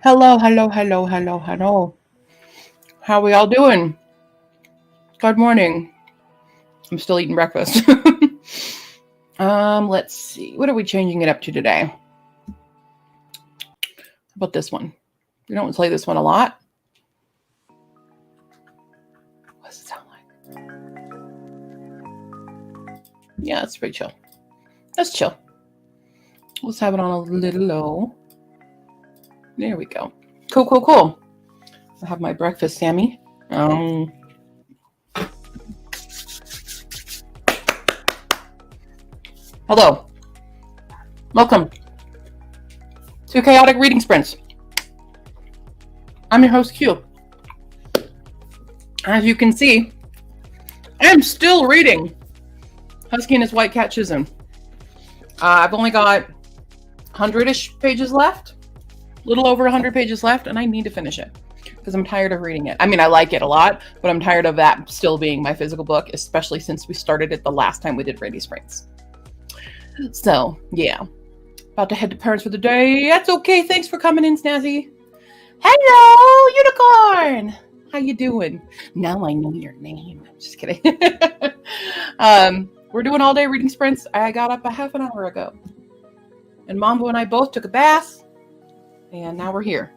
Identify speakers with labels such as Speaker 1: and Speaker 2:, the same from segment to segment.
Speaker 1: Hello, hello, hello, hello, hello. How we all doing? Good morning. I'm still eating breakfast. Let's see. What are we changing it up to today? How about this one? We don't play this one a lot. What does it sound like? Yeah, it's pretty chill. Let's chill. Let's have it on a little low. There we go. Cool, cool, cool. I have my breakfast, Sammy. Hello. Welcome to Chaotic Reading Sprints. I'm your host, Q. As you can see, I'm still reading Husky and His White Cat Chisholm. I've only got 100-ish pages left. A little over 100 pages left, and I need to finish it because I'm tired of reading it. I mean, I like it a lot, but I'm tired of that still being my physical book, especially since we started it the last time we did Rainy Springs. So, yeah. About to head to Paris for the day. That's okay. Thanks for coming in, Snazzy. Hello, Unicorn. How you doing? Now I know your name. I'm just kidding. We're doing all-day reading sprints. I got up a half an hour ago. And Mambo and I both took a bath. And now we're here.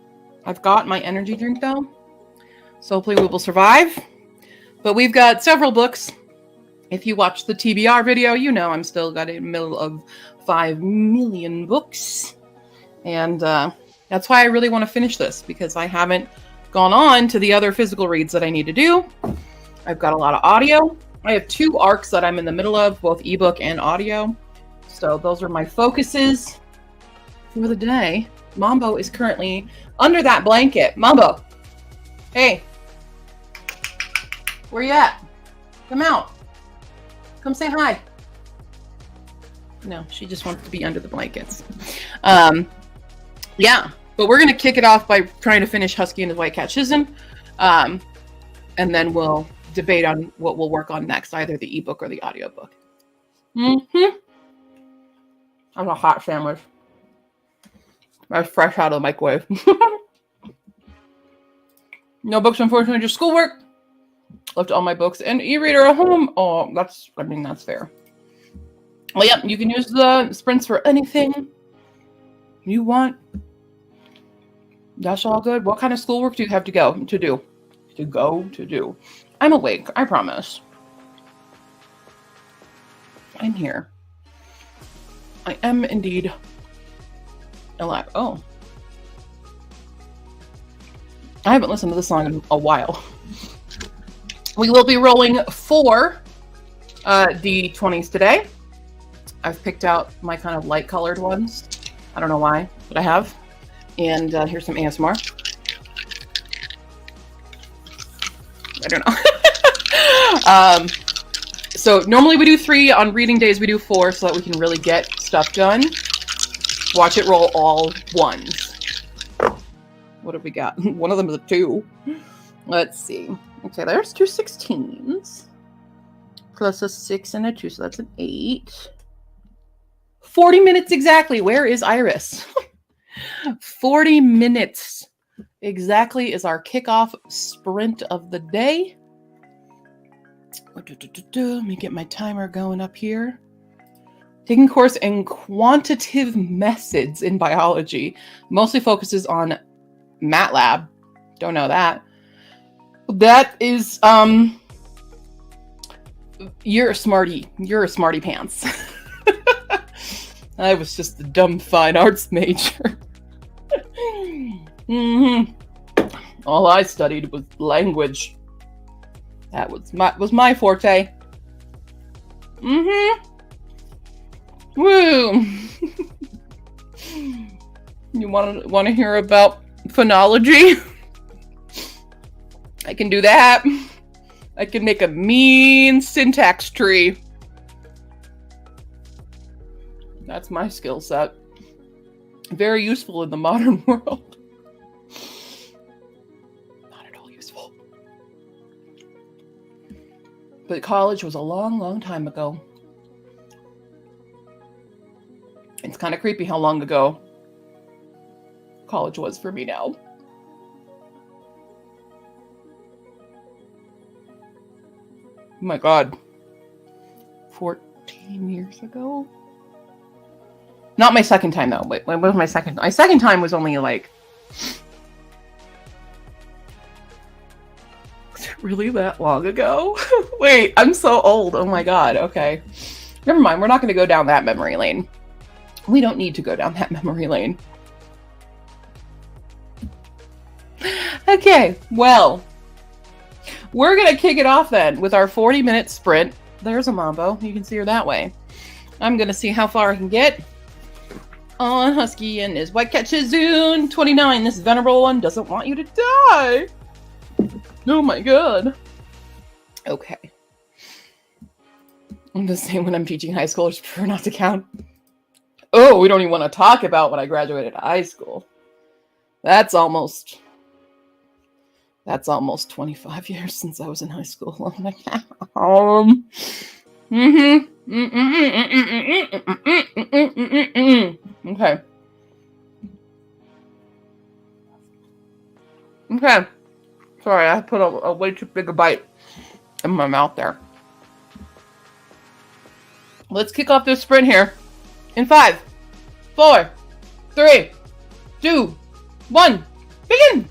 Speaker 1: I've got my energy drink, though. So hopefully we will survive. But we've got several books. If you watch the TBR video, you know I'm still got in the middle of 5 million books. And that's why I really want to finish this, because I haven't gone on to the other physical reads that I need to do. I've got a lot of audio. I have 2 arcs that I'm in the middle of, both ebook and audio. So those are my focuses for the day. Mambo is currently under that blanket. Mambo, hey, where you at? Come out. Come say hi. No, she just wants to be under the blankets. Yeah, but we're going to kick it off by trying to finish Husky and His White Cat Chisholm. And then we'll debate on what we'll work on next, either the ebook or the audiobook. Mm-hmm. I'm a hot sandwich. That's fresh out of the microwave. No books, unfortunately, just schoolwork. Left all my books and e-reader at home. Oh, that's fair. Well, yeah, you can use the sprints for anything you want. That's all good. What kind of schoolwork do you have to do? To do. I'm awake, I promise. I'm here. I am indeed alive. Oh. I haven't listened to this song in a while. We will be rolling 4 D20s today. I've picked out my kind of light colored ones. I don't know why, but I have. And here's some ASMR. I don't know. So normally we do 3. On reading days we do 4 so that we can really get stuff done. Watch it roll all 1s. What have we got? One of them is a 2. Let's see. Okay, there's 2 16s. Plus a 6 and a 2, so that's an 8. 40 minutes exactly. Where is Iris? 40 minutes exactly is our kickoff sprint of the day. Let me get my timer going up here. Taking course in quantitative methods in biology. Mostly focuses on MATLAB. Don't know that. That is, you're a smarty. You're a smarty pants. I was just a dumb fine arts major. All I studied was language. That was my forte. Woo! You want to hear about phonology? I can do that. I can make a mean syntax tree. That's my skill set. Very useful in the modern world. Not at all useful. But college was a long, long time ago. It's kind of creepy how long ago college was for me now. Oh my God. 14 years ago? Not my second time, though. Wait, when was my second? My second time was only like... Was it really that long ago? Wait, I'm so old. Oh my God. Okay. Never mind. We're not going to go down that memory lane. We don't need to go down that memory lane. Okay, well, we're going to kick it off then with our 40-minute sprint. There's a Mambo. You can see her that way. I'm going to see how far I can get on Husky and his White Cat Chizoon 29. This venerable one doesn't want you to die. Oh my God. Okay. I'm just saying when I'm teaching high schoolers, prefer not to count. Oh, we don't even want to talk about when I graduated high school. That's almost 25 years since I was in high school. Oh my God. Okay. Okay. Sorry, I put a way too big a bite in my mouth there. Let's kick off this sprint here. In 5, 4, 3, 2, 1, begin!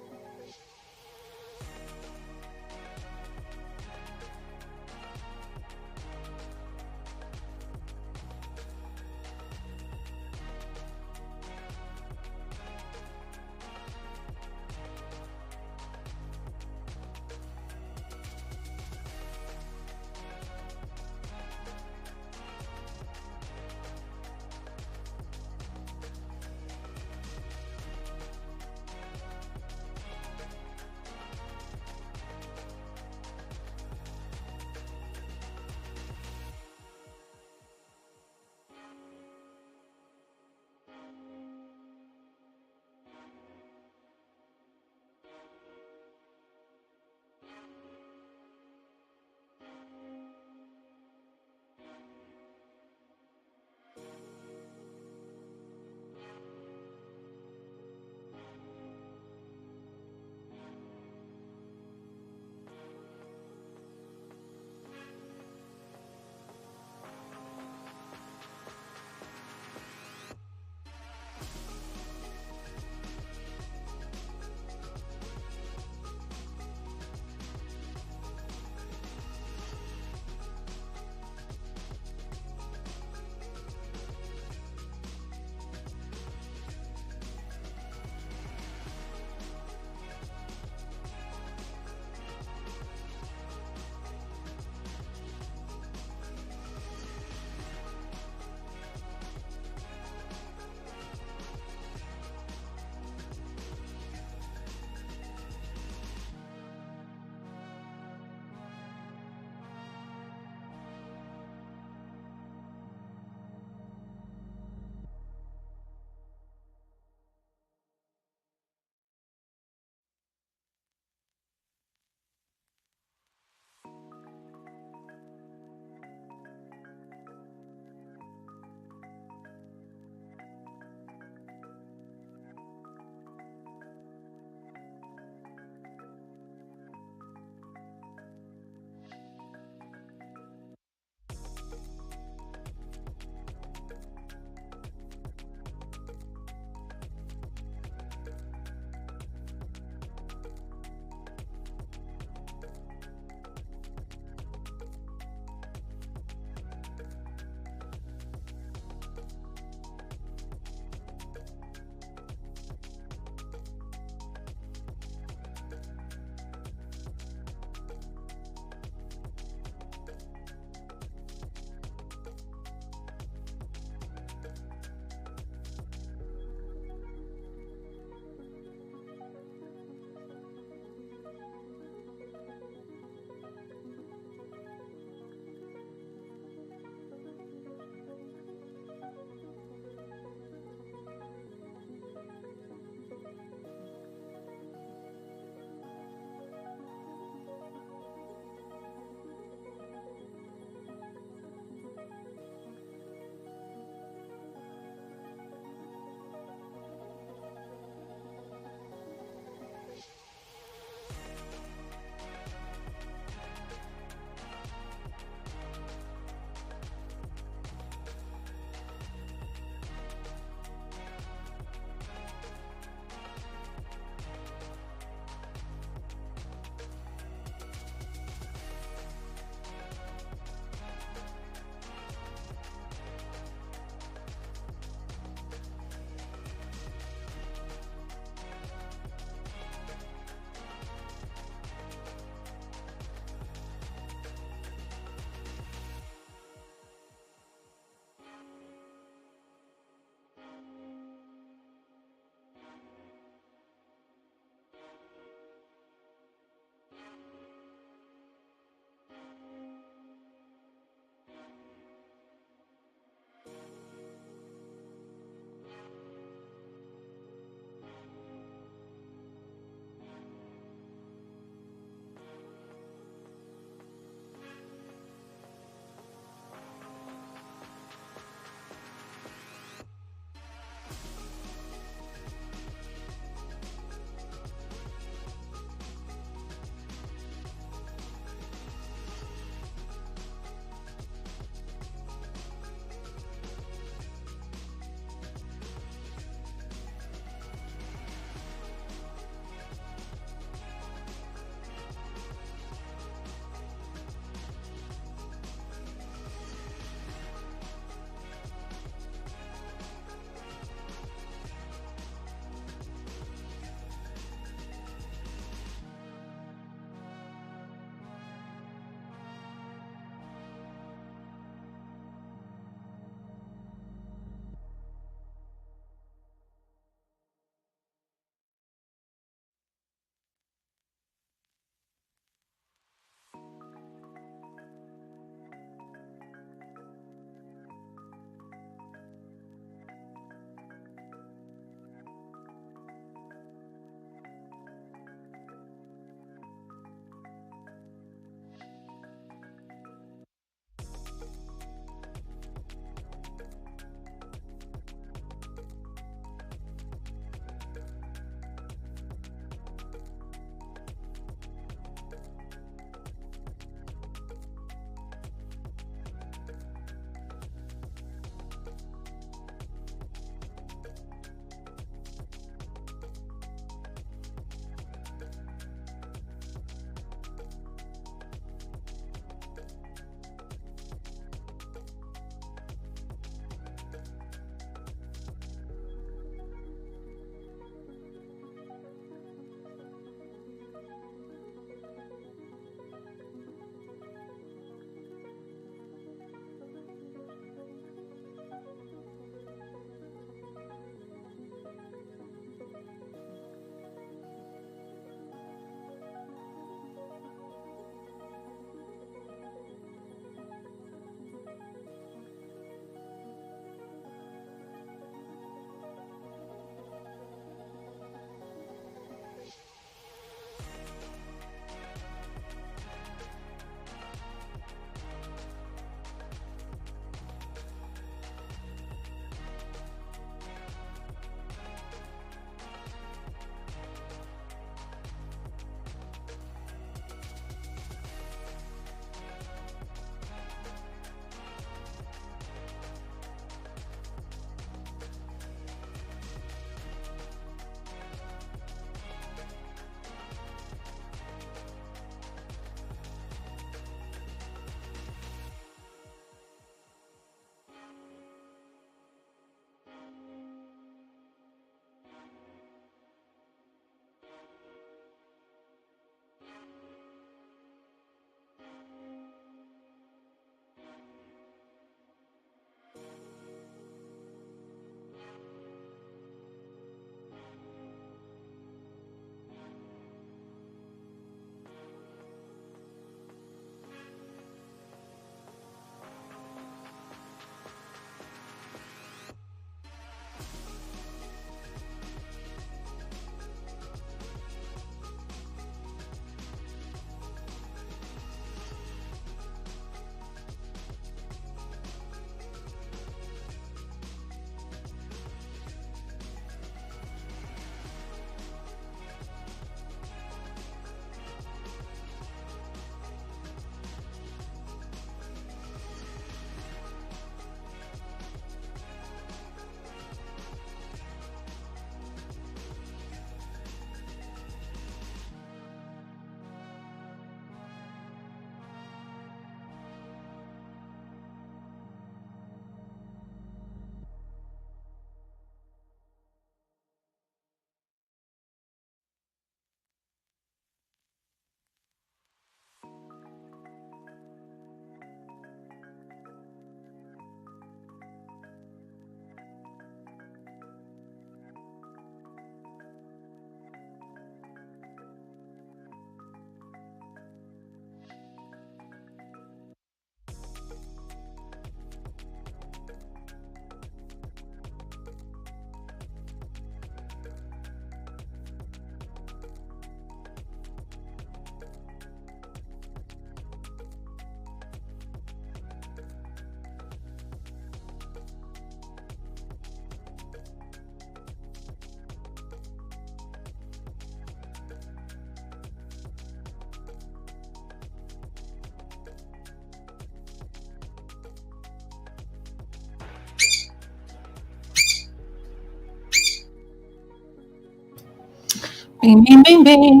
Speaker 1: Bing, bing, bing, bing.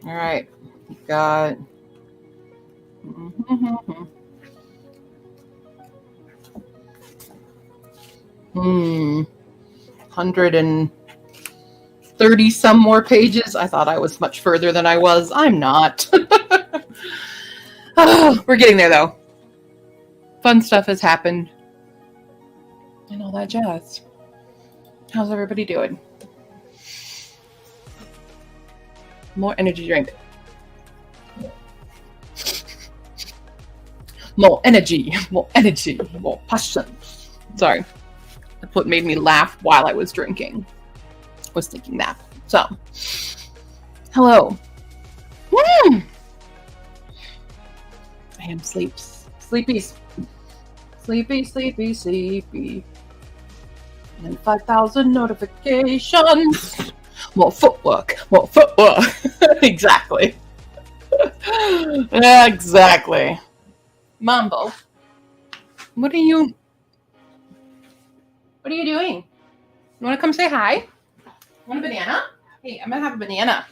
Speaker 1: All right. We got. Mm-hmm. 130 some more pages. I thought I was much further than I was. I'm not. Oh, we're getting there though. Fun stuff has happened. And all that jazz. How's everybody doing? More energy drink. More energy, more passion. Sorry. That's what made me laugh while I was drinking. Was thinking that. So, hello. I am sleepy. And 5,000 notifications. More footwork. Exactly. Exactly. Mambo. What are you doing? You want to come say hi? Want a banana? Hey, I'm going to have a banana.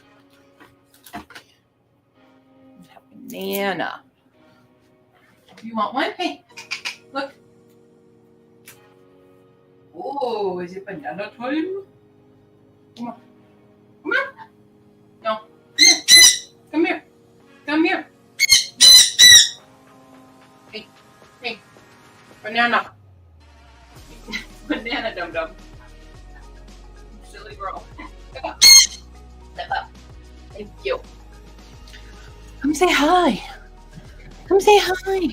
Speaker 1: Banana. You want one? Hey, look. Oh, is it banana time? Come on. No. Come here. Hey. Banana. Banana dum-dum. Silly girl. Step up. Thank you. Come say hi. A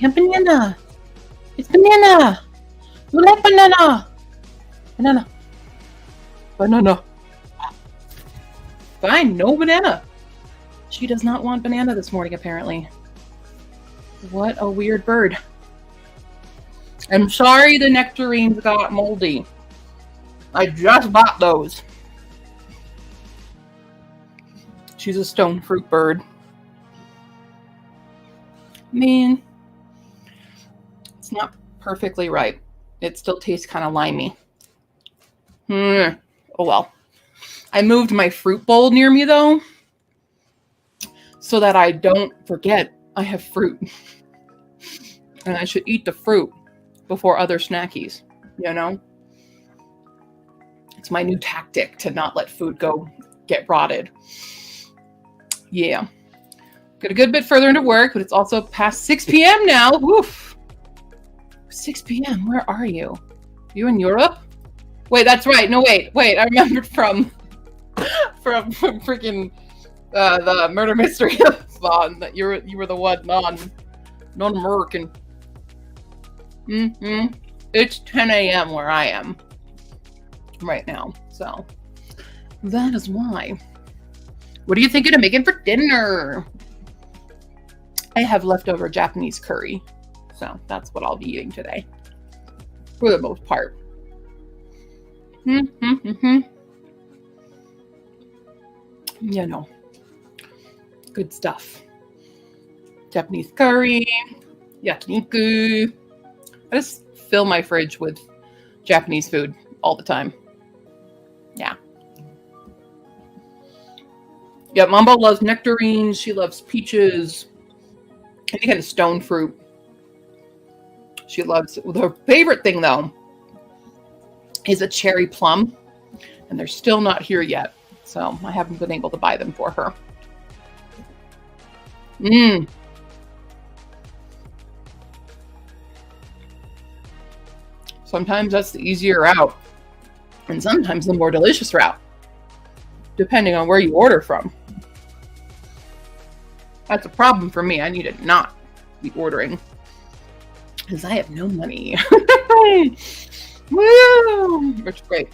Speaker 1: banana. It's banana. You like banana? Banana. Fine, no banana. She does not want banana this morning, apparently. What a weird bird. I'm sorry the nectarines got moldy. I just bought those. She's a stone fruit bird. Man, it's not perfectly ripe. It still tastes kind of limey. Oh well. I moved my fruit bowl near me though, so that I don't forget I have fruit. And I should eat the fruit before other snackies, you know? It's my new tactic to not let food get rotted. Yeah. Got a good bit further into work, but it's also past 6 p.m. now. Woof. 6 p.m. Where are you? You in Europe? Wait, that's right. No, wait. I remembered from freaking the murder mystery Vaughn that you were the one non-American. It's 10 a.m. where I am right now, so that is why. What are you thinking of making for dinner? I have leftover Japanese curry, so that's what I'll be eating today, for the most part. You know, good stuff. Japanese curry, yakiniku. I just fill my fridge with Japanese food all the time. Yeah. Yeah, Mambo loves nectarines. She loves peaches. Any kind of stone fruit. She loves. Her favorite thing, though, is a cherry plum. And they're still not here yet. So I haven't been able to buy them for her. Sometimes that's the easier route. And sometimes the more delicious route. Depending on where you order from. That's a problem for me. I need to not be ordering. Because I have no money. Woo! Which is great.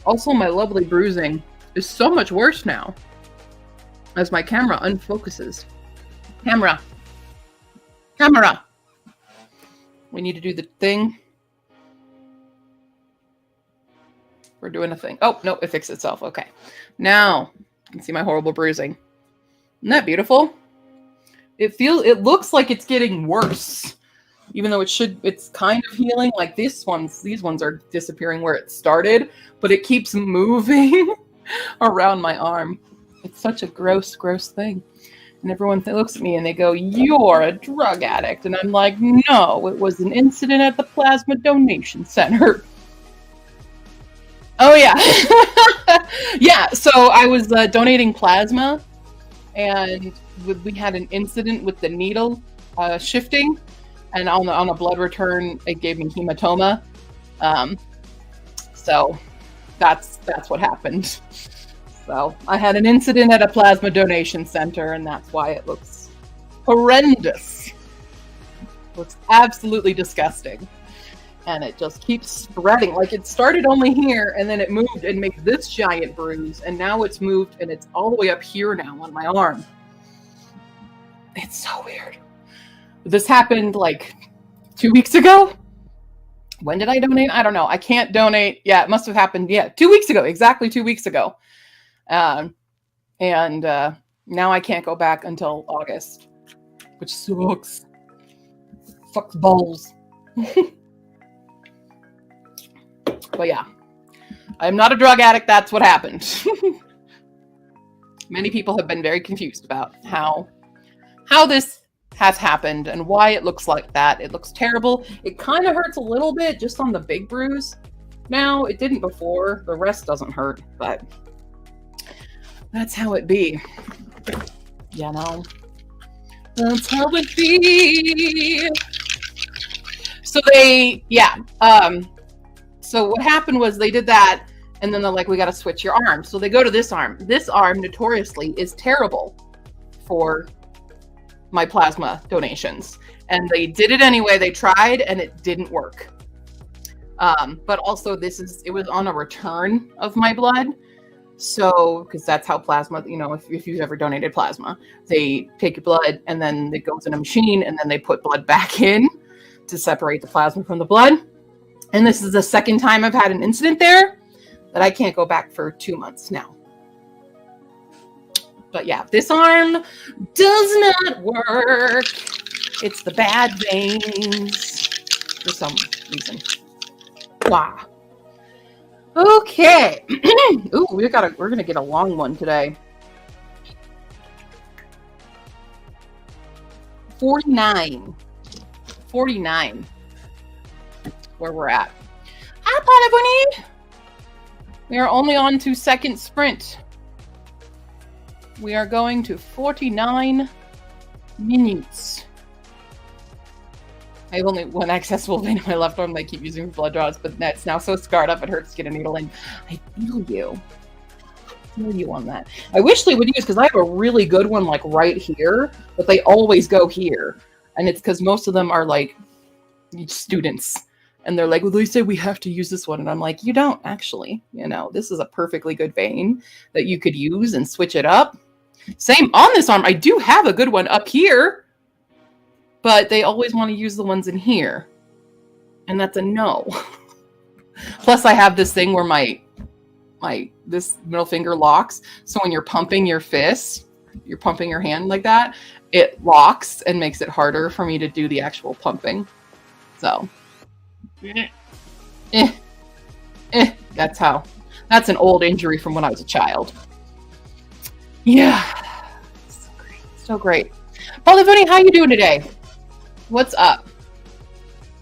Speaker 1: Also, my lovely bruising is so much worse now. As my camera unfocuses. Camera. We need to do the thing. We're doing a thing. Oh, no, it fixed itself. Okay. Now, you can see my horrible bruising. Isn't that beautiful? It looks like it's getting worse. Even though it's kind of healing. Like these ones are disappearing where it started, but it keeps moving. around my arm. It's such a gross, gross thing. And everyone looks at me and they go, "You're a drug addict." And I'm like, "No, it was an incident at the Plasma Donation Center." Oh, yeah. Yeah, so I was donating plasma, and we had an incident with the needle shifting, and on a blood return, it gave me hematoma. So that's what happened. So I had an incident at a plasma donation center, and that's why it looks horrendous. It looks absolutely disgusting. And it just keeps spreading. Like, it started only here, and then it moved and made this giant bruise, and now it's moved, and it's all the way up here now on my arm. It's so weird. This happened like 2 weeks ago. When did I donate? I don't know. I can't donate. Yeah, it must have happened. Yeah, 2 weeks ago. Exactly 2 weeks ago. And now I can't go back until August, which sucks. Fucks balls. But yeah, I'm not a drug addict. That's what happened. Many people have been very confused about how this has happened and why it looks like that. It looks terrible. It kind of hurts a little bit just on the big bruise. Now, it didn't before. The rest doesn't hurt, but that's how it be. You know? That's how it be. So so what happened was they did that, and then they're like, "We got to switch your arm." So they go to this arm. This arm, notoriously, is terrible for my plasma donations. And they did it anyway. They tried, and it didn't work. But also, it was on a return of my blood. So, because that's how plasma, if you've ever donated plasma, they take your blood, and then it goes in a machine, and then they put blood back in to separate the plasma from the blood. And this is the second time I've had an incident there that I can't go back for 2 months now. But yeah, this arm does not work. It's the bad veins for some reason. Wow. Okay. Ooh, we're gonna get a long one today. 49. Where we're at. Hi, Polybunny! We are only on to second sprint. We are going to 49 minutes. I have only one accessible vein in my left arm that I keep using for blood draws, but that's now so scarred up it hurts to get a needle in. I feel you. On that. I wish they would use, because I have a really good one like right here, but they always go here. And it's because most of them are like students. And they're like, "Well, they say we have to use this one." And I'm like, you don't actually. This is a perfectly good vein that you could use and switch it up. Same on this arm. I do have a good one up here, but they always want to use the ones in here. And that's a no. Plus, I have this thing where this middle finger locks. So when you're pumping your fist, you're pumping your hand like that, it locks and makes it harder for me to do the actual pumping. So, that's an old injury from when I was a child. Yeah. So great. Polybunny, how you doing today? What's up?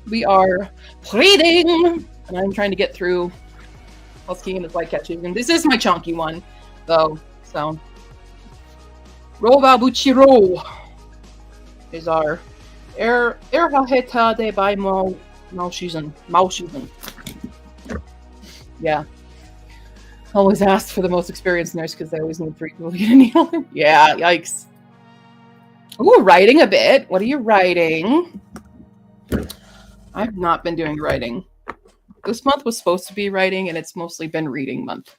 Speaker 1: We are reading, and I'm trying to get through Husky and his light catching. And this is my chunky one, though. So, Roba Buchiro is our Erhaheta de by Maushizen. Yeah. Always ask for the most experienced nurse because they always need 3 people to get a needle. Yeah, yikes. Ooh, writing a bit. What are you writing? I've not been doing writing. This month was supposed to be writing, and it's mostly been reading month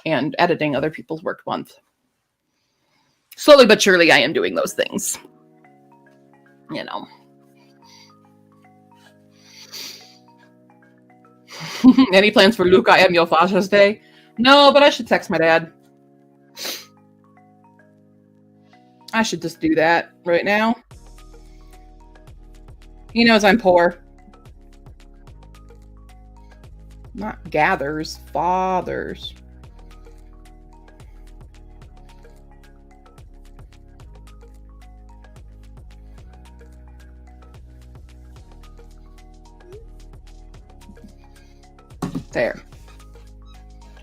Speaker 1: and editing other people's work month. Slowly but surely, I am doing those things. Any plans for Luca and your Father's Day? No, but I should text my dad. I should just do that right now. He knows I'm poor. Not gathers, fathers. There.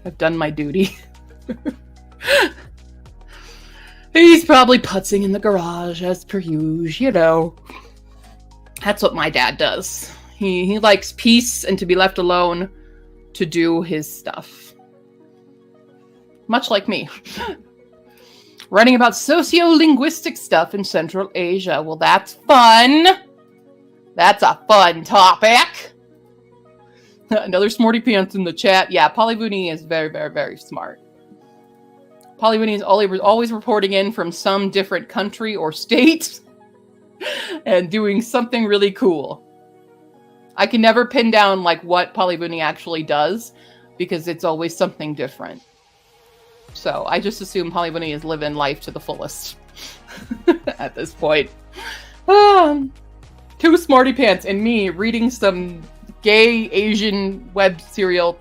Speaker 1: I've done my duty. He's probably putzing in the garage as per usual, you know. That's what my dad does. He likes peace and to be left alone to do his stuff. Much like me. Writing about sociolinguistic stuff in Central Asia. Well, that's fun. That's a fun topic. Another smarty pants in the chat. Yeah, Polyvoony is very, very, very smart. Polyvoony is always reporting in from some different country or state and doing something really cool. I can never pin down like what Polyvoony actually does because it's always something different. So I just assume Polyvoony is living life to the fullest at this point. Two smarty pants and me reading some gay Asian web serial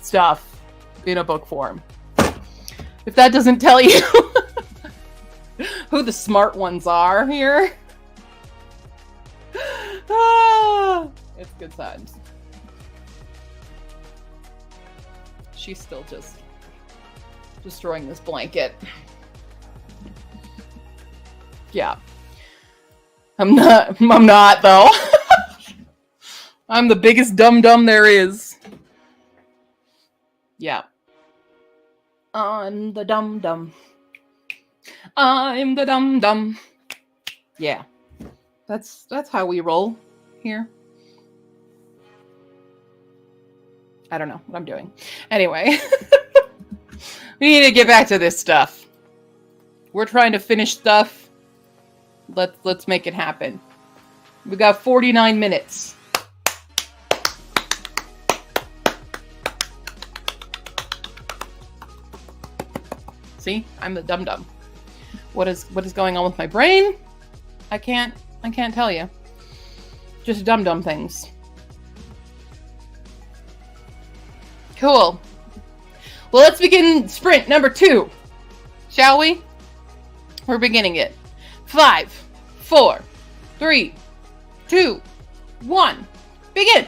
Speaker 1: stuff in a book form. If that doesn't tell you who the smart ones are here. It's good times. She's still just destroying this blanket. Yeah. I'm not though. I'm the biggest dum-dum there is. Yeah. I'm the dum-dum. I'm the dum-dum. Yeah. That's how we roll here. I don't know what I'm doing. Anyway. We need to get back to this stuff. We're trying to finish stuff. Let's make it happen. We got 49 minutes. See? I'm the dum-dum. What is going on with my brain? I can't tell you. Just dum-dum things. Cool. Well, let's begin sprint number 2. Shall we? We're beginning it. 5, 4, 3, 2, 1. Begin!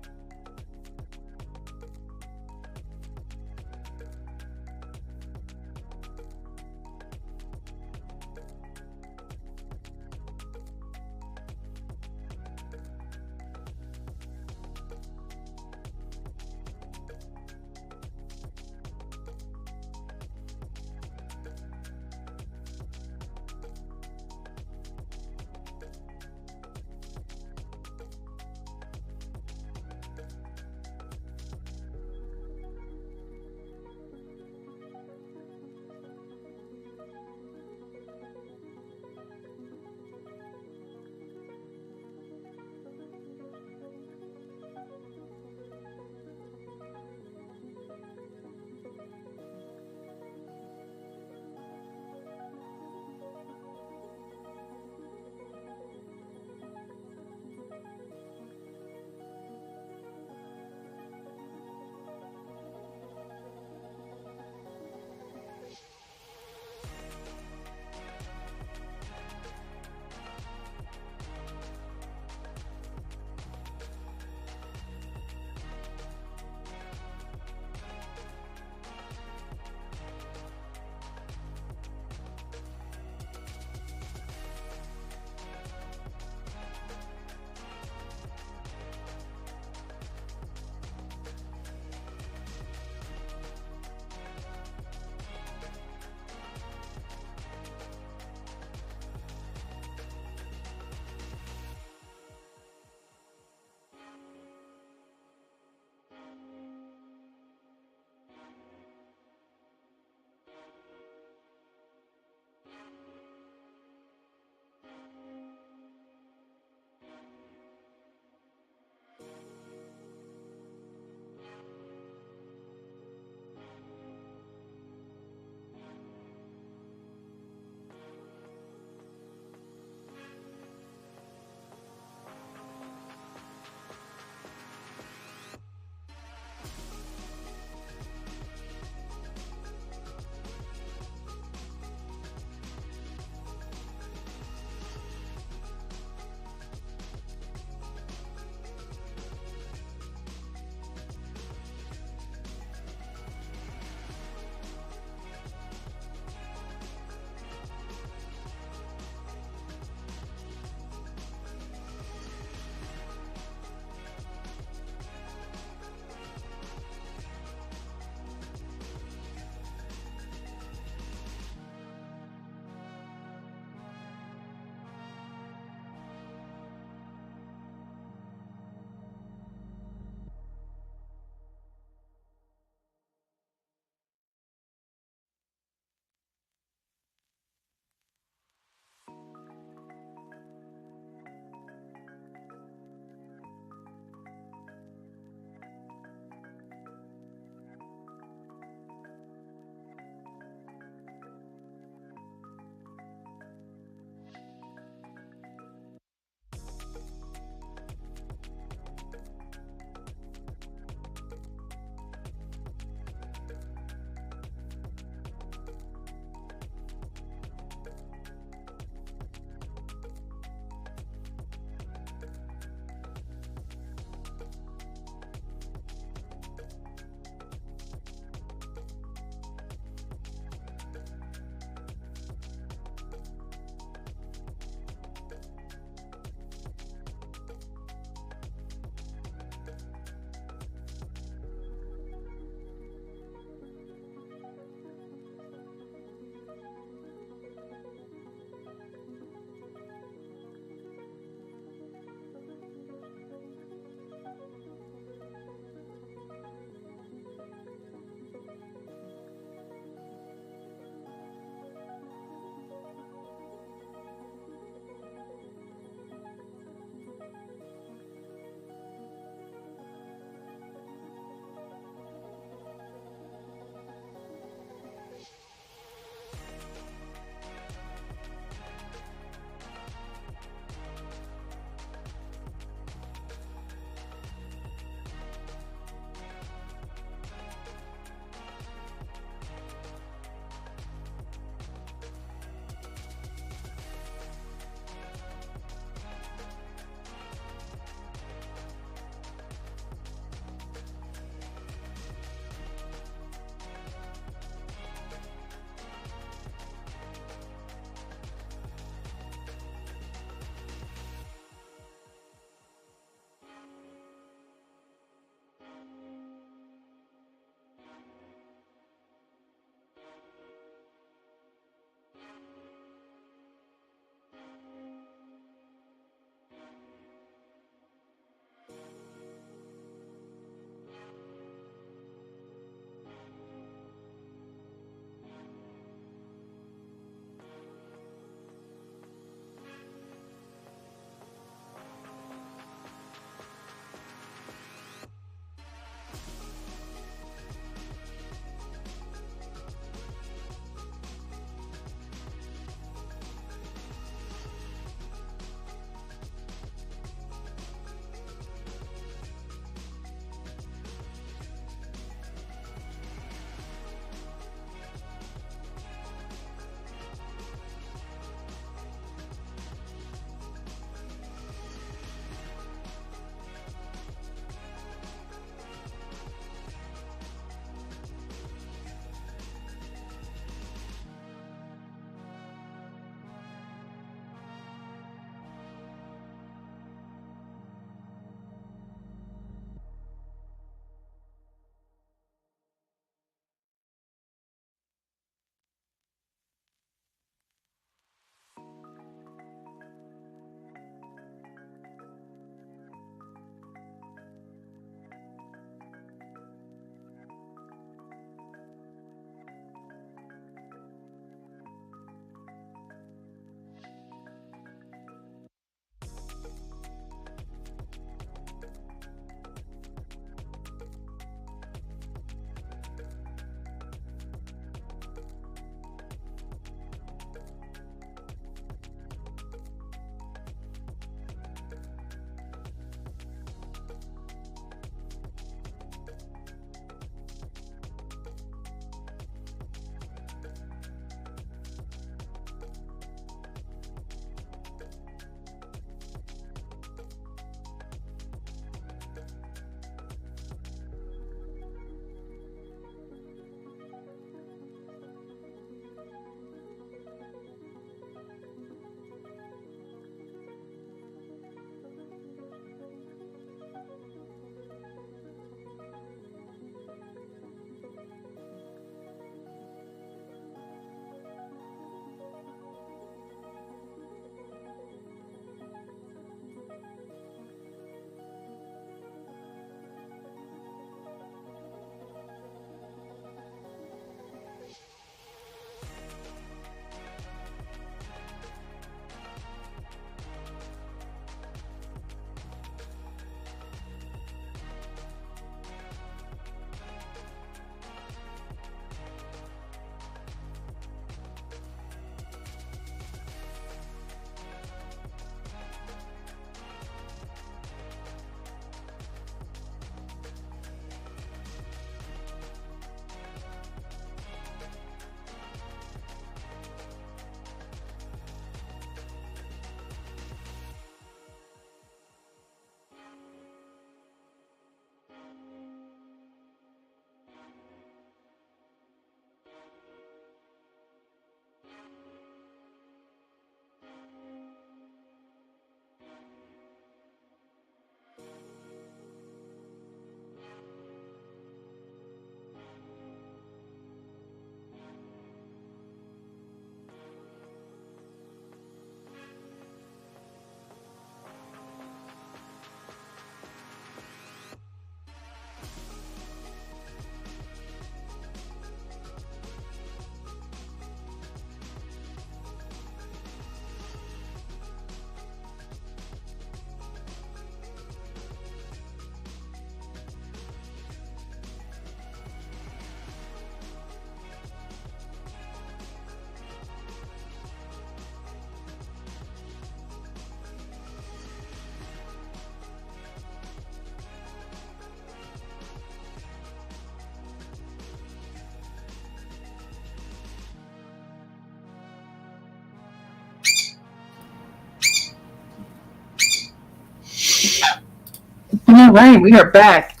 Speaker 1: All right, we are back.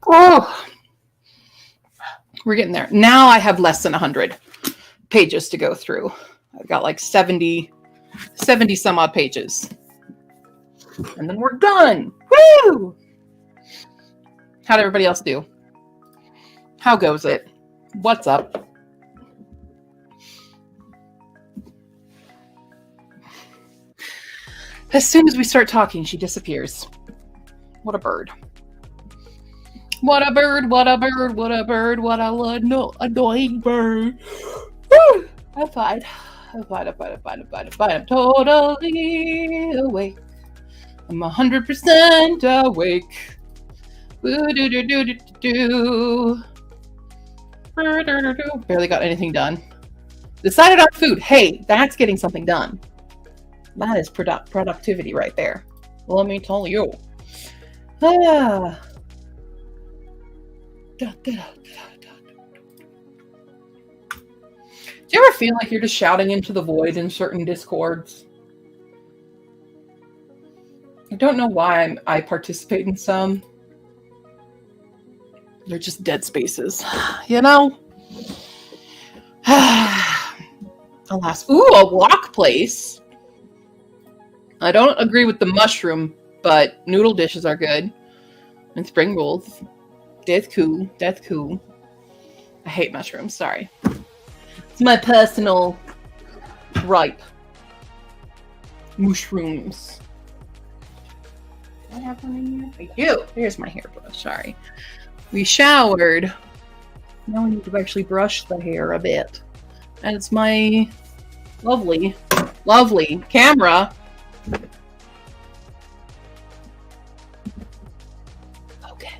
Speaker 1: Oh, we're getting there. Now I have less than 100 pages to go through. I've got like 70 some odd pages. And then we're done. Woo! How'd everybody else do? How goes it? What's up? As soon as we start talking, she disappears. What a bird. What a bird, what a bird, what a bird, what a annoying bird. Woo! I'm fine. I'm totally awake. I'm 100% awake. Barely got anything done. Decided on food. Hey, that's getting something done. That is productivity right there. Let me tell you. Do you ever feel like you're just shouting into the void in certain discords? I don't know why I participate in some. They're just dead spaces, you know? Alas. Ooh, a walk place. I don't agree with the mushroom, but noodle dishes are good. And spring rolls. That's cool. That's cool. I hate mushrooms, sorry. It's my personal gripe. Mushrooms. What happened in here? Here's my hairbrush, sorry. We showered. Now we need to actually brush the hair a bit. And it's my lovely, lovely camera. Okay.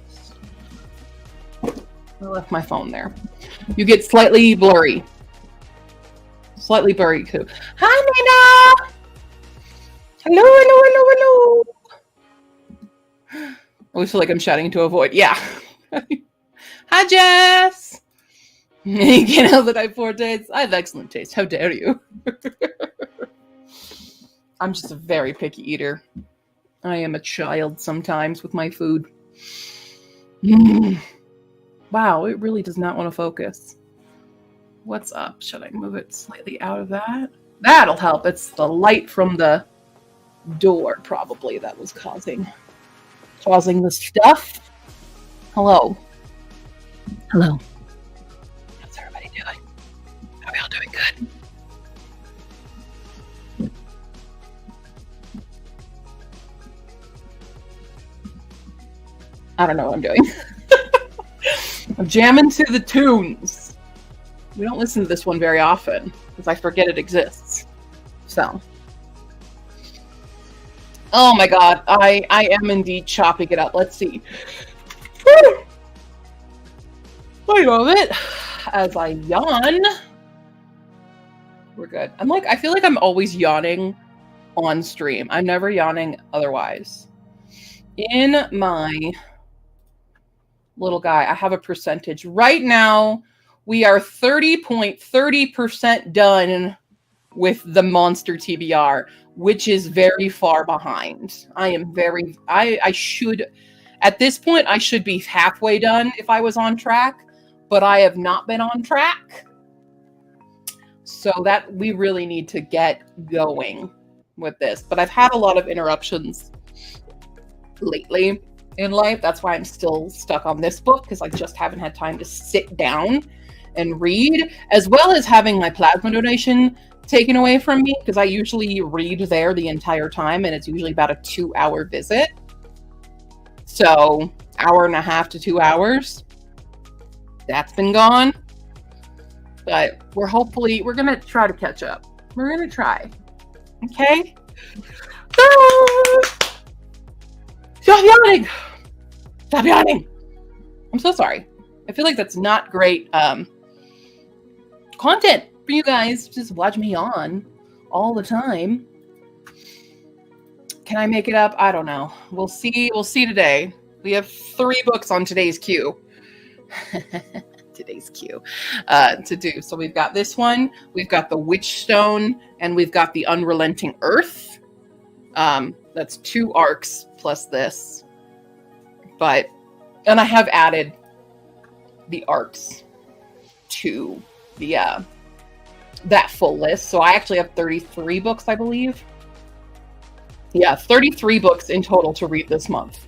Speaker 1: I left my phone there. You get slightly blurry. Slightly blurry too. Hi, Nina! Hello, hello, hello, hello! I always feel like I'm shouting into a void. Yeah. Hi, Jess! You can't help that I have poor taste. I have excellent taste. How dare you? I'm just a very picky eater. I am a child sometimes with my food. Wow, it really does not want to focus. What's up? Should I move it slightly out of that? That'll help. It's the light from the door, probably, that was causing the stuff. Hello. Hello. How's everybody doing? Are we all doing good? I don't know what I'm doing. I'm jamming to the tunes. We don't listen to this one very often because I forget it exists. So. Oh my god, I am indeed chopping it up. Let's see. Woo! I love it. As I yawn. We're good. I feel like I'm always yawning on stream. I'm never yawning otherwise. In my little guy, I have a percentage. Right now, we are 30.30% done with the monster TBR, which is very far behind. I should, at this point, I should be halfway done if I was on track, but I have not been on track. So that we really need to get going with this. But I've had a lot of interruptions lately in life. That's why I'm still stuck on this book, because I just haven't had time to sit down and read, as well as having my plasma donation taken away from me, because I usually read there the entire time, and it's usually about a 2-hour visit. So, 1.5 to 2 hours. That's been gone. But we're going to try to catch up. We're going to try. Okay? Stop yawning! Stop yawning! I'm so sorry. I feel like that's not great content for you guys. Just watch me yawn all the time. Can I make it up? I don't know. We'll see. We'll see today. We have 3 books on today's queue. Today's queue to do. So we've got this one. We've got the Witchstone, and we've got the Unrelenting Earth. That's 2 arcs plus this. And I have added the arcs to the that full list. So I actually have 33 books, I believe. Yeah, 33 books in total to read this month.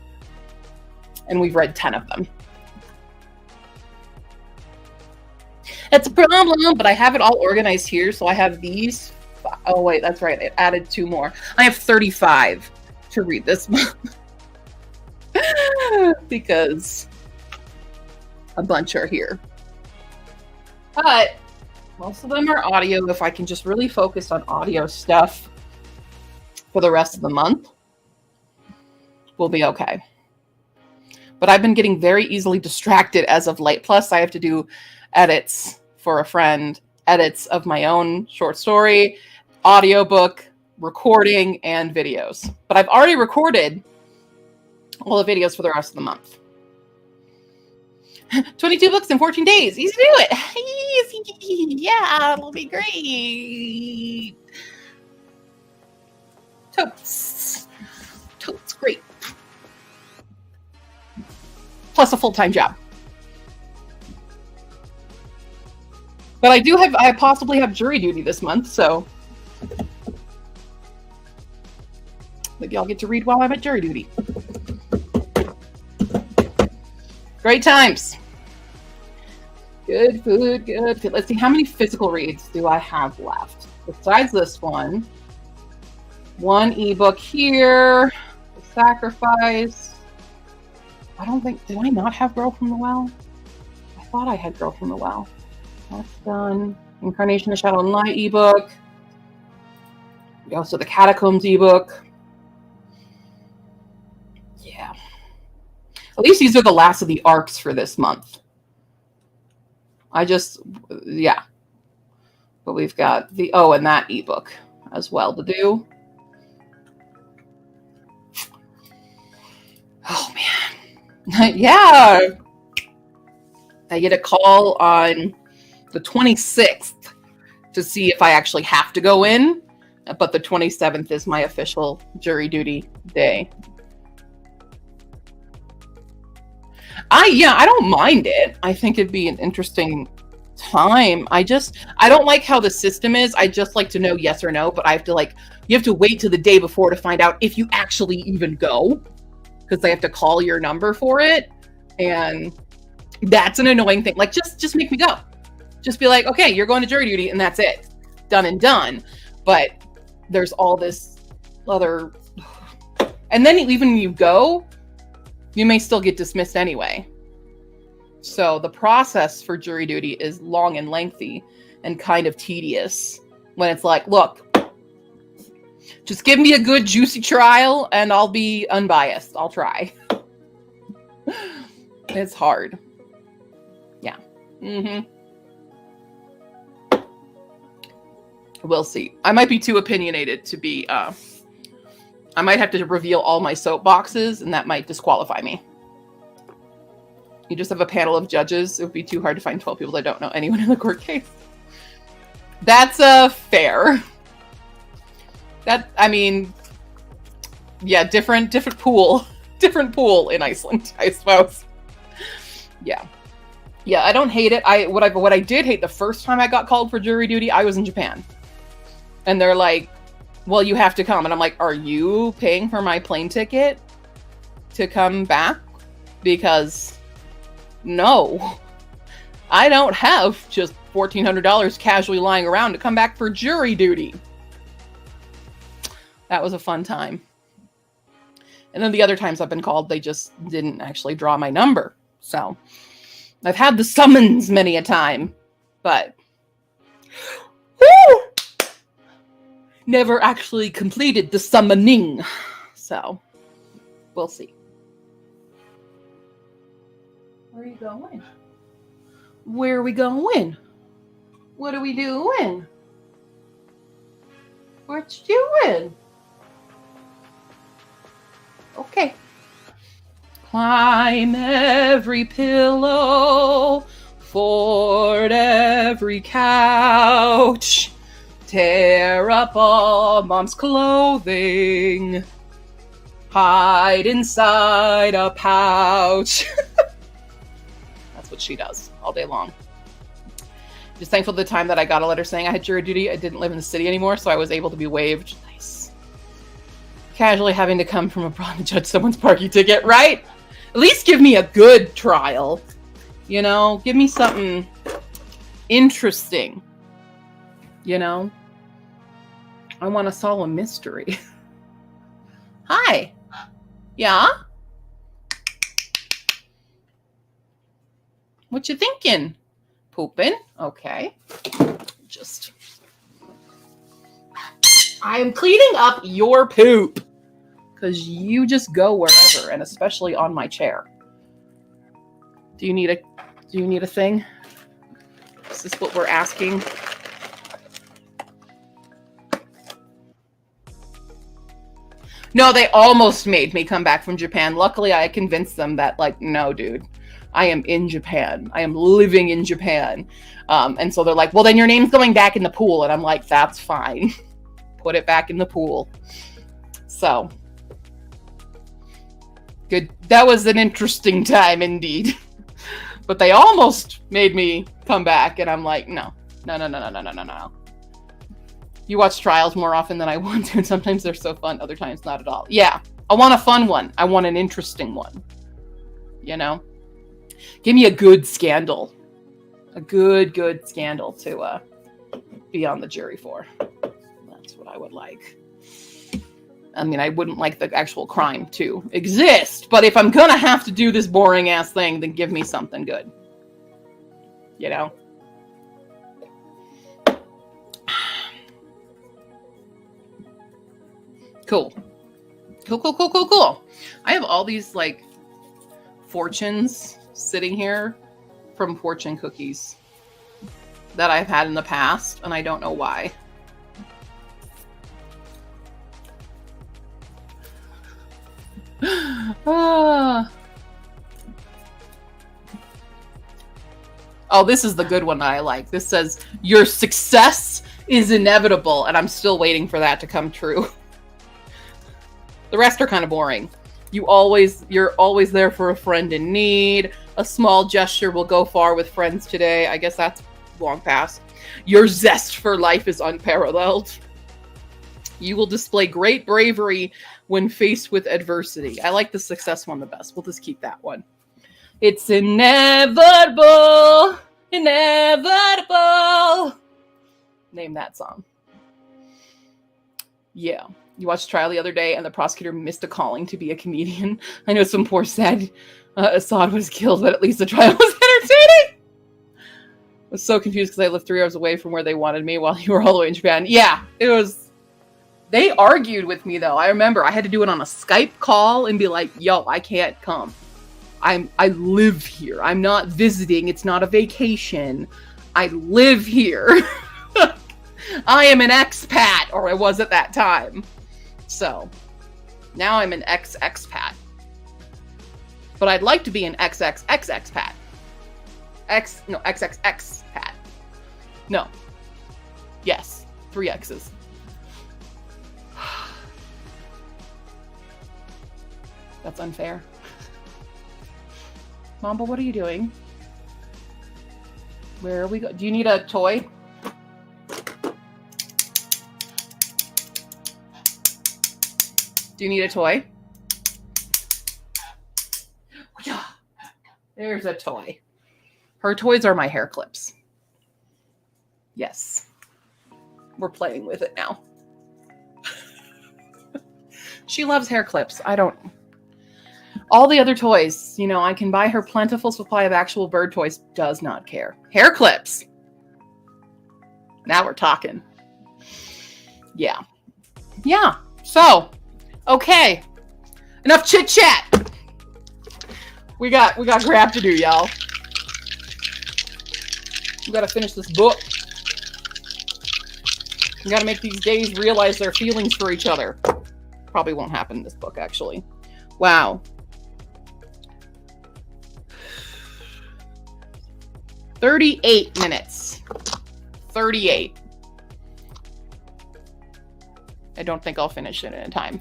Speaker 1: And we've read 10 of them. That's a problem, but I have it all organized here. So I have these. Oh, wait, that's right. I added 2 more. I have 35 to read this month. Because a bunch are here. But most of them are audio. If I can just really focus on audio stuff for the rest of the month, we'll be okay. But I've been getting very easily distracted as of late. Plus, I have to do edits for a friend, edits of my own short story, audiobook, recording, and videos. But I've already recorded all the videos for the rest of the month. 22 books in 14 days. Easy to do it. Easy. Yeah, it'll be great. Totes. Totes, great. Plus a full-time job. But I possibly have jury duty this month, so maybe I'll get to read while I'm at jury duty. Great times. Good food, good food. Let's see, how many physical reads do I have left? Besides this one ebook here, The Sacrifice. I don't think, did I not have Girl from the Well? I thought I had Girl from the Well. That's done. Incarnation of Shadow and Light ebook. Also the Catacombs ebook. Yeah. At least these are the last of the arcs for this month. Yeah. But we've got and that ebook as well to do. Oh, man. Yeah. I get a call on the 26th to see if I actually have to go in. But the 27th is my official jury duty day. I don't mind it. I think it'd be an interesting time. I don't like how the system is. I just like to know yes or no, but you have to wait till the day before to find out if you actually even go, because they have to call your number for it. And that's an annoying thing. Like, just make me go. Just be like, okay, you're going to jury duty, and that's it. Done and done. But there's all this other, and then even when you go, you may still get dismissed anyway. So the process for jury duty is long and lengthy and kind of tedious when it's like, look, just give me a good juicy trial and I'll be unbiased. I'll try. It's hard. Yeah. We'll see. I might be too opinionated to be, I might have to reveal all my soapboxes, and that might disqualify me. You just have a panel of judges. It would be too hard to find 12 people that don't know anyone in the court case. That's fair. Yeah, different pool. Different pool in Iceland, I suppose. Yeah. Yeah, I don't hate it. What I did hate the first time I got called for jury duty, I was in Japan. And they're like, well, you have to come. And I'm like, are you paying for my plane ticket to come back? Because no, I don't have just $1,400 casually lying around to come back for jury duty. That was a fun time. And then the other times I've been called, they just didn't actually draw my number. So I've had the summons many a time, but woo! Never actually completed the summoning. So we'll see. Where are you going? Where are we going? What are we doing? What you doing? Okay. Climb every pillow, ford every couch, tear up all mom's clothing. Hide inside a pouch. That's what she does all day long. Just thankful for the time that I got a letter saying I had jury duty. I didn't live in the city anymore, so I was able to be waived. Nice. Casually having to come from abroad to judge someone's parking ticket, right? At least give me a good trial. You know, give me something interesting. You know? I want to solve a mystery. Hi. Yeah? What you thinking? Pooping? Okay. Just... I am cleaning up your poop. Because you just go wherever, and especially on my chair. Do you need a thing? Is this what we're asking? No, they almost made me come back from Japan. Luckily, I convinced them that, like, no, dude, I am in Japan. I am living in Japan. And so they're like, well, then your name's going back in the pool. And I'm like, that's fine. Put it back in the pool. So, good. That was an interesting time indeed. But they almost made me come back. And I'm like, no. You watch trials more often than I want to, and sometimes they're so fun, other times not at all. Yeah, I want a fun one. I want an interesting one. You know? Give me a good scandal. A good scandal to be on the jury for. That's what I would like. I mean, I wouldn't like the actual crime to exist, but if I'm gonna have to do this boring ass thing, then give me something good. You know? Cool. I have all these, like, fortunes sitting here from fortune cookies that I've had in the past, and I don't know why. Oh, this is the good one that I like. This says, your success is inevitable, and I'm still waiting for that to come true. The rest are kind of boring. You're always there for a friend in need. A small gesture will go far with friends today. I guess that's long past. Your zest for life is unparalleled. You will display great bravery when faced with adversity. I like the success one the best. We'll just keep that one. It's inevitable. Inevitable. Name that song. Yeah. You watched trial the other day, and the prosecutor missed a calling to be a comedian. I know some poor said Assad was killed, but at least the trial was entertaining. I was so confused because I lived 3 hours away from where they wanted me while you were all the way in Japan. Yeah, it was... They argued with me, though. I remember I had to do it on a Skype call and be like, yo, I can't come. I live here. I'm not visiting. It's not a vacation. I live here. I am an expat, or I was at that time. So, now I'm an ex-expat. But I'd like to be an XXX-expat. XXX-pat. No. Yes. 3 X's. That's unfair. Mamba, what are you doing? Where are we go? Do you need a toy? Do you need a toy? Yeah. There's a toy. Her toys are my hair clips. Yes. We're playing with it now. She loves hair clips. I don't... All the other toys, you know, I can buy her plentiful supply of actual bird toys. Does not care. Hair clips. Now we're talking. Yeah. Yeah. So... Okay, enough chit chat. We got crap to do, y'all. We gotta finish this book. We gotta make these days realize their feelings for each other. Probably won't happen in this book, actually. Wow. 38 minutes. 38. I don't think I'll finish it in time.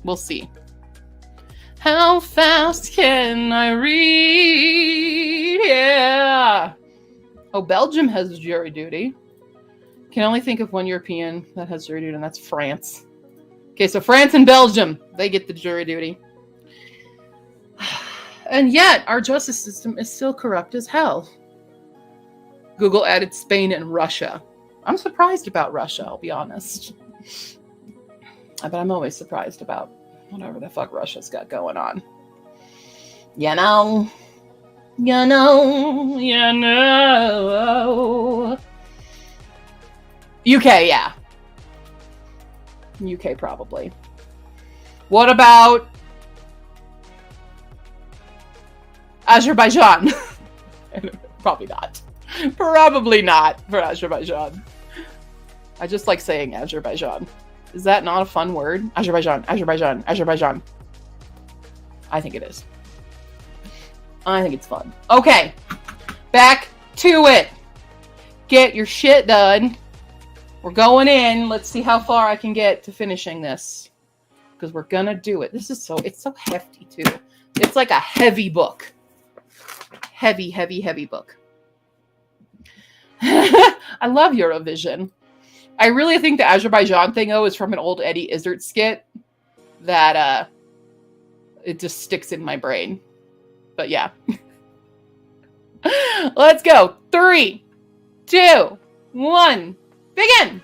Speaker 1: We'll see. How fast can I read? Yeah. Oh, Belgium has jury duty. Can only think of one European that has jury duty, and that's France. Okay, so France and Belgium, they get the jury duty. And yet, our justice system is still corrupt as hell. Google added Spain and Russia. I'm surprised about Russia, I'll be honest. But I'm always surprised about whatever the fuck Russia's got going on. You know. UK, yeah. UK, probably. What about Azerbaijan? Probably not. Probably not for Azerbaijan. I just like saying Azerbaijan. Is that not a fun word? Azerbaijan, Azerbaijan, Azerbaijan. I think it is. I think it's fun. Okay, back to it. Get your shit done. We're going in. Let's see how far I can get to finishing this. Because we're gonna do it. This is it's so hefty too. It's like a heavy book. Heavy, heavy, heavy book. I love Eurovision. I really think the Azerbaijan thing, though, is from an old Eddie Izzard skit that it just sticks in my brain. But yeah. Let's go. 3, 2, 1, begin.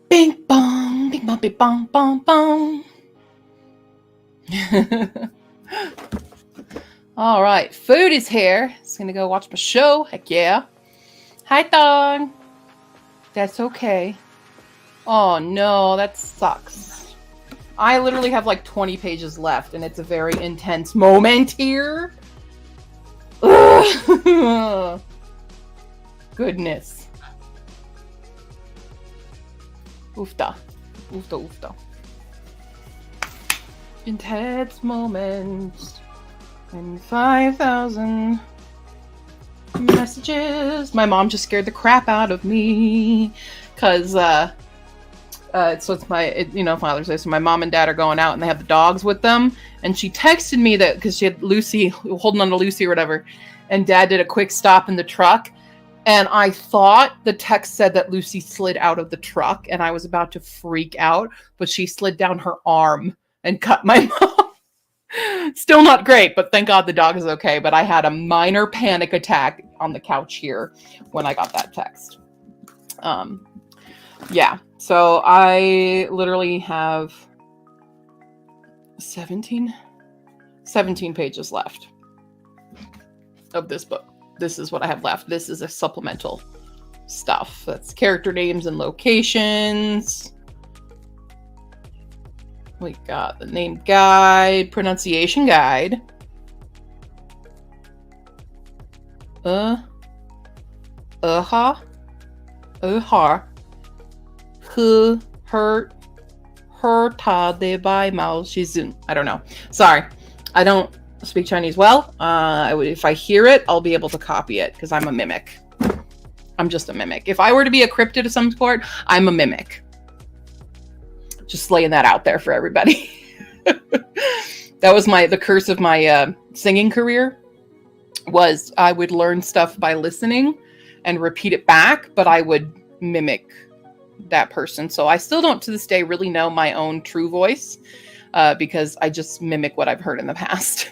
Speaker 1: Bing bong, bing bong, bing bong, bong, bong. All right, food is here. It's gonna go watch my show. Heck yeah. Hi, Thong. That's okay. Oh no, that sucks. I literally have like 20 pages left, and it's a very intense moment here. Ugh. Goodness. Oofta. Oofta, oofta. Intense moments. And 5,000 messages. My mom just scared the crap out of me. Because, so it's Father's Day. So my mom and dad are going out and they have the dogs with them. And she texted me that because she had Lucy, holding on to Lucy or whatever. And dad did a quick stop in the truck. And I thought the text said that Lucy slid out of the truck. And I was about to freak out. But she slid down her arm and cut my mom. Still not great, but thank God the dog is okay. But I had a minor panic attack on the couch here when I got that text. Yeah, so I literally have 17 pages left of this book. This is what I have left. This is a supplemental stuff. That's character names and locations. We got the name guide, pronunciation guide. Hurta de bai mao shizun. I don't know. Sorry. I don't speak Chinese well. If I hear it, I'll be able to copy it because I'm a mimic. I'm just a mimic. If I were to be a cryptid of some sort, I'm a mimic. Just laying that out there for everybody. That was the curse of my singing career. Was I would learn stuff by listening and repeat it back, but I would mimic that person. So I still don't to this day really know my own true voice because I just mimic what I've heard in the past.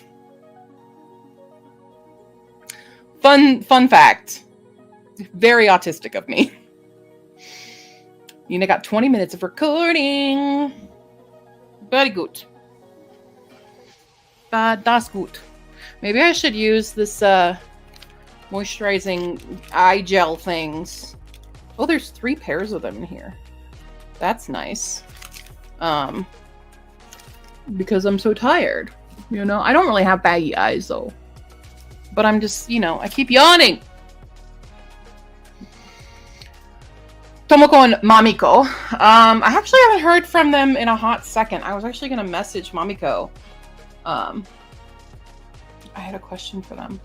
Speaker 1: Fun fact. Very autistic of me. Nina got 20 minutes of recording. Very good. Das gut. Maybe I should use this moisturizing eye gel things. Oh, there's 3 pairs of them in here. That's nice. Because I'm so tired. You know, I don't really have baggy eyes though. But I'm just, I keep yawning. Tomoko and Mamiko. I actually haven't heard from them in a hot second. I was actually going to message Mamiko. I had a question for them.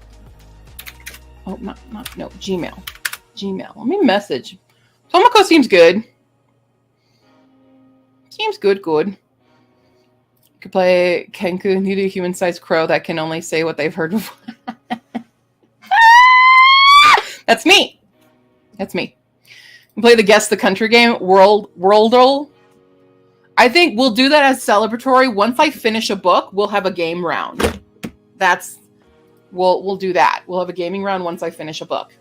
Speaker 1: Oh, no, Gmail. Let me message. Tomoko seems good. Seems good. You could play Kenku, need a human-sized crow that can only say what they've heard before. That's me. Play the Guess the Country game, Worldle. I think we'll do that as celebratory. Once I finish a book, we'll have a game round. We'll do that. We'll have a gaming round once I finish a book.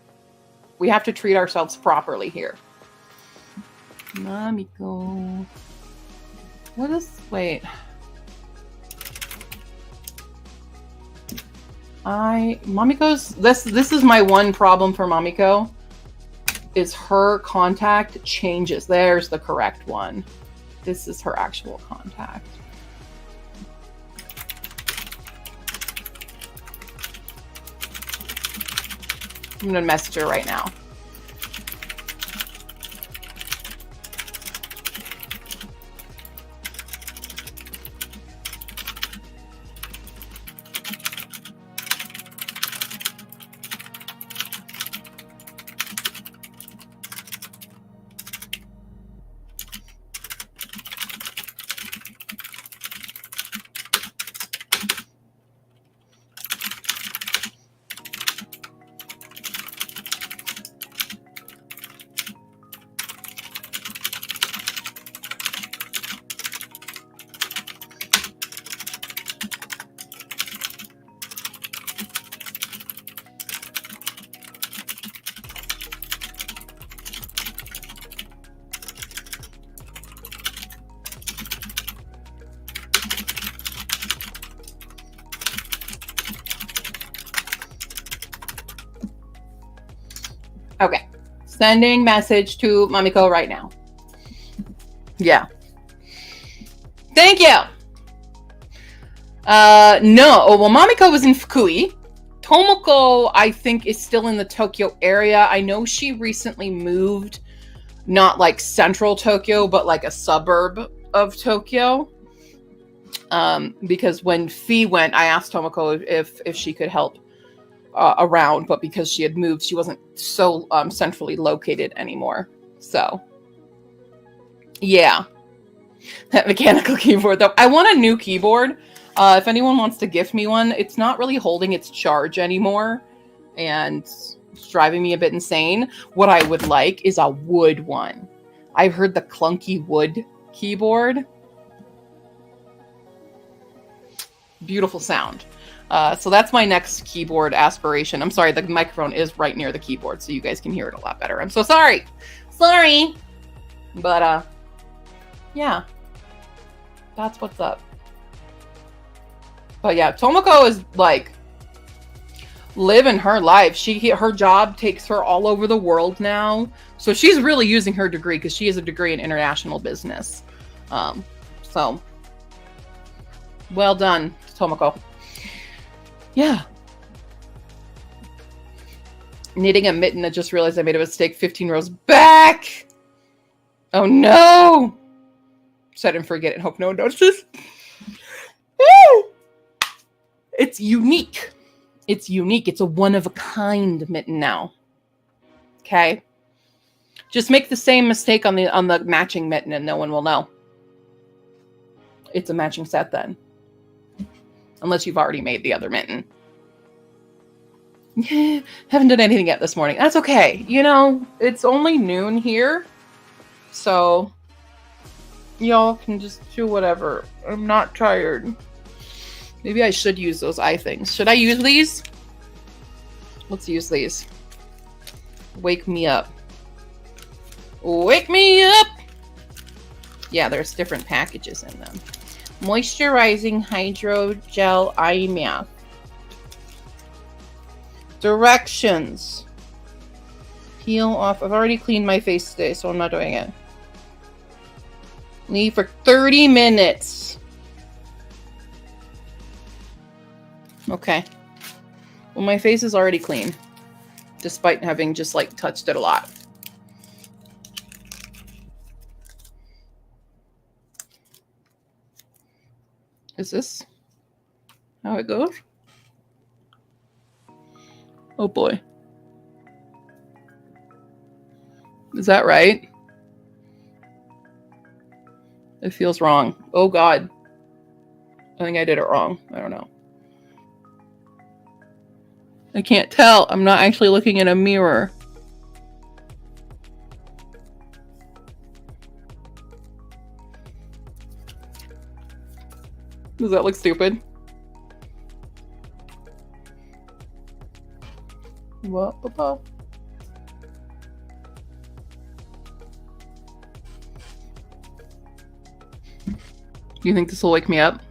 Speaker 1: We have to treat ourselves properly here. Mamiko. Wait. Mamiko's, this is my one problem for Mamiko. Is her contact changes. There's the correct one. This is her actual contact. I'm gonna message her right now. Sending message to Mamiko right now. Yeah. Thank you. No. Oh, well, Mamiko was in Fukui. Tomoko, I think, is still in the Tokyo area. I know she recently moved, not like central Tokyo, but like a suburb of Tokyo. Because when Fee went, I asked Tomoko if she could help around, but because she had moved, she wasn't so centrally located anymore. So, yeah. That mechanical keyboard, though. I want a new keyboard. If anyone wants to gift me one, it's not really holding its charge anymore, and it's driving me a bit insane. What I would like is a wood one. I've heard the clunky wood keyboard. Beautiful sound. So that's my next keyboard aspiration. I'm sorry, the microphone is right near the keyboard, so you guys can hear it a lot better. I'm so sorry. Sorry. But, yeah. That's what's up. But yeah, Tomoko is like living her life. Her job takes her all over the world now. So she's really using her degree because she has a degree in international business. So well done, Tomoko. Yeah. Knitting a mitten. I just realized I made a mistake. 15 rows back. Oh no. So I didn't forget it and hope no one notices. Woo! It's unique. It's unique. It's a one-of-a-kind mitten now. Okay? Just make the same mistake on the matching mitten and no one will know. It's a matching set then. Unless you've already made the other mitten. Yeah, haven't done anything yet this morning. That's okay. You know, it's only noon here. So, y'all can just do whatever. I'm not tired. Maybe I should use those eye things. Should I use these? Let's use these. Wake me up. Wake me up! Yeah, there's different packages in them. Moisturizing Hydrogel Eye Mask. Directions. Peel off. I've already cleaned my face today, so I'm not doing it. Leave for 30 minutes. Okay. Well, my face is already clean, despite having just, like, touched it a lot. Is this how it goes? Oh, boy. Is that right? It feels wrong. Oh, God. I think I did it wrong. I don't know. I can't tell. I'm not actually looking in a mirror. Does that look stupid? What? Do you think this will wake me up?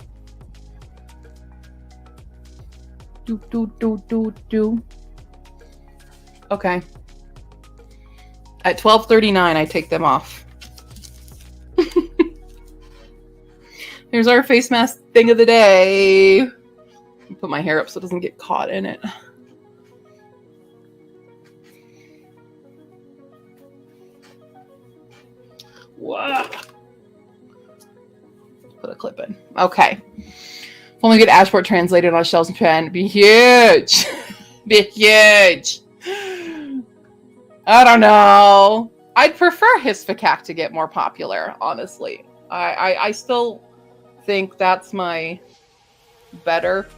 Speaker 1: Do. Okay. At 12:39, I take them off. Here's our face mask thing of the day. Put my hair up so it doesn't get caught in it. Whoa. Put a clip in. Okay. If only get Ashport translated on shelves in Japan, it'd be huge. Be huge. I don't know. I'd prefer Hisphacac to get more popular, honestly. I still think that's my better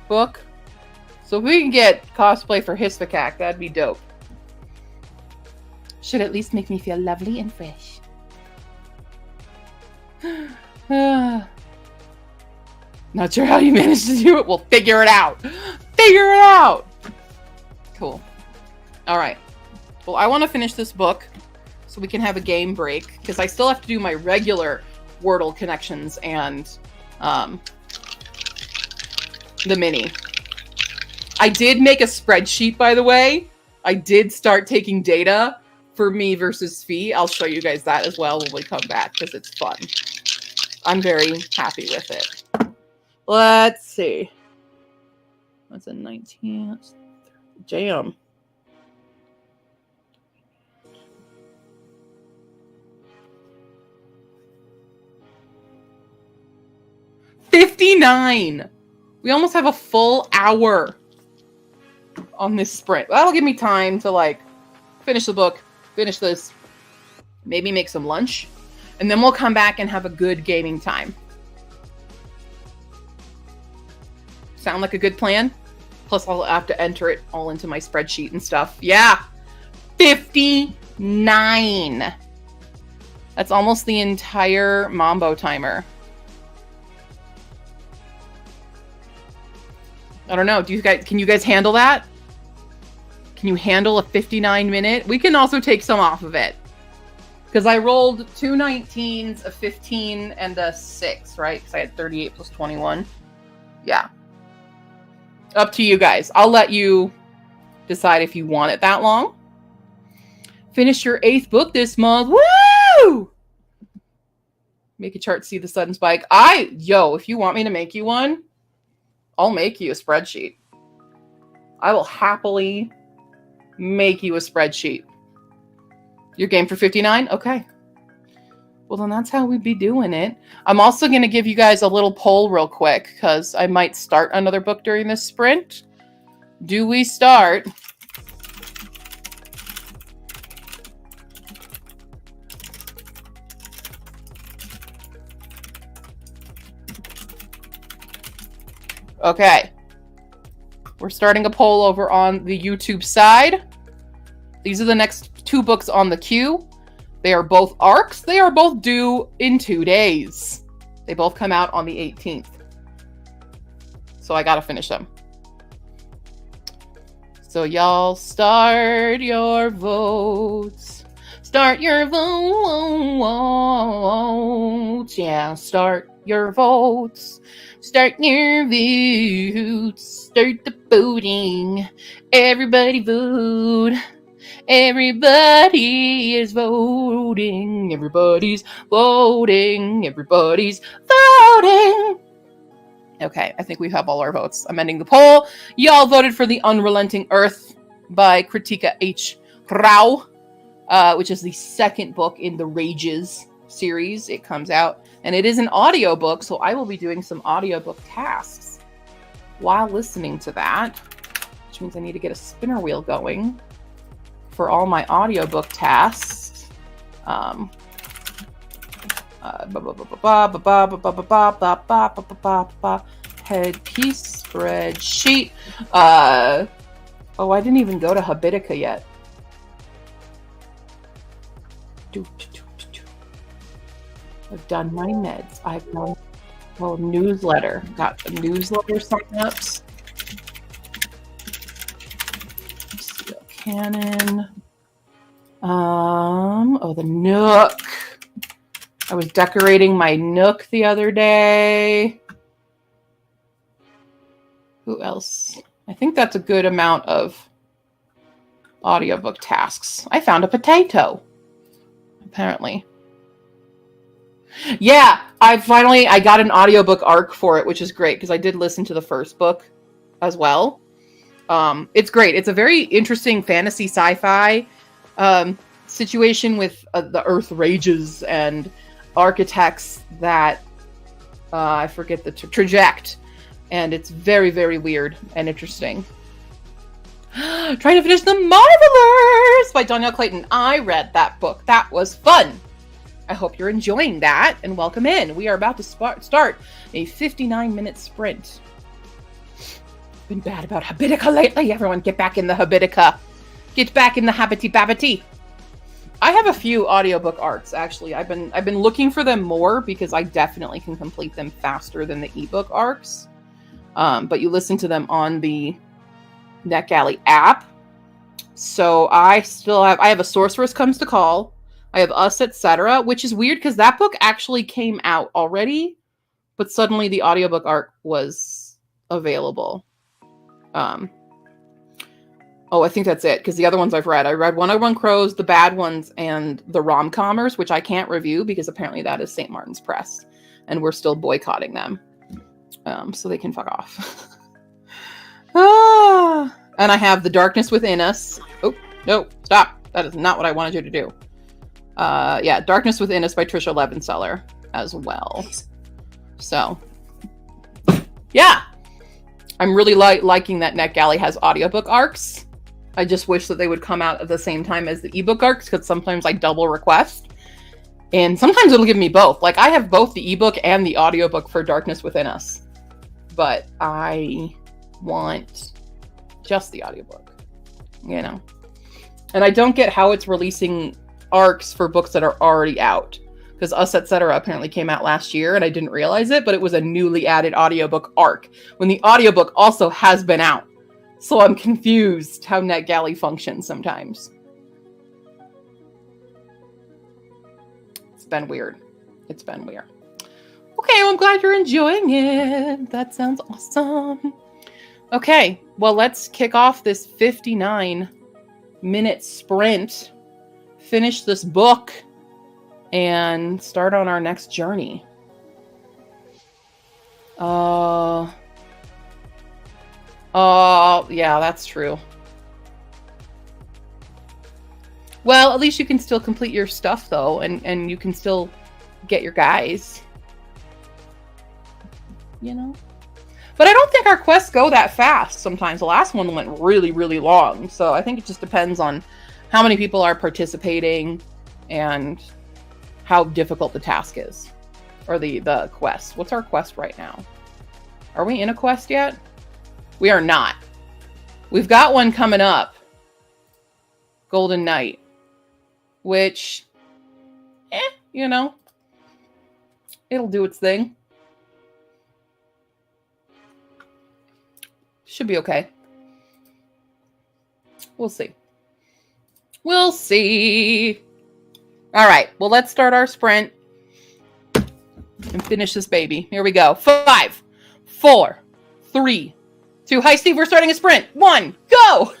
Speaker 1: book. So if we can get cosplay for Hisphacac, that'd be dope. Should at least make me feel lovely and fresh. Not sure how you managed to do it. We'll figure it out. Figure it out. Cool. All right. Well, I want to finish this book so we can have a game break because I still have to do my regular Wordle connections and the mini. I did make a spreadsheet, by the way, I did start taking data for me versus Fee. I'll show you guys that as well when we come back because it's fun. I'm very happy with it. Let's see. That's a 19. Jam. $59. We almost have a full hour on this sprint. That'll give me time to like finish the book, finish this, maybe make some lunch, and then we'll come back and have a good gaming time. Sound like a good plan? Plus I'll have to enter it all into my spreadsheet and stuff. Yeah. 59. That's almost the entire Mambo timer. I don't know. Can you guys handle that? Can you handle a 59-minute? We can also take some off of it. Because I rolled 2 19s, a 15, and a 6, right? Because I had 38 plus 21. Yeah. Up to you guys. I'll let you decide if you want it that long. Finish your 8th book this month. Woo! Make a chart, see the sudden spike. If you want me to make you one, I'll make you a spreadsheet. I will happily make you a spreadsheet. You're game for 59? Okay. Well, then that's how we'd be doing it. I'm also going to give you guys a little poll real quick because I might start another book during this sprint. Do we start? Okay. We're starting a poll over on the YouTube side. These are the next 2 books on the queue. They are both arcs. They are both due in 2 days. They both come out on the 18th. So I gotta finish them. So y'all start your votes. Start your votes. Yeah, start your votes. Start your votes. Start the voting. Everybody vote. Everybody is voting. Everybody's voting. Everybody's voting. Okay, I think we have all our votes. I'm ending the poll. Y'all voted for The Unrelenting Earth by Kritika H. Rao, which is the 2nd book in the Rages series. It comes out, and it is an audiobook, so I will be doing some audiobook tasks while listening to that, which means I need to get a spinner wheel going for all my audiobook tasks. Headpiece spreadsheet. I didn't even go to Habitica yet. I've done my meds. I've done newsletter. Got the newsletter signups. Canon. The Nook. I was decorating my Nook the other day. Who else? I think that's a good amount of audiobook tasks. I found a potato. Apparently. Yeah, I got an audiobook arc for it, which is great because I did listen to the first book as well. It's great. It's a very interesting fantasy sci-fi situation with the Earth rages and architects that I forget the traject, and it's very, very weird and interesting. Trying to finish The Marvelers by Danielle Clayton. I read that book. That was fun. I hope you're enjoying that, and welcome in. We are about to start a 59-minute sprint. Been bad about Habitica lately. Everyone get back in the Habitica. Get back in the Habity Babity. I have a few audiobook arcs, actually. I've been looking for them more because I definitely can complete them faster than the ebook arcs. But you listen to them on the NetGalley app. So I have A Sorceress Comes to Call. I have Us, Etc., which is weird because that book actually came out already, but suddenly the audiobook arc was available. Oh, I think that's it, because the other ones I've read. I read 101 Crows, the bad ones, and the rom-commers, which I can't review because apparently that is St. Martin's Press, and we're still boycotting them. So they can fuck off. And I have The Darkness Within Us. Oh, no, stop. That is not what I wanted you to do. Yeah, Darkness Within Us by Trisha Levenseller as well. So, yeah. I'm really liking that NetGalley has audiobook arcs. I just wish that they would come out at the same time as the ebook arcs, because sometimes I double request. And sometimes it'll give me both. Like, I have both the ebook and the audiobook for Darkness Within Us. But I want just the audiobook, you know? And I don't get how it's releasing arcs for books that are already out. Because Us, Etc. apparently came out last year, and I didn't realize it, but it was a newly added audiobook arc, when the audiobook also has been out. So I'm confused how NetGalley functions sometimes. It's been weird. It's been weird. Okay, well, I'm glad you're enjoying it. That sounds awesome. Okay, well, let's kick off this 59-minute sprint, finish this book, and start on our next journey. Yeah, that's true. Well, at least you can still complete your stuff, though, and you can still get your guys. You know? But I don't think our quests go that fast sometimes. The last one went really, really long. So I think it just depends on how many people are participating and how difficult the task is. Or the quest. What's our quest right now? Are we in a quest yet? We are not. We've got one coming up. Golden Knight. Which, you know, it'll do its thing. Should be okay. We'll see. We'll see. All right. Well, let's start our sprint and finish this baby. Here we go. 5, 4, 3, 2. Hi, Steve. We're starting a sprint. 1, go.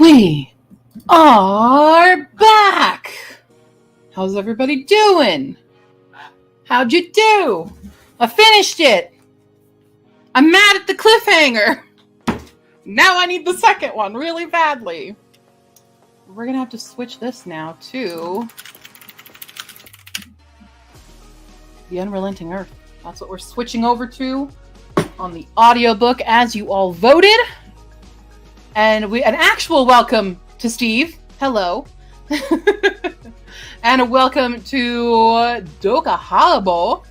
Speaker 1: We are back! How's everybody doing? How'd you do? I finished it! I'm mad at the cliffhanger! Now I need the second one really badly. We're gonna have to switch this now to The Unrelenting Earth. That's what we're switching over to on the audiobook as you all voted. And an actual welcome to Steve. Hello. And a welcome to Doka Halabo.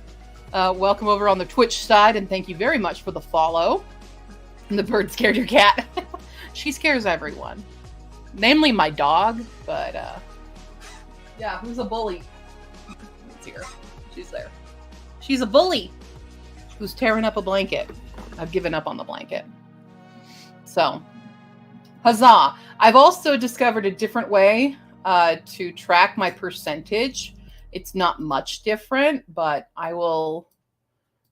Speaker 1: Welcome over on the Twitch side, and thank you very much for the follow. And the bird scared your cat. She scares everyone. Namely my dog, but yeah, who's a bully? It's here. She's there. She's a bully who's tearing up a blanket. I've given up on the blanket. So, huzzah. I've also discovered a different way to track my percentage. It's not much different, but I want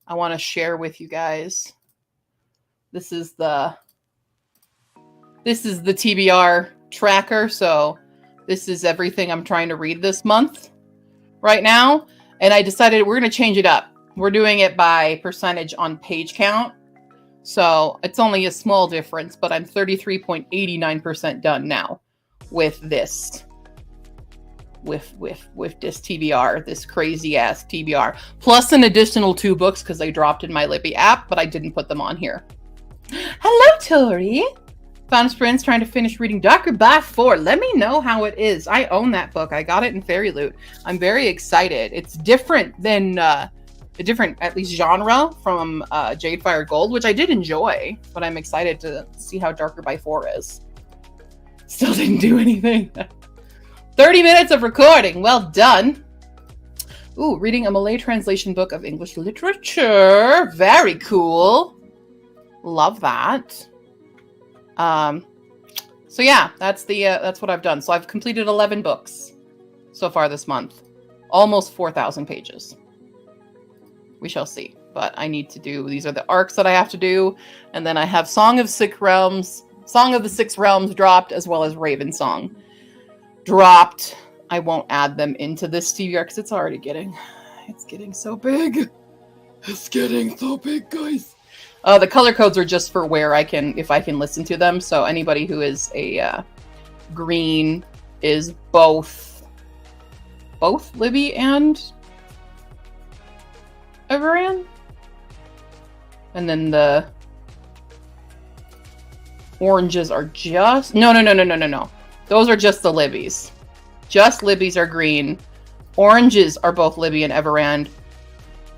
Speaker 1: to share with you guys. This is the TBR tracker. So this is everything I'm trying to read this month right now. And I decided we're going to change it up. We're doing it by percentage on page count. So it's only a small difference, but I'm 33.89% done now with this. With this TBR, this crazy ass TBR, plus an additional 2 books because I dropped in my Libby app, but I didn't put them on here. Hello, Tori. Found Prince trying to finish reading Darker by 4. Let me know how it is. I own that book. I got it in Fairy Loot. I'm very excited. It's different than a different, at least, genre from Jadefire Gold, which I did enjoy, but I'm excited to see how Darker by 4 is. Still didn't do anything. 30 minutes of recording. Well done. Ooh, reading a Malay translation book of English literature. Very cool. Love that. So yeah, that's what I've done. So I've completed 11 books so far this month. Almost 4,000 pages. We shall see. But I need to do, these are the arcs that I have to do. And then I have Song of the Six Realms dropped, as well as Raven Song dropped. I won't add them into this TBR because it's getting so big. It's getting so big, guys. The color codes are just for where if I can listen to them. So anybody who is a green is both Libby and Everann. And then the oranges are just no. Those are just the Libbies. Just Libbies are green. Oranges are both Libby and Everand.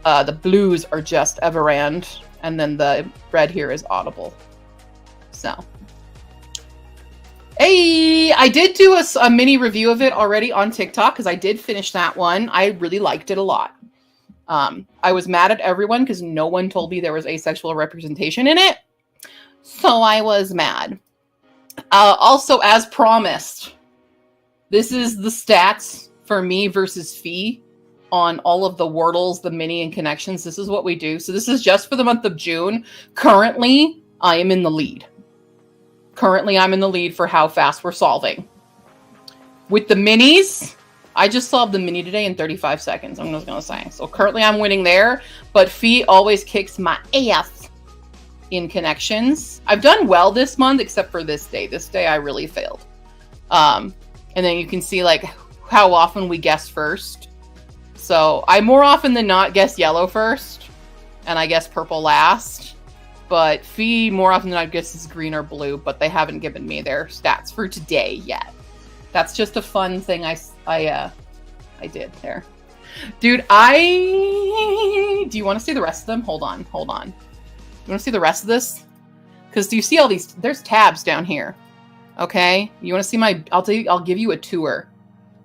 Speaker 1: The blues are just Everand. And then the red here is Audible. So. Hey! I did do a mini review of it already on TikTok because I did finish that one. I really liked it a lot. I was mad at everyone because no one told me there was asexual representation in it. So I was mad. Also, as promised, this is the stats for me versus Fee on all of the Wordles, the mini and connections. This is what we do. So this is just for the month of June. Currently, I am in the lead. Currently, I'm in the lead for how fast we're solving. With the minis, I just solved the mini today in 35 seconds, I'm just going to say. So currently, I'm winning there. But Fee always kicks my ass in connections. I've done well this month, except for this day. This day, I really failed. And then you can see like how often we guess first. So I more often than not guess yellow first, and I guess purple last. But Fee more often than not guesses green or blue, but they haven't given me their stats for today yet. That's just a fun thing I did there. Dude, do you want to see the rest of them? Hold on. You want to see the rest of this? Because do you see all these? There's tabs down here. Okay? You want to see I'll give you a tour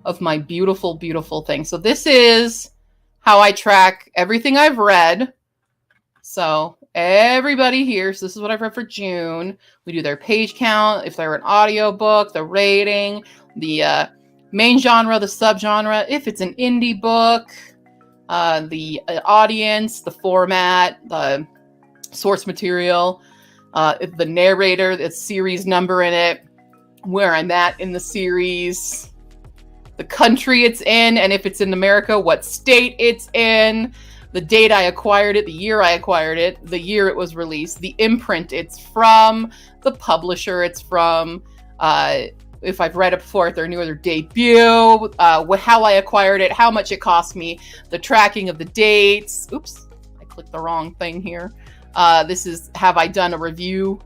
Speaker 1: of my beautiful, beautiful thing. So this is how I track everything I've read. So everybody here, so this is what I've read for June. We do their page count, if they're an audiobook, the rating, the main genre, the subgenre, if it's an indie book, the audience, the format, the source material, the narrator, the series number in it, where I'm at in the series, the country it's in, and if it's in America, what state it's in, the date I acquired it, the year I acquired it, the year it was released, the imprint it's from, the publisher it's from, if I've read it before, if they're new or their debut, how I acquired it, how much it cost me, the tracking of the dates. Oops, I clicked the wrong thing here. This is, have I done a review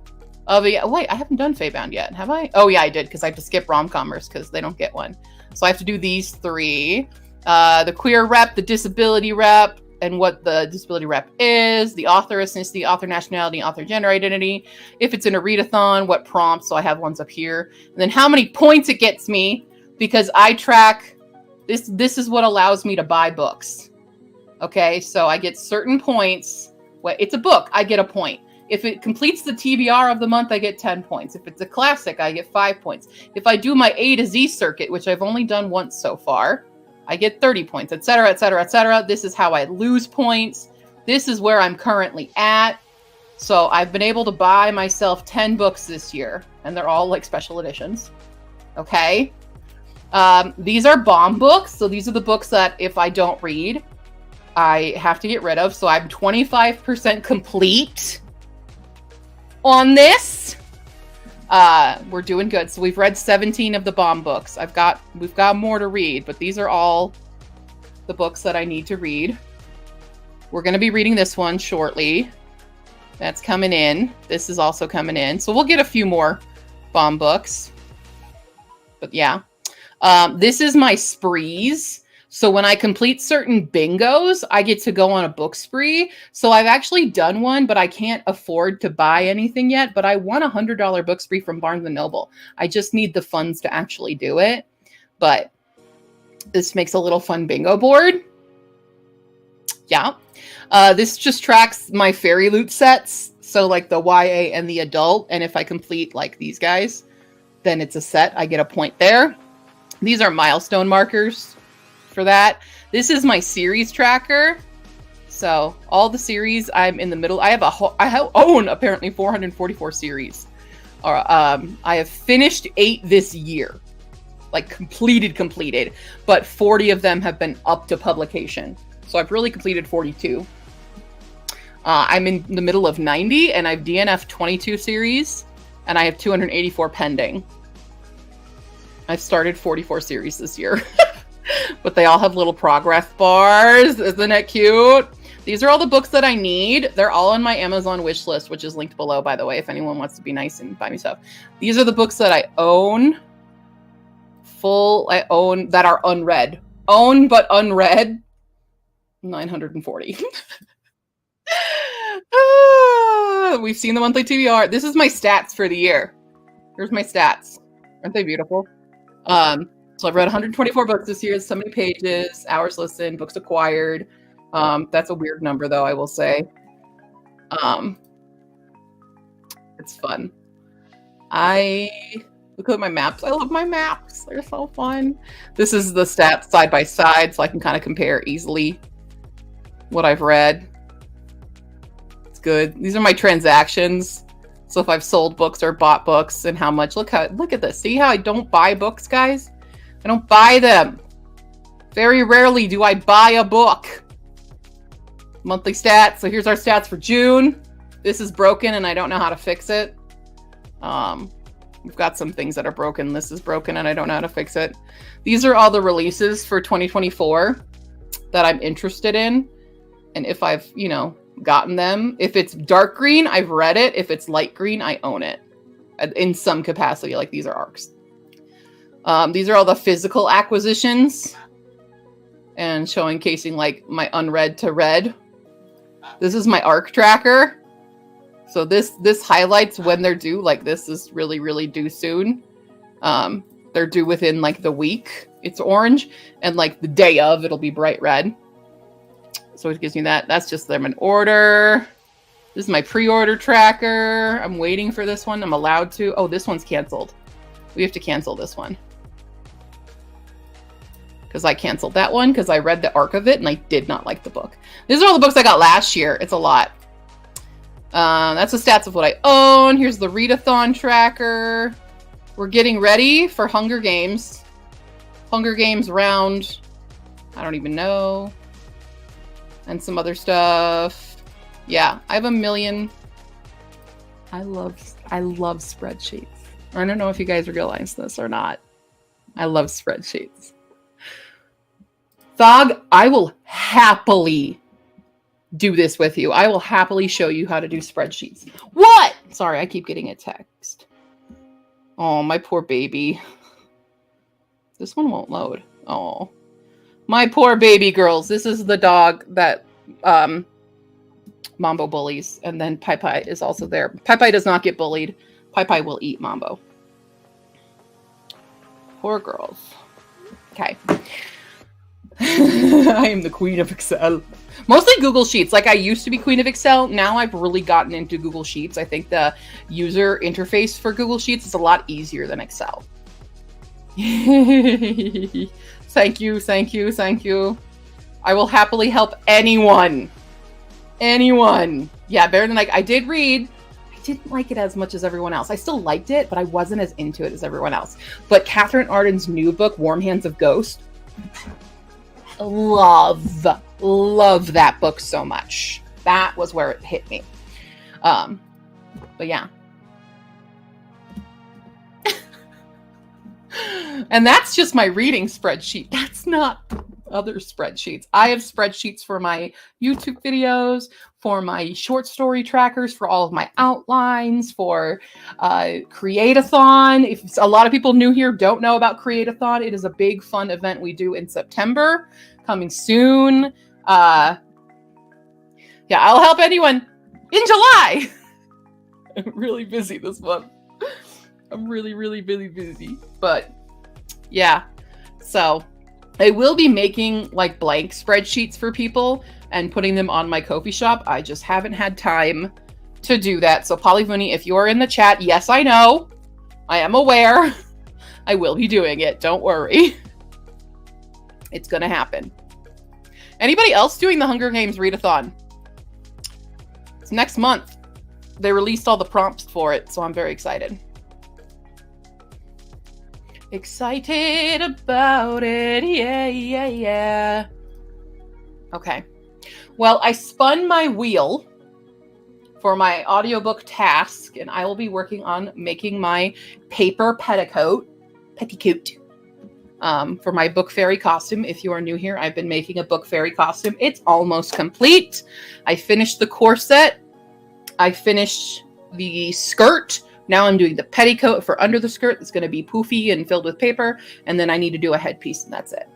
Speaker 1: of it? Wait, I haven't done Feybound yet, have I? Oh yeah, I did, because I have to skip Rom-Commers because they don't get one. So I have to do these 3. The queer rep, the disability rep, and what the disability rep is, the author ethnicity, author nationality, author gender identity. If it's in a readathon, what prompts, so I have ones up here. And then how many points it gets me, because I track, this is what allows me to buy books. Okay, so I get certain points. Well, it's a book, I get a point. If it completes the TBR of the month, I get 10 points. If it's a classic, I get 5 points. If I do my A to Z circuit, which I've only done once so far, I get 30 points, etc., etc., etc. This is how I lose points. This is where I'm currently at. So I've been able to buy myself 10 books this year, and they're all like special editions. Okay. These are bomb books. So these are the books that if I don't read, I have to get rid of. So I'm 25% complete on this. We're doing good. So we've read 17 of the bomb books. We've got more to read, but these are all the books that I need to read. We're going to be reading this one shortly. That's coming in. This is also coming in. So we'll get a few more bomb books. But yeah. This is my sprees. So when I complete certain bingos, I get to go on a book spree. So I've actually done one, but I can't afford to buy anything yet. But I won a $100 book spree from Barnes & Noble. I just need the funds to actually do it. But this makes a little fun bingo board. Yeah. This just tracks my fairy loot sets. So like the YA and the adult. And if I complete like these guys, then it's a set. I get a point there. These are milestone markers for that. This is my series tracker. So all the series I'm in the middle. I own apparently 444 series. I have finished 8 this year, like completed, but 40 of them have been up to publication. So I've really completed 42. I'm in the middle of 90, and I've DNF 22 series, and I have 284 pending. I've started 44 series this year. But they all have little progress bars. Isn't it cute? These are all the books that I need. They're all on my Amazon wish list, which is linked below, by the way, if anyone wants to be nice and buy me stuff. These are the books that I own. I own that are unread. Own but unread. 940. We've seen the monthly TBR. This is my stats for the year. Here's my stats. Aren't they beautiful? So I've read 124 books this year, so many pages, hours listened, books acquired. That's a weird number, though, I will say. It's fun. Look at my maps. I love my maps. They're so fun. This is the stats side by side, so I can kind of compare easily what I've read. It's good. These are my transactions. So if I've sold books or bought books and how much. Look at this. See how I don't buy books, guys? I don't buy them. Very rarely do I buy a book. Monthly stats. So here's our stats for June. This is broken and I don't know how to fix it. We've got some things that are broken. This is broken and I don't know how to fix it. These are all the releases for 2024 that I'm interested in. And if I've, gotten them. If it's dark green, I've read it. If it's light green, I own it. In some capacity, like these are ARCs. These are all the physical acquisitions and showcasing like my unread to read. This is my ARC tracker. So this highlights when they're due. Like this is really, really due soon. They're due within like the week. It's orange, and like the day of, it'll be bright red. So it gives me that. That's just them in order. This is my pre-order tracker. I'm waiting for this one. I'm allowed to. Oh, this one's canceled. We have to cancel this one. Because I canceled that one because I read the arc of it and I did not like the book. These are all the books I got last year. It's a lot. That's the stats of what I own. Here's the readathon tracker. We're getting ready for Hunger Games. Hunger Games round, I don't even know. And some other stuff. Yeah, I have a million. I love spreadsheets. I don't know if you guys realize this or not. I love spreadsheets. Thog, I will happily do this with you. I will happily show you how to do spreadsheets. What? Sorry, I keep getting a text. Oh, my poor baby. This one won't load. Oh, my poor baby girls. This is the dog that Mambo bullies. And then Pai Pai is also there. Pai Pai does not get bullied. Pai Pai will eat Mambo. Poor girls. Okay. I am the queen of Excel. Mostly Google Sheets. Like I used to be queen of Excel. Now I've really gotten into Google Sheets. I think the user interface for Google Sheets is a lot easier than Excel. Thank you, thank you, thank you. I will happily help anyone. Anyone. Yeah, better than like I did read. I didn't like it as much as everyone else. I still liked it, but I wasn't as into it as everyone else. But Catherine Arden's new book, Warm Hands of Ghost. Love that book so much. That was where it hit me. But yeah. And that's just my reading spreadsheet. That's not other spreadsheets. I have spreadsheets for my YouTube videos, for my short story trackers, for all of my outlines, for Create-a-thon. If a lot of people new here don't know about Create-a-thon, it is a big fun event we do in September, coming soon. Yeah, I'll help anyone in July. I'm really busy this month. I'm really, really, really busy. But yeah, so I will be making like blank spreadsheets for people and putting them on my Ko-fi shop. I just haven't had time to do that. So Polyphony, if you're in the chat, yes, I know. I am aware. I will be doing it. Don't worry. It's going to happen. Anybody else doing the Hunger Games readathon? It's next month. They released all the prompts for it, so I'm very excited. Excited about it. Yeah, yeah, yeah. Okay. Well, I spun my wheel for my audiobook task, and I will be working on making my paper petticoat for my Book Fairy costume. If you are new here, I've been making a Book Fairy costume. It's almost complete. I finished the corset. I finished the skirt. Now I'm doing the petticoat for under the skirt. It's going to be poofy and filled with paper. And then I need to do a headpiece, and that's it.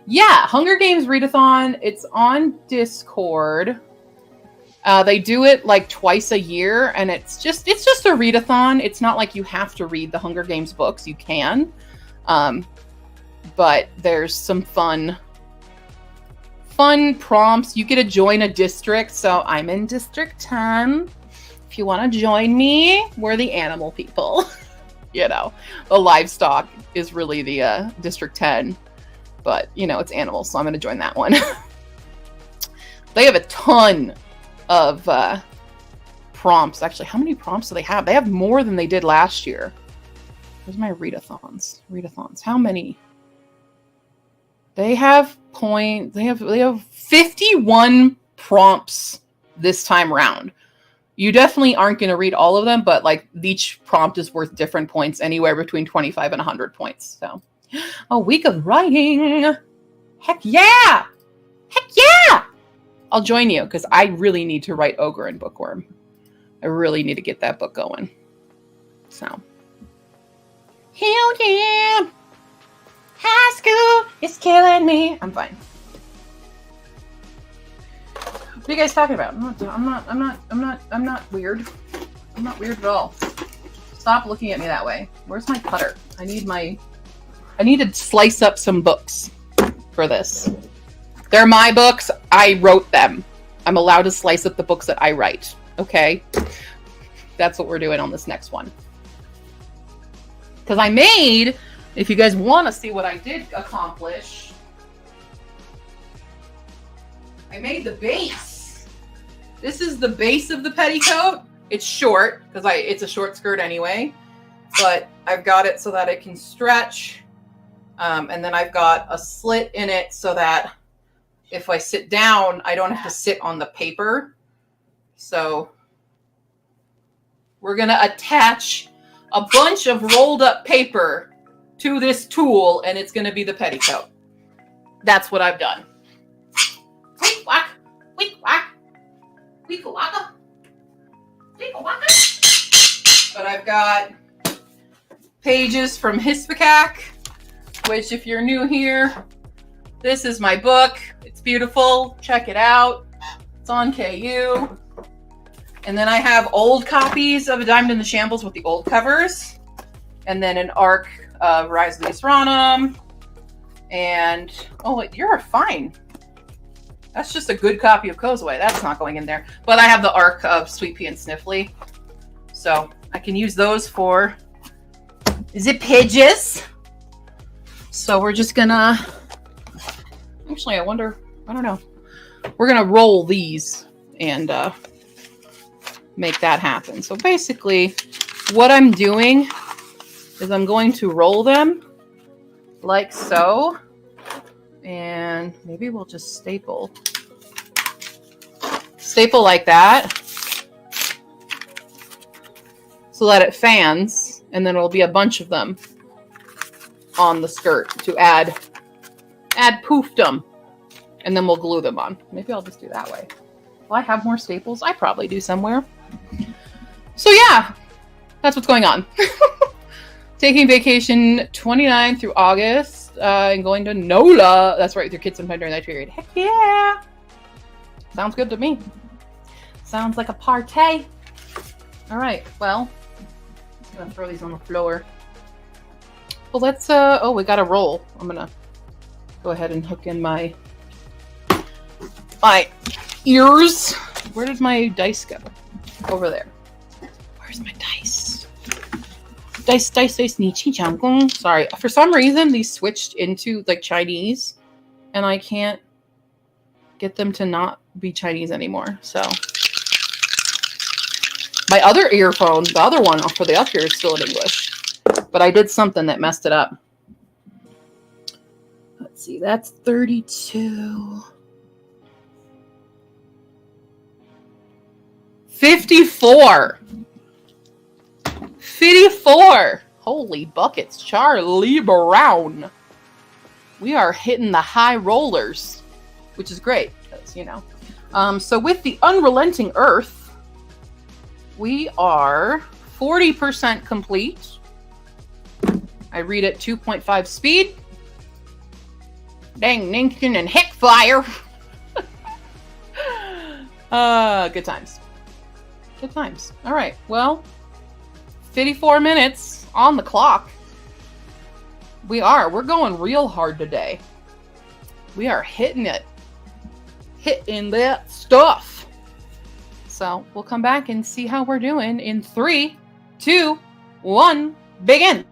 Speaker 1: Yeah, Hunger Games readathon. It's on Discord. They do it like twice a year, and it's just a readathon. It's not like you have to read the Hunger Games books. You can. But there's some fun prompts. You get to join a district. So I'm in District 10. If you want to join me, we're the animal people. You know, the livestock is really the District 10. But, you know, it's animals, so I'm going to join that one. They have a ton of prompts. Actually, how many prompts do they have? They have more than they did last year. Where's my readathons? How many? They have 51 prompts this time round. You definitely aren't going to read all of them, but like each prompt is worth different points, anywhere between 25 and 100 points. So, a week of writing. Heck yeah! Heck yeah! I'll join you because I really need to write Ogre and Bookworm. I really need to get that book going. So, hell yeah! High school is killing me. I'm fine. What are you guys talking about? I'm not weird. I'm not weird at all. Stop looking at me that way. Where's my cutter? I need to slice up some books for this. They're my books. I wrote them. I'm allowed to slice up the books that I write. Okay? That's what we're doing on this next one. Because I made, if you guys want to see what I did accomplish, I made the base. This is the base of the petticoat. It's short, because it's a short skirt anyway. but I've got it so that it can stretch. And then I've got a slit in it so that if I sit down, I don't have to sit on the paper. So we're going to attach a bunch of rolled up paper to this tool, and it's going to be the petticoat. That's what I've done. Week whack, week whack, week wacka, week wacka. But I've got pages from Hispikac, which if you're new here, this is my book. It's beautiful. Check it out. It's on KU. And then I have old copies of A Diamond in the Shambles with the old covers. And then an ARC of Rise of the Isranum. And, oh, you're fine. That's just a good copy of Kozue. That's not going in there. But I have the ARC of Sweet Pea and Sniffly. So I can use those for zip pages. So we're just gonna, actually, I wonder, I don't know. We're gonna roll these and make that happen. So basically what I'm doing is I'm going to roll them like so, and maybe we'll just staple like that so that it fans, and then it'll be a bunch of them on the skirt to add poofdom, and then we'll glue them on. Maybe I'll just do that way. Will I have more staples? I probably do somewhere. So yeah, that's what's going on. Taking vacation 29 through August and going to NOLA. That's right, with your kids sometime during that period. Heck yeah. Sounds good to me. Sounds like a party. All right, well, I'm going to throw these on the floor. Well, let's, oh, we got a roll. I'm going to go ahead and hook in my ears. Where did my dice go? Over there. Where's my dice? Dice, nichi janggung. Sorry. For some reason, these switched into, like, Chinese, and I can't get them to not be Chinese anymore, so. My other earphone, the other one for the up ear is still in English, but I did something that messed it up. Let's see, that's 32. 54. 54. Holy buckets. Charlie Brown. We are hitting the high rollers, which is great because, you know. So with the Unrelenting Earth, we are 40% complete. I read at 2.5 speed. Dang, Ninkin and Hickfire. Good times. Good times. All right. Well, 54 minutes on the clock. We're going real hard today. We are hitting it. Hitting that stuff. So we'll come back and see how we're doing in 3, 2, 1, begin.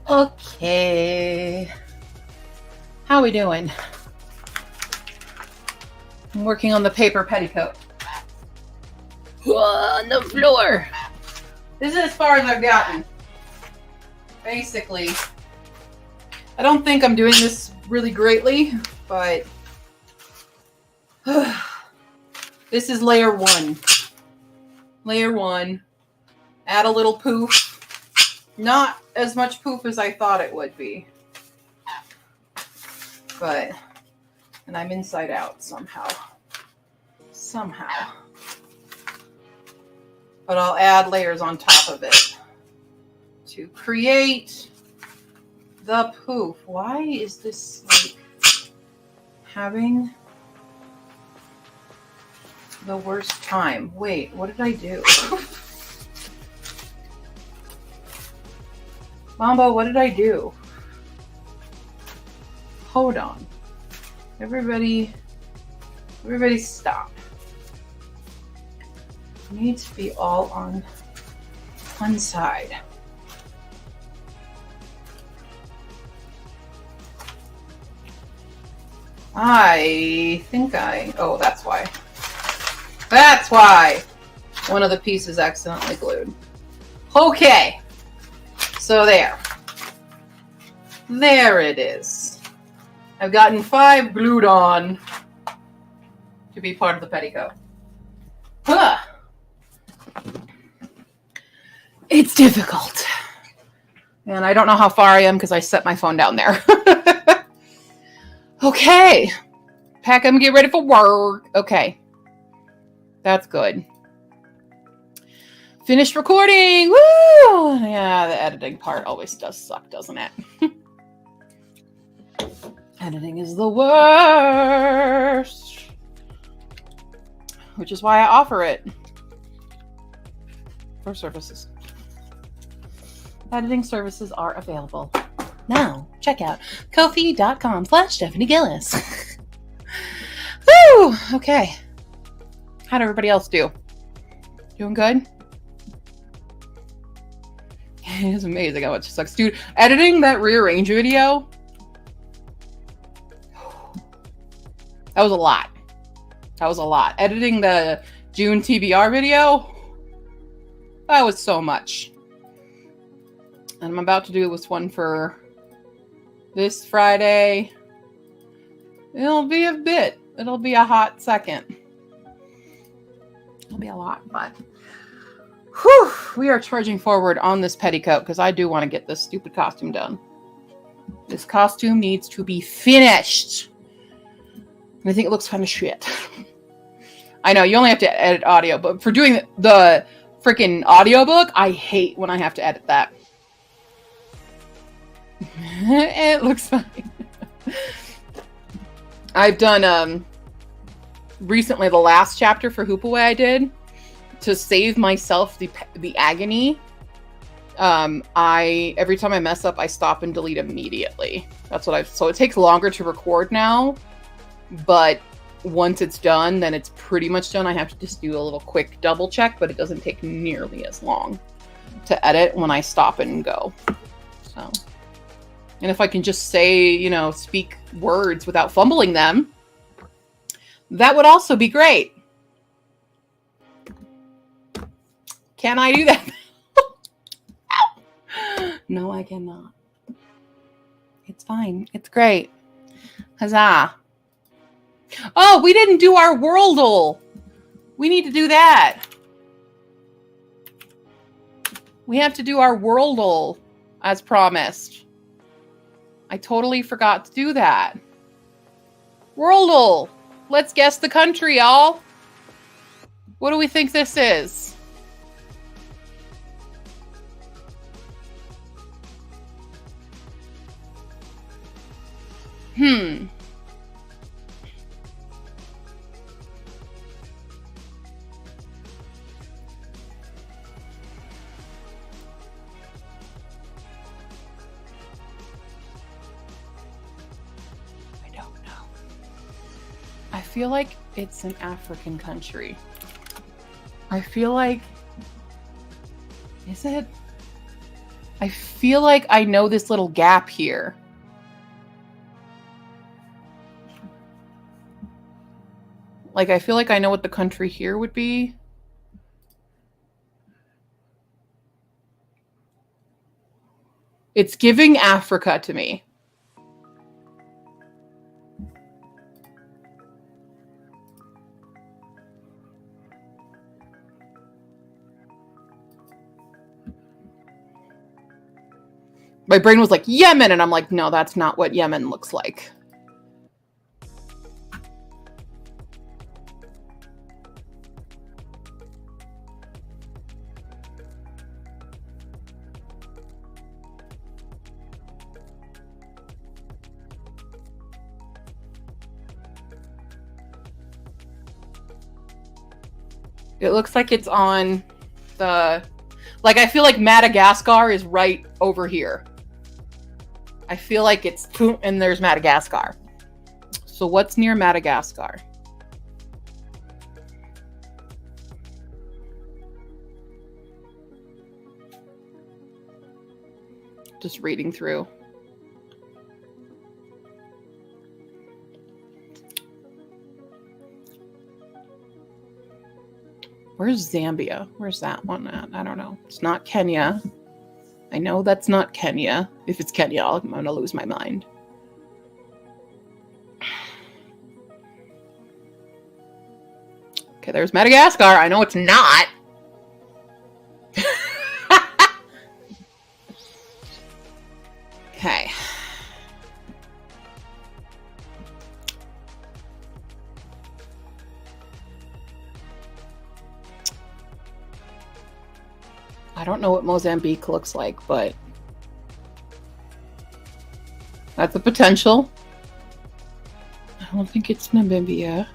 Speaker 1: Okay. How we doing? I'm working on the paper petticoat. On the floor. This is as far as I've gotten. Basically. I don't think I'm doing this really greatly, but this is layer 1. Layer 1. Add a little poof. Not as much poof as I thought it would be. But, and I'm inside out somehow. Somehow. But I'll add layers on top of it to create the poof. Why is this like having the worst time? Wait, what did I do? Mambo, what did I do? Hold on. Everybody stop. It needs to be all on one side. I think oh, that's why. That's why one of the pieces accidentally glued. Okay. So there. There it is. I've gotten 5 glued on to be part of the petticoat. Huh. It's difficult. And I don't know how far I am because I set my phone down there. Okay. Pack them, get ready for work. Okay. That's good. Finished recording. Woo! Yeah, the editing part always does suck, doesn't it? Editing is the worst. Which is why I offer it for services. Editing services are available. Now, check out Ko-fi.com/Stephanie Gillis. Woo! Okay. How'd everybody else do? Doing good? It is amazing how much it sucks. Dude, editing that rearrange video, that was a lot. That was a lot. Editing the June TBR video, that was so much. And I'm about to do this one for this Friday. It'll be a bit. It'll be a hot second. It'll be a lot, but whew, we are charging forward on this petticoat because I do want to get this stupid costume done. This costume needs to be finished. And I think it looks kind of shit. I know, you only have to edit audio, but for doing the freaking audiobook, I hate when I have to edit that. It looks fine. I've done recently the last chapter for Hoopaway I did to save myself the agony. Every time I mess up, I stop and delete immediately. That's what so it takes longer to record now, but once it's done, then it's pretty much done. I have to just do a little quick double check, but it doesn't take nearly as long to edit when I stop and go. So, and if I can just say, speak words without fumbling them, that would also be great. Can I do that? No, I cannot. It's fine. It's great. Huzzah. Oh, we didn't do our Worldle. We need to do that. We have to do our Worldle as promised. I totally forgot to do that. Worldle. Let's guess the country, y'all. What do we think this is? I feel like it's an African country. I feel like... Is it? I feel like I know this little gap here. Like, I feel like I know what the country here would be. It's giving Africa to me. My brain was like, Yemen, and I'm like, no, that's not what Yemen looks like. It looks like it's on the... Like, I feel like Madagascar is right over here. I feel like it's... And there's Madagascar. So what's near Madagascar? Just reading through. Where's Zambia? Where's that one at? I don't know. It's not Kenya. I know that's not Kenya. If it's Kenya, I'm going to lose my mind. Okay, there's Madagascar. I know it's not. Okay. I don't know what Mozambique looks like, but that's a potential. I don't think it's Namibia.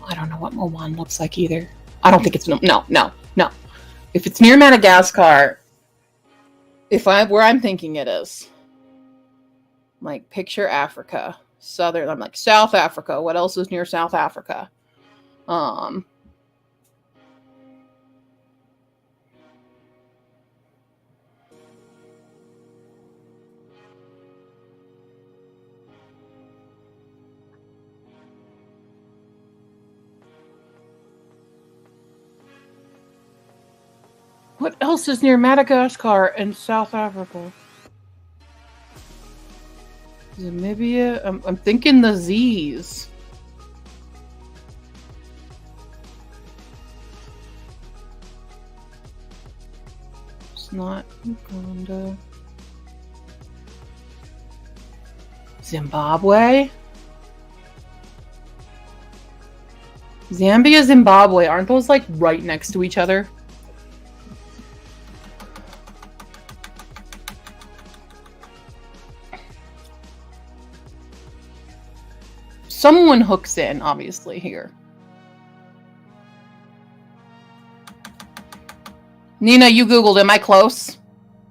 Speaker 1: I don't know what Moan looks like either. I don't think it's no. If it's near Madagascar, where I'm thinking it is, like picture Africa, southern. I'm like South Africa. What else is near South Africa? What else is near Madagascar and South Africa? Namibia? I'm thinking the Z's. It's not Uganda. Zimbabwe? Zambia, Zimbabwe. Aren't those like right next to each other? Someone hooks in, obviously, here. Nina, you Googled, am I close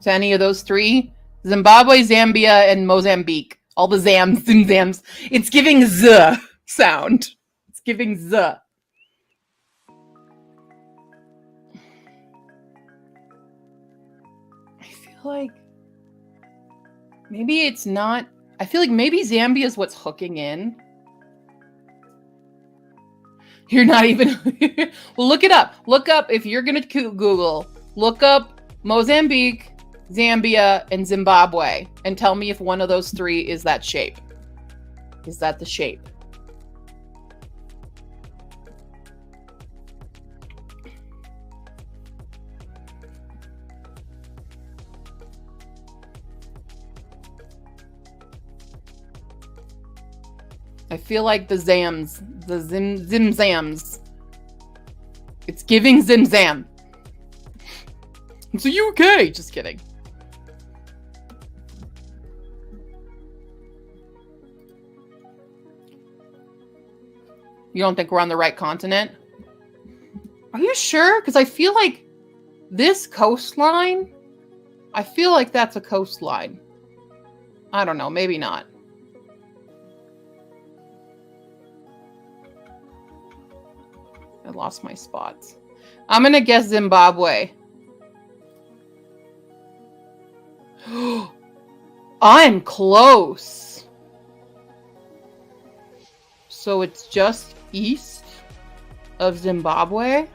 Speaker 1: to any of those three? Zimbabwe, Zambia, and Mozambique. All the zams, zams. It's giving Z sound. It's giving Z. I feel like maybe it's not. I feel like maybe Zambia is what's hooking in. You're not even... Well, look it up. Look up, if you're going to Google, look up Mozambique, Zambia, and Zimbabwe, and tell me if one of those three is that shape. Is that the shape? I feel like the zams, the zimzams. It's giving zimzam. It's the UK. Just kidding. You don't think we're on the right continent? Are you sure? Because I feel like this coastline, I feel like that's a coastline. I don't know. Maybe not. I lost my spots. I'm gonna guess Zimbabwe. I'm close. So it's just east of Zimbabwe?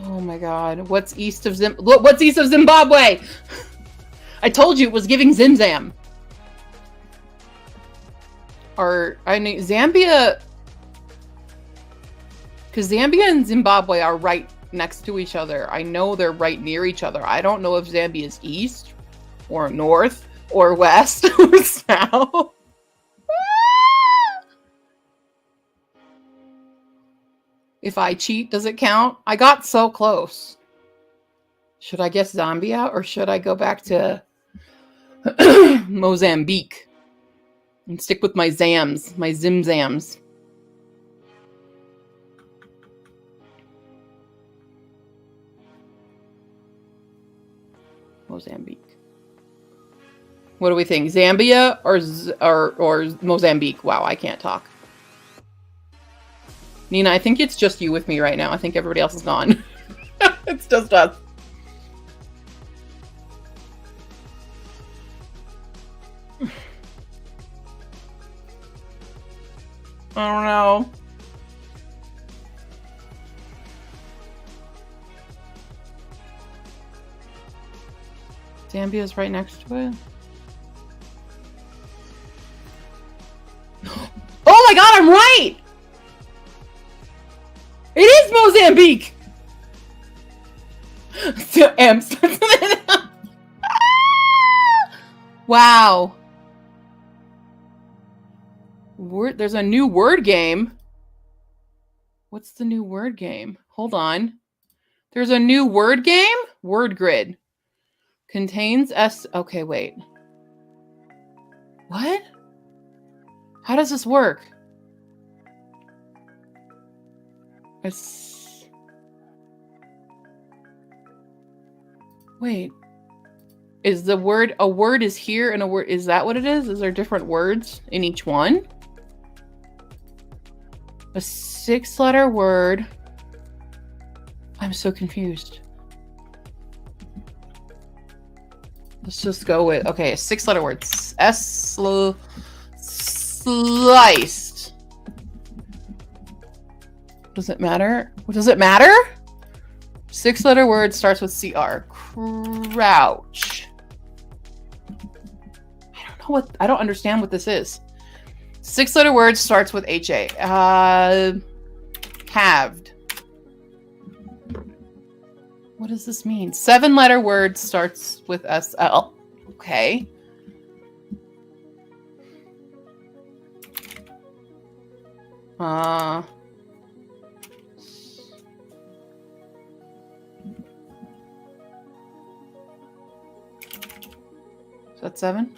Speaker 1: Oh my god. What's east of What's east of Zimbabwe? I told you it was giving Zimzam. Or I mean Zambia, because Zambia and Zimbabwe are right next to each other. I know they're right near each other. I don't know if Zambia is east or north or west or south. If I cheat, does it count? I got so close. Should I guess Zambia or should I go back to Mozambique and stick with my Zams, my Zimzams? Mozambique. What do we think? Zambia or Mozambique? Wow, I can't talk. Nina, I think it's just you with me right now. I think everybody else is gone. It's just us. I don't know. Zambia's right next to it. Oh my god, I'm right! It is Mozambique! Wow. There's a new word game. What's the new word game? Hold on. There's a new word game? Word grid. Contains S. Okay, wait. What? How does this work? Wait. Is the word a word is here and a word is that what it is? Is there different words in each one? A 6-letter word. I'm so confused. Let's just go with okay, a 6-letter word. Sliced. Does it matter? Does it matter? 6-letter word starts with CR. Crouch. I don't understand what this is. 6-letter word starts with HA. Halved. What does this mean? 7-letter word starts with SL. Okay. Is that 7?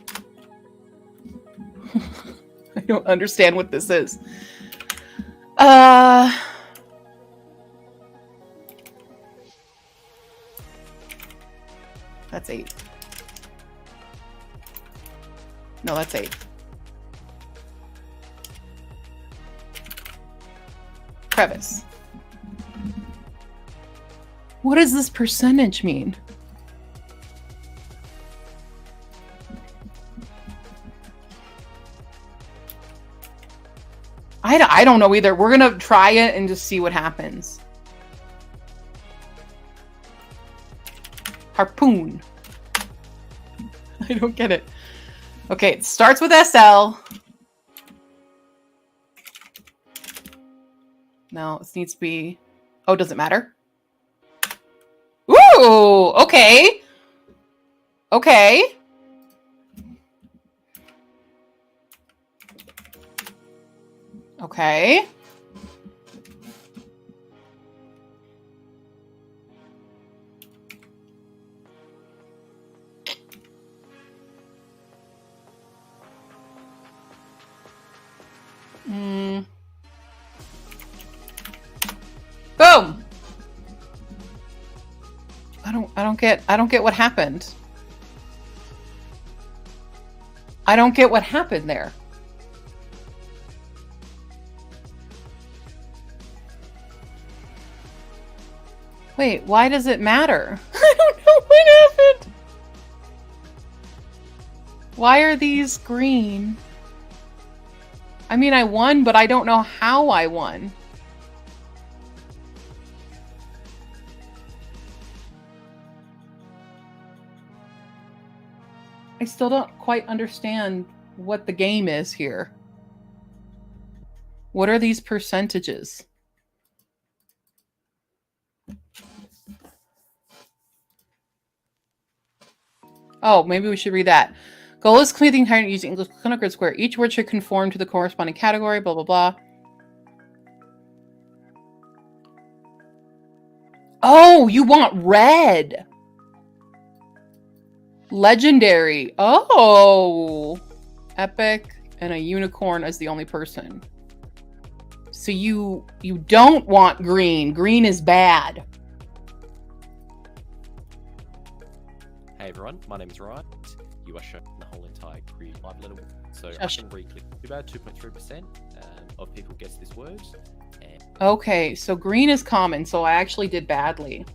Speaker 1: I don't understand what this is. That's 8. No, that's 8. Crevice. What does this percentage mean? I don't know either. We're going to try it and just see what happens. Harpoon. I don't get it. Okay, it starts with SL. No, this needs to be... Oh, does it matter? Ooh, okay. Okay. Okay. Boom. I don't get what happened. I don't get what happened there. Wait, why does it matter? I don't know what happened. Why are these green? I mean, I won, but I don't know how I won. I still don't quite understand what the game is here. What are these percentages? Oh, maybe we should read that. Goal is complete the entire using English clinical grid square. Each word should conform to the corresponding category, blah, blah, blah. Oh, you want red. Legendary. Oh. Epic and a unicorn as the only person. So you don't want green. Green is bad.
Speaker 2: Hey everyone, my name is Ryan. You are shown the whole entire grid 5-letter word. So I can re-click. About 2.3% of people guess this word. And
Speaker 1: okay, so green is common, so I actually did badly.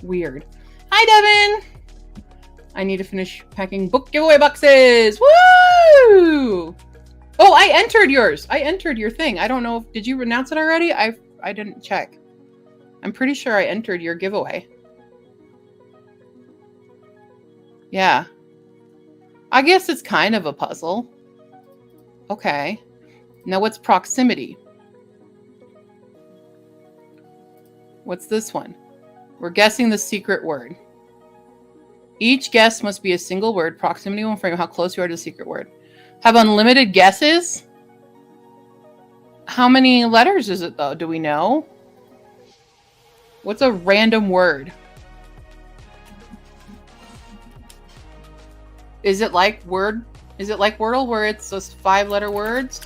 Speaker 1: Weird. Hi, Devin! I need to finish packing book giveaway boxes! Woo! Oh, I entered yours! I entered your thing. I don't know if... Did you announce it already? I didn't check. I'm pretty sure I entered your giveaway. Yeah. I guess it's kind of a puzzle. Okay. Now what's proximity? What's this one? We're guessing the secret word. Each guess must be a single word. Proximity will frame how close you are to the secret word. Have unlimited guesses? How many letters is it though? Do we know? What's a random word? Is it like Word? Is it like Wordle where it's just 5-letter words?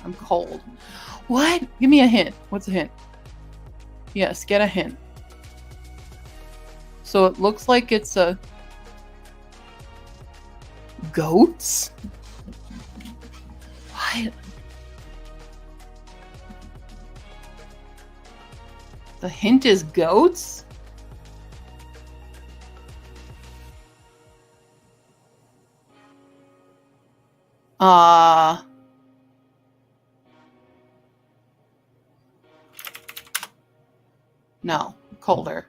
Speaker 1: I'm cold. What? Give me a hint. What's a hint? Yes, get a hint. So it looks like it's a... Goats? What? The hint is goats? No, colder.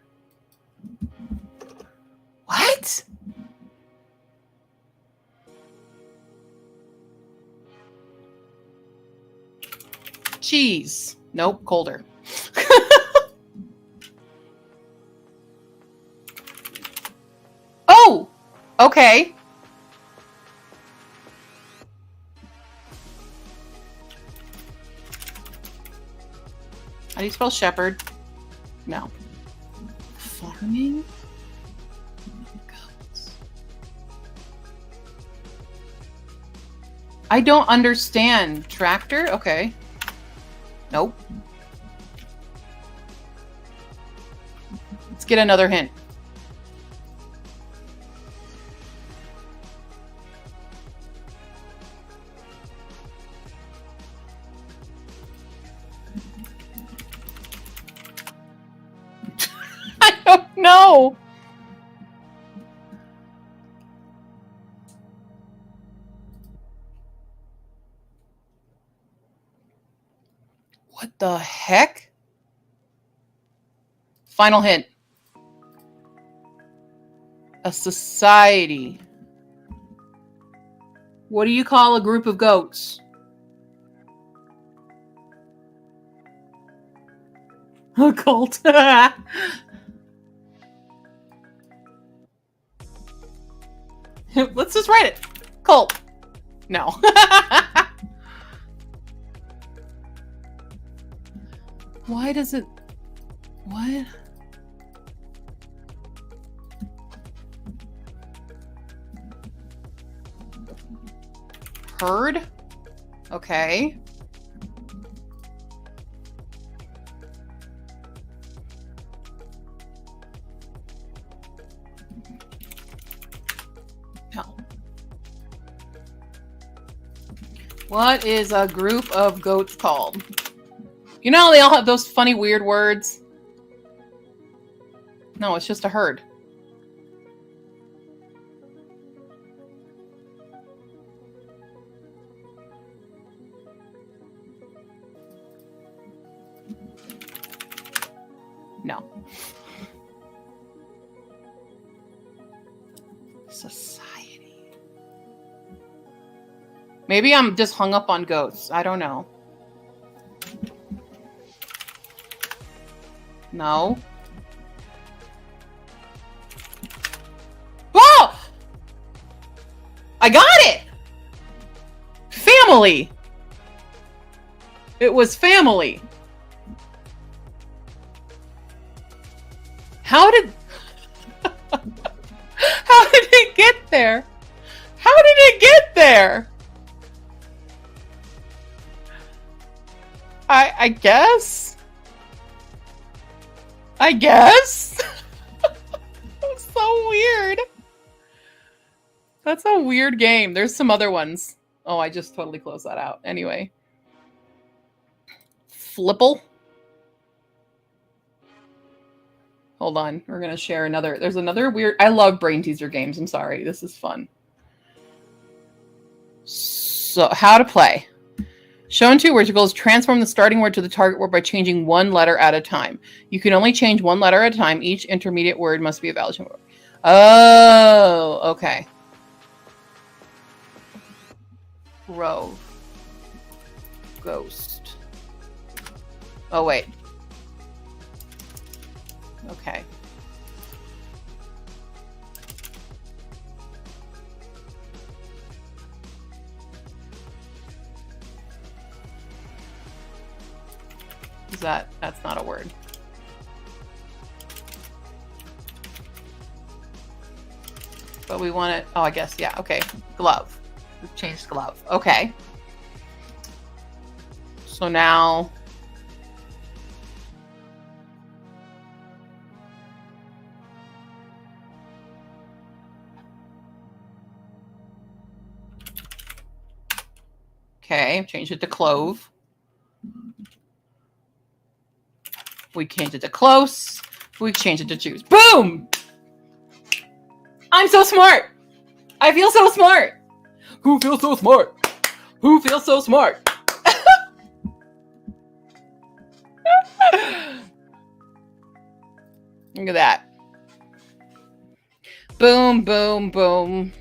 Speaker 1: What? Cheese. Nope, colder. Oh, okay. How do you spell shepherd? No. Farming? Goats. I don't understand. Tractor? Okay. Nope. Let's get another hint. No. What the heck? Final hint. A society. What do you call a group of goats? A cult. Let's just write it. Cult. No. Why does it... What? Herd? Okay. What is a group of goats called? You know, they all have those funny, weird words. No, it's just a herd. No. Society. Maybe I'm just hung up on goats. I don't know. No. Oh! I got it! Family. It was family. How did... How did it get there? How did it get there? I guess? I guess? That's so weird. That's a weird game. There's some other ones. Oh, I just totally closed that out. Anyway. Flipple. Hold on. We're going to share another. There's another weird. I love brain teaser games. I'm sorry. This is fun. So, how to play. Shown 2 words. Your goal is transform the starting word to the target word by changing one letter at a time. You can only change one letter at a time. Each intermediate word must be a valid word. Oh, okay. Grove. Ghost. Oh, wait. Okay. Is that's not a word. But we want it, oh, I guess, yeah, okay. Glove. We've changed glove. Okay. So now... Okay, change it to clove. We change it to close. We change it to choose. Boom! I'm so smart! I feel so smart! Who feels so smart? Who feels so smart? Look at that. Boom, boom, boom.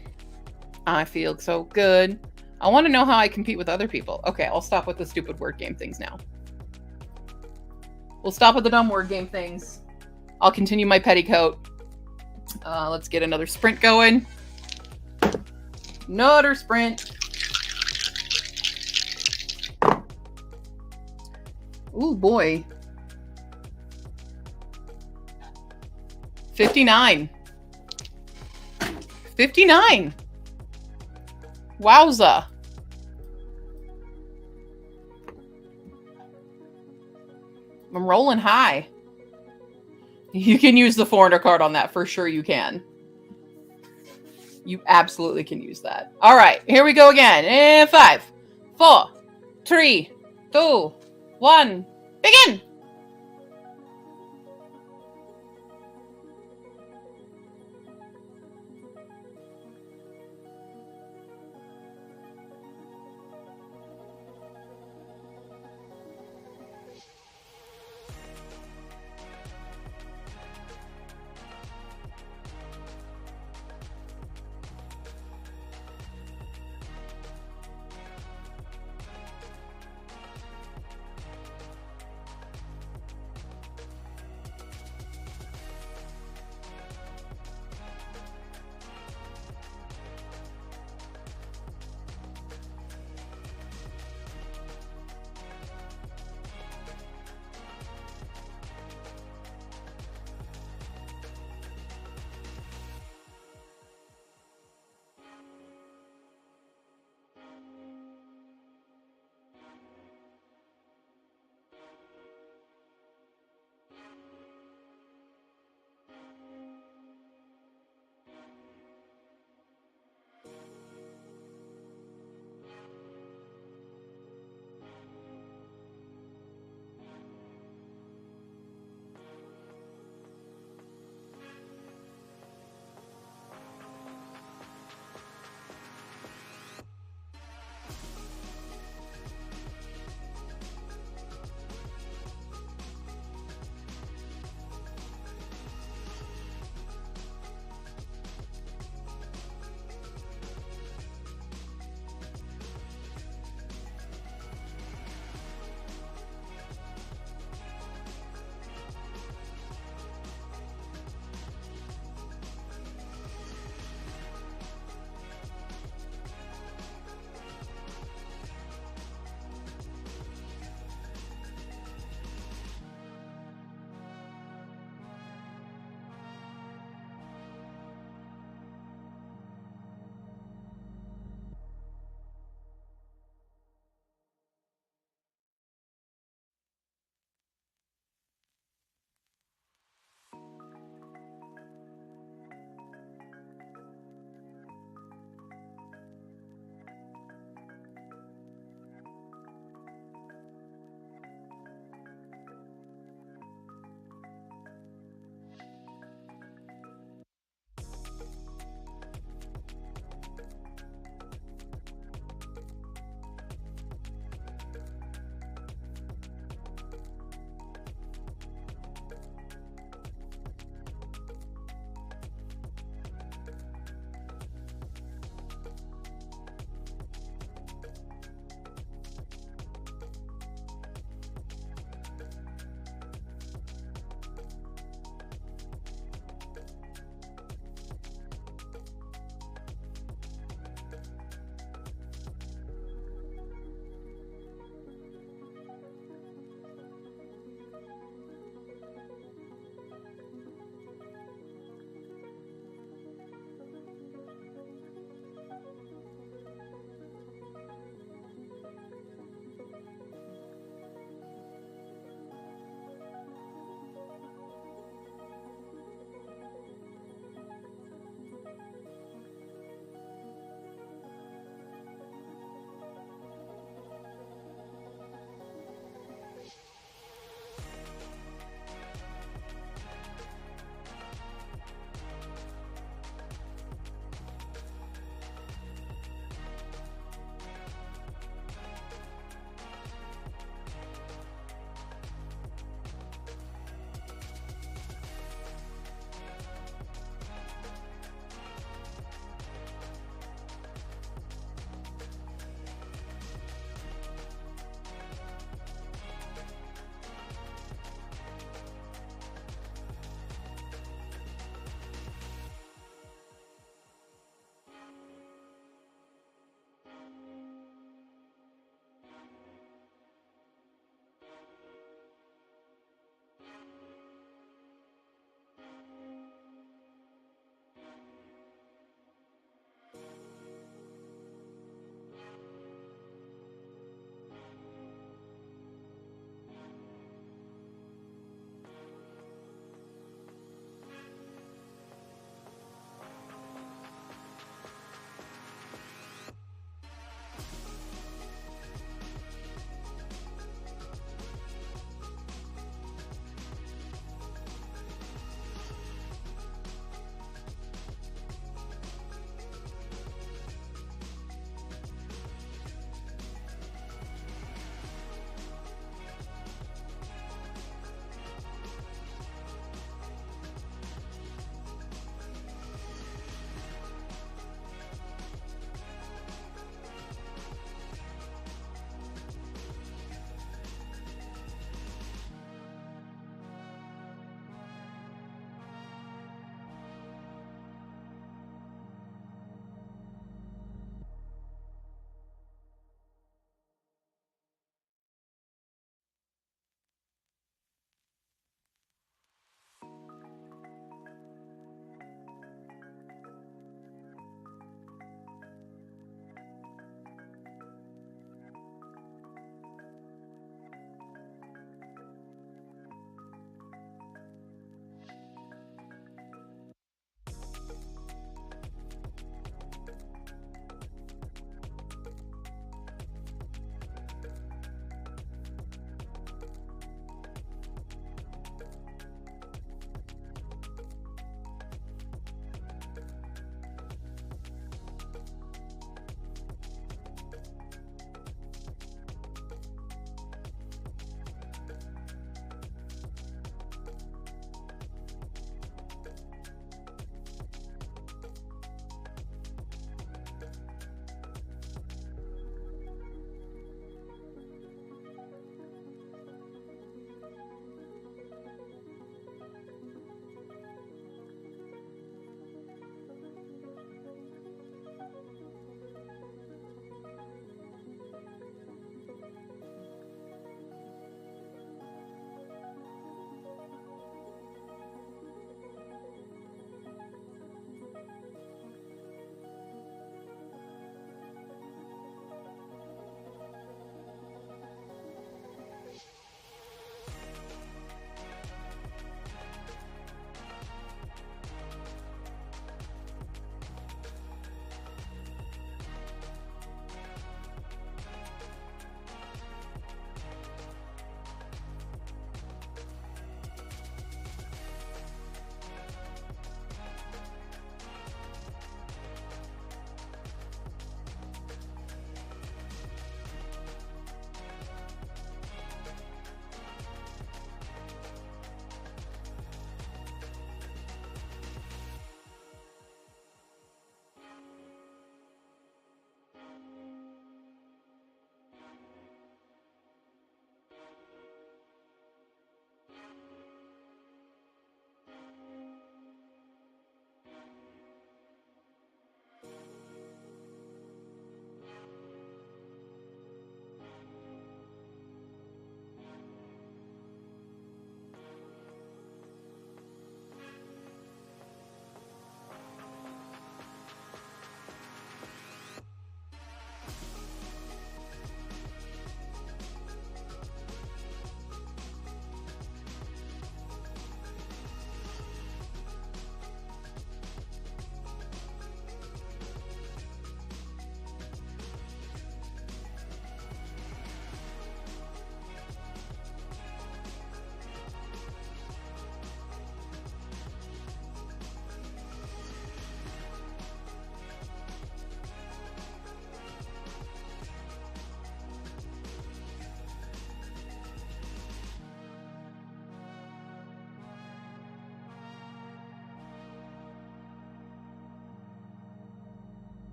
Speaker 1: I feel so good. I want to know how I compete with other people. Okay, I'll stop with the stupid word game things now. We'll stop with the dumb word game things. I'll continue my petticoat. Let's get another sprint going. Another sprint. Ooh, boy. 59. 59. Wowza. I'm rolling high. You can use the foreigner card on that. For sure you can. You absolutely can use that. All right, here we go again. In 5, 4, 3, 2, 1, begin!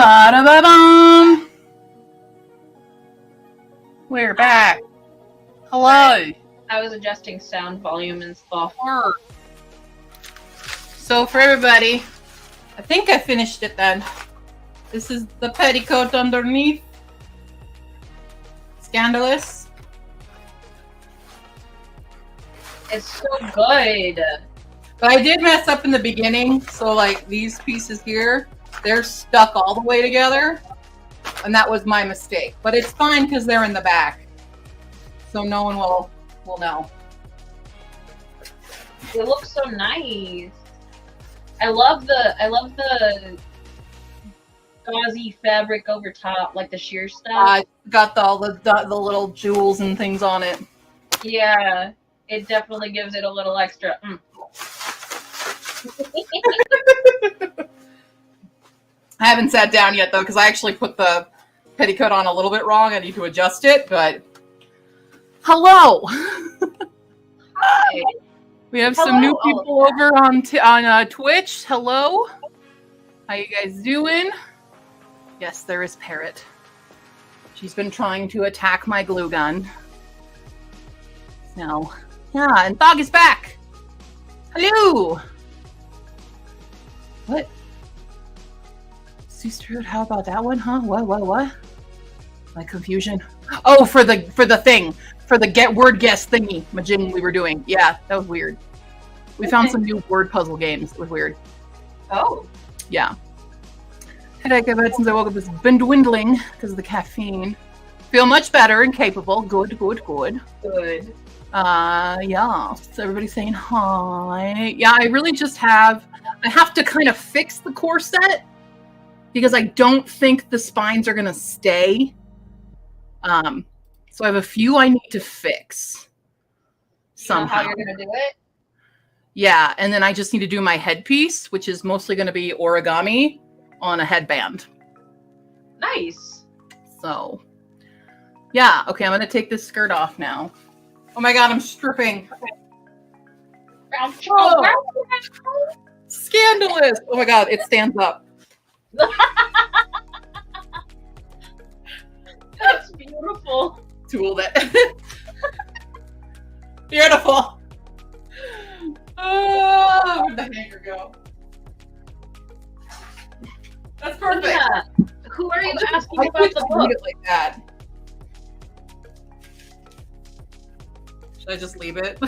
Speaker 1: Ba-da-ba-bum. We're back. Hello.
Speaker 3: I was adjusting sound volume and stuff.
Speaker 1: So for everybody, I think I finished it then. This is the petticoat underneath. Scandalous.
Speaker 3: It's so good.
Speaker 1: But I did mess up in the beginning, so like these pieces here, they're stuck all the way together, and that was my mistake. But it's fine because they're in the back, so no one will know.
Speaker 3: It looks so nice. I love the gauzy fabric over top, like the sheer stuff.
Speaker 1: I got all the little jewels and things on it.
Speaker 3: Yeah, it definitely gives it a little extra.
Speaker 1: I haven't sat down yet though, because I actually put the petticoat on a little bit wrong. I need to adjust it, but hello.
Speaker 3: Hi.
Speaker 1: We have some new people over on Twitch. Hello. How you guys doing? Yes, there is Parrot. She's been trying to attack my glue gun. So, yeah, and Thog is back. Hello. What? Sisterhood, how about that one, huh? What? My confusion. Oh, for the thing. For the word guess thingy, Majin we were doing. Yeah, that was weird. We found some new word puzzle games. It was weird.
Speaker 3: Oh.
Speaker 1: Yeah. Headache I've had since I woke up has been dwindling because of the caffeine. Feel much better and capable. Good.
Speaker 3: Good.
Speaker 1: Yeah. So everybody's saying hi. Yeah, I really just I have to kind of fix the corset because I don't think the spines are gonna stay. So I have a few I need to fix. Somehow.
Speaker 3: You know how you're gonna do it?
Speaker 1: Yeah, and then I just need to do my headpiece, which is mostly going to be origami on a headband.
Speaker 3: Nice.
Speaker 1: So, yeah. Okay, I'm going to take this skirt off now. Oh my god, I'm stripping. Oh, scandalous. Oh my god, it stands up.
Speaker 3: That's beautiful.
Speaker 1: Tool that. Beautiful. Oh, where'd the hanger go? That's perfect.
Speaker 3: Yeah. Who are you asking
Speaker 1: I
Speaker 3: about the
Speaker 1: read
Speaker 3: book?
Speaker 1: it like that. Should I just leave it?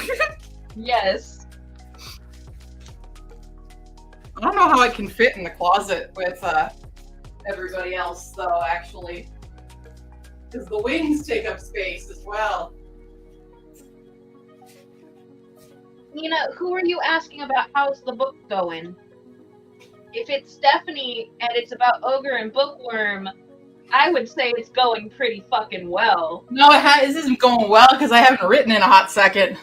Speaker 3: Yes.
Speaker 1: I don't know how I can fit in the closet with everybody else, though, actually. Because the wings take up space as well.
Speaker 3: Nina, who are you asking about how's the book going? If it's Stephanie and it's about Ogre and Bookworm, I would say it's going pretty fucking well.
Speaker 1: No, this isn't going well because I haven't written in a hot second.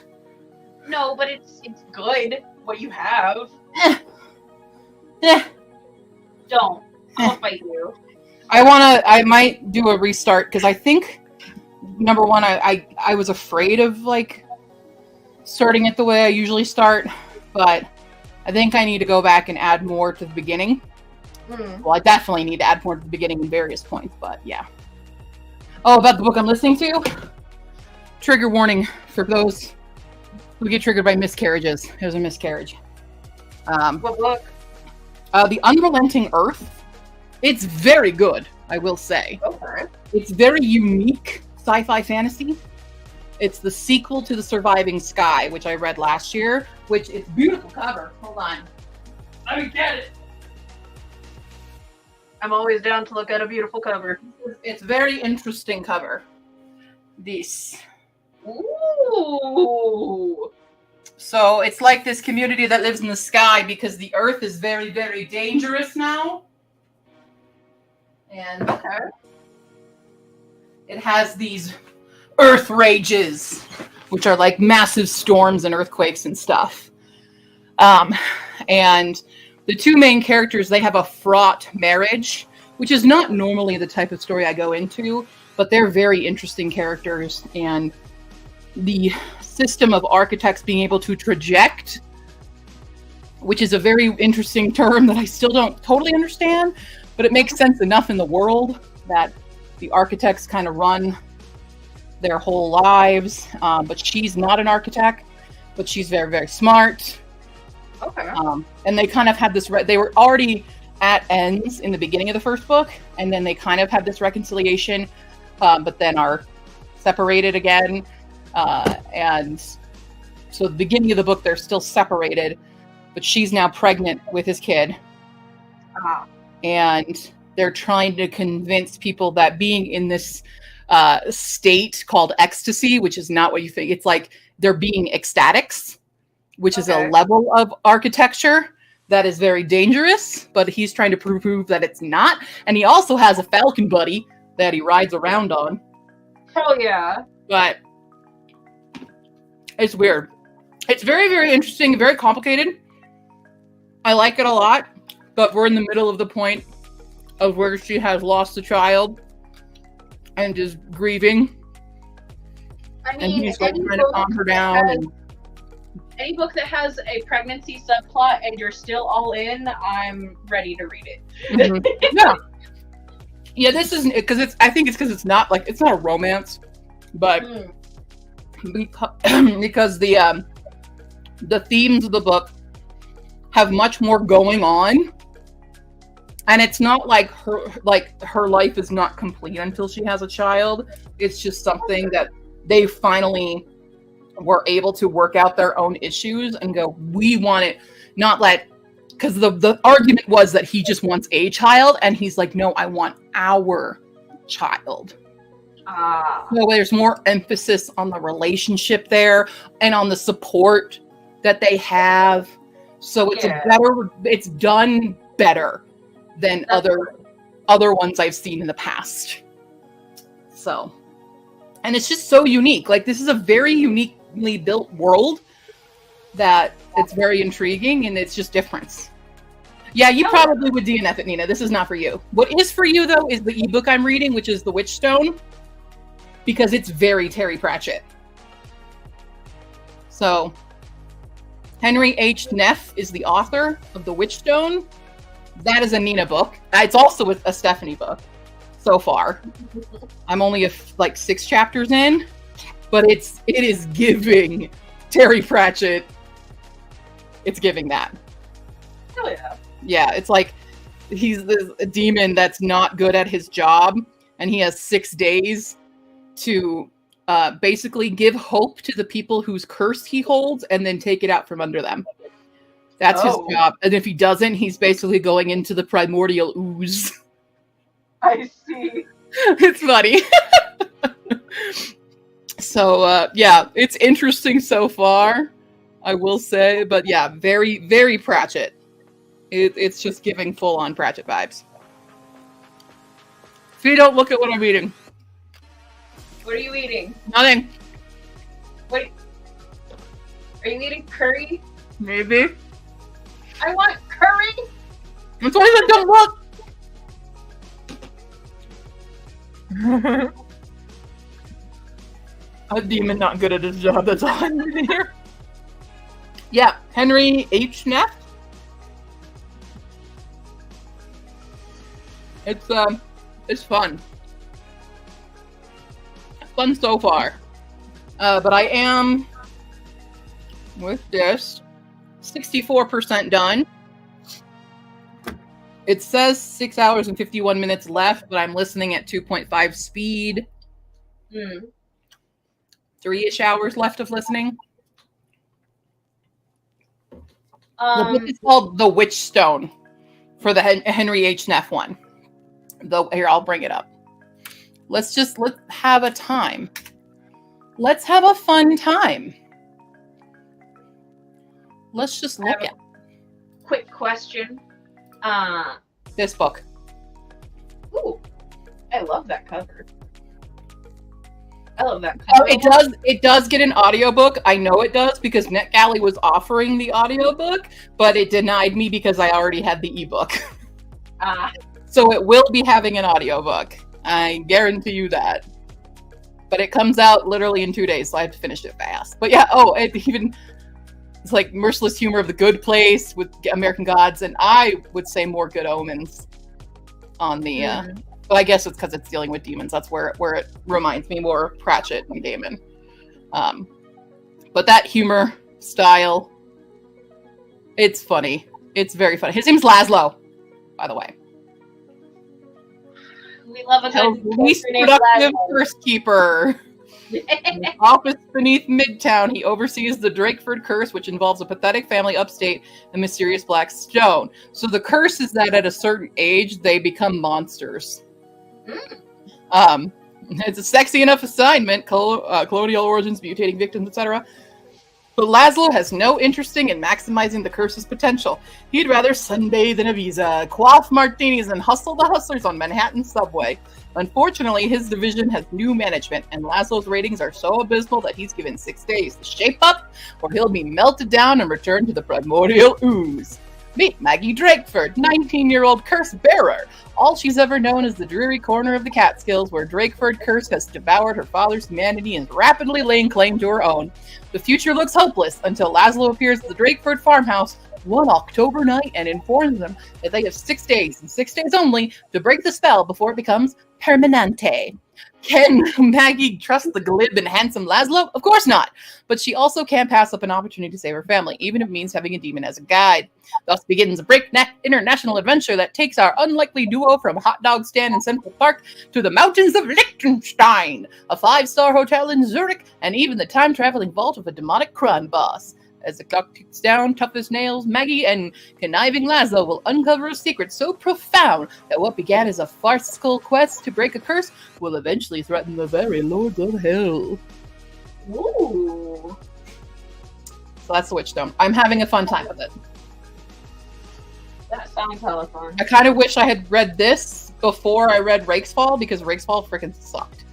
Speaker 3: No, but it's good what you have. Don't. I'll fight you.
Speaker 1: I might do a restart because I think, number one, I was afraid of, like, starting it the way I usually start, but I think I need to go back and add more to the beginning. Well, I definitely need to add more to the beginning in various points, but yeah. Oh, about the book I'm listening to? Trigger warning for those who get triggered by miscarriages. There's a miscarriage.
Speaker 3: What book?
Speaker 1: The Unrelenting Earth. It's very good, I will say.
Speaker 3: Okay.
Speaker 1: It's very unique sci-fi fantasy. It's the sequel to The Surviving Sky, which I read last year, which it's beautiful cover. Hold on. Let me get it.
Speaker 3: I'm always down to look at a beautiful cover.
Speaker 1: It's very interesting cover. This.
Speaker 3: Ooh.
Speaker 1: So it's like this community that lives in the sky because the Earth is very, very dangerous now. And it has these earth rages, which are like massive storms and earthquakes and stuff. And the two main characters, they have a fraught marriage, which is not normally the type of story I go into, but they're very interesting characters. And the system of architects being able to traject which is a very interesting term that I still don't totally understand, but it makes sense enough in the world that the architects kind of run their whole lives. But she's not an architect, but she's very, very smart.
Speaker 3: Okay.
Speaker 1: And they kind of had this, they were already at ends in the beginning of the first book, and then they kind of had this reconciliation, but then are separated again. And so at the beginning of the book, they're still separated, but she's now pregnant with his kid. And they're trying to convince people that being in this state called ecstasy, which is not what you think. It's like they're being ecstatics, which is a level of architecture that is very dangerous, but he's trying to prove that it's not. And he also has a falcon buddy that he rides around on.
Speaker 3: Hell yeah.
Speaker 1: But it's weird. It's very, very interesting, very complicated. I like it a lot, but we're in the middle of the point of where she has lost a child and is grieving.
Speaker 3: I mean,
Speaker 1: And he's like trying to calm her down. And
Speaker 3: any book that has a pregnancy subplot and you're still all in, I'm ready to read it.
Speaker 1: yeah. Yeah, this isn't because I think it's because it's not a romance, but because the themes of the book have much more going on, and it's not like her life is not complete until she has a child. It's just something that they finally were able to work out their own issues and go, we want it, not let, because the argument was that he just wants a child, and he's like, no, I want our child. So there's more emphasis on the relationship there and on the support that they have. So it's it's done better than other ones I've seen in the past. So, and it's just so unique. Like, this is a very uniquely built world that it's very intriguing, and it's just different. Yeah, you probably would DNF it, Nina. This is not for you. What is for you, though, is the ebook I'm reading, which is The Witchstone, because it's very Terry Pratchett. So, Henry H. Neff is the author of The Witchstone. That is a Nina book. It's also a Stephanie book so far. I'm only 6 chapters in, but it is giving Terry Pratchett. It's giving that.
Speaker 3: Hell yeah.
Speaker 1: Yeah, it's like he's a demon that's not good at his job, and he has 6 days to basically give hope to the people whose curse he holds and then take it out from under them. That's his job. And if he doesn't, he's basically going into the primordial ooze.
Speaker 3: I see.
Speaker 1: It's funny. So, yeah, it's interesting so far, I will say. But yeah, very, very Pratchett. It's just giving full-on Pratchett vibes. If you don't look at what I'm eating.
Speaker 3: What are you eating?
Speaker 1: Nothing.
Speaker 3: Wait. Are you eating curry?
Speaker 1: Maybe.
Speaker 3: I want curry!
Speaker 1: That's why I don't look! A demon not good at his job, that's all I'm reading here. Yeah, Henry H. Neff. It's fun. Fun so far. But I am, with this, 64% done. It says 6 hours and 51 minutes left, but I'm listening at 2.5 speed. 3-ish hours left of listening. The book is called The Witchstone for the Henry H. Neff one. Here, I'll bring it up. Let's have a time. Let's have a fun time. Let's just look at.
Speaker 3: Quick question.
Speaker 1: This book.
Speaker 3: Ooh, I love that cover. I love that cover.
Speaker 1: Oh, it does get an audiobook. I know it does because NetGalley was offering the audiobook, but it denied me because I already had the ebook. So it will be having an audiobook. I guarantee you that. But it comes out literally in 2 days, so I have to finish it fast. But yeah, It's like Merciless Humor of the Good Place with American Gods, and I would say more Good Omens on the. But I guess it's because it's dealing with demons. That's where it reminds me more of Pratchett and Damon. But that humor style, it's funny. It's very funny. His name's Laszlo, by the way.
Speaker 3: We love a good
Speaker 1: least
Speaker 3: character named
Speaker 1: productive
Speaker 3: Laszlo.
Speaker 1: curse keeper. In his office beneath Midtown, he oversees the Drakeford curse, which involves a pathetic family upstate and mysterious black stone. So the curse is that at a certain age, they become monsters. It's a sexy enough assignment, colonial origins, mutating victims, etc. But Laszlo has no interest in maximizing the curse's potential. He'd rather sunbathe in Ibiza, quaff martinis, and hustle the hustlers on Manhattan subway. Unfortunately, his division has new management, and Laszlo's ratings are so abysmal that he's given 6 days to shape up, or he'll be melted down and returned to the primordial ooze. Meet Maggie Drakeford, 19-year-old curse bearer. All she's ever known is the dreary corner of the Catskills, where Drakeford curse has devoured her father's humanity and is rapidly laying claim to her own. The future looks hopeless until Laszlo appears at the Drakeford farmhouse one October night and informs them that they have 6 days, and 6 days only, to break the spell before it becomes permanente. Can Maggie trust the glib and handsome Laszlo? Of course not. But she also can't pass up an opportunity to save her family, even if it means having a demon as a guide. Thus begins a breakneck international adventure that takes our unlikely duo from a hot dog stand in Central Park to the mountains of Liechtenstein, a 5-star hotel in Zurich, and even the time-traveling vault of a demonic crime boss. As the clock ticks down, tough as nails, Maggie and conniving Laszlo will uncover a secret so profound that what began as a farcical quest to break a curse will eventually threaten the very lords of hell.
Speaker 3: Ooh.
Speaker 1: So that's the Witchstone. I'm having a fun time with it.
Speaker 3: That sounds hella fun.
Speaker 1: I kind of wish I had read this before I read Rakesfall, because Rakesfall freaking sucked.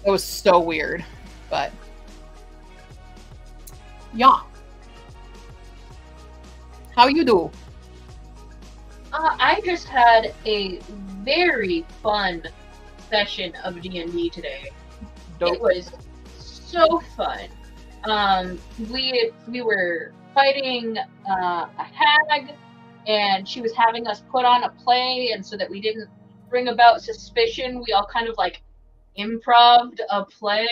Speaker 1: It was so weird. But yeah. How you do?
Speaker 3: I just had a very fun session of D&D today.
Speaker 1: Dope.
Speaker 3: It was so fun. We were fighting a hag, and she was having us put on a play, and so that we didn't bring about suspicion, we all kind of like improv'd a play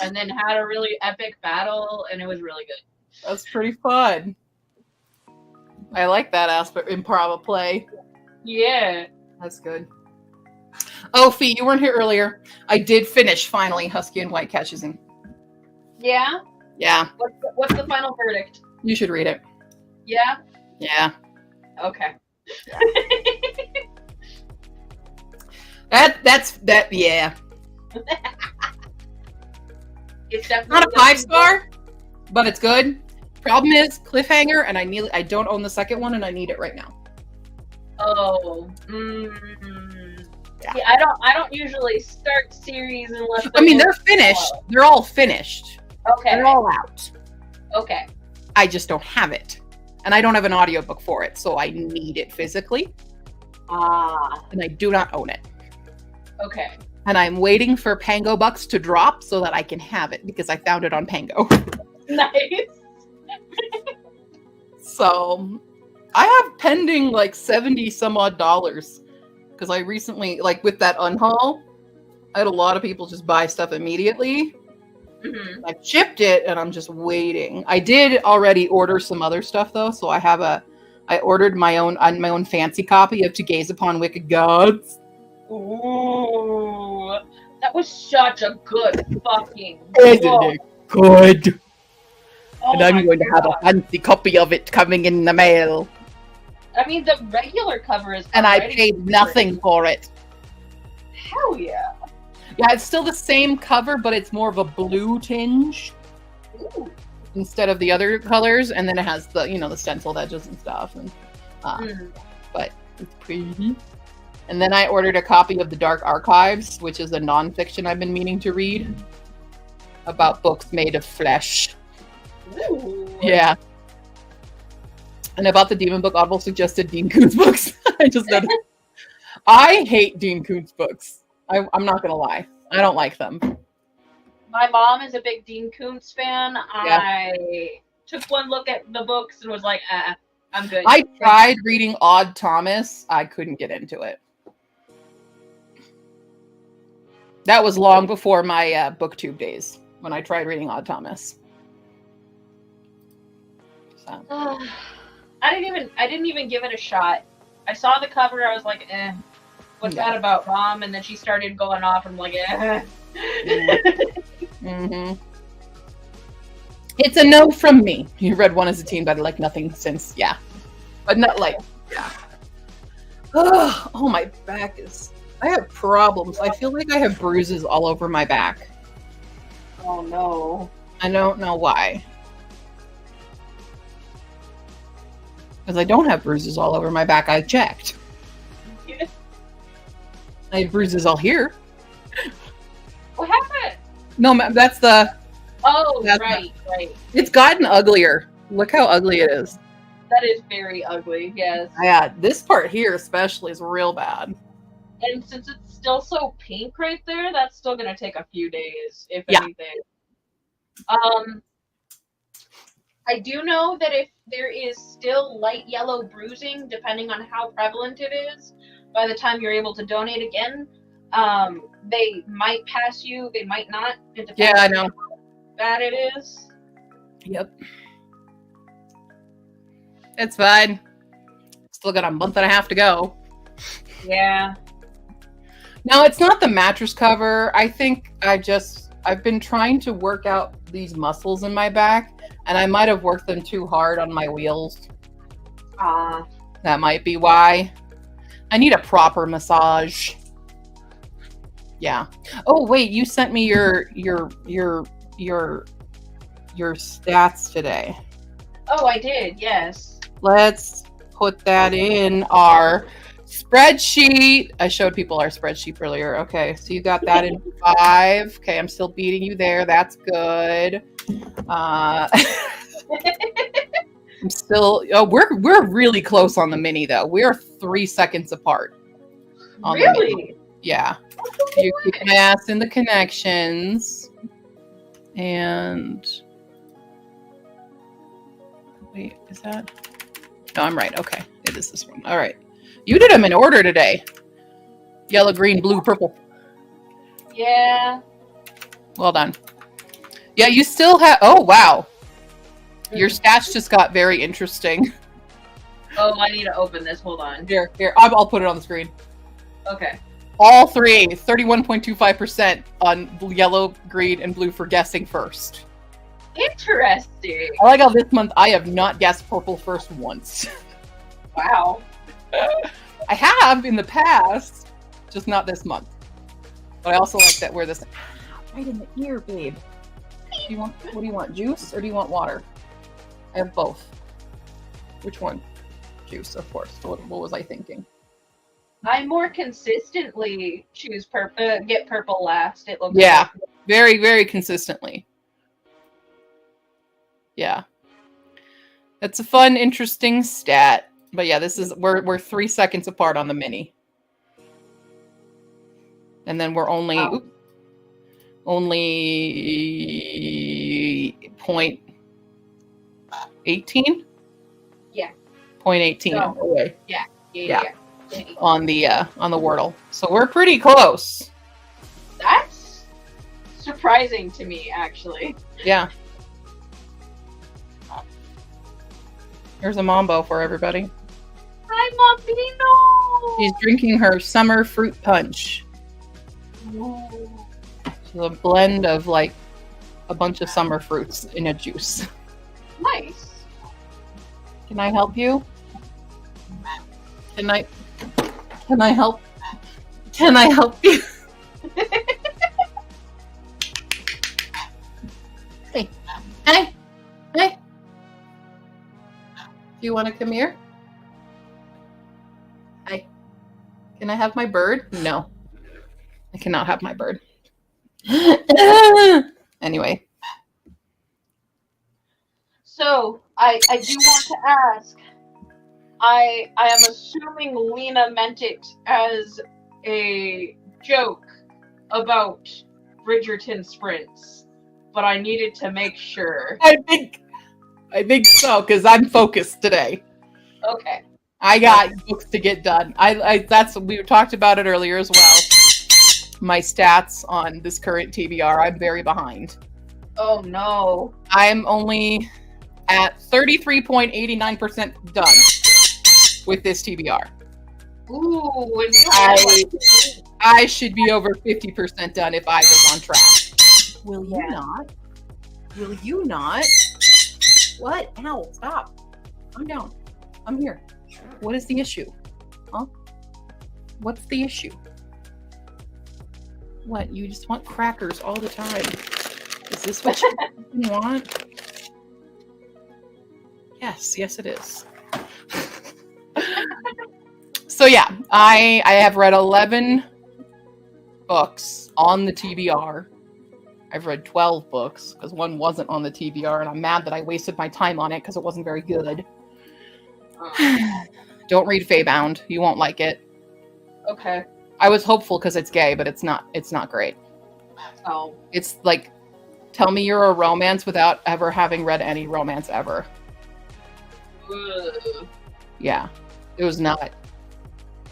Speaker 3: and then had a really epic battle, and it was really good.
Speaker 1: That's pretty fun. I like that aspect, improv play.
Speaker 3: Yeah.
Speaker 1: That's good. Oh, Fee, you weren't here earlier. I did finish, finally, Husky and White Catches in.
Speaker 3: Yeah?
Speaker 1: Yeah.
Speaker 3: What's the final verdict?
Speaker 1: You should read it.
Speaker 3: Yeah?
Speaker 1: Yeah.
Speaker 3: Okay.
Speaker 1: Yeah.
Speaker 3: It's definitely
Speaker 1: Not a 5-star, but it's good. Problem is cliffhanger, and I don't own the second one, and I need it right now.
Speaker 3: Oh.
Speaker 1: Yeah.
Speaker 3: See, I don't usually start series unless
Speaker 1: They're finished. They're all finished.
Speaker 3: Okay.
Speaker 1: They're all out.
Speaker 3: Okay.
Speaker 1: I just don't have it. And I don't have an audiobook for it, so I need it physically. And I do not own it.
Speaker 3: Okay.
Speaker 1: And I'm waiting for Pango Bucks to drop so that I can have it, because I found it on Pango.
Speaker 3: Nice.
Speaker 1: So I have pending like $70 some odd, because I recently, like with that unhaul, I had a lot of people just buy stuff immediately.
Speaker 3: Mm-hmm.
Speaker 1: I shipped it, and I'm just waiting. I did already order some other stuff though, so I ordered my own fancy copy of To Gaze Upon Wicked Gods.
Speaker 3: Ooh, that was such a good fucking
Speaker 1: Isn't
Speaker 3: book.
Speaker 1: it good?
Speaker 3: Oh
Speaker 1: And I'm
Speaker 3: my
Speaker 1: going to have a
Speaker 3: God.
Speaker 1: fancy copy of it coming in the mail.
Speaker 3: I mean, the regular cover is.
Speaker 1: And I
Speaker 3: already
Speaker 1: paid
Speaker 3: pretty.
Speaker 1: nothing for it.
Speaker 3: Hell yeah.
Speaker 1: Yeah, it's still the same cover, but it's more of a blue tinge
Speaker 3: Ooh.
Speaker 1: instead of the other colors. And then it has the, the stenciled edges and stuff. And but it's pretty. And then I ordered a copy of The Dark Archives, which is a nonfiction I've been meaning to read about books made of flesh.
Speaker 3: Ooh.
Speaker 1: Yeah. And about the Demon Book, Audible suggested Dean Koontz books. I just noticed. I hate Dean Koontz books. I'm not going to lie. I don't like them.
Speaker 3: My mom is a big Dean Koontz fan.
Speaker 1: Yeah.
Speaker 3: I took one look at the books and was like, I'm good.
Speaker 1: I tried reading Odd Thomas. I couldn't get into it. That was long before my booktube days when I tried reading Odd Thomas. So.
Speaker 3: I didn't even give it a shot. I saw the cover, I was like, what's that about, Mom? And then she started going off, and I'm like,
Speaker 1: Mm-hmm. It's a no from me. You read one as a teen, but like nothing since, yeah. But not like, yeah. Oh, my back is... I have problems. I feel like I have bruises all over my back.
Speaker 3: Oh, no.
Speaker 1: I don't know why. Because I don't have bruises all over my back. I checked.
Speaker 3: Yeah.
Speaker 1: I have bruises all here.
Speaker 3: What happened?
Speaker 1: No, that's the...
Speaker 3: Oh,
Speaker 1: that's
Speaker 3: right.
Speaker 1: It's gotten uglier. Look how ugly it is.
Speaker 3: That is very ugly, yes.
Speaker 1: Yeah, this part here especially is real bad.
Speaker 3: And since it's still so pink right there, that's still gonna take a few days, if anything. I do know that if there is still light yellow bruising, depending on how prevalent it is, by the time you're able to donate again, they might pass you, they might not. It depends
Speaker 1: Yeah, I know.
Speaker 3: on how bad it is.
Speaker 1: Yep. It's fine. Still got a month and a half to go.
Speaker 3: Yeah.
Speaker 1: No, it's not the mattress cover. I think I've been trying to work out these muscles in my back, and I might have worked them too hard on my wheels. That might be why. I need a proper massage. Yeah. Oh, wait, you sent me your stats today.
Speaker 3: Oh, I did, yes.
Speaker 1: Let's put that in our spreadsheet. I showed people our spreadsheet earlier. Okay, so you got that in 5. Okay, I'm still beating you there. That's good. I'm still. Oh, we're really close on the mini though. We are 3 seconds apart. On the mini. Yeah. You keep my ass in the connections. And wait, is that? No, I'm right. Okay, it is this one. All right. You did them in order today. Yellow, green, blue, purple.
Speaker 3: Yeah.
Speaker 1: Well done. Yeah, you still have... Oh, wow. Your stats just got very interesting.
Speaker 3: Oh, I need to open this. Hold on.
Speaker 1: Here. I'll put it on the screen.
Speaker 3: Okay.
Speaker 1: All three, 31.25% on yellow, green, and blue for guessing first.
Speaker 3: Interesting.
Speaker 1: I like how this month I have not guessed purple first once.
Speaker 3: Wow.
Speaker 1: I have in the past, just not this month. But I also like that we're this right in the ear, babe. What do you want? Juice or do you want water? I have both. Which one? Juice, of course. What was I thinking?
Speaker 3: I more consistently choose get purple last. It looks
Speaker 1: Yeah,
Speaker 3: like.
Speaker 1: very, very consistently. Yeah, that's a fun, interesting stat. But yeah, this is we're 3 seconds apart on the mini, and then we're only 0.18.
Speaker 3: Yeah.
Speaker 1: 0.18 away.
Speaker 3: Yeah.
Speaker 1: On the Wordle, so we're pretty close.
Speaker 3: That's surprising to me, actually.
Speaker 1: Yeah. Here's a Mambo for everybody.
Speaker 3: Hi, Mambino!
Speaker 1: She's drinking her summer fruit punch. It's a blend of like a bunch of summer fruits in a juice.
Speaker 3: Nice.
Speaker 1: Can I help you? Can I help? Can I help you? Hey. Do you want to come here? Hi. Can I have my bird? No. I cannot have my bird. Anyway.
Speaker 3: So, I do want to ask, I am assuming Lena meant it as a joke about Bridgerton sprints, but I needed to make sure.
Speaker 1: I think I think so, because I'm focused today.
Speaker 3: Okay.
Speaker 1: I got books to get done. We talked about it earlier as well. My stats on this current TBR, I'm very behind.
Speaker 3: Oh no.
Speaker 1: I'm only at 33.89% done with this TBR.
Speaker 3: Ooh, and you have
Speaker 1: I should be over 50% done if I was on track. Will you
Speaker 3: Yeah.
Speaker 1: not? Will you not? What? Ow, stop. Calm down. I'm here. What is the issue? Huh? What's the issue? What? You just want crackers all the time. Is this what you want? Yes, it is. So yeah, I have read 11 books on the TBR. I've read 12 books because one wasn't on the TBR, and I'm mad that I wasted my time on it because it wasn't very good. Don't read Feybound. You won't like it.
Speaker 3: Okay.
Speaker 1: I was hopeful because it's gay, but it's not great.
Speaker 3: Oh.
Speaker 1: It's like, tell me you're a romance without ever having read any romance ever.
Speaker 3: Ugh.
Speaker 1: Yeah. It was not.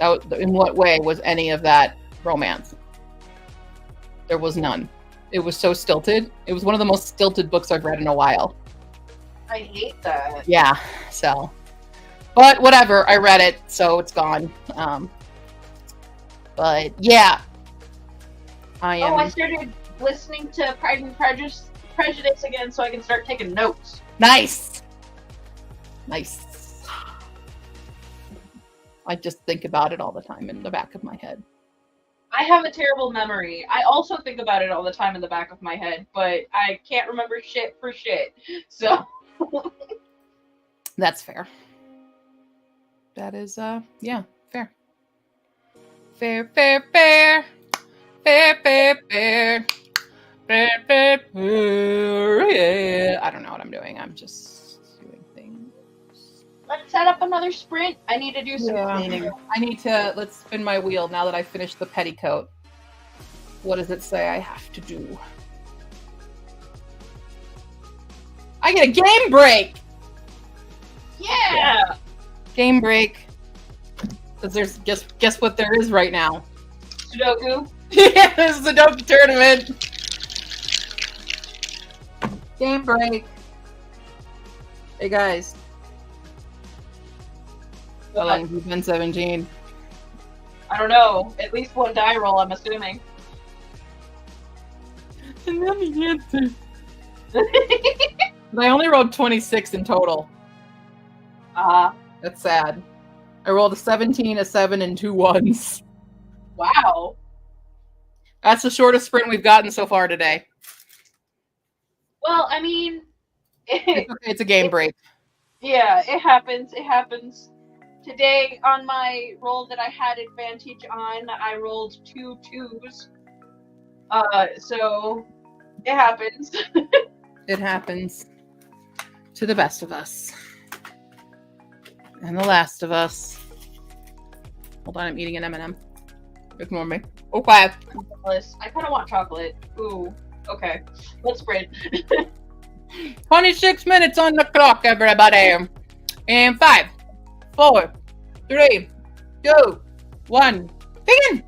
Speaker 1: In what way was any of that romance? There was none. It was so stilted. It was one of the most stilted books I've read in a while.
Speaker 3: I hate that.
Speaker 1: Yeah, so. But whatever, I read it, so it's gone. But yeah.
Speaker 3: I started listening to Pride and Prejudice again so I can start taking notes.
Speaker 1: Nice. I just think about it all the time in the back of my head.
Speaker 3: I have a terrible memory. I also think about it all the time in the back of my head, but I can't remember shit for shit. So
Speaker 1: That's fair. That is, yeah, fair. Fair. Fair. Yeah. I don't know what I'm doing. I'm just doing things.
Speaker 3: let's set up another sprint. I need to do some cleaning.
Speaker 1: Let's spin my wheel now that I finished the petticoat. What does it say I have to do? I get a game break!
Speaker 3: Yeah.
Speaker 1: Game break. Because guess what there is right now?
Speaker 3: Sudoku.
Speaker 1: Yeah, this is the Sudoku tournament. Game break. Hey guys. How long have you been 17?
Speaker 3: I don't know. At least one die roll, I'm assuming.
Speaker 1: And then the answer. I only rolled 26 in total. That's sad. I rolled a 17, a 7, and 2 1s.
Speaker 3: Wow.
Speaker 1: That's the shortest sprint we've gotten so far today.
Speaker 3: Well, I mean,
Speaker 1: It's a game break.
Speaker 3: Yeah, it happens. It happens. Today, on my roll that I had advantage on, I rolled 2 2s. So it happens.
Speaker 1: It happens to the best of us. And the last of us. Hold on, I'm eating an M&M. Ignore me. Okay.
Speaker 3: I kind of want chocolate. Ooh. Okay. Let's sprint.
Speaker 1: 26 minutes on the clock, everybody. And 5, 4, 3, 2, 1. Begin!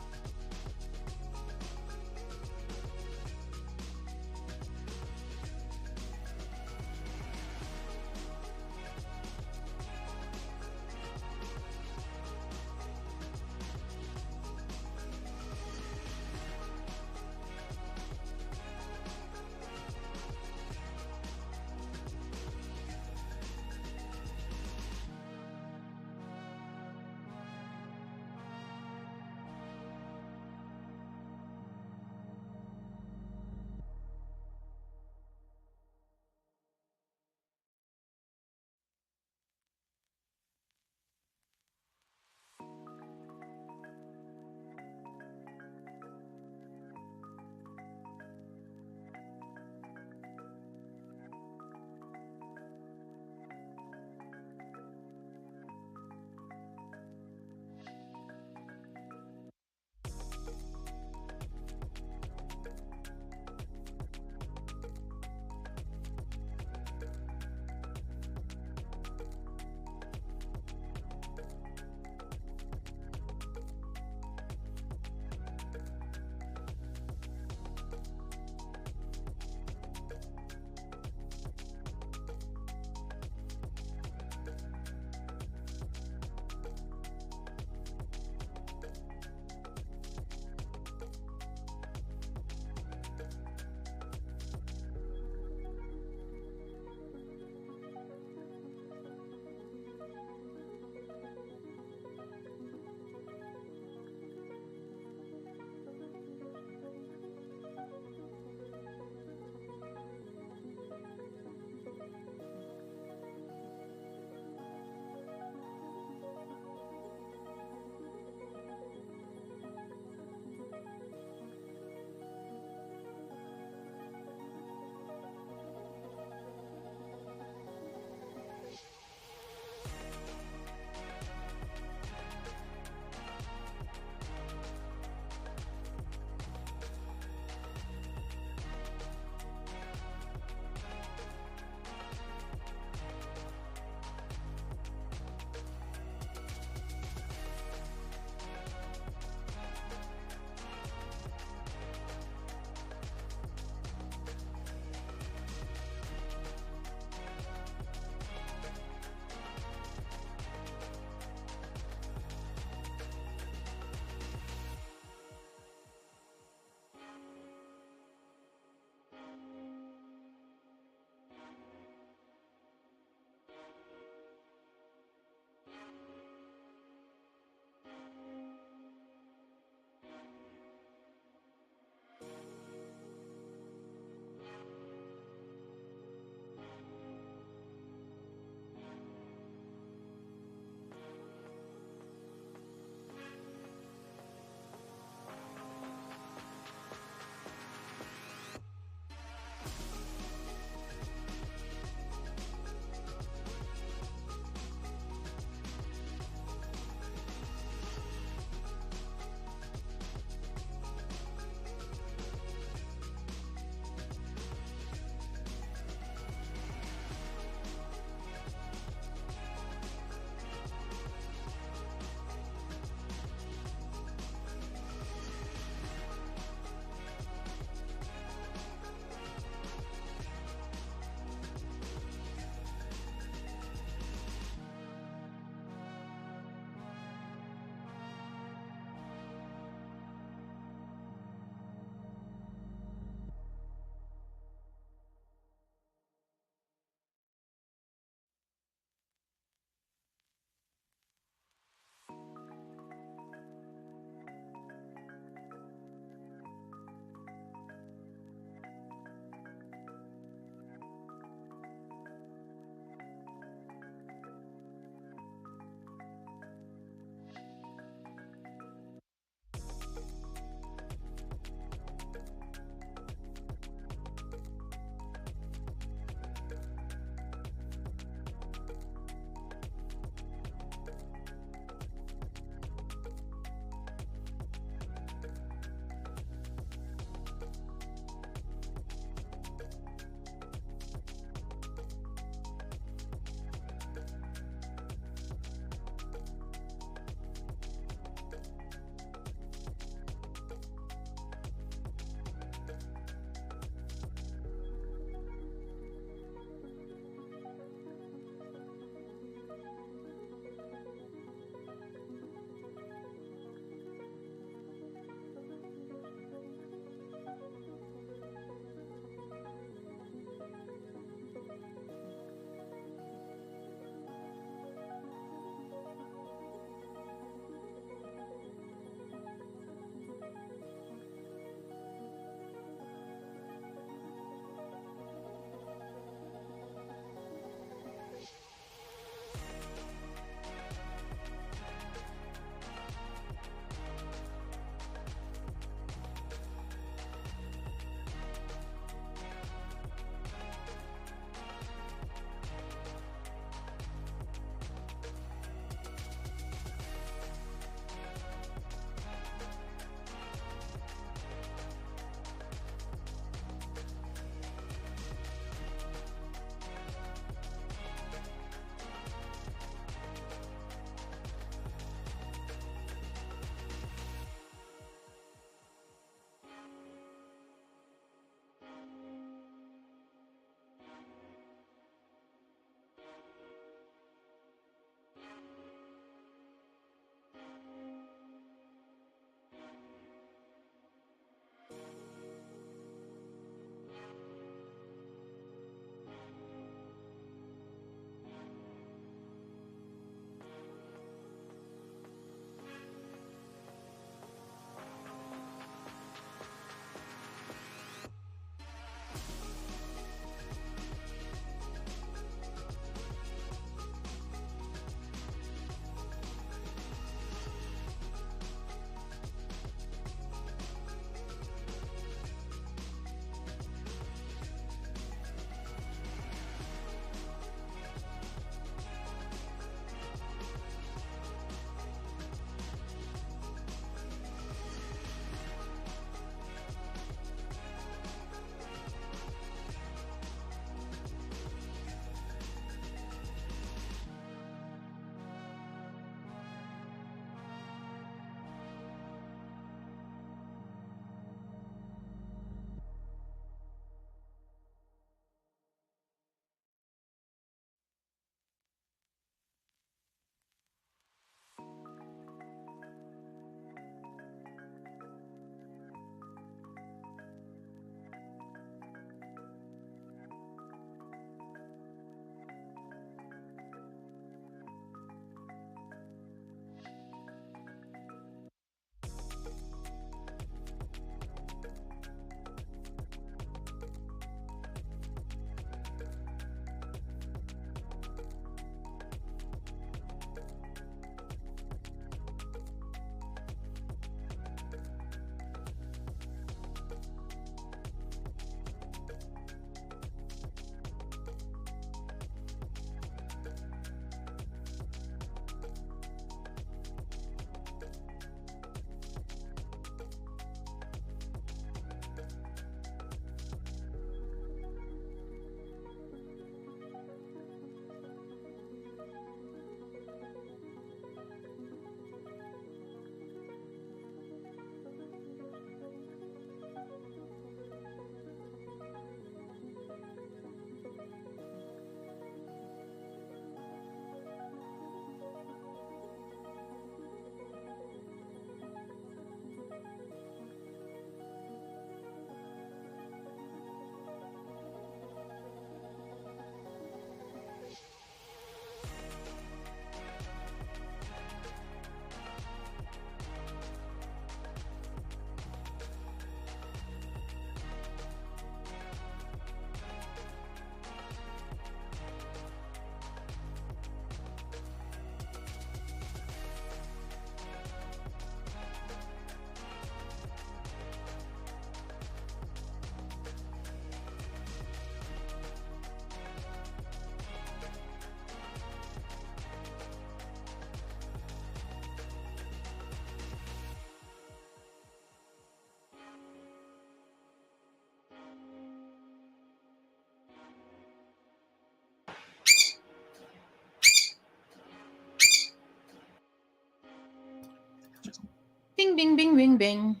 Speaker 1: Bing, bing, bing, bing, bing.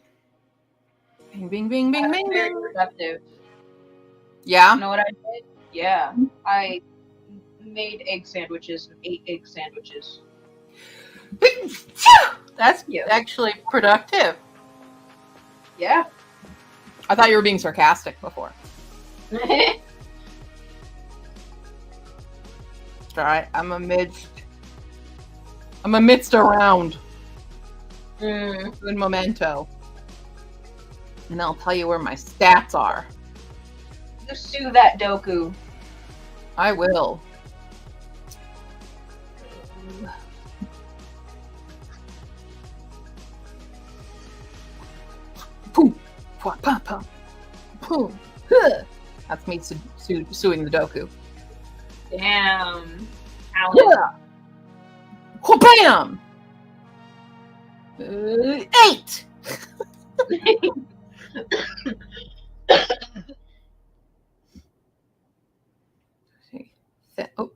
Speaker 1: Bing, bing, bing, bing, bing,
Speaker 3: Very
Speaker 1: bing.
Speaker 3: productive.
Speaker 1: Yeah.
Speaker 3: You know what I did? Yeah. I made egg sandwiches and ate egg sandwiches.
Speaker 1: That's
Speaker 3: Yeah.
Speaker 1: actually productive.
Speaker 3: Yeah.
Speaker 1: I thought you were being sarcastic before. All right, I'm amidst a round. Good memento. And I'll tell you where my stats are.
Speaker 3: You sue that Doku.
Speaker 1: I will. Boom. Pum, pum, pum. Boom. Huh. That's me suing the Doku.
Speaker 3: Damn. Alan.
Speaker 1: Yeah. Bam! 8!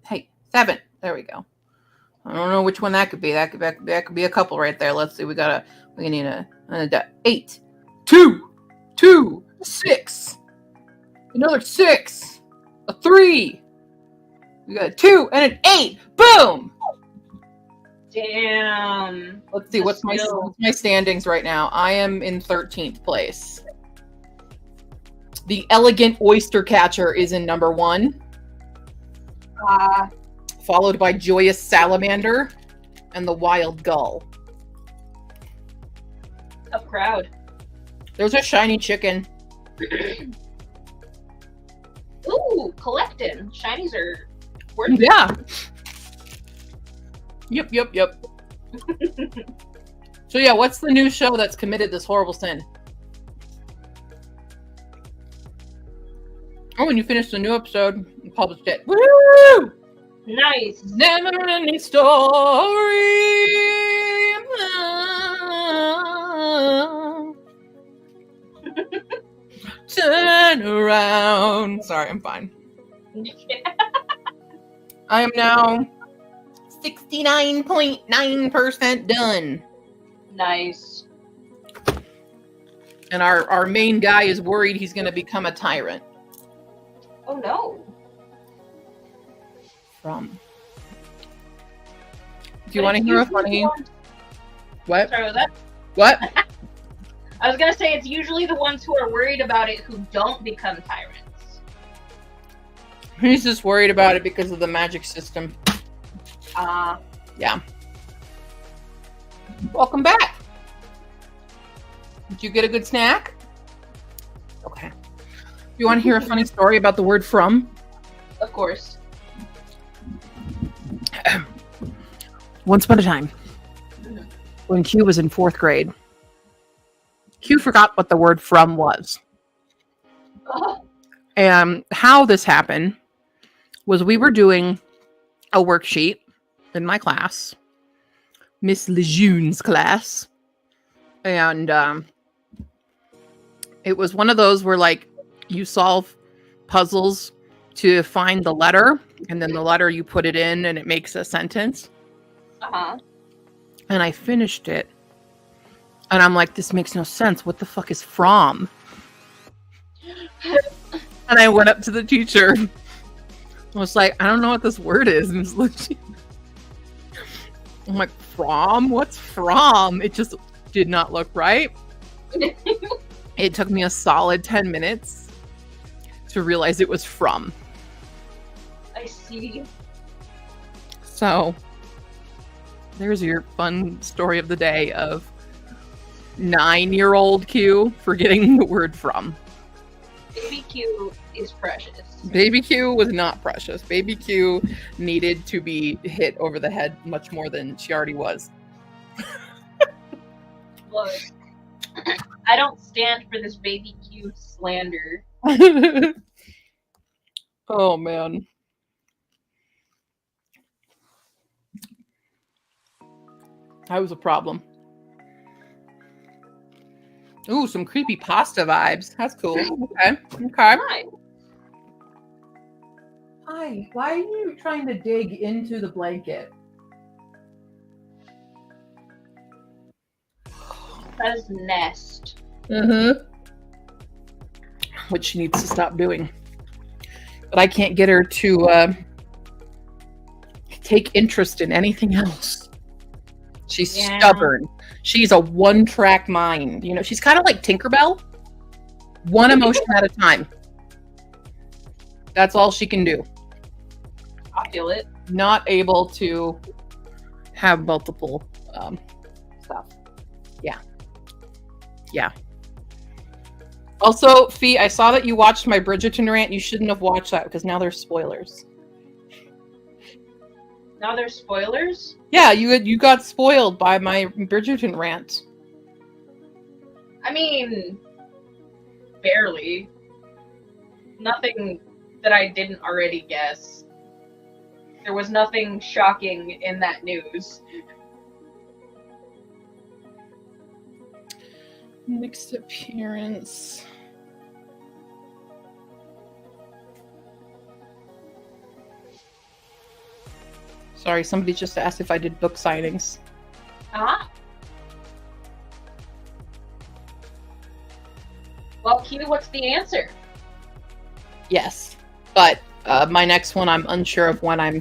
Speaker 1: Hey, 7. There we go. I don't know which one that could be. That could be a couple right there. Let's see. We need a 8, 2, 6, another 6, a 3. We got a 2 and an 8. Boom!
Speaker 3: Damn.
Speaker 1: Let's see. What's my standings right now? I am in 13th place. The Elegant Oyster Catcher is in number 1. Followed by Joyous Salamander and the Wild Gull.
Speaker 3: Tough crowd.
Speaker 1: There's a shiny chicken.
Speaker 3: Ooh, collecting. Shinies are worth it.
Speaker 1: Yeah. Yep. So yeah, what's the new show that's committed this horrible sin? Oh, and you finished the new episode and published it. Woo!
Speaker 3: Nice.
Speaker 1: Never any story. Turn around. Sorry, I'm fine. I am now 69.9% done.
Speaker 3: Nice.
Speaker 1: And our main guy is worried he's going to become a tyrant.
Speaker 3: Oh no.
Speaker 1: Do you want to hear a funny? What?
Speaker 3: Sorry, was that?
Speaker 1: What?
Speaker 3: I was gonna say it's usually the ones who are worried about it who don't become tyrants.
Speaker 1: He's just worried about it because of the magic system. Yeah. Welcome back. Did you get a good snack? Okay. You want to hear a funny story about the word from?
Speaker 3: Of course.
Speaker 1: Once upon a time, when Q was in 4th grade, Q forgot what the word from was.
Speaker 3: Oh.
Speaker 1: And how this happened was we were doing a worksheet in my class, Miss Lejeune's class. And it was one of those where, like, you solve puzzles to find the letter, and then the letter you put it in and it makes a sentence. And I finished it. And I'm like, this makes no sense. What the fuck is from? And I went up to the teacher. I was like, I don't know what this word is. And I'm like, from? What's from? It just did not look right. It took me a solid 10 minutes to realize it was from.
Speaker 3: I see.
Speaker 1: So there's your fun story of the day of 9-year-old Q forgetting the word from.
Speaker 3: Baby Q is precious.
Speaker 1: Baby Q was not precious. Baby Q needed to be hit over the head much more than she already was.
Speaker 3: Look, I don't stand for this Baby Q slander.
Speaker 1: Oh, man. That was a problem. Ooh, some creepy pasta vibes. That's cool. Okay.
Speaker 3: Hi.
Speaker 1: Hi. Why are you trying to dig into the blanket?
Speaker 3: says nest.
Speaker 1: Mm-hmm. Which she needs to stop doing. But I can't get her to take interest in anything else. She's stubborn. She's a one-track mind. You know, she's kind of like Tinkerbell. One emotion at a time. That's all she can do.
Speaker 3: I feel it.
Speaker 1: Not able to have multiple stuff. Yeah. Yeah. Also, Fee, I saw that you watched my Bridgerton rant. You shouldn't have watched that because now there's spoilers.
Speaker 3: Now there's spoilers?
Speaker 1: Yeah, you got spoiled by my Bridgerton rant.
Speaker 3: I mean, barely. Nothing that I didn't already guess. There was nothing shocking in that news.
Speaker 1: Next appearance. Sorry, somebody just asked if I did book signings.
Speaker 3: Ah. Well, Q, what's the answer?
Speaker 1: Yes, but my next one, I'm unsure of when I'm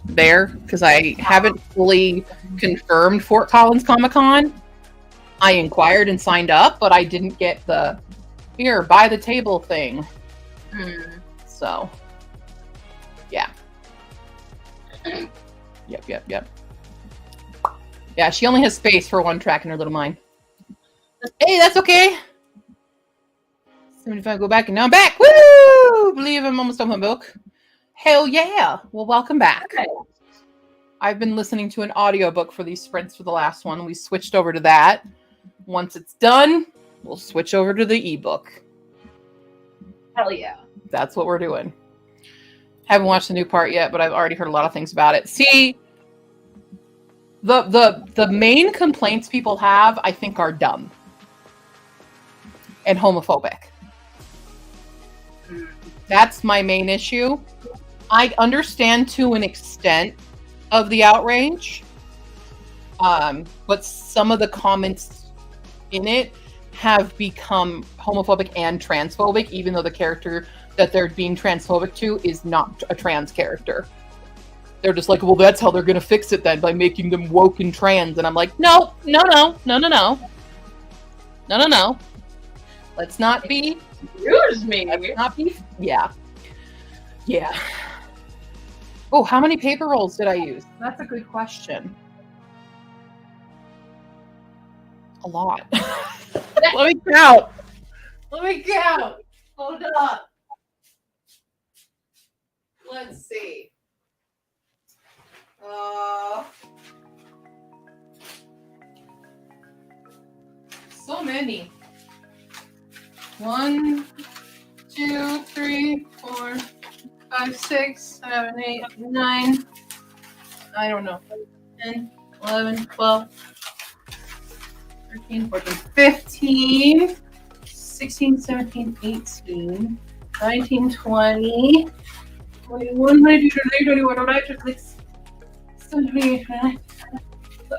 Speaker 1: there because I haven't fully confirmed Fort Collins Comic-Con. I inquired and signed up, but I didn't get the here, buy the table thing. So, yeah. Yep. Yeah, she only has space for one track in her little mind. Hey, that's okay. 75, go back, and now I'm back. Woo! Believe I'm almost done with my book. Hell yeah. Well, welcome back.
Speaker 3: Okay.
Speaker 1: I've been listening to an audiobook for these sprints for the last one. We switched over to that. Once it's done, we'll switch over to the ebook.
Speaker 3: Hell yeah.
Speaker 1: That's what we're doing. Haven't watched the new part yet, but I've already heard a lot of things about it. See, the main complaints people have, I think, are dumb and homophobic. That's my main issue. I understand to an extent of the outrage, but some of the comments in it have become homophobic and transphobic, even though the character that they're being transphobic to is not a trans character. They're just like, well, that's how they're going to fix it then, by making them woke and trans. And I'm like, no. Let's not be.
Speaker 3: Excuse me.
Speaker 1: Let's not be. Yeah. Oh, how many paper rolls did I use? That's a good question. A lot. Let me count. Hold up. Let's see. So many. 1, 2, 3, 4, 5, 6, 7, 8, 9. I don't know. 10, 11, 12, 13, 14, 15, 16, 17, 18, 19, 20, 21, 22, 21, 23,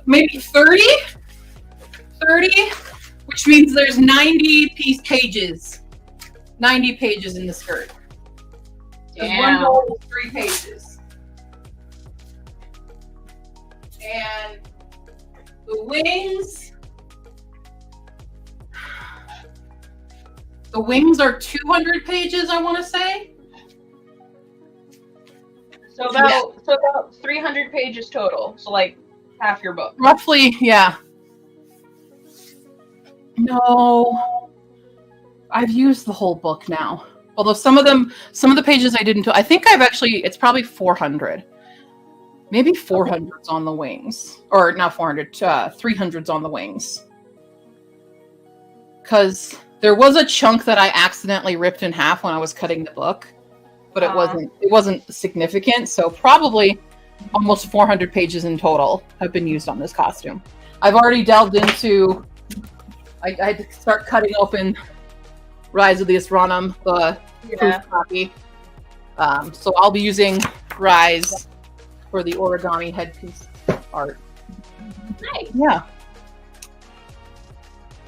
Speaker 1: maybe 30? 30? Which means there's 90 pages. 90 pages in the skirt. Because one roll is 3 pages. And the wings are 200 pages, I want to say.
Speaker 3: So about 300 pages total. So like half your book.
Speaker 1: Roughly, yeah. No. I've used the whole book now. Although some of the pages I didn't. I think it's probably 400. Maybe 400's on the wings. Or not 400, 300's on the wings. Because there was a chunk that I accidentally ripped in half when I was cutting the book. But it wasn't significant. So probably almost 400 pages in total have been used on this costume. I've already delved into... I had to start cutting open Rise of the Astronom, the proof copy. So I'll be using Rise for the origami headpiece art.
Speaker 3: Nice.
Speaker 1: Yeah.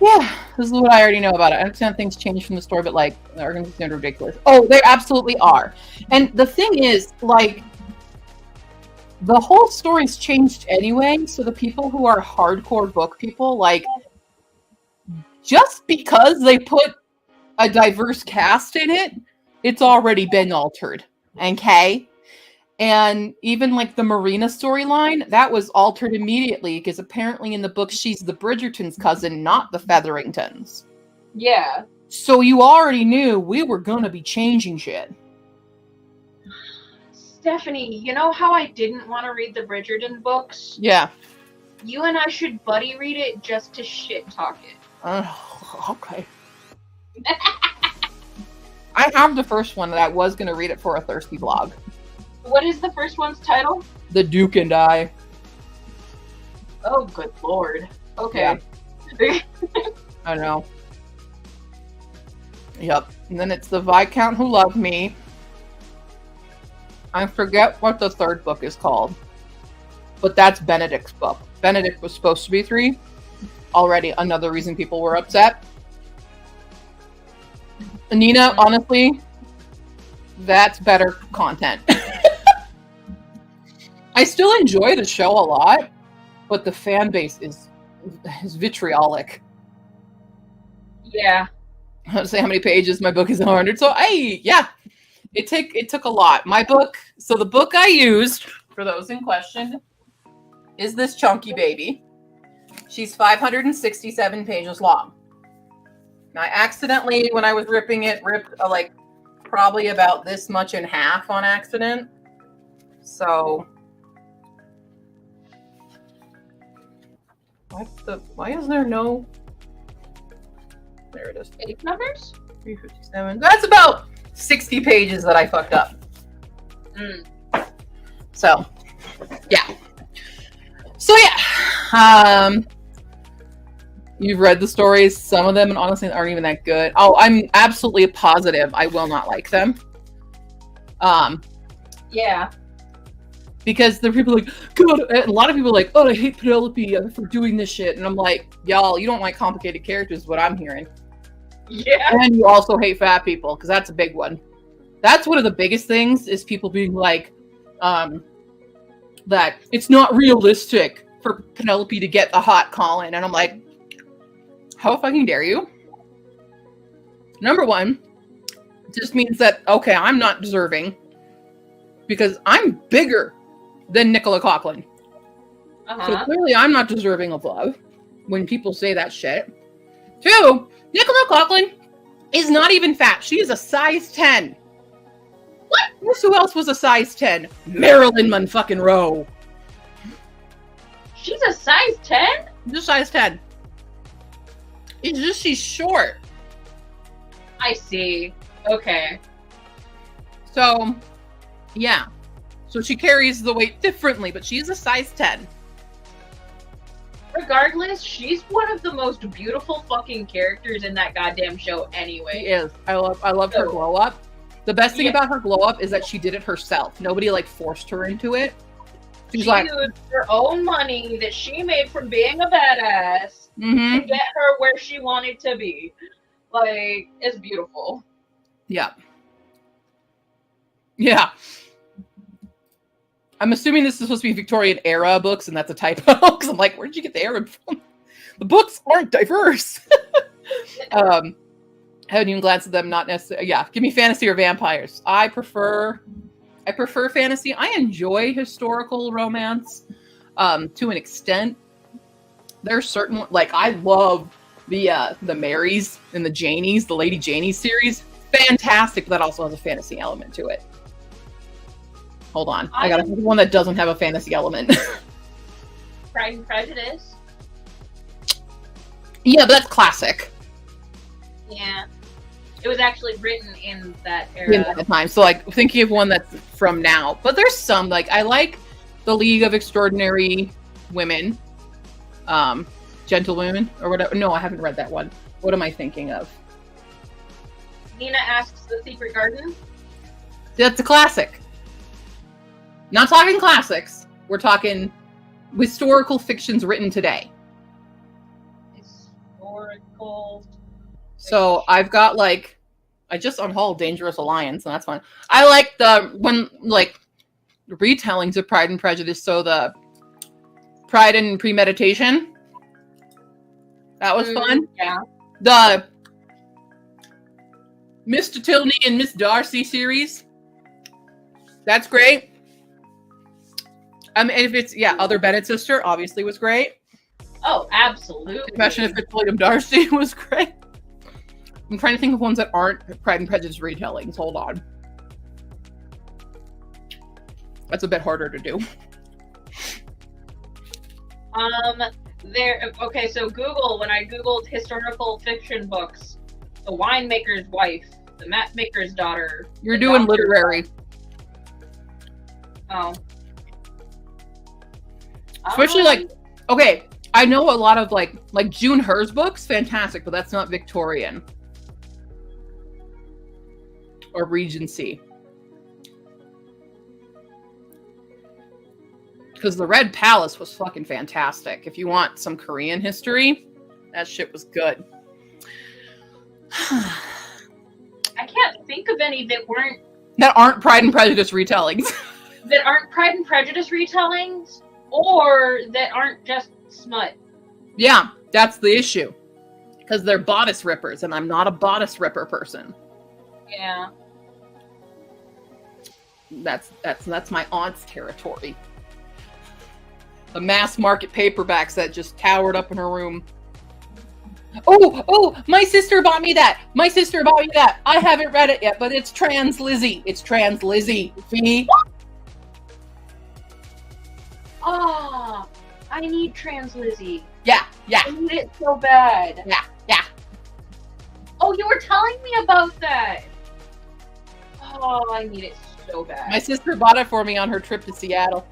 Speaker 1: Yeah, this is what I already know about it. I understand things change from the story, but like they're going to sound ridiculous. Oh, they absolutely are. And the thing is, like, the whole story's changed anyway. So the people who are hardcore book people, like, just because they put a diverse cast in it, it's already been altered. Okay? And even like the Marina storyline, that was altered immediately because apparently in the book she's the Bridgertons' cousin, not the Featheringtons.
Speaker 3: Yeah.
Speaker 1: So you already knew we were gonna be changing shit.
Speaker 3: Stephanie, you know how I didn't want to read the Bridgerton books?
Speaker 1: Yeah.
Speaker 3: You and I should buddy read it just to shit talk it.
Speaker 1: Okay. I have the first one that I was gonna read it for a thirsty vlog.
Speaker 3: What is the first one's title?
Speaker 1: The Duke and I.
Speaker 3: Oh, good lord. Okay.
Speaker 1: Yeah. I know. Yep. And then it's the Viscount Who Loved Me. I forget what the third book is called. But that's Benedict's book. Benedict was supposed to be 3. Already another reason people were upset. Nina, honestly, that's better content. I still enjoy the show a lot, but the fan base is vitriolic.
Speaker 3: Yeah.
Speaker 1: I don't say how many pages my book is 100. So it took a lot. My book, so the book I used for those in question is this chunky baby. She's 567 pages long. Now, I accidentally, when I was ripping it, ripped like probably about this much in half on accident. So why is there no? There it is.
Speaker 3: Page numbers?
Speaker 1: 357. That's about 60 pages that I fucked up. So, yeah. You've read the stories, some of them, and honestly aren't even that good. Oh, I'm absolutely positive I will not like them.
Speaker 3: Yeah.
Speaker 1: Because there are people like, God, a lot of people are like, oh, I hate Penelope for doing this shit. And I'm like, y'all, you don't like complicated characters, is what I'm hearing.
Speaker 3: Yeah.
Speaker 1: And you also hate fat people, because that's a big one. That's one of the biggest things, is people being like, that it's not realistic for Penelope to get the hot Colin. And I'm like, how fucking dare you? Number one, it just means that, okay, I'm not deserving, because I'm bigger than Nicola Coughlan. So clearly I'm not deserving of love when people say that shit. 2, Nicola Coughlan is not even fat. She is a size 10. What? Guess who else was a size 10? Marilyn Monroe.
Speaker 3: She's a size 10?
Speaker 1: She's a size 10. It's just she's short.
Speaker 3: I see. Okay.
Speaker 1: So, yeah. So she carries the weight differently, but she's a size 10.
Speaker 3: Regardless, she's one of the most beautiful fucking characters in that goddamn show anyway.
Speaker 1: She is. I love her glow up. The best thing about her glow up is that she did it herself. Nobody like forced her into it.
Speaker 3: She used her own money that she made from being a badass to get her where she wanted to be. Like, it's beautiful.
Speaker 1: Yeah. Yeah. I'm assuming this is supposed to be Victorian era books, and that's a typo, because I'm like, where did you get the Arab from? The books aren't diverse. I haven't even glanced at them, not necessarily. Yeah, give me fantasy or vampires. I prefer fantasy. I enjoy historical romance to an extent. There's certain, like, I love the Marys and the Janies, the Lady Janies series. Fantastic, but that also has a fantasy element to it. Hold on. I gotta think of one that doesn't have a fantasy element.
Speaker 3: Pride and Prejudice.
Speaker 1: Yeah, but that's classic.
Speaker 3: Yeah. It was actually written in that era.
Speaker 1: In that time. So, like, thinking of one that's from now. But there's some, like, I like The League of Extraordinary Women. Gentlewomen, or whatever. No, I haven't read that one. What am I thinking of?
Speaker 3: Nina asks The Secret Garden.
Speaker 1: That's a classic. Not talking classics. We're talking historical fictions written today.
Speaker 3: historical.
Speaker 1: So I've got like, I just unhauled Dangerous Alliance, and that's fine. I like when retellings of Pride and Prejudice. So the Pride and Premeditation, that was fun.
Speaker 3: Yeah.
Speaker 1: The Mr. Tilney and Miss Darcy series, that's great. I mean, if it's Other Bennett Sister obviously was great.
Speaker 3: Oh, absolutely.
Speaker 1: Confession of Fitzwilliam Darcy was great. I'm trying to think of ones that aren't Pride and Prejudice retellings. Hold on. That's a bit harder to do.
Speaker 3: Okay, so Google, when I Googled historical fiction books, The Winemaker's Wife, The Mapmaker's Daughter.
Speaker 1: You're doing literary.
Speaker 3: Oh.
Speaker 1: Especially okay, I know a lot of like June Hur's books, fantastic, but that's not Victorian. Or Regency. Because The Red Palace was fucking fantastic. If you want some Korean history, that shit was good.
Speaker 3: I can't think of any that
Speaker 1: aren't Pride and Prejudice retellings.
Speaker 3: that aren't Pride and Prejudice retellings, or that aren't just smut.
Speaker 1: Yeah, that's the issue. Because they're bodice rippers, and I'm not a bodice ripper person.
Speaker 3: Yeah.
Speaker 1: That's my aunt's territory. The mass market paperbacks that just towered up in her room. Oh, my sister bought me that. My sister bought me that. I haven't read it yet, but it's Trans Lizzie. It's Trans Lizzie. See?
Speaker 3: Ah, I need Trans Lizzie.
Speaker 1: Yeah.
Speaker 3: I need it so bad.
Speaker 1: Yeah.
Speaker 3: Oh, you were telling me about that. Oh, I need it so bad.
Speaker 1: My sister bought it for me on her trip to Seattle.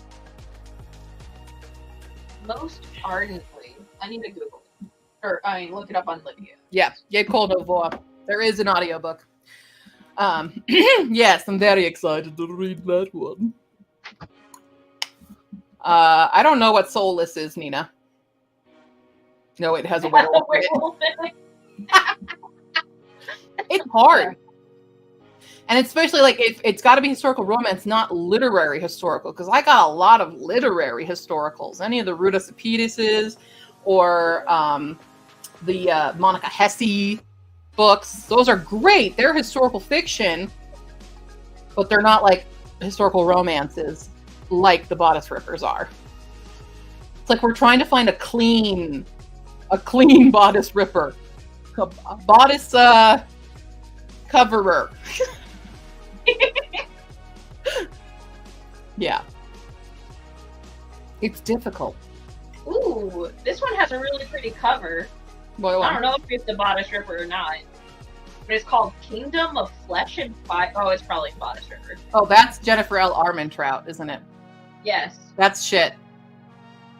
Speaker 3: Most ardently. I need to Google it. Or, look it up on Libya.
Speaker 1: Yeah, Cold Novoa. There is an audiobook. Yes, I'm very excited to read that one. I don't know what Soulless is, Nina. No, it has a werewolf in it. It's hard. And especially, it's got to be historical romance, not literary historical, because I got a lot of literary historicals. Any of the Ruta Sepetises or the Monica Hesse books. Those are great. They're historical fiction, but they're not like historical romances like the Bodice Rippers are. It's like we're trying to find a clean Bodice Ripper. A bodice coverer. Yeah. It's difficult.
Speaker 3: Ooh, this one has a really pretty cover.
Speaker 1: Boy,
Speaker 3: I don't know if it's the Bodice Ripper or not. But it's called Kingdom of Flesh and Fire. Oh, it's probably Bodice Ripper.
Speaker 1: Oh, that's Jennifer L. Armentrout, isn't it?
Speaker 3: Yes.
Speaker 1: That's shit.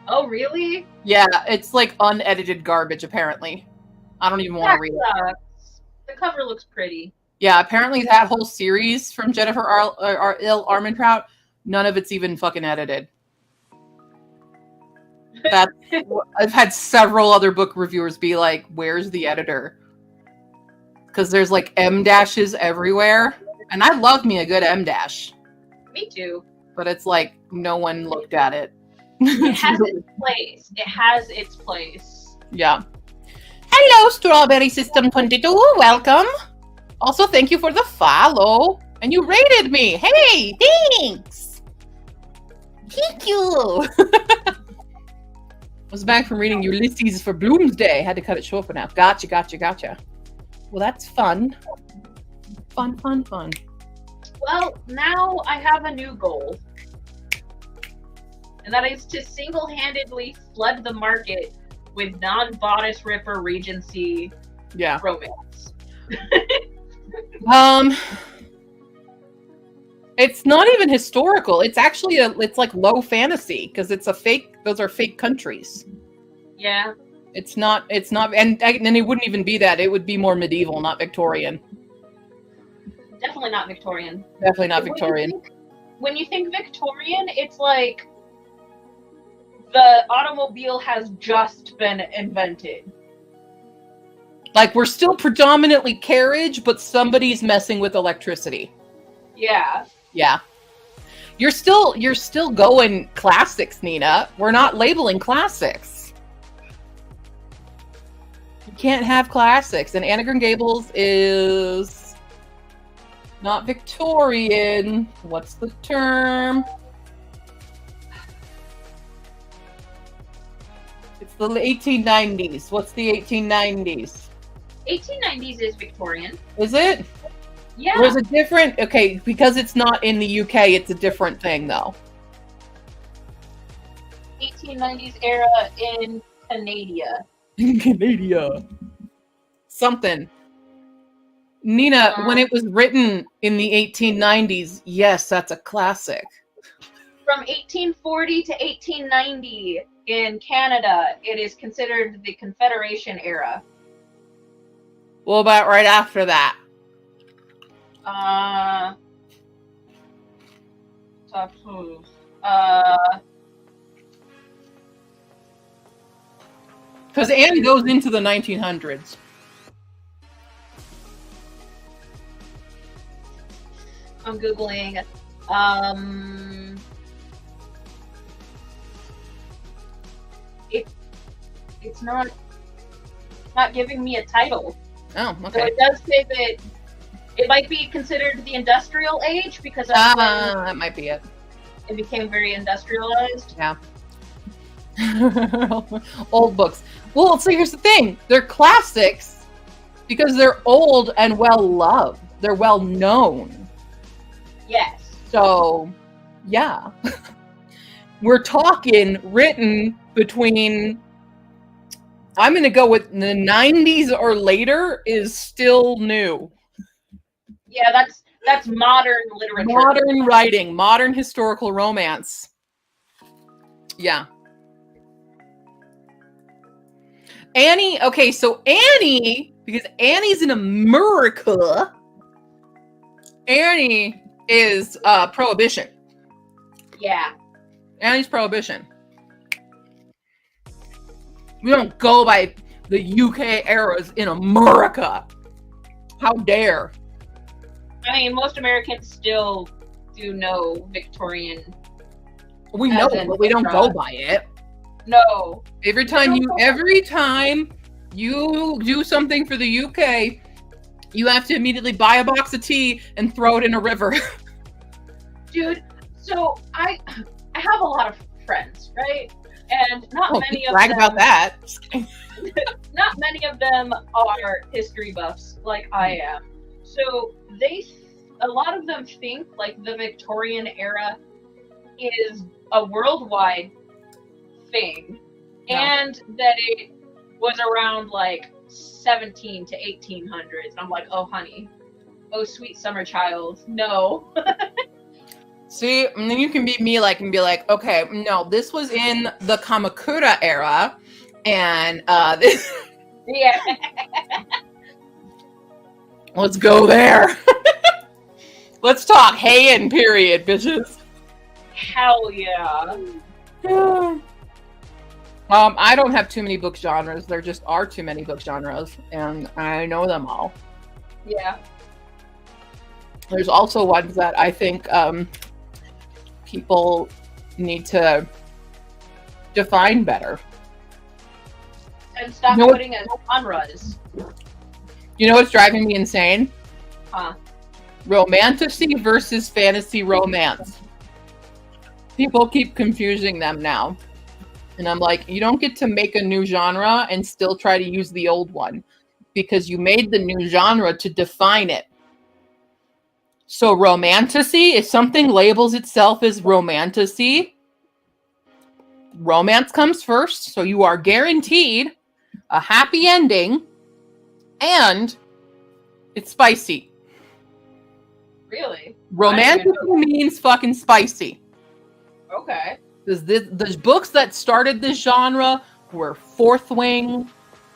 Speaker 3: Oh, really?
Speaker 1: Yeah, it's like unedited garbage, apparently. I don't even want to read it.
Speaker 3: The cover looks pretty.
Speaker 1: Yeah, apparently that whole series from Jennifer L. Armentrout, none of it's even fucking edited. I've had several other book reviewers be like, where's the editor? Because there's like M dashes everywhere. And I love me a good M dash.
Speaker 3: Me too.
Speaker 1: But it's like, no one looked at it.
Speaker 3: It has its place. It has its place.
Speaker 1: Yeah. Hello, Strawberry System 22. Welcome. Also, thank you for the follow. And you rated me. Hey, thanks. Thank you. I was back from reading Ulysses for Bloomsday. Had to cut it short for now. Gotcha. Well, that's fun. Fun.
Speaker 3: Well, now I have a new goal. And that is to single-handedly flood the market with non-Bodice Ripper Regency romance.
Speaker 1: It's not even historical. It's actually it's like low fantasy because it's a fake. Those are fake countries.
Speaker 3: Yeah.
Speaker 1: It's not, and it wouldn't even be that. It would be more medieval, not Victorian.
Speaker 3: Definitely not Victorian.
Speaker 1: Definitely not Victorian.
Speaker 3: When you think Victorian, it's like the automobile has just been invented.
Speaker 1: Like, we're still predominantly carriage, but somebody's messing with electricity.
Speaker 3: Yeah.
Speaker 1: Yeah. You're still going classics, Nina. We're not labeling classics. You can't have classics. And Anne of Green Gables is not Victorian. What's the term? It's the 1890s. What's the 1890s?
Speaker 3: 1890s is Victorian.
Speaker 1: Is it?
Speaker 3: Yeah.
Speaker 1: Or is it different? Okay, because it's not in the UK, it's a different thing, though.
Speaker 3: 1890s era in Canada.
Speaker 1: In Canada. Something. Nina, when it was written in the 1890s, yes, that's a classic.
Speaker 3: From 1840 to 1890 in Canada, it is considered the Confederation era.
Speaker 1: What about right after that? Because Anne goes into the 1900s.
Speaker 3: I'm Googling. It's not giving me a title.
Speaker 1: Oh,
Speaker 3: So
Speaker 1: okay.
Speaker 3: it does say that it might be considered the industrial age because that's when
Speaker 1: That might be it.
Speaker 3: it became very industrialized.
Speaker 1: Yeah. Old books. Well, so here's the thing. They're classics because they're old and well loved. They're well known.
Speaker 3: Yes.
Speaker 1: So, yeah. We're talking written between, I'm going to go with the 90s or later is still new.
Speaker 3: Yeah, that's modern literature.
Speaker 1: Modern writing, modern historical romance. Yeah. Annie, okay, so Annie, because Annie's in America, Annie is Prohibition.
Speaker 3: Yeah.
Speaker 1: Annie's Prohibition. We don't go by the UK eras in America. How dare.
Speaker 3: I mean, most Americans still do know Victorian.
Speaker 1: We know
Speaker 3: As
Speaker 1: it,
Speaker 3: in
Speaker 1: but we don't
Speaker 3: Victra.
Speaker 1: go by it.
Speaker 3: No.
Speaker 1: Every time you do something for the UK, you have to immediately buy a box of tea and throw it in a river.
Speaker 3: Dude, so I have a lot of friends, right? And not many of
Speaker 1: brag
Speaker 3: them
Speaker 1: about that.
Speaker 3: not many of them are history buffs like I am. So a lot of them think like the Victorian era is a worldwide thing, and that it was around like 17 to 1800s. And I'm like, oh honey, oh sweet summer child, no.
Speaker 1: See, and then you can be me and be like, okay, no, this was in the Kamakura era, and this.
Speaker 3: Yeah.
Speaker 1: Let's go there. Let's talk Heian period, bitches.
Speaker 3: Hell yeah.
Speaker 1: I don't have too many book genres. There just are too many book genres, and I know them all.
Speaker 3: Yeah.
Speaker 1: There's also ones that I think people need to define better.
Speaker 3: And stop
Speaker 1: You know what-
Speaker 3: putting as genres.
Speaker 1: You know what's driving me insane?
Speaker 3: Huh.
Speaker 1: Romantasy versus fantasy romance. People keep confusing them now. And I'm like, you don't get to make a new genre and still try to use the old one, because you made the new genre to define it. So romantasy, if something labels itself as romantasy, romance comes first, so you are guaranteed a happy ending, and it's spicy.
Speaker 3: Really?
Speaker 1: Romantic means fucking spicy.
Speaker 3: Okay.
Speaker 1: Because the books that started this genre were Fourth Wing,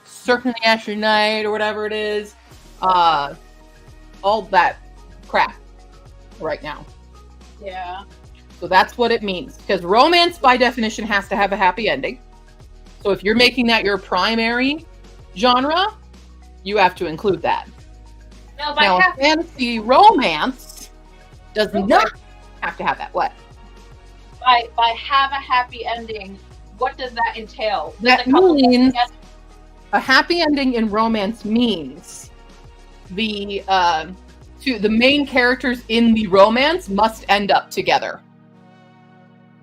Speaker 1: Circle the Asher Knight, or whatever it is. All that crap right now.
Speaker 3: Yeah.
Speaker 1: So that's what it means. Because romance, by definition, has to have a happy ending. So if you're making that your primary genre, You have to include that.
Speaker 3: No, by
Speaker 1: Now, a
Speaker 3: happy,
Speaker 1: fantasy romance does
Speaker 3: Okay.
Speaker 1: not have to have that. What?
Speaker 3: by have a happy ending, what does that entail? Does
Speaker 1: That
Speaker 3: the couple get
Speaker 1: means
Speaker 3: together?
Speaker 1: a happy ending in romance means the main characters in the romance must end up together.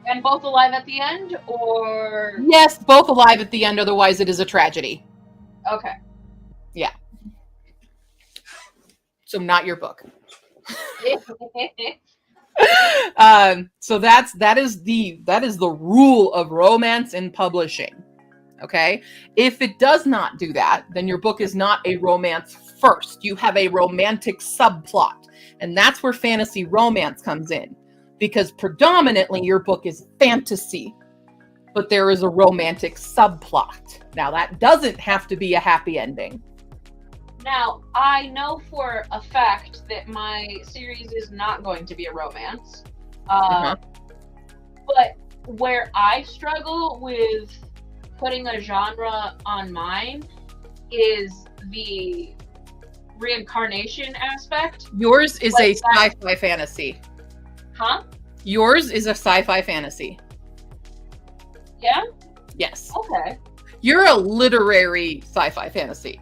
Speaker 3: And both alive at the end, or
Speaker 1: Yes, both alive at the end, otherwise it is a tragedy.
Speaker 3: okay.
Speaker 1: So not your book. So that is the rule of romance in publishing. Okay? If it does not do that, then your book is not a romance first. You have a romantic subplot. And that's where fantasy romance comes in. Because predominantly your book is fantasy, but there is a romantic subplot. Now that doesn't have to be a happy ending.
Speaker 3: Now, I know for a fact that my series is not going to be a romance. But where I struggle with putting a genre on mine is the reincarnation aspect.
Speaker 1: Yours is
Speaker 3: Like
Speaker 1: a
Speaker 3: that.
Speaker 1: sci-fi fantasy.
Speaker 3: Huh?
Speaker 1: Yours is a sci-fi fantasy.
Speaker 3: Yeah?
Speaker 1: Yes.
Speaker 3: Okay.
Speaker 1: You're a literary sci-fi fantasy.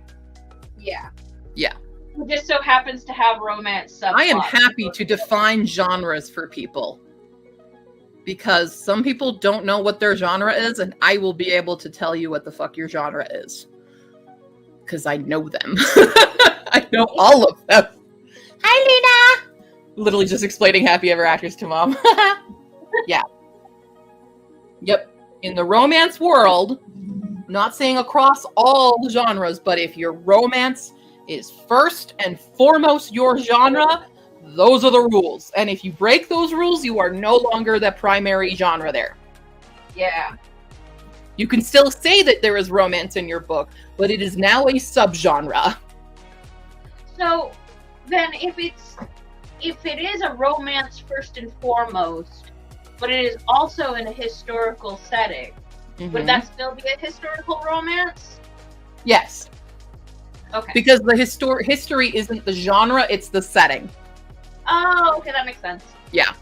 Speaker 3: Yeah.
Speaker 1: Yeah.
Speaker 3: It just so happens to have romance subplots.
Speaker 1: I am happy to define genres for people. Because some people don't know what their genre is, and I will be able to tell you what the fuck your genre is. Because I know them. I know all of them. Hi, Lena! Literally just explaining Happy Ever Afters to Mom. Yeah. Yep. In the romance world, not saying across all genres, but if your romance is first and foremost your genre, those are the rules. And if you break those rules, you are no longer the primary genre there.
Speaker 3: Yeah.
Speaker 1: You can still say that there is romance in your book, but it is now a subgenre.
Speaker 3: So then if it is a romance first and foremost, but it is also in a historical setting, would that still be a historical romance?
Speaker 1: Yes.
Speaker 3: Okay.
Speaker 1: Because the history isn't the genre, it's the setting.
Speaker 3: Oh, okay, that makes sense.
Speaker 1: Yeah.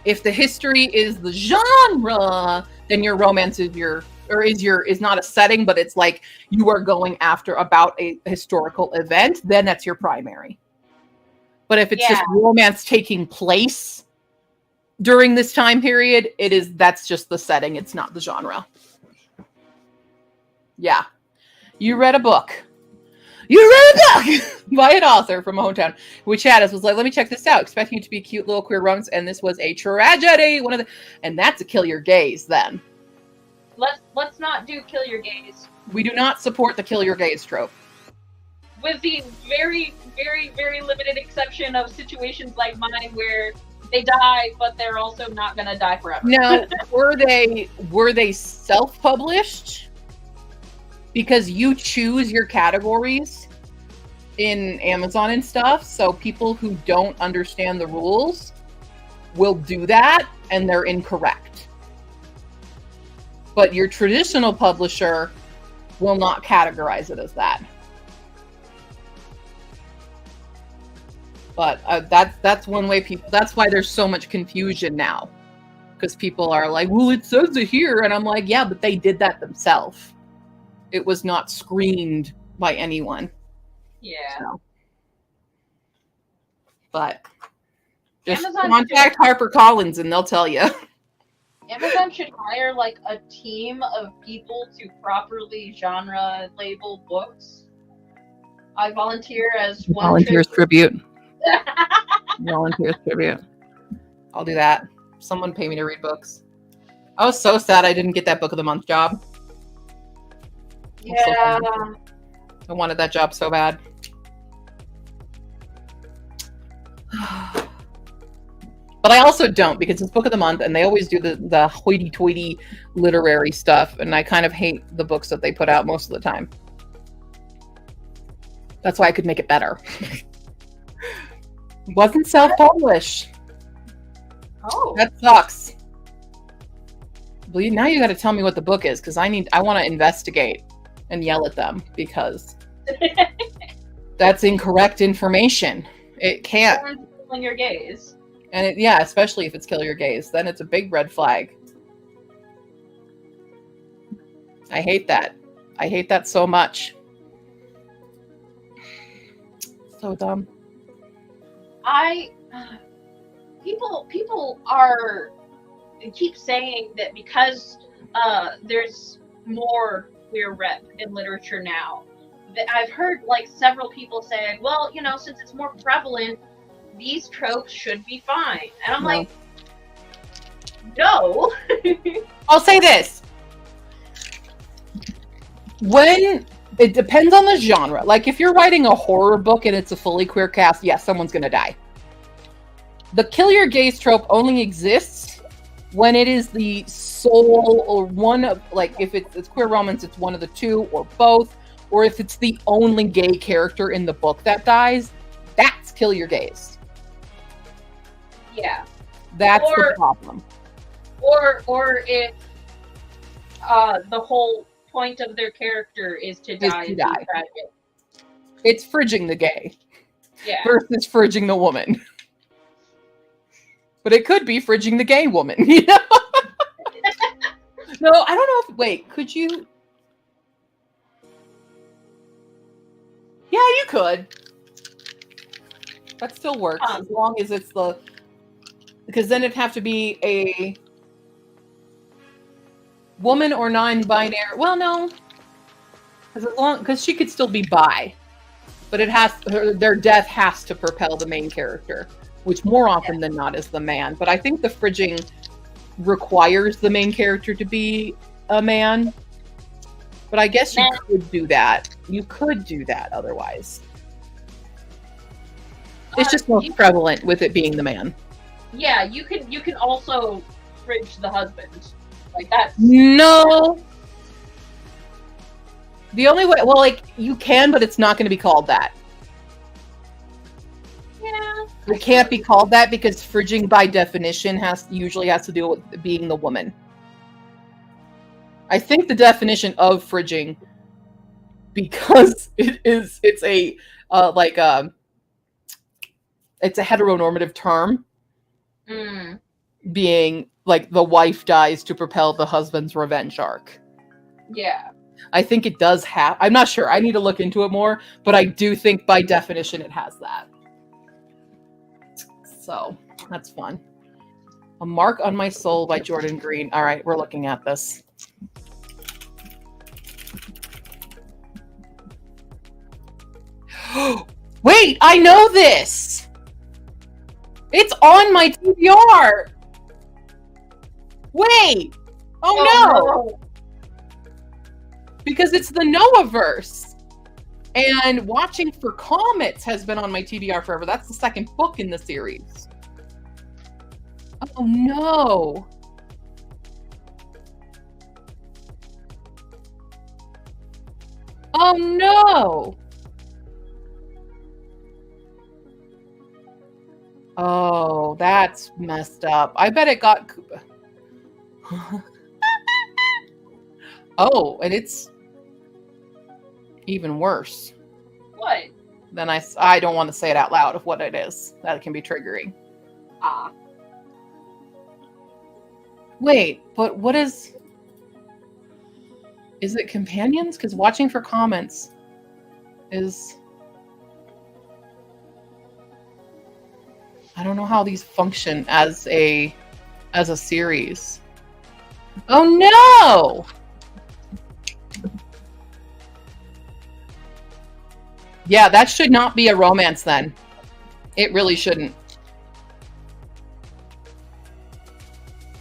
Speaker 1: If the history is the genre, then your romance is not a setting, but it's like you are going after about a historical event, then that's your primary. But if it's just romance taking place during this time period, that's just the setting, it's not the genre. Yeah. You read a book. You read a book by an author from my hometown, which had us was like, let me check this out, expecting it to be cute little queer romance, and this was a tragedy. And that's a kill your gaze then.
Speaker 3: Let's not do kill your gaze.
Speaker 1: We do not support the kill your gaze trope.
Speaker 3: With the very, very, very limited exception of situations like mine where they die, but they're also not gonna die forever.
Speaker 1: Now, were they self-published? Because you choose your categories in Amazon and stuff, so people who don't understand the rules will do that, and they're incorrect. But your traditional publisher will not categorize it as that. But that's one way people. That's why there's so much confusion now, because people are like, "Well, it says it here," and I'm like, "Yeah, but they did that themselves. It was not screened by anyone."
Speaker 3: Yeah.
Speaker 1: So. But just
Speaker 3: Amazon
Speaker 1: contact HarperCollins and they'll tell you.
Speaker 3: Amazon should hire like a team of people to properly genre label books. I volunteer as one.
Speaker 1: Volunteers tribute. Volunteers tribute. I'll do that. Someone pay me to read books. I was so sad I didn't get that book of the month job.
Speaker 3: Yeah.
Speaker 1: I wanted that job so bad. But I also don't, because it's book of the month and they always do the hoity-toity literary stuff, and I kind of hate the books that they put out most of the time. That's why I could make it better. Wasn't self-published.
Speaker 3: Oh.
Speaker 1: That sucks. Well, now you got to tell me what the book is, because I want to investigate and yell at them, because That's incorrect information. It can't.
Speaker 3: Porn's killing your gaze.
Speaker 1: And yeah, especially if it's kill your gaze, then it's a big red flag. I hate that. I hate that so much. So dumb.
Speaker 3: People keep saying that because there's more queer rep in literature now. That I've heard like several people saying, well, since it's more prevalent, these tropes should be fine. And I'm like, no.
Speaker 1: I'll say this. When it depends on the genre. Like if you're writing a horror book and it's a fully queer cast, yes, someone's going to die. The kill your gaze trope only exists when it is the sole or one of, like if it's queer romance, it's one of the two or both, or if it's the only gay character in the book that dies, that's kill your gaze.
Speaker 3: Yeah.
Speaker 1: That's the problem.
Speaker 3: Or if the whole point of their character is to die. Tragic.
Speaker 1: It's fridging the gay.
Speaker 3: Yeah.
Speaker 1: Versus fridging the woman. But it could be fridging the gay woman, you know? No, I don't know if... Wait, could you... Yeah, you could. That still works, as long as it's the... Because then it'd have to be a woman or non-binary... Well, no. Because she could still be bi. But it has... Their death has to propel the main character. Which more often than not is the man. But I think the fridging requires the main character to be a man. But I guess you could do that. You could do that otherwise. It's just more prevalent with it being the man.
Speaker 3: Yeah, you can also fridge the husband. Like that.
Speaker 1: No. The only way, well, like, you can, but it's not going to be called that.
Speaker 3: Yeah.
Speaker 1: It can't be called that because fridging by definition usually has to do with being the woman. I think the definition of fridging, because it's a heteronormative term, being like the wife dies to propel the husband's revenge arc.
Speaker 3: Yeah.
Speaker 1: I think it does have, I'm not sure, I need to look into it more, but I do think by definition it has that. So, that's fun. A Mark on My Soul by Jordan Green. All right, we're looking at this. Wait, I know this! It's on my TBR! Wait! Oh no! Because it's the Noahverse. And Watching for Comets has been on my TBR forever. That's the second book in the series. Oh no. Oh no. Oh, that's messed up. I bet it got... Oh, and it's even worse.
Speaker 3: What?
Speaker 1: Then I don't want to say it out loud of what it is. That can be triggering.
Speaker 3: Ah.
Speaker 1: Wait, but what is... Is it companions? Because Watching for Comments is... I don't know how these function as a series. Oh no! Yeah, that should not be a romance then. It really shouldn't.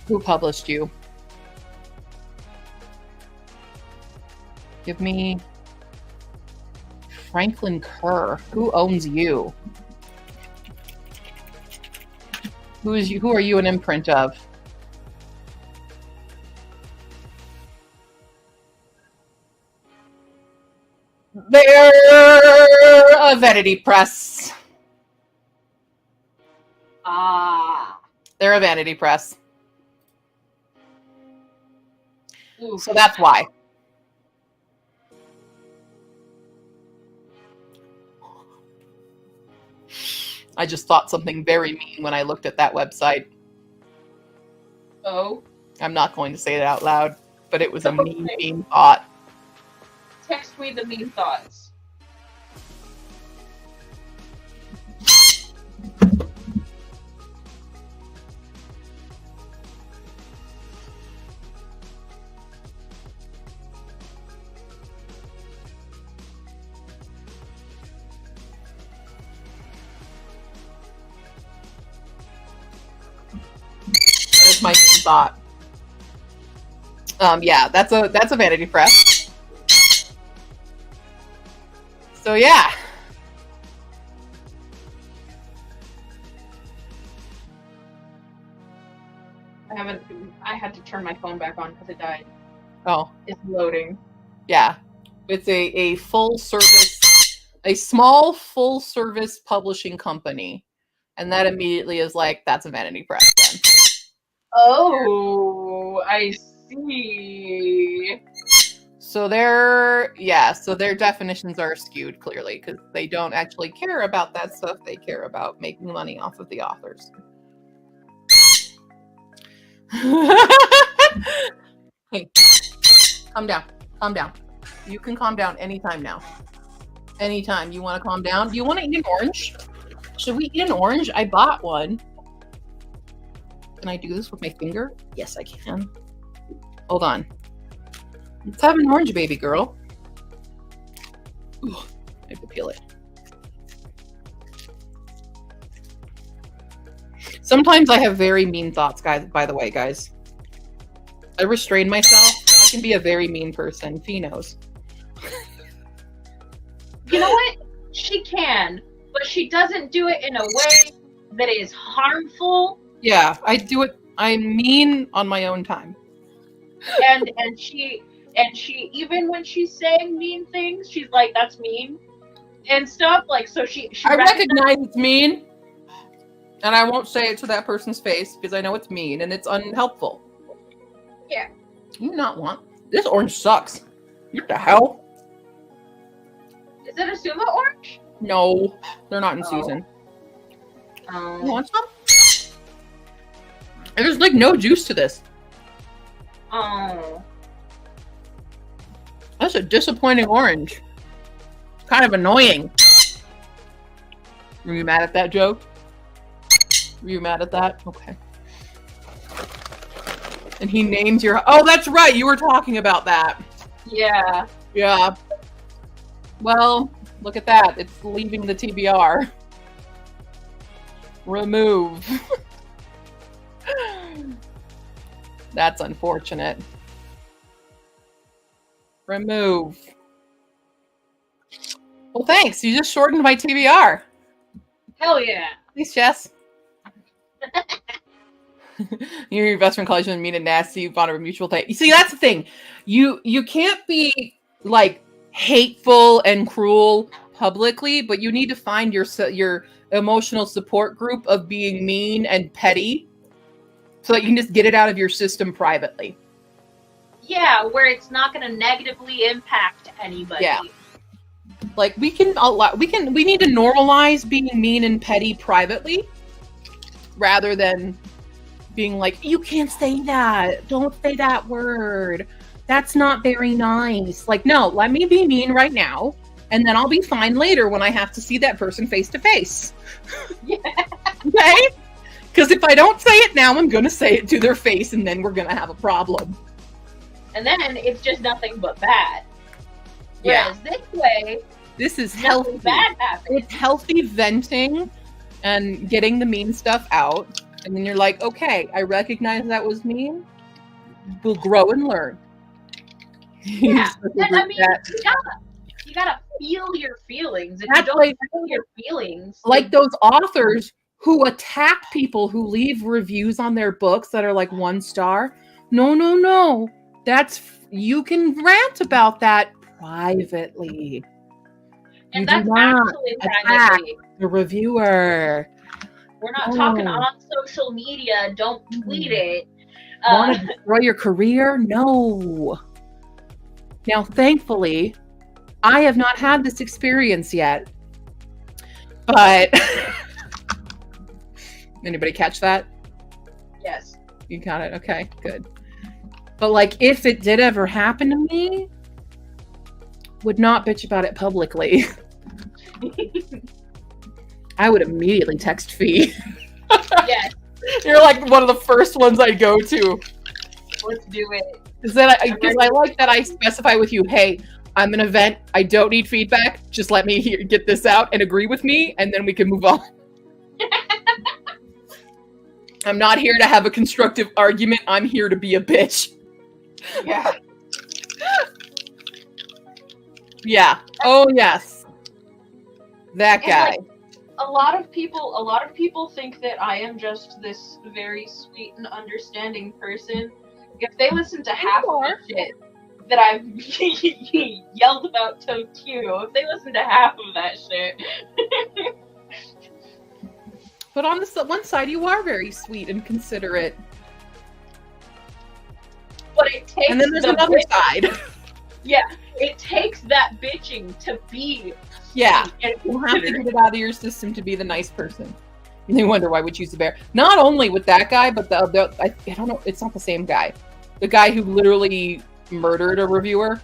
Speaker 1: Who published you? Give me Franklin Kerr. Who owns you? Who is you? Who are you an imprint of? They're a Vanity Press.
Speaker 3: Ah.
Speaker 1: They're a Vanity Press.
Speaker 3: Oof.
Speaker 1: So that's why. I just thought something very mean when I looked at that website.
Speaker 3: Oh.
Speaker 1: I'm not going to say it out loud, but it was a mean thought.
Speaker 3: Text me the mean thoughts.
Speaker 1: There's my mean thought. Yeah, that's a vanity press. So yeah.
Speaker 3: I had to turn my phone back on because it died.
Speaker 1: Oh.
Speaker 3: It's loading.
Speaker 1: Yeah. It's a full service, a small full service publishing company. And that immediately is like, that's a vanity press then.
Speaker 3: Oh, I see.
Speaker 1: So their definitions are skewed clearly because they don't actually care about that stuff. They care about making money off of the authors. Hey, calm down. Calm down. You can calm down anytime now. Anytime you want to calm down. Do you want to eat an orange? Should we eat an orange? I bought one. Can I do this with my finger? Yes, I can. Hold on. Let's have an orange, baby girl. Ooh, I have to peel it. Sometimes I have very mean thoughts, guys. By the way, guys, I restrain myself. I can be a very mean person. Fee knows.
Speaker 3: You know what? She can, but she doesn't do it in a way that is harmful.
Speaker 1: Yeah, I do it. I'm mean on my own time.
Speaker 3: And she even when she's saying mean things, she's like, "That's mean," and stuff. Like, so she
Speaker 1: I recognize it's mean, and I won't say it to that person's face because I know it's mean and it's unhelpful.
Speaker 3: Yeah.
Speaker 1: You do not want this orange sucks. What the hell?
Speaker 3: Is it a sumo orange?
Speaker 1: No, they're not in
Speaker 3: Oh.
Speaker 1: season. You want some? There's like no juice to this.
Speaker 3: Oh.
Speaker 1: That's a disappointing orange. Kind of annoying. Were you mad at that joke? Were you mad at that? Okay. And he named your... Oh, that's right. You were talking about that.
Speaker 3: Yeah.
Speaker 1: Yeah. Well, look at that. It's leaving the TBR. Remove. That's unfortunate. Remove. Well, thanks. You just shortened my TBR.
Speaker 3: Hell yeah.
Speaker 1: Thanks, Jess. Your investment collection mean and nasty. You bought a mutual thing. You see, that's the thing. You can't be like hateful and cruel publicly, but you need to find your emotional support group of being mean and petty, so that you can just get it out of your system privately.
Speaker 3: Yeah, where it's not going to negatively impact anybody.
Speaker 1: Yeah. Like we need to normalize being mean and petty privately, rather than being like, you can't say that. Don't say that word. That's not very nice. Like, no, let me be mean right now, and then I'll be fine later when I have to see that person face to face.
Speaker 3: Yeah.
Speaker 1: Okay? Because if I don't say it now, I'm going to say it to their face, and then we're going to have a problem.
Speaker 3: And then it's just nothing but bad.
Speaker 1: Yeah.
Speaker 3: Whereas this way,
Speaker 1: This is
Speaker 3: nothing
Speaker 1: healthy.
Speaker 3: bad happens.
Speaker 1: It's healthy venting and getting the mean stuff out. And then you're like, okay, I recognize that was mean. We'll grow and learn.
Speaker 3: Yeah. And, I mean, you gotta feel your feelings. If you
Speaker 1: That's
Speaker 3: don't
Speaker 1: like-
Speaker 3: feel your feelings,
Speaker 1: Like those authors who attack people who leave reviews on their books that are like 1 star. No. You can rant about that privately.
Speaker 3: and
Speaker 1: you
Speaker 3: that's
Speaker 1: do not
Speaker 3: actually
Speaker 1: attack
Speaker 3: privately.
Speaker 1: the reviewer.
Speaker 3: We're not
Speaker 1: No.
Speaker 3: talking on social media. Don't tweet it.
Speaker 1: Want to destroy your career? No. Now, thankfully, I have not had this experience yet. But Anybody catch that?
Speaker 3: Yes.
Speaker 1: You got it. Okay, good. But like, if it did ever happen to me, would not bitch about it publicly. I would immediately text Fee.
Speaker 3: Yes.
Speaker 1: You're like one of the first ones I go to.
Speaker 3: Let's do it.
Speaker 1: Because I like that I specify with you, hey, I'm an event. I don't need feedback. Just let me get this out and agree with me, and then we can move on. I'm not here to have a constructive argument. I'm here to be a bitch.
Speaker 3: Yeah.
Speaker 1: Yeah. Oh yes. That
Speaker 3: And,
Speaker 1: guy.
Speaker 3: like, a lot of people think that I am just this very sweet and understanding person. If they listen to half of the shit that I've yelled about Tokyo, if they listen to half of that shit.
Speaker 1: But on the one side, you are very sweet and considerate.
Speaker 3: But it takes
Speaker 1: And then there's another side.
Speaker 3: Yeah, it takes that bitching to be.
Speaker 1: Yeah.
Speaker 3: sweet and
Speaker 1: You have to
Speaker 3: considerate.
Speaker 1: get it out of your system to be the nice person. And they wonder why we choose a bear. Not only with that guy, but I don't know, it's not the same guy. The guy who literally murdered a reviewer.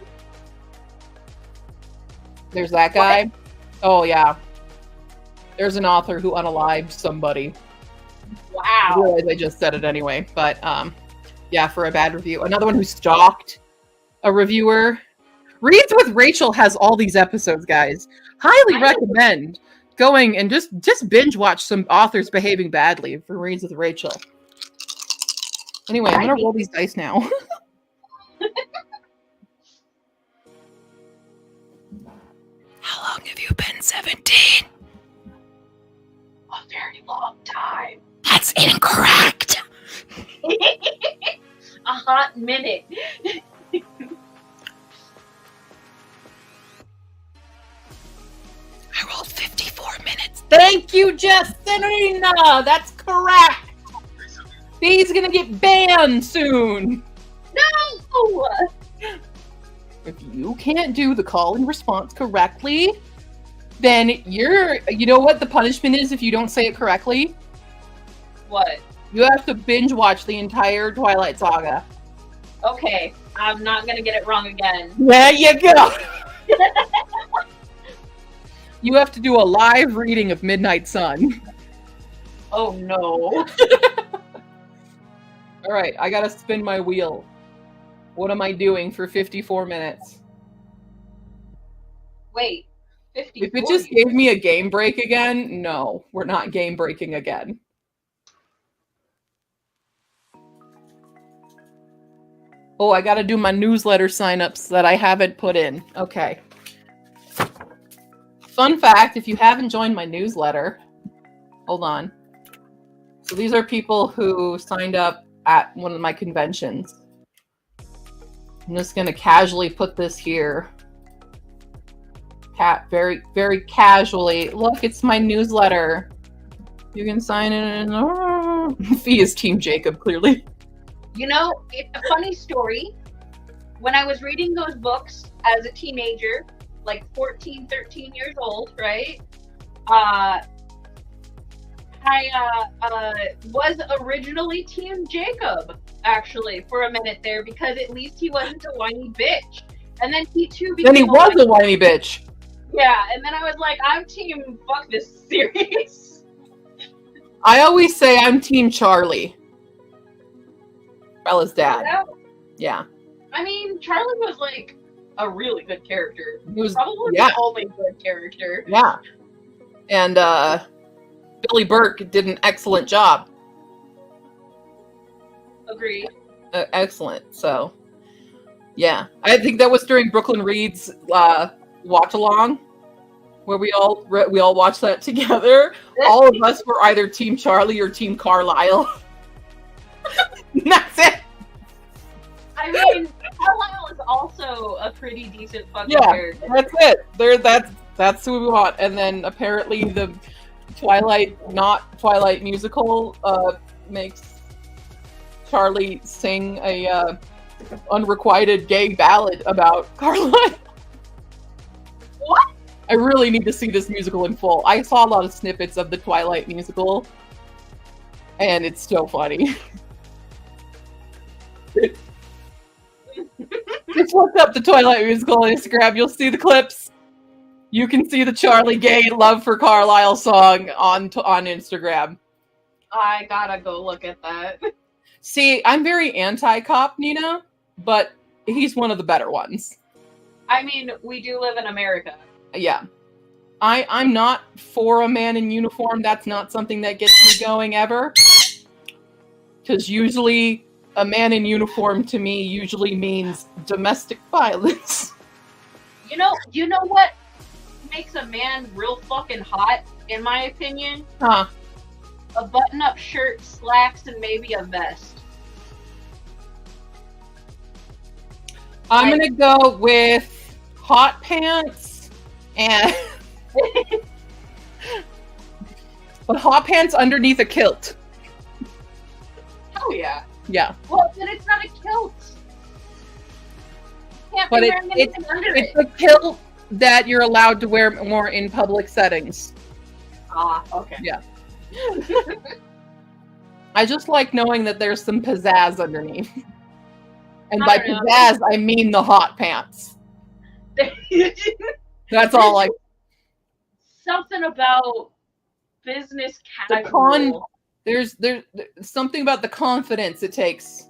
Speaker 1: There's that guy.
Speaker 3: What?
Speaker 1: Oh yeah. There's an author who unalived somebody. I
Speaker 3: Wow.
Speaker 1: realize I just said it anyway, but yeah, for a bad review. Another one who stalked a reviewer. Reads with Rachel has all these episodes, guys. Highly
Speaker 3: I know.
Speaker 1: recommend going and just binge watch some authors behaving badly for Reads with Rachel. Anyway, I'm gonna roll these dice now. How long have you been 17?
Speaker 3: A very long time.
Speaker 1: That's incorrect.
Speaker 3: A hot minute.
Speaker 1: I rolled 54 minutes. Thank you, Justina. That's correct. He's gonna get banned soon.
Speaker 3: No!
Speaker 1: If you can't do the call and response correctly, then you know what the punishment is if you don't say it correctly?
Speaker 3: What?
Speaker 1: You have to binge watch the entire Twilight Saga.
Speaker 3: Okay, I'm not gonna get it wrong again.
Speaker 1: There you go. You have to do a live reading of Midnight Sun.
Speaker 3: Oh no.
Speaker 1: All right, I gotta spin my wheel. What am I doing for 54 minutes?
Speaker 3: Wait. 54.
Speaker 1: If it just gave me a game break again, no, we're not game breaking again. Oh, I gotta do my newsletter signups that I haven't put in. Okay. Fun fact, if you haven't joined my newsletter, hold on. So these are people who signed up at one of my conventions. I'm just gonna casually put this here. Very, very casually. Look, it's my newsletter. You can sign in. Fee is Team Jacob, clearly.
Speaker 3: You know, it's a funny story. When I was reading those books as a teenager, like 14, 13 years old, right? I was originally Team Jacob, actually, for a minute there, because at least he wasn't a whiny bitch. And then he too became
Speaker 1: Then he was a whiny bitch.
Speaker 3: Yeah, and then I was like, I'm Team fuck this series.
Speaker 1: I always say I'm Team Charlie. Bella's dad. Yeah.
Speaker 3: I mean, Charlie was like a really good character.
Speaker 1: He was,
Speaker 3: Probably
Speaker 1: yeah.
Speaker 3: the only good character.
Speaker 1: Yeah. And Billy Burke did an excellent job.
Speaker 3: Agreed.
Speaker 1: Excellent. So, yeah. I think that was during Brooklyn Reed's watch along, where we all watched that together. All of us were either Team Charlie or Team Carlisle. That's it.
Speaker 3: I mean, Carlisle is also a pretty decent fucking
Speaker 1: Yeah,
Speaker 3: character.
Speaker 1: that's it. That's who we want. And then apparently the not Twilight musical makes Charlie sing a unrequited gay ballad about Carlisle.
Speaker 3: What?
Speaker 1: I really need to see this musical in full. I saw a lot of snippets of the Twilight musical, And it's so funny. Just look up the Twilight musical on Instagram. You'll see the clips. You can see the Charlie Gay Love for Carlisle song on Instagram.
Speaker 3: I gotta go look at that.
Speaker 1: See, I'm very anti-cop, Nina, but he's one of the better ones.
Speaker 3: I mean, we do live in America.
Speaker 1: Yeah. I'm not for a man in uniform. That's not something that gets me going ever. Because usually a man in uniform to me usually means domestic violence.
Speaker 3: You know what makes a man real fucking hot, in my opinion?
Speaker 1: Huh.
Speaker 3: A button-up shirt, slacks, and maybe a vest.
Speaker 1: I'm gonna go with hot pants and but hot pants underneath a kilt.
Speaker 3: Oh yeah.
Speaker 1: Yeah.
Speaker 3: Well, then it's not a kilt. Can't
Speaker 1: But
Speaker 3: be wearing anything under
Speaker 1: it's
Speaker 3: it.
Speaker 1: a kilt that you're allowed to wear more in public settings.
Speaker 3: Ah, okay.
Speaker 1: Yeah. I just like knowing that there's some pizzazz underneath. And by
Speaker 3: I don't know.
Speaker 1: pizzazz, I mean the hot pants. That's all I...
Speaker 3: Something about business
Speaker 1: The
Speaker 3: casual.
Speaker 1: There's something about the confidence it takes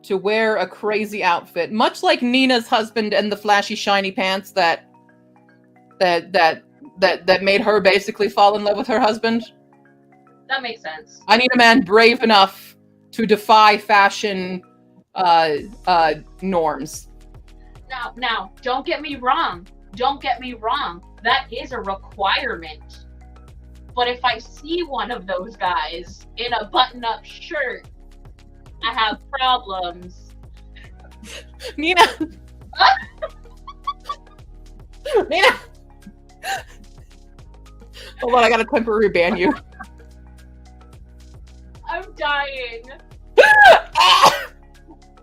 Speaker 1: to wear a crazy outfit. Much like Nina's husband and the flashy, shiny pants that made her basically fall in love with her husband.
Speaker 3: That makes sense.
Speaker 1: I need a man brave enough to defy fashion norms.
Speaker 3: Now, don't get me wrong. Don't get me wrong. That is a requirement. But if I see one of those guys in a button-up shirt, I have problems.
Speaker 1: Nina! Nina! Hold on, I gotta temporary ban you.
Speaker 3: I'm dying.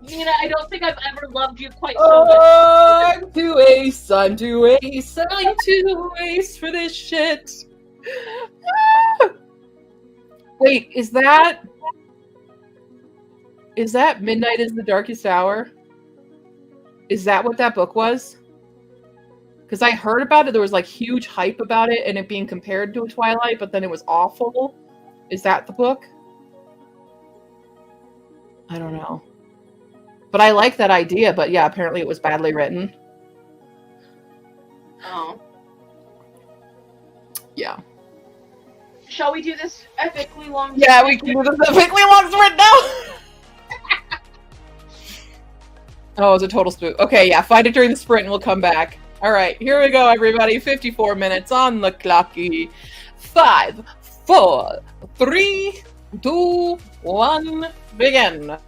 Speaker 3: Nina, I don't think I've ever loved you quite so much.
Speaker 1: I'm too ace for this shit. Wait, is that Midnight is the Darkest Hour? Is that what that book was? Because I heard about it, there was like huge hype about it and it being compared to a Twilight, but then it was awful. Is that the book? I don't know. But I like that idea, but yeah, apparently it was badly written.
Speaker 3: Oh.
Speaker 1: Yeah.
Speaker 3: Shall we do this epically long?
Speaker 1: Yeah, we can do this epically long sprint now! Oh, it was a total spook. Okay, yeah, fight it during the sprint and we'll come back. Alright, here we go, everybody. 54 minutes on the clocky. 5, 4, 3, 2, 1, begin.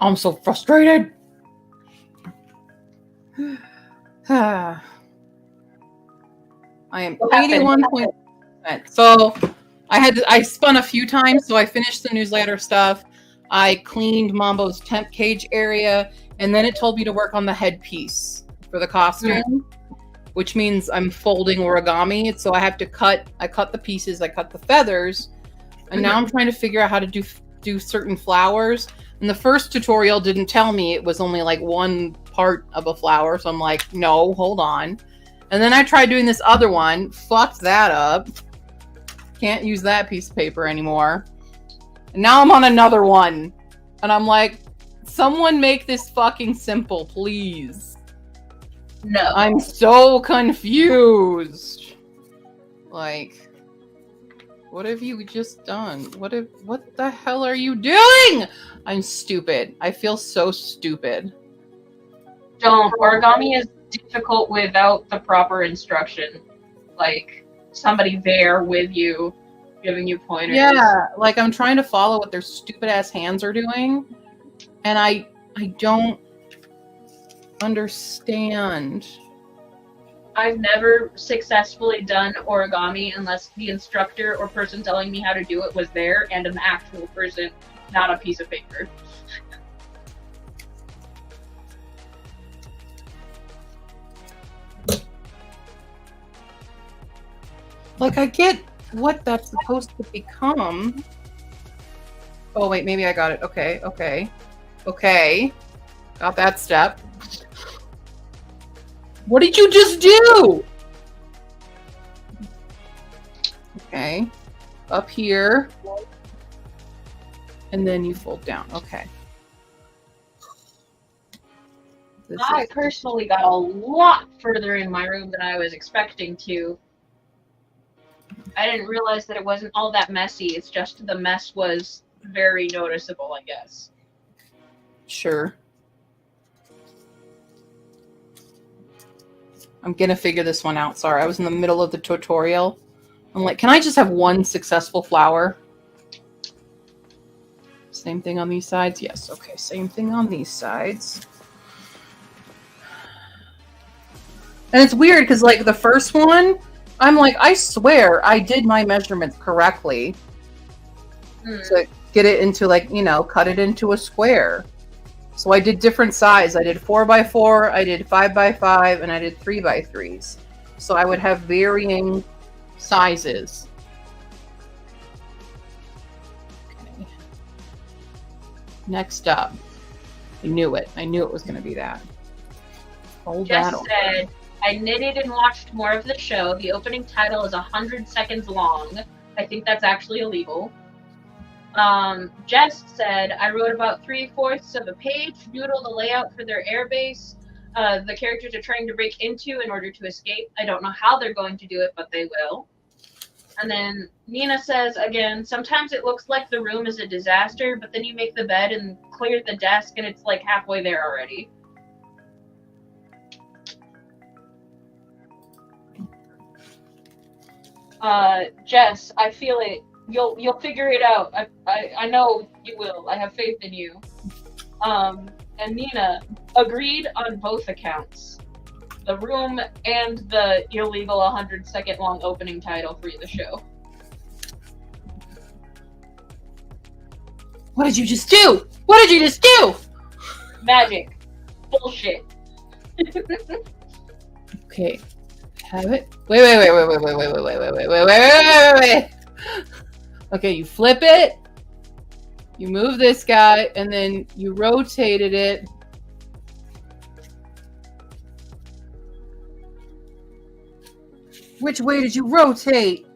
Speaker 1: I'm so frustrated. I am
Speaker 3: What happened?
Speaker 1: 81%. So I spun a few times, so I finished the newsletter stuff. I cleaned Mambo's temp cage area, and then it told me to work on the headpiece for the costume, which means I'm folding origami. So I cut the pieces, I cut the feathers, and now I'm trying to figure out how to do certain flowers. And the first tutorial didn't tell me it was only like one part of a flower, so I'm like, no, hold on. And then I tried doing this other one, fucked that up. Can't use that piece of paper anymore. And now I'm on another one. And I'm like, someone make this fucking simple, please.
Speaker 3: No.
Speaker 1: I'm so confused. Like, what have you just done? What the hell are you doing? I'm stupid. I feel so stupid.
Speaker 3: Don't. Origami is difficult without the proper instruction. Like, somebody there with you, giving you pointers.
Speaker 1: Yeah, like I'm trying to follow what their stupid ass hands are doing, and I don't understand.
Speaker 3: I've never successfully done origami unless the instructor or person telling me how to do it was there and an actual person, not a piece of paper.
Speaker 1: Like, I get what that's supposed to become. Oh, wait, maybe I got it. Okay. Got that step. What did you just do? Okay. Up here. And then you fold down. Okay.
Speaker 3: I personally got a lot further in my room than I was expecting to. I didn't realize that it wasn't all that messy. It's just the mess was very noticeable, I guess.
Speaker 1: Sure. I'm gonna figure this one out. Sorry, I was in the middle of the tutorial. I'm like, can I just have one successful flower? Same thing on these sides? Yes. Okay, same thing on these sides. And it's weird because, like, the first one, I'm like, I swear I did my measurements correctly to get it into, like, you know, cut it into a square. So I did different size. I did 4x4, I did 5x5, and I did 3x3s. So I would have varying sizes. Okay. Next up. I knew it. I knew it was going to be that. Hold that on.
Speaker 3: Said, I knitted and watched more of the show. The opening title is 100 seconds long. I think that's actually illegal. Jess said, I wrote about 3/4 of a page, doodled a layout for their airbase. The characters are trying to break into in order to escape. I don't know how they're going to do it, but they will. And then Nina says, again, sometimes it looks like the room is a disaster, but then you make the bed and clear the desk and it's like halfway there already. Jess, I feel it. You'll figure it out. I know you will. I have faith in you. And Nina, agreed on both accounts. The room and the illegal 100-second long opening title for the show.
Speaker 1: What did you just do? What did you just do?
Speaker 3: Magic. Bullshit.
Speaker 1: Okay. Have it. Wait. Okay, you flip it. You move this guy, and then you rotated it. Which way did you rotate?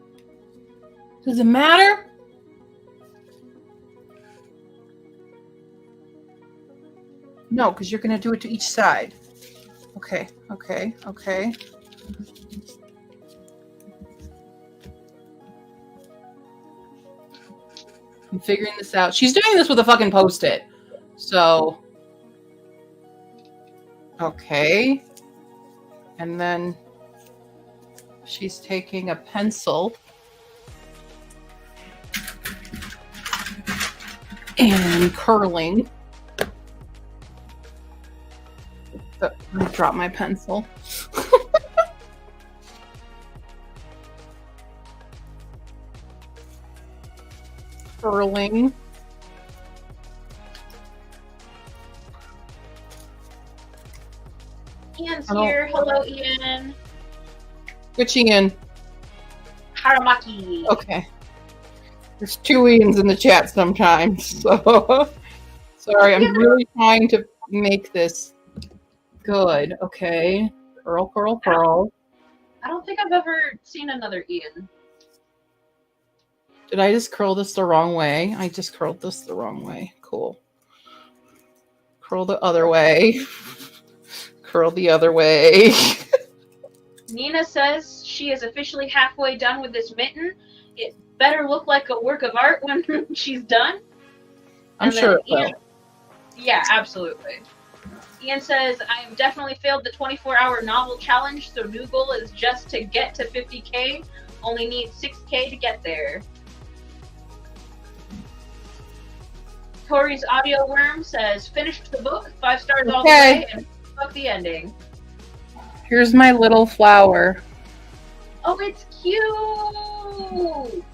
Speaker 1: Does it matter? No, because you're going to do it to each side. Okay. I'm figuring this out. She's doing this with a fucking Post-it. So. Okay. And then she's taking a pencil. And curling. Oh, I dropped my pencil. Curling.
Speaker 3: Ian's here. Hello, Ian.
Speaker 1: Which Ian?
Speaker 3: Haramaki.
Speaker 1: Okay. There's two Ians in the chat sometimes, so sorry. I'm really trying to make this good. Okay. Curl, curl, curl.
Speaker 3: I don't think I've ever seen another Ian.
Speaker 1: Did I just curl this the wrong way? I just curled this the wrong way. Cool. Curl the other way. Curl the other way.
Speaker 3: Nina says she is officially halfway done with this mitten. It better look like a work of art when she's done.
Speaker 1: I'm sure it will.
Speaker 3: Yeah, absolutely. Ian says, I have definitely failed the 24-hour novel challenge, so new goal is just to get to 50k. Only need 6k to get there. Tori's audio worm says, finished the book, 5 stars all the way, and fuck the ending.
Speaker 1: Here's my little flower.
Speaker 3: Oh, it's cute!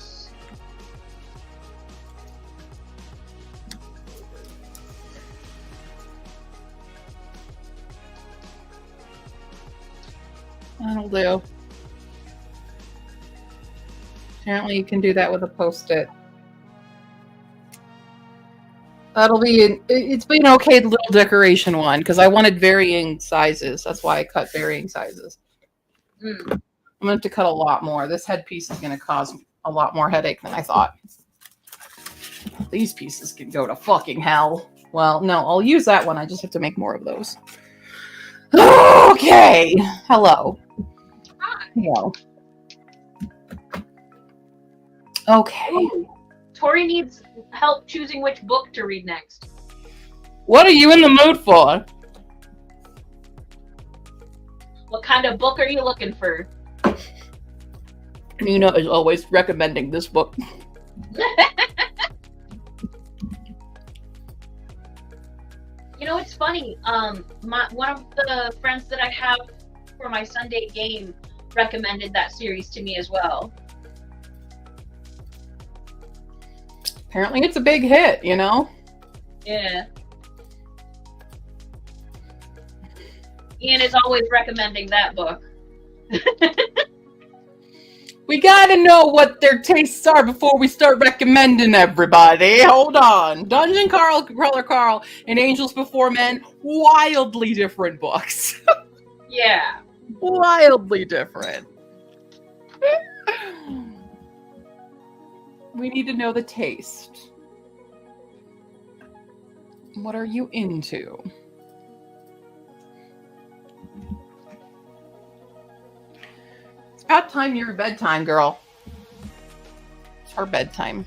Speaker 1: That'll do. Apparently you can do that with a Post-it. That'll be, it's been an okay little decoration one, because I wanted varying sizes. That's why I cut varying sizes. I'm going to have to cut a lot more. This headpiece is going to cause a lot more headache than I thought. These pieces can go to fucking hell. Well, no, I'll use that one. I just have to make more of those. Okay. Hello.
Speaker 3: Hi.
Speaker 1: Hello. Okay.
Speaker 3: Ooh. Tori needs help choosing which book to read next.
Speaker 1: What are you in the mood for?
Speaker 3: What kind of book are you looking for?
Speaker 1: Nina is always recommending this book.
Speaker 3: You know, it's funny. One of the friends that I have for my Sunday game recommended that series to me as well.
Speaker 1: Apparently it's a big hit, you know?
Speaker 3: Yeah. Ian is always recommending that book.
Speaker 1: We gotta know what their tastes are before we start recommending everybody. Hold on. Dungeon Crawler Carl and Angels Before Men, wildly different books.
Speaker 3: Yeah.
Speaker 1: Wildly different. We need to know the taste. What are you into? It's about time your bedtime, girl. It's her bedtime.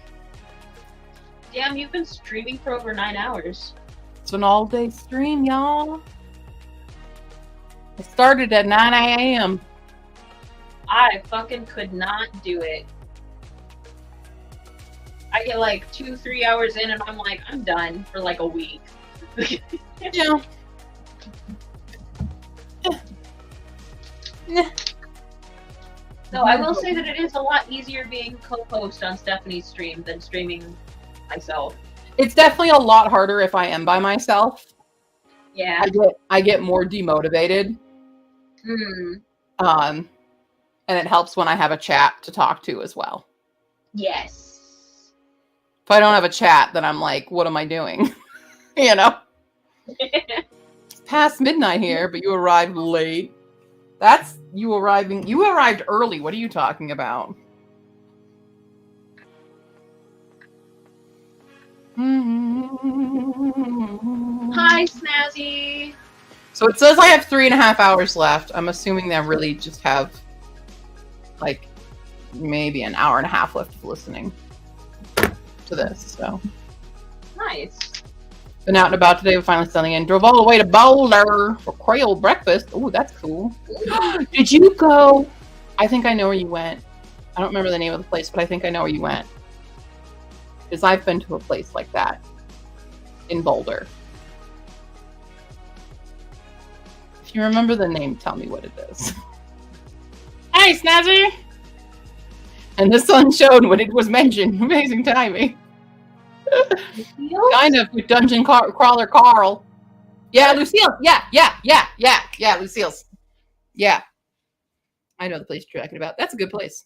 Speaker 3: Damn, you've been streaming for over 9 hours.
Speaker 1: It's an all-day stream, y'all. I started at 9 a.m.
Speaker 3: I fucking could not do it. I get like 2-3 hours in and I'm like, I'm done for like a week.
Speaker 1: Yeah.
Speaker 3: So I will say that it is a lot easier being co-host on Stephanie's stream than streaming myself.
Speaker 1: It's definitely a lot harder if I am by myself.
Speaker 3: Yeah.
Speaker 1: I get more demotivated. And it helps when I have a chat to talk to as well.
Speaker 3: Yes.
Speaker 1: If I don't have a chat, then I'm like, what am I doing? You know? It's past midnight here, but you arrived late. That's you arriving. You arrived early. What are you talking about?
Speaker 3: Hi, Snazzy.
Speaker 1: So it says I have 3.5 hours left. I'm assuming that I really just have like maybe an hour and a half left of listening to this. So
Speaker 3: Nice.
Speaker 1: been out and about today. We're finally selling in. Drove all the way to Boulder for Creole breakfast. Oh, that's cool. Did you go? I think I know where you went. I don't remember the name of the place, but I think I know where you went. Because I've been to a place like that. in Boulder. If you remember the name, tell me what it is. Hey, Snazzy! And the sun shone when it was mentioned. Amazing timing. Kind of with Dungeon Crawler Carl. Yeah, Lucille. Yeah, Lucille's. Yeah. I know the place you're talking about. That's a good place.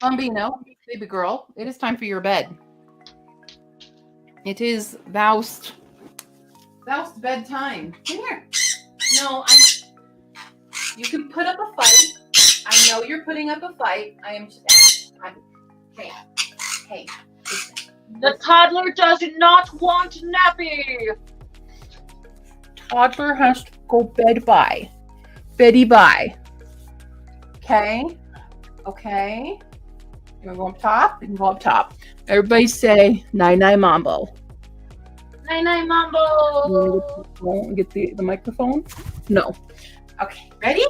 Speaker 1: Bambino, baby girl, it is time for your bed. It is thou'st bedtime. Come here. No, you can put up a fight. I know you're putting up a fight. I am just Hey. Listen.
Speaker 3: The toddler does not want nappy.
Speaker 1: Toddler has to go bed by. Beddy bye. Okay. You wanna go up top? You can go up top. Everybody say night mambo.
Speaker 3: Night mambo.
Speaker 1: Get the microphone? No. Okay, ready?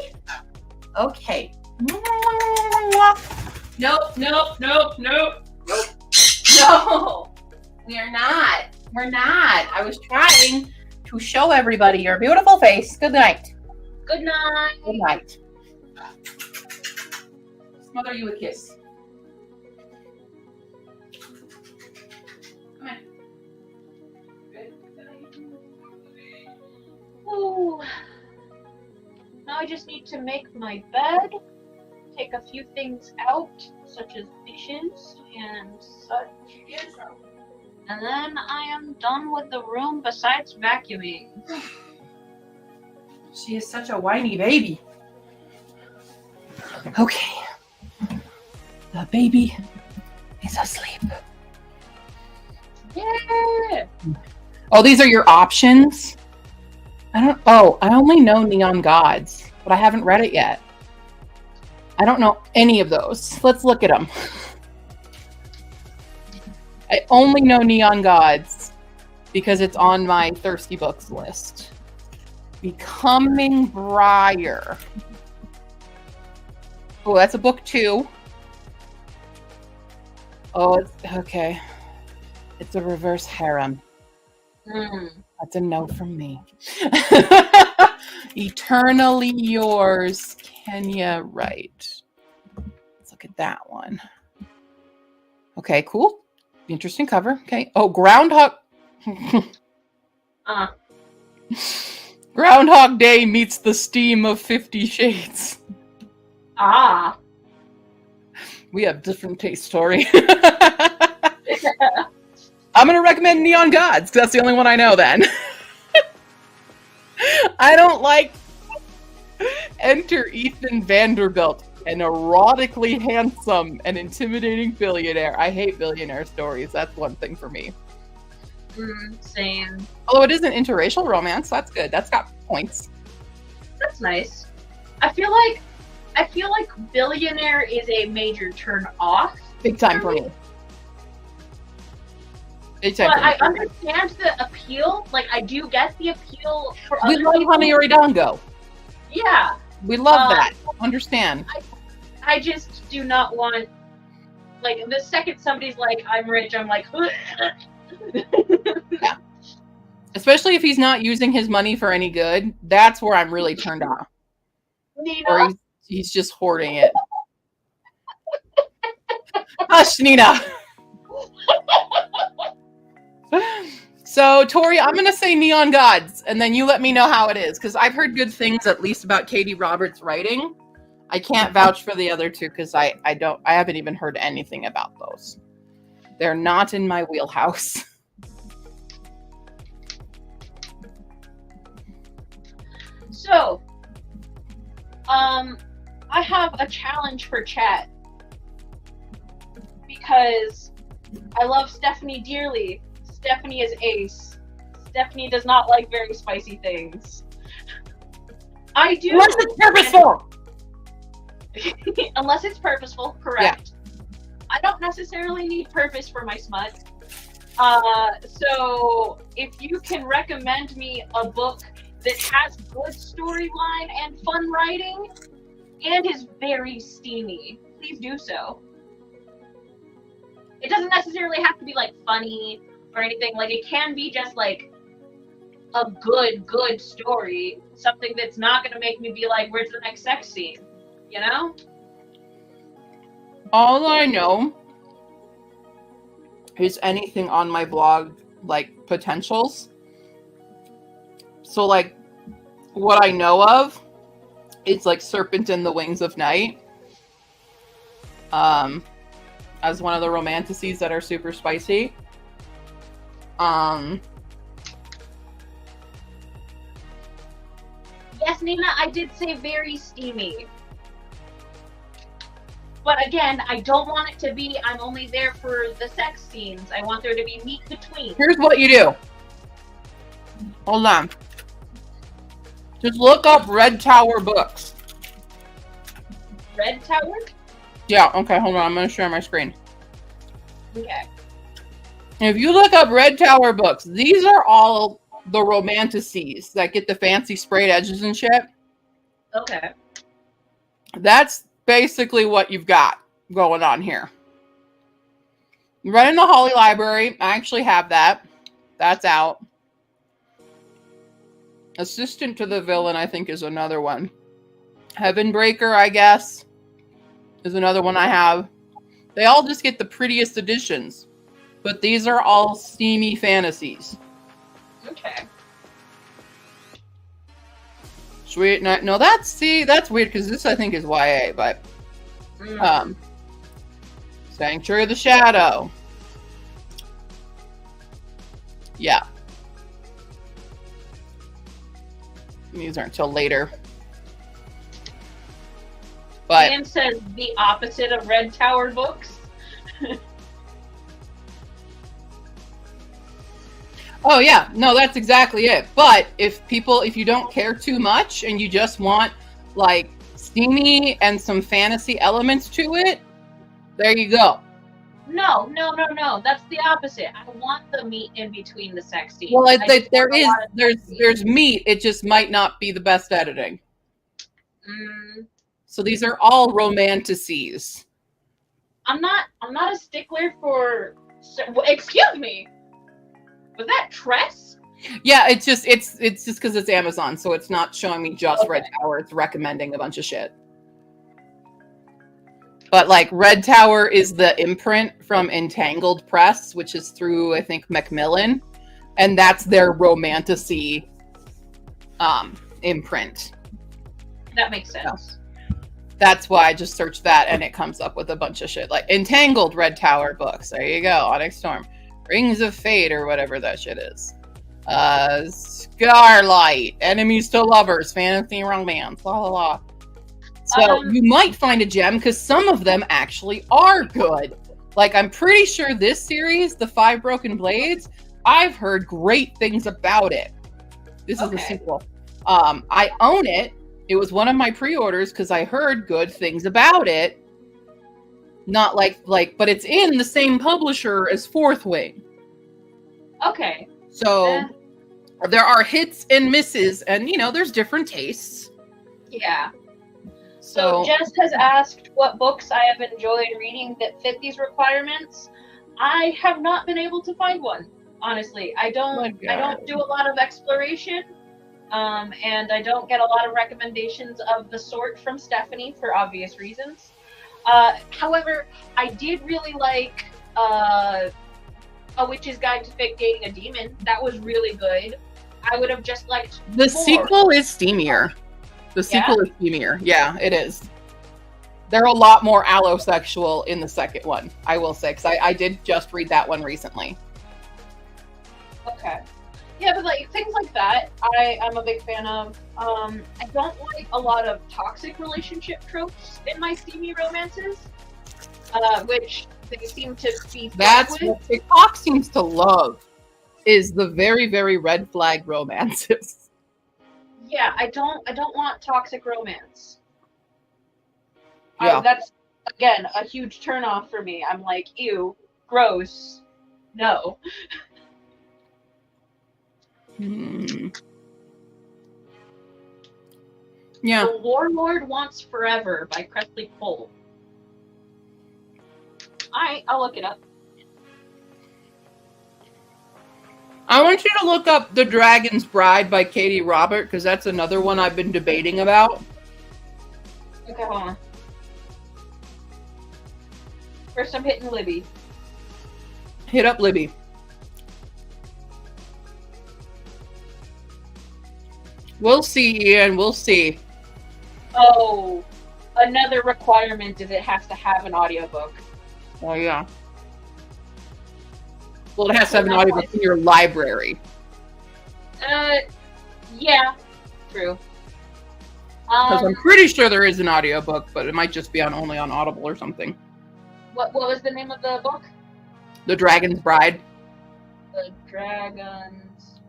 Speaker 1: Okay. Nope. No. We're not. I was trying to show everybody your beautiful face. Good night.
Speaker 3: Good night.
Speaker 1: Good night. Smother you a kiss. Come on.
Speaker 3: Ooh. Now I just need to make my bed, take a few things out, such as dishes and such. And then I am done with the room besides vacuuming.
Speaker 1: She is such a whiny baby. Okay. The baby is asleep.
Speaker 3: Yeah.
Speaker 1: Oh, these are your options? I only know Neon Gods, but I haven't read it yet. I don't know any of those. Let's look at them. I only know Neon Gods because it's on my Thirsty Books list. Becoming Briar. Oh, that's a book 2. Oh, it's okay. It's a reverse harem. That's a no from me. Eternally Yours, Kenya Wright. Let's look at that one. Okay, cool. Interesting cover. Okay. Oh, Groundhog. Groundhog Day meets the steam of 50 Shades. We have different taste, Tori. I'm going to recommend Neon Gods, because that's the only one I know then. I don't like Enter Ethan Vanderbilt, an erotically handsome and intimidating billionaire. I hate billionaire stories. That's one thing for me.
Speaker 3: Same.
Speaker 1: Although it is an interracial romance, that's good. That's got points.
Speaker 3: That's nice. I feel like billionaire is a major turn off.
Speaker 1: Big time for me. Big time
Speaker 3: But
Speaker 1: for me.
Speaker 3: I understand the appeal. Like, I do get the appeal for
Speaker 1: We
Speaker 3: other
Speaker 1: love
Speaker 3: people.
Speaker 1: Honey Oridango.
Speaker 3: Yeah.
Speaker 1: We love that. Understand.
Speaker 3: I just do not want, like, the second somebody's like, I'm rich, I'm like,
Speaker 1: Yeah. Especially if he's not using his money for any good. That's where I'm really turned off.
Speaker 3: Nina.
Speaker 1: Or he's just hoarding it. Hush, Nina. So, Tori, I'm going to say Neon Gods, and then you let me know how it is, because I've heard good things, at least about Katie Roberts' writing. I can't vouch for the other two, because I haven't even heard anything about those. They're not in my wheelhouse.
Speaker 3: So, I have a challenge for chat. Because I love Stephanie dearly. Stephanie is ace. Stephanie does not like very spicy things. I do.
Speaker 1: Unless it's purposeful.
Speaker 3: Unless it's purposeful, correct. Yeah. I don't necessarily need purpose for my smut. So if you can recommend me a book that has good storyline and fun writing and is very steamy, please do so. It doesn't necessarily have to be like funny or anything. Like, it can be just like a good story, something that's not gonna make me be like, where's the next sex scene? You know?
Speaker 1: All I know is anything on my blog, like potentials. So, like, what I know of, it's like Serpent in the Wings of Night. As one of the romanticides that are super spicy.
Speaker 3: Yes, Nina, I did say very steamy. But again, I don't want it to be, I'm only there for the sex scenes. I want there to be meat between.
Speaker 1: Here's what you do. Hold on. Just look up Red Tower books.
Speaker 3: Red Tower?
Speaker 1: Yeah, okay, hold on. I'm going to share my screen.
Speaker 3: Okay.
Speaker 1: If you look up Red Tower books, these are all the romanticides that get the fancy sprayed edges and shit.
Speaker 3: Okay.
Speaker 1: That's basically what you've got going on here. Right in the Holly Library. I actually have that. That's out. Assistant to the Villain, I think, is another one. Heavenbreaker, I guess, is another one I have. They all just get the prettiest editions. But these are all steamy fantasies.
Speaker 3: Okay.
Speaker 1: Sweet. No, that's weird because this, I think, is YA, but Sanctuary of the Shadow. Yeah. These aren't till later. But
Speaker 3: Ian says the opposite of Red Tower books.
Speaker 1: oh yeah, no, that's exactly it. But if you don't care too much and you just want like steamy and some fantasy elements to it, there you go.
Speaker 3: No. That's the opposite. I want the meat in between the sex scenes.
Speaker 1: Well, there's meat. It just might not be the best editing. So these are all romanticides.
Speaker 3: I'm not a stickler for. Excuse me. Was that Tress?
Speaker 1: Yeah, it's just because it's Amazon, so it's not showing me just
Speaker 3: Okay.
Speaker 1: Red Tower. It's recommending a bunch of shit. But like Red Tower is the imprint from Entangled Press, which is through I think Macmillan, and that's their romantasy imprint.
Speaker 3: That makes sense.
Speaker 1: That's why I just searched that and it comes up with a bunch of shit like Entangled Red Tower books. There you go. Onyx Storm, Rings of Fate, or whatever that shit is. Scarlight, Enemies to Lovers, Fantasy Romance, la la la. So you might find a gem because some of them actually are good. Like I'm pretty sure this series, The Five Broken Blades, I've heard great things about it. This is the sequel. I own it. It was one of my pre-orders because I heard good things about it. Not like, but it's in the same publisher as Fourth Wing.
Speaker 3: Okay.
Speaker 1: So there are hits and misses, and there's different tastes.
Speaker 3: Yeah. So Jess has asked what books I have enjoyed reading that fit these requirements. I have not been able to find one. Honestly, I don't do a lot of exploration, and I don't get a lot of recommendations of the sort from Stephanie for obvious reasons. However, I did really like A Witch's Guide to Fake Dating a Demon. That was really good. I would have just liked
Speaker 1: the
Speaker 3: more.
Speaker 1: sequel is steamier. The sequel is steamier. Yeah, it is. They're a lot more allosexual in the second one, I will say, because I did just read that one recently.
Speaker 3: Okay. Yeah, but like things like that, I'm a big fan of. I don't like a lot of toxic relationship tropes in my steamy romances, which they seem to be.
Speaker 1: That's what TikTok seems to love, is the very, very red flag romances.
Speaker 3: Yeah, I don't want toxic romance.
Speaker 1: Yeah.
Speaker 3: That's again a huge turnoff for me. I'm like, ew, gross. No.
Speaker 1: Yeah.
Speaker 3: The Warlord Wants Forever by Cressley Cole. I'll look it up.
Speaker 1: I want you to look up The Dragon's Bride by Katie Robert, because that's another one I've been debating about.
Speaker 3: Okay, hold on. First, I'm hitting Libby.
Speaker 1: Hit up Libby. We'll see, Ian. We'll see.
Speaker 3: Oh, another requirement is it has to have an audiobook.
Speaker 1: Oh, yeah. Well, it has to have an audiobook in your library.
Speaker 3: Yeah, true.
Speaker 1: Because I'm pretty sure there is an audiobook, but it might just be only on Audible or something.
Speaker 3: What was the name of the book?
Speaker 1: The Dragon's Bride.
Speaker 3: The Dragon's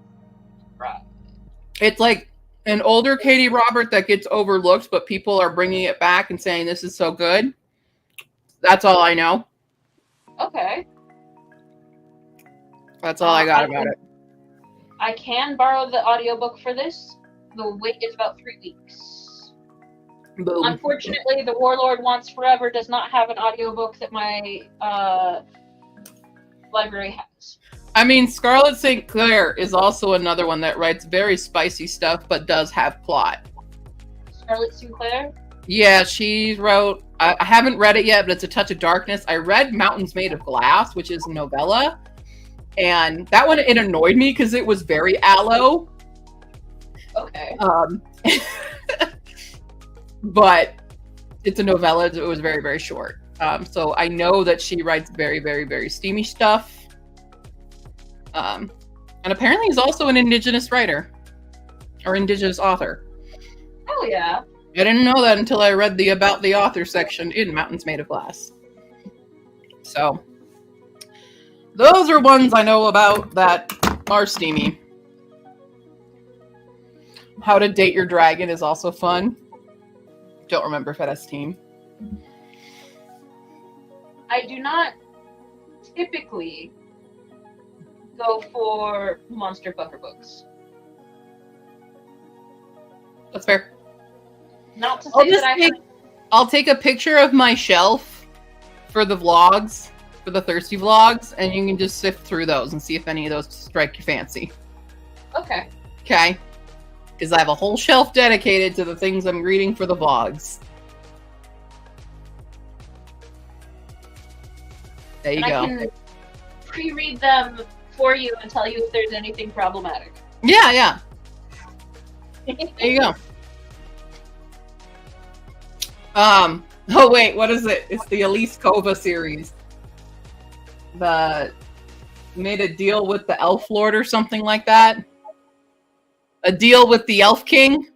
Speaker 3: Bride.
Speaker 1: It's like an older Katie Robert that gets overlooked, but people are bringing it back and saying this is so good. That's all I know.
Speaker 3: Okay.
Speaker 1: That's all I got about it.
Speaker 3: I can borrow the audiobook for this. The wait is about 3 weeks.
Speaker 1: Boom.
Speaker 3: Unfortunately, The Warlord Wants Forever does not have an audiobook that my library has.
Speaker 1: I mean, Scarlett St. Clair is also another one that writes very spicy stuff, but does have plot.
Speaker 3: Scarlett Sinclair?
Speaker 1: Yeah, she wrote, I haven't read it yet, but it's A Touch of Darkness. I read Mountains Made of Glass, which is a novella. And that one, it annoyed me because it was very aloe.
Speaker 3: Okay.
Speaker 1: But it's a novella. It was very, very short. So I know that she writes very, very, very steamy stuff. And apparently he's also an Indigenous writer or Indigenous author.
Speaker 3: Oh yeah.
Speaker 1: I didn't know that until I read the About the Author section in Mountains Made of Glass. So those are ones I know about that are steamy. How to Date Your Dragon is also fun. Don't remember if it has Steam.
Speaker 3: I do not typically go for monster fucker books.
Speaker 1: That's fair.
Speaker 3: Not to say that
Speaker 1: I'll take a picture of my shelf for the vlogs, for the Thirsty vlogs, and you can just sift through those and see if any of those strike your fancy.
Speaker 3: Okay.
Speaker 1: Okay? Because I have a whole shelf dedicated to the things I'm reading for the vlogs. There you go.
Speaker 3: I can pre-read them for you and tell you if there's anything problematic.
Speaker 1: Yeah, yeah. There you go. Oh wait, what is it? It's the Elise Kova series. Made a deal with the Elf Lord or something like that. A deal with the Elf King.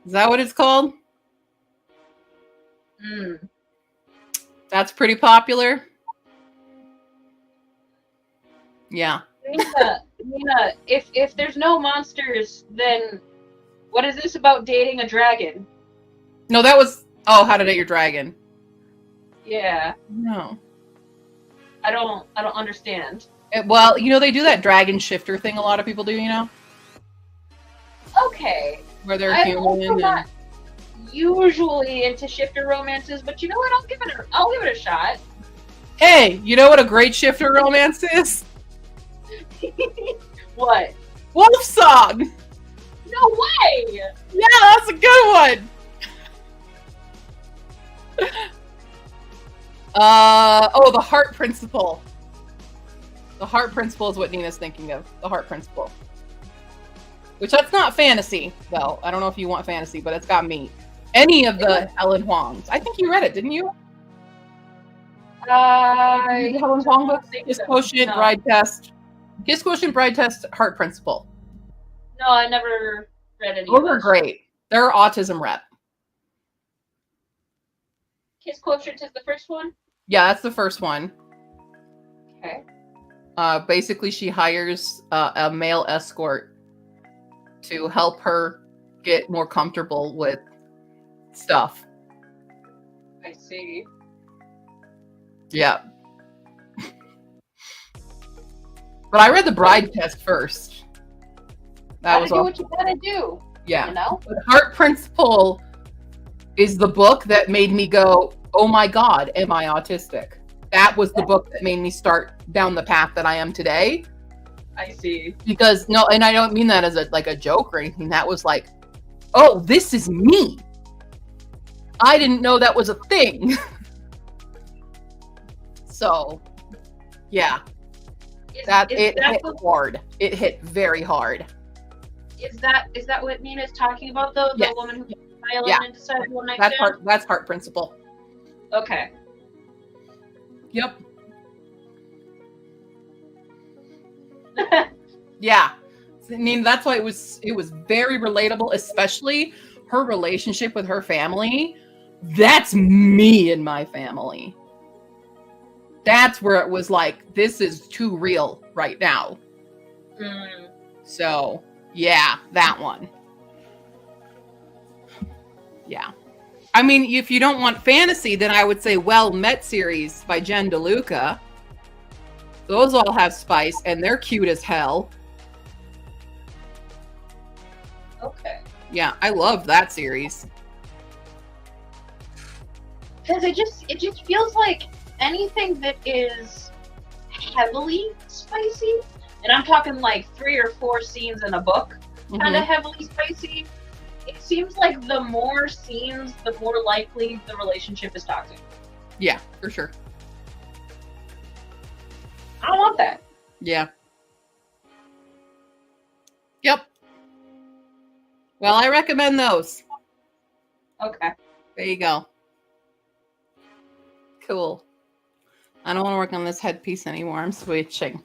Speaker 1: Is that what it's called? That's pretty popular. Yeah.
Speaker 3: Nina, if there's no monsters, then what is this about dating a dragon?
Speaker 1: No, that was How to Date Your Dragon.
Speaker 3: Yeah.
Speaker 1: No.
Speaker 3: I don't understand.
Speaker 1: Well, you know, they do that dragon shifter thing a lot of people do, you know?
Speaker 3: Okay.
Speaker 1: Where they're
Speaker 3: I'm
Speaker 1: human
Speaker 3: also
Speaker 1: and...
Speaker 3: not usually into shifter romances, but you know what? I'll give it a shot.
Speaker 1: Hey, you know what a great shifter romance is?
Speaker 3: What?
Speaker 1: Wolf Song!
Speaker 3: No way!
Speaker 1: Yeah, that's a good one! The Heart Principle. The Heart Principle is what Nina's thinking of. The Heart Principle. Which that's not fantasy, though. I don't know if you want fantasy, but it's got meat. Any of the Helen Huangs. I think you read it, didn't you? The Helen Huang book? Kiss Quotient,
Speaker 3: No.
Speaker 1: Bride Test. Kiss Quotient, Bride Test, Heart Principle.
Speaker 3: No, I never read any of
Speaker 1: Those are
Speaker 3: those.
Speaker 1: great. They're autism rep.
Speaker 3: Kiss Quotient is the first one?
Speaker 1: Yeah, that's the first one.
Speaker 3: Okay.
Speaker 1: Basically, she hires a male escort to help her get more comfortable with stuff.
Speaker 3: I see.
Speaker 1: Yeah. But I read the Bride Test first. That
Speaker 3: Gotta
Speaker 1: was
Speaker 3: do
Speaker 1: all.
Speaker 3: what you gotta do.
Speaker 1: Yeah.
Speaker 3: You know?
Speaker 1: But Heart Principle is the book that made me go, oh my God, am I autistic? That was the book that made me start down the path that I am today.
Speaker 3: I see.
Speaker 1: Because no, and I don't mean that as a joke or anything. That was like, oh, this is me. I didn't know that was a thing. So, yeah, it hit hard. It hit very hard.
Speaker 3: Is that what Nina's talking about though? The
Speaker 1: Yes.
Speaker 3: woman who played the violin and decided one night
Speaker 1: That's
Speaker 3: stand?
Speaker 1: That's Heart Principle.
Speaker 3: Okay.
Speaker 1: Yep. Yeah. I mean, that's why it was very relatable, especially her relationship with her family. That's me and my family. That's where it was like, this is too real right now.
Speaker 3: Mm.
Speaker 1: So, yeah, that one. Yeah. I mean, if you don't want fantasy, then I would say Well Met series by Jen DeLuca. Those all have spice, and they're cute as hell.
Speaker 3: Okay.
Speaker 1: Yeah, I love that series.
Speaker 3: Because it just feels like anything that is heavily spicy, and I'm talking like 3 or 4 scenes in a book, kind of heavily spicy. It seems like the more scenes, the more likely the relationship is toxic.
Speaker 1: Yeah, for sure.
Speaker 3: I don't want that.
Speaker 1: Yeah. Yep. Well, I recommend those.
Speaker 3: Okay.
Speaker 1: There you go. Cool. I don't want to work on this headpiece anymore. I'm switching.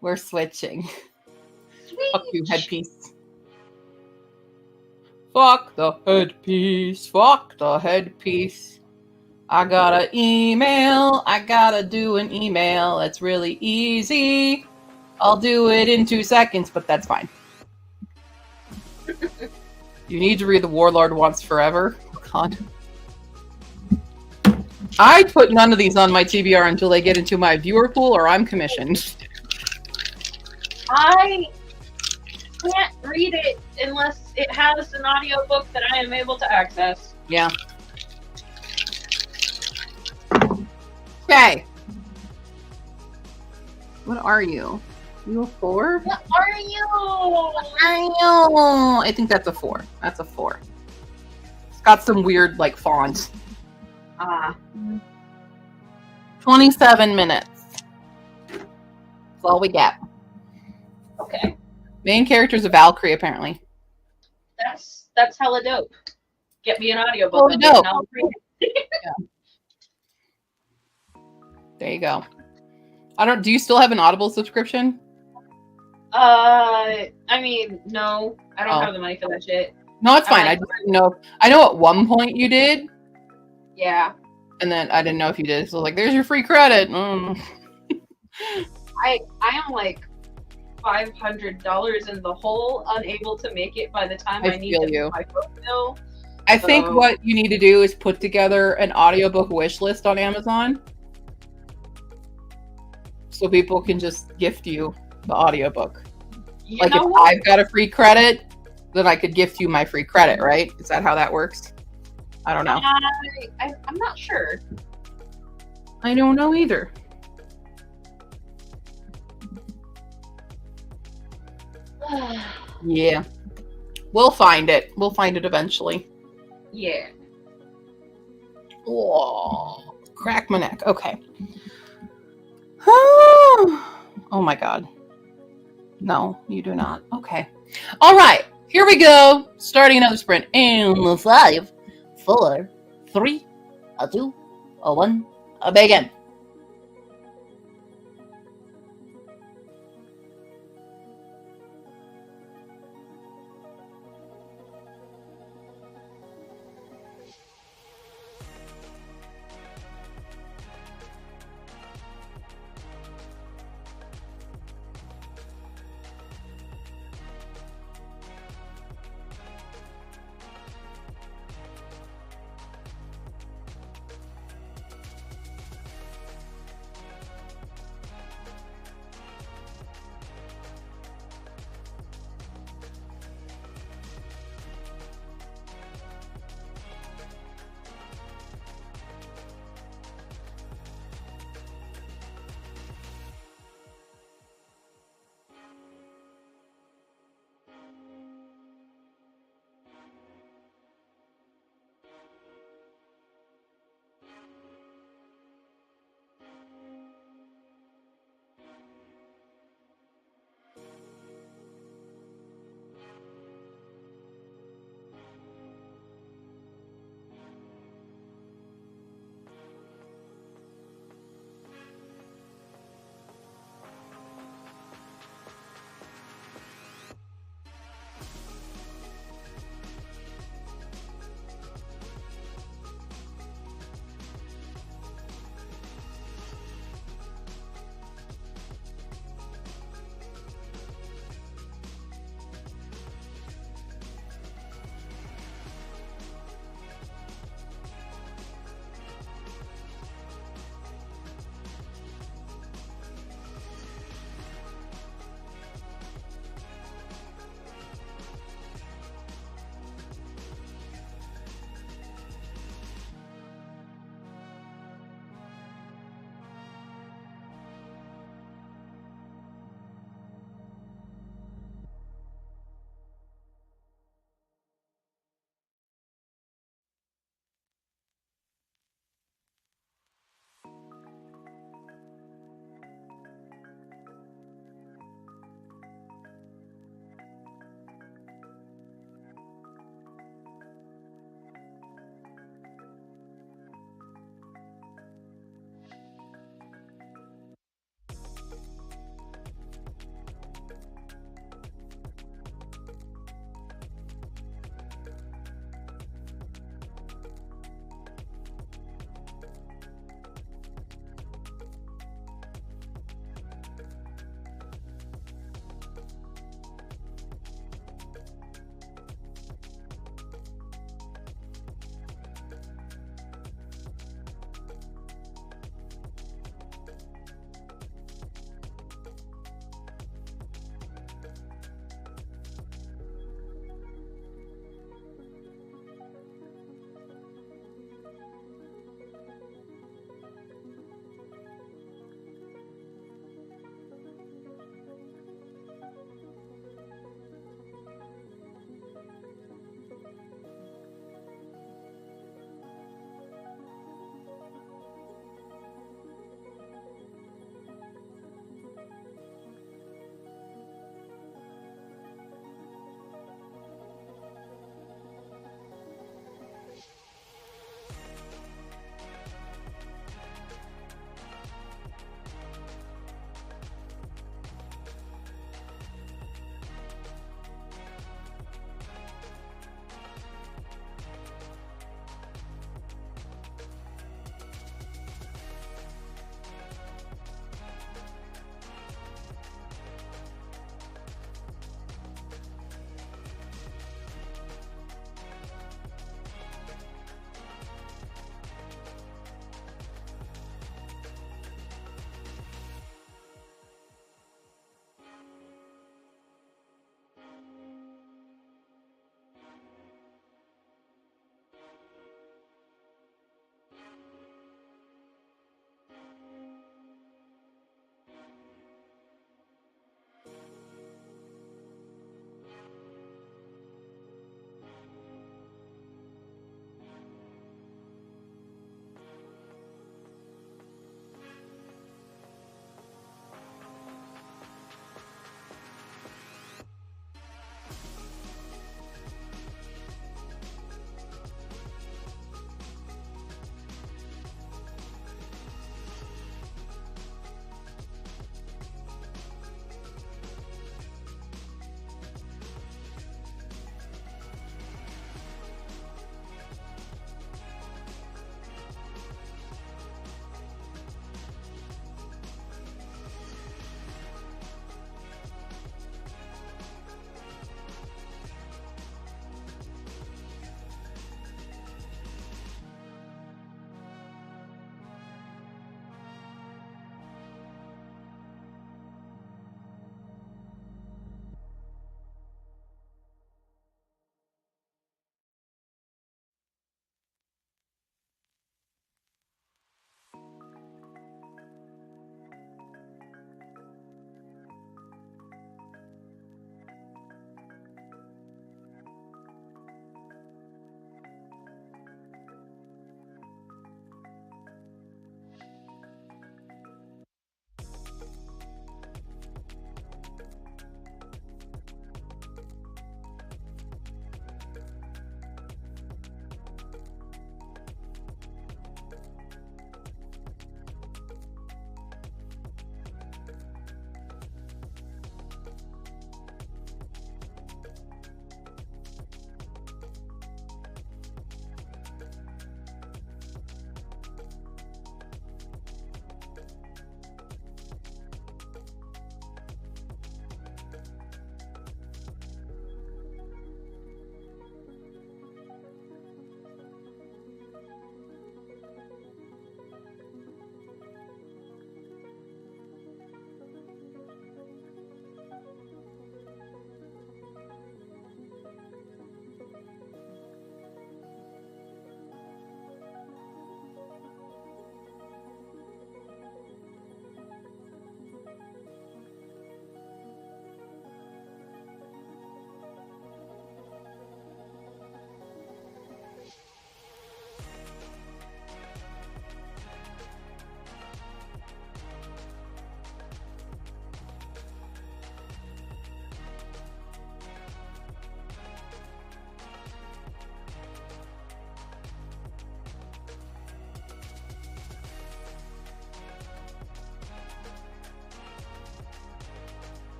Speaker 1: We're switching.
Speaker 3: Sweet.
Speaker 1: Fuck you, headpiece. Fuck the headpiece. Fuck the headpiece. I gotta email. I gotta do an email. It's really easy. I'll do it in 2 seconds, but that's fine. You need to read The Warlord Wants Forever. God. I put none of these on my TBR until they get into my viewer pool or I'm commissioned.
Speaker 3: I can't read it unless it has an audiobook that I am able to access.
Speaker 1: Yeah. Okay. What are you? You a 4?
Speaker 3: What are you?
Speaker 1: I think that's a 4. That's a 4. It's got some weird, like, font. 27 minutes. That's all we get.
Speaker 3: Okay.
Speaker 1: Main character's a Valkyrie, apparently.
Speaker 3: That's hella dope. Get me an audiobook.
Speaker 1: Hella
Speaker 3: of it
Speaker 1: dope.
Speaker 3: and I'll read it.
Speaker 1: There you go. Do you still have an Audible subscription?
Speaker 3: I mean, no. I don't
Speaker 1: Oh.
Speaker 3: have the money for that shit.
Speaker 1: No, it's fine. I just didn't know. I know at one point you did,
Speaker 3: Yeah.
Speaker 1: and then I didn't know if you did. So like, there's your free credit.
Speaker 3: I am like $500 in the hole, unable to make it by the time
Speaker 1: I
Speaker 3: I need
Speaker 1: feel
Speaker 3: to
Speaker 1: you.
Speaker 3: pay my phone bill.
Speaker 1: I think
Speaker 3: So-
Speaker 1: what you need to do is put together an audiobook wish list on Amazon, so people can just gift you the audiobook.
Speaker 3: You
Speaker 1: Like
Speaker 3: know
Speaker 1: if
Speaker 3: what?
Speaker 1: I've got a free credit, then I could gift you my free credit, right? Is that how that works? I don't know.
Speaker 3: I'm not sure.
Speaker 1: I don't know either. Yeah. We'll find it. We'll find it eventually.
Speaker 3: Yeah.
Speaker 1: Oh, crack my neck. Okay. Oh my God. No, you do not. Okay. All right. Here we go. Starting another sprint. In 5, 4, 3, 2, 1. Begin.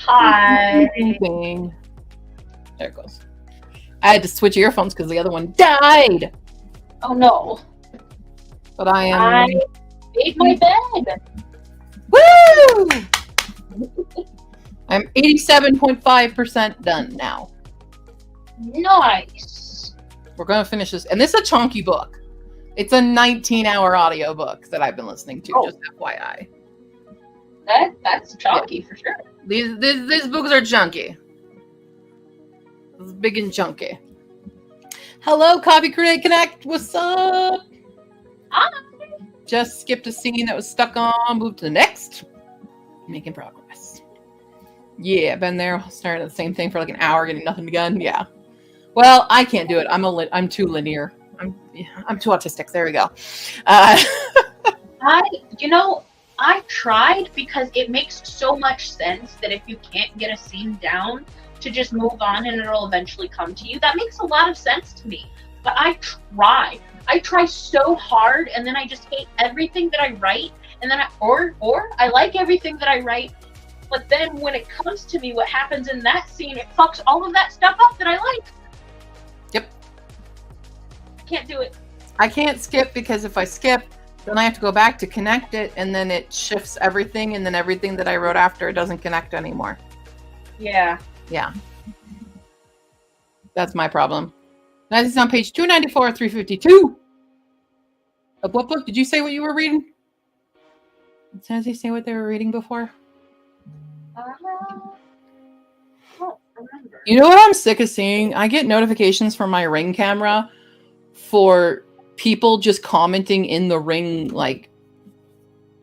Speaker 3: Hi.
Speaker 1: There it goes. I had to switch earphones because the other one died.
Speaker 3: Oh no.
Speaker 1: But I am.
Speaker 3: I made my bed.
Speaker 1: Woo! I'm 87.5% done now.
Speaker 3: Nice.
Speaker 1: We're going to finish this. And this is a chunky book. It's a 19-hour audiobook that I've been listening to, just FYI.
Speaker 3: That's chunky for sure.
Speaker 1: These books are chunky. It's big and chunky. Hello, Coffee Grenade Connect. What's up?
Speaker 3: Hi.
Speaker 1: Just skipped a scene that was stuck on. Moved to the next. Making progress. Yeah, been there. Started the same thing for like an hour, getting nothing done. Yeah. Well, I can't do it. I'm too linear. I'm too autistic. There we go.
Speaker 3: I tried because it makes so much sense that if you can't get a scene down, to just move on and it'll eventually come to you. That makes a lot of sense to me. But I try so hard, and then I just hate everything that I write, and then I like everything that I write, but then when it comes to me, what happens in that scene, it fucks all of that stuff up that I like.
Speaker 1: Yep.
Speaker 3: I can't do it.
Speaker 1: I can't skip because if I skip, then I have to go back to connect it, and then it shifts everything, and then everything that I wrote after it doesn't connect anymore.
Speaker 3: Yeah.
Speaker 1: Yeah. That's my problem. That is on page 294, 352. Of what book? Did you say what you were reading? Does he say what they were reading before?
Speaker 3: I don't remember.
Speaker 1: You know what I'm sick of seeing? I get notifications from my Ring camera for people just commenting in the Ring, like,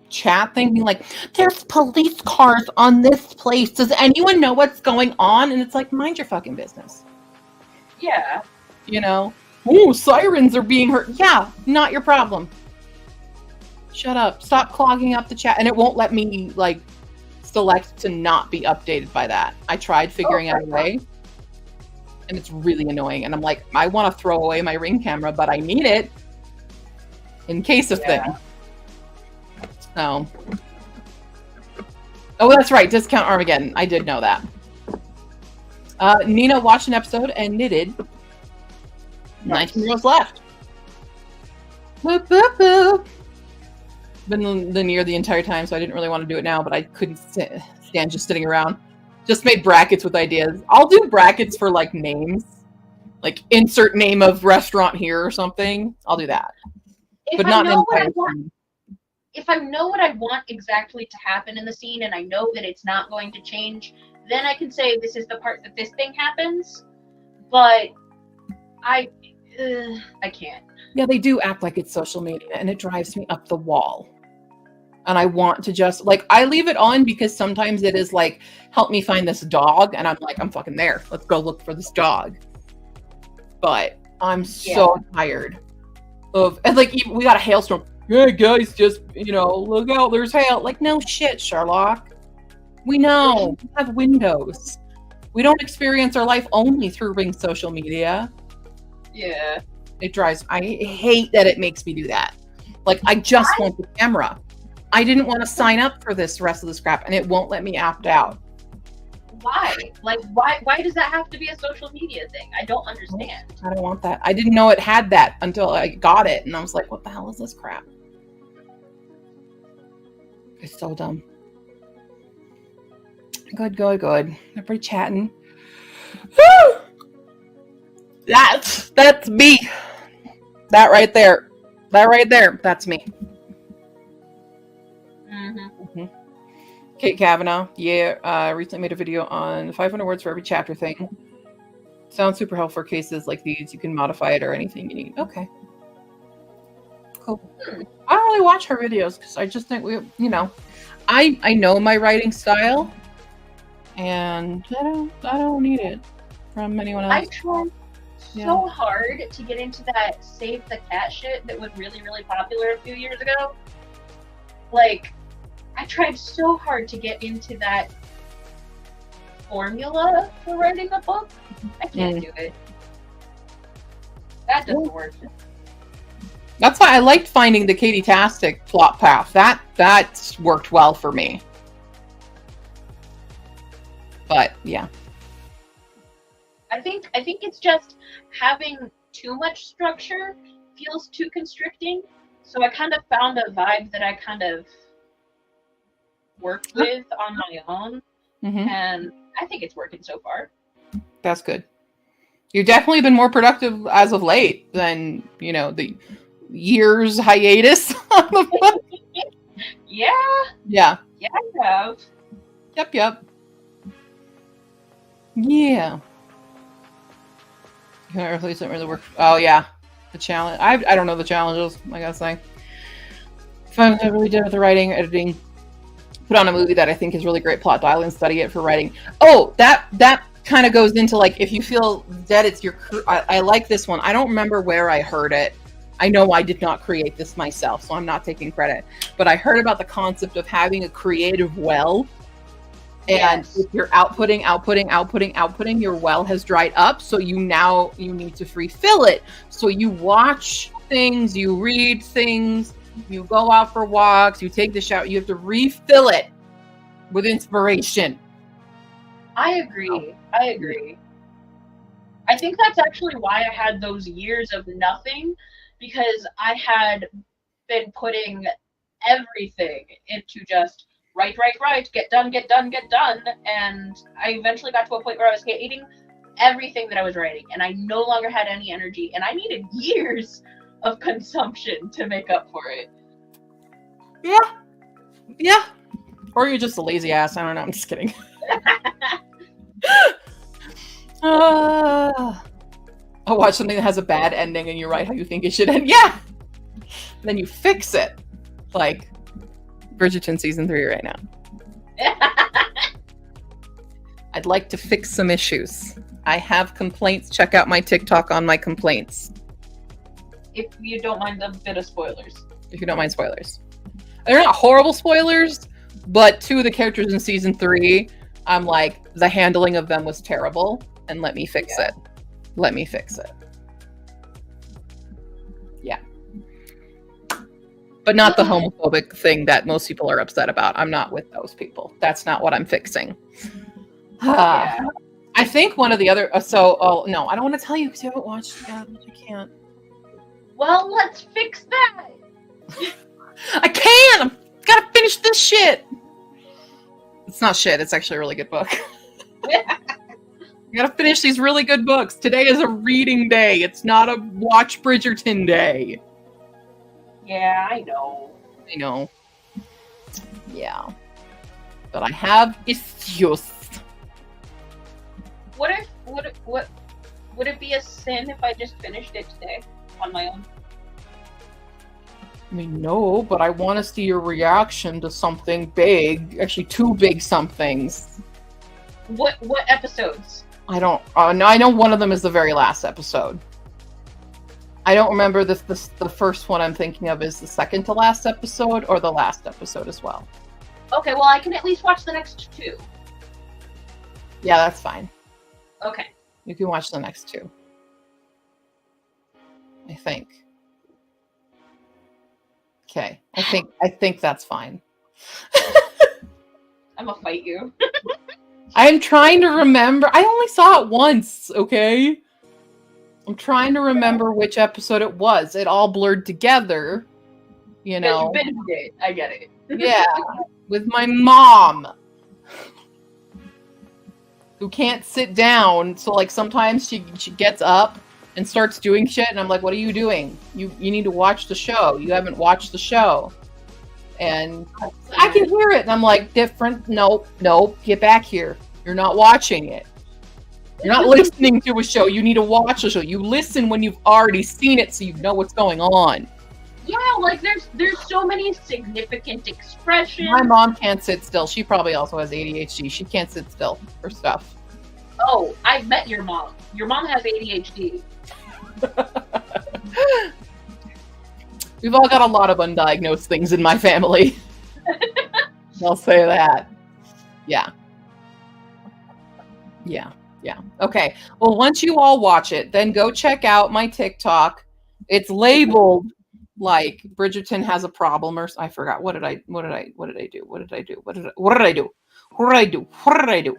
Speaker 1: chat thing, being like, there's police cars on this place. Does anyone know what's going on? And it's like, mind your fucking business.
Speaker 3: Yeah.
Speaker 1: You know? Oh, sirens are being heard. Yeah, not your problem. Shut up. Stop clogging up the chat. And it won't let me, like, select to not be updated by that. I tried figuring out a way. And it's really annoying. And I'm like, I want to throw away my Ring camera, but I need it in case of things. So. Oh, that's right. Discount Armageddon. I did know that. Nina watched an episode and knitted. 19 rows left. Boop, boop, boop. Been near the entire time, so I didn't really want to do it now, but I couldn't stand just sitting around. Just made brackets with ideas. I'll do brackets for, like, names. Like, insert name of restaurant here or something. I'll do that. But not an entire scene.
Speaker 3: If I know what I want exactly to happen in the scene and I know that it's not going to change, then I can say this is the part that this thing happens. But I can't.
Speaker 1: Yeah, they do act like it's social media, and it drives me up the wall. And I want to just, like, I leave it on because sometimes it is like, help me find this dog, and I'm like, I'm fucking there. Let's go look for this dog. But I'm so tired of, and like, we got a hailstorm. Yeah, guys, just, look out, there's hail. Like, no shit, Sherlock. We know. We have windows. We don't experience our life only through Ring social media.
Speaker 3: Yeah.
Speaker 1: I hate that it makes me do that. Like, I just want the camera. I didn't want to sign up for this rest of this crap, and it won't let me opt out.
Speaker 3: Why? Like, why does that have to be a social media thing? I don't understand.
Speaker 1: I don't want that. I didn't know it had that until I got it, and I was like, what the hell is this crap? It's so dumb. Good. Everybody chatting. Woo! That's me. That right there. That's me.
Speaker 3: Mm-hmm.
Speaker 1: Kate Kavanaugh. Yeah, recently made a video on 500 words for every chapter thing. Sounds super helpful for cases like these. You can modify it or anything you need. Okay. Cool. I don't really watch her videos because I just think I know my writing style, and I don't need it from anyone else.
Speaker 3: I tried so hard to get into that Save the Cat shit that was really, really popular a few years ago. Like, I tried so hard to get into that formula for writing a book. I can't do it. That doesn't work.
Speaker 1: That's why I liked finding the Katie Tastic plot path. That worked well for me. But yeah.
Speaker 3: I think it's just having too much structure feels too constricting. So I kind of found a vibe that I kind of worked with on my own, and I think it's working so far.
Speaker 1: That's good. You've definitely been more productive as of late than, the years hiatus.
Speaker 3: Yeah.
Speaker 1: Yeah.
Speaker 3: Yeah, I have.
Speaker 1: Yep. Yeah. Earthly doesn't really work. Oh yeah, the challenge. I don't know the challenges. I gotta say, if I'm really done with the writing, editing, put on a movie that I think is really great plot, dial and study it for writing. Oh, that kind of goes into like if you feel that it's your. I like this one. I don't remember where I heard it. I know I did not create this myself, so I'm not taking credit. But I heard about the concept of having a creative well. And if you're outputting, your well has dried up. So you need to refill it. So you watch things, you read things, you go out for walks, you take the shower, you have to refill it with inspiration.
Speaker 3: I agree. I think that's actually why I had those years of nothing, because I had been putting everything into just write, get done. And I eventually got to a point where I was hating everything that I was writing, and I no longer had any energy, and I needed years of consumption to make up for it.
Speaker 1: Yeah. Or you're just a lazy ass. I don't know. I'm just kidding. I watch something that has a bad ending and you write how you think it should end. Yeah. And then you fix it. Like Bridgerton season 3 right now. I'd like to fix some issues. I have complaints. Check out my TikTok on my complaints.
Speaker 3: If you don't mind a bit of spoilers.
Speaker 1: If you don't mind spoilers. They're not horrible spoilers, but 2 of the characters in season 3, I'm like, the handling of them was terrible, and let me fix it. Let me fix it. Yeah. But not the homophobic thing that most people are upset about. I'm not with those people. That's not what I'm fixing. I think one of the other... no, I don't want to tell you because you haven't watched it yet. I can't.
Speaker 3: Well, let's fix that.
Speaker 1: I can't! I've got to finish this shit! It's not shit. It's actually a really good book. You gotta finish these really good books. Today is a reading day. It's not a watch Bridgerton day.
Speaker 3: Yeah, I know.
Speaker 1: Yeah. But I have issues.
Speaker 3: Would it be a sin if I just finished it today on my own?
Speaker 1: I mean, no, but I want to see your reaction to something big. Actually, 2 big somethings.
Speaker 3: What episodes?
Speaker 1: I don't... no, I know one of them is the very last episode. I don't remember the first one I'm thinking of is the second to last episode or the last episode as well.
Speaker 3: Okay, well, I can at least watch the next 2.
Speaker 1: Yeah, that's fine.
Speaker 3: Okay.
Speaker 1: You can watch the next 2. I think. Okay. I think that's fine.
Speaker 3: I'm gonna fight you.
Speaker 1: I'm trying to remember. I only saw it once, okay? I'm trying to remember which episode it was. It all blurred together, you know.
Speaker 3: You binged it. I get it.
Speaker 1: Yeah, with my mom, who can't sit down. So, like, sometimes she gets up and starts doing shit, and I'm like, what are you doing? You need to watch the show. You haven't watched the show. And I can hear it, and I'm like, different. Nope, get back here. You're not watching it. You're not listening to a show. You need to watch a show. You listen when you've already seen it, so you know what's going on.
Speaker 3: Yeah, like there's so many significant expressions.
Speaker 1: My mom can't sit still. She probably also has ADHD. She can't sit still for stuff.
Speaker 3: Oh, I've met your mom. Your mom has ADHD.
Speaker 1: We've all got a lot of undiagnosed things in my family. I'll say that. Yeah. Okay. Well, once you all watch it, then go check out my TikTok. It's labeled like Bridgerton has a problem, or I forgot. What did I do?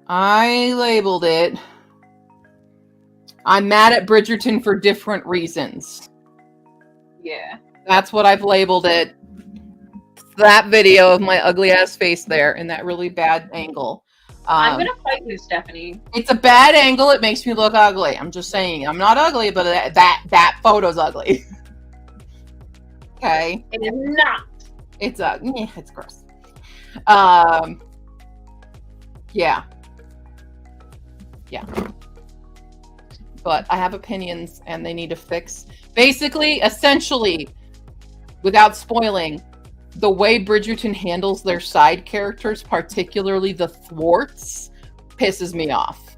Speaker 1: I labeled it. I'm mad at Bridgerton for different reasons.
Speaker 3: Yeah.
Speaker 1: That's what I've labeled it. That video of my ugly ass face there in that really bad angle.
Speaker 3: I'm gonna fight you, Stephanie.
Speaker 1: It's a bad angle. It makes me look ugly. I'm just saying. I'm not ugly, but that photo's ugly. Okay.
Speaker 3: It is not.
Speaker 1: It's it's gross. Yeah. But I have opinions, and they need to fix. Basically, essentially, without spoiling, the way Bridgerton handles their side characters, particularly the thwarts, pisses me off.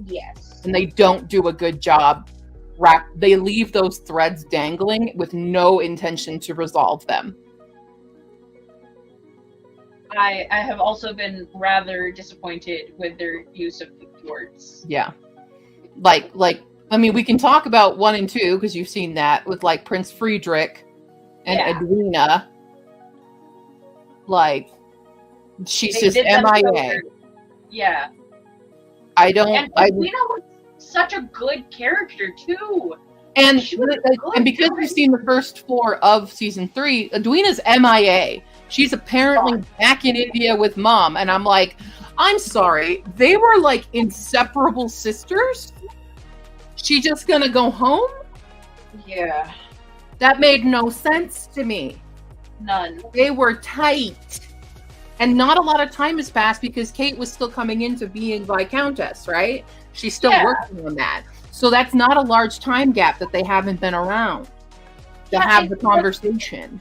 Speaker 3: Yes.
Speaker 1: And they don't do a good job. They leave those threads dangling with no intention to resolve them.
Speaker 3: I have also been rather disappointed with their use of the thwarts.
Speaker 1: Yeah. Like, I mean, we can talk about 1 and 2 because you've seen that with like Prince Friedrich and Edwina. Like, she's just MIA.
Speaker 3: Yeah.
Speaker 1: I don't.
Speaker 3: And Edwina was such a good character too.
Speaker 1: And because we've seen the first 4 of season 3, Edwina's MIA. She's apparently back in India with mom, and I'm like, I'm sorry, they were like inseparable sisters. She just gonna go home?
Speaker 3: Yeah.
Speaker 1: That made no sense to me.
Speaker 3: None.
Speaker 1: They were tight. And not a lot of time has passed because Kate was still coming into being Viscountess, right? She's still working on that. So that's not a large time gap that they haven't been around to have the conversation.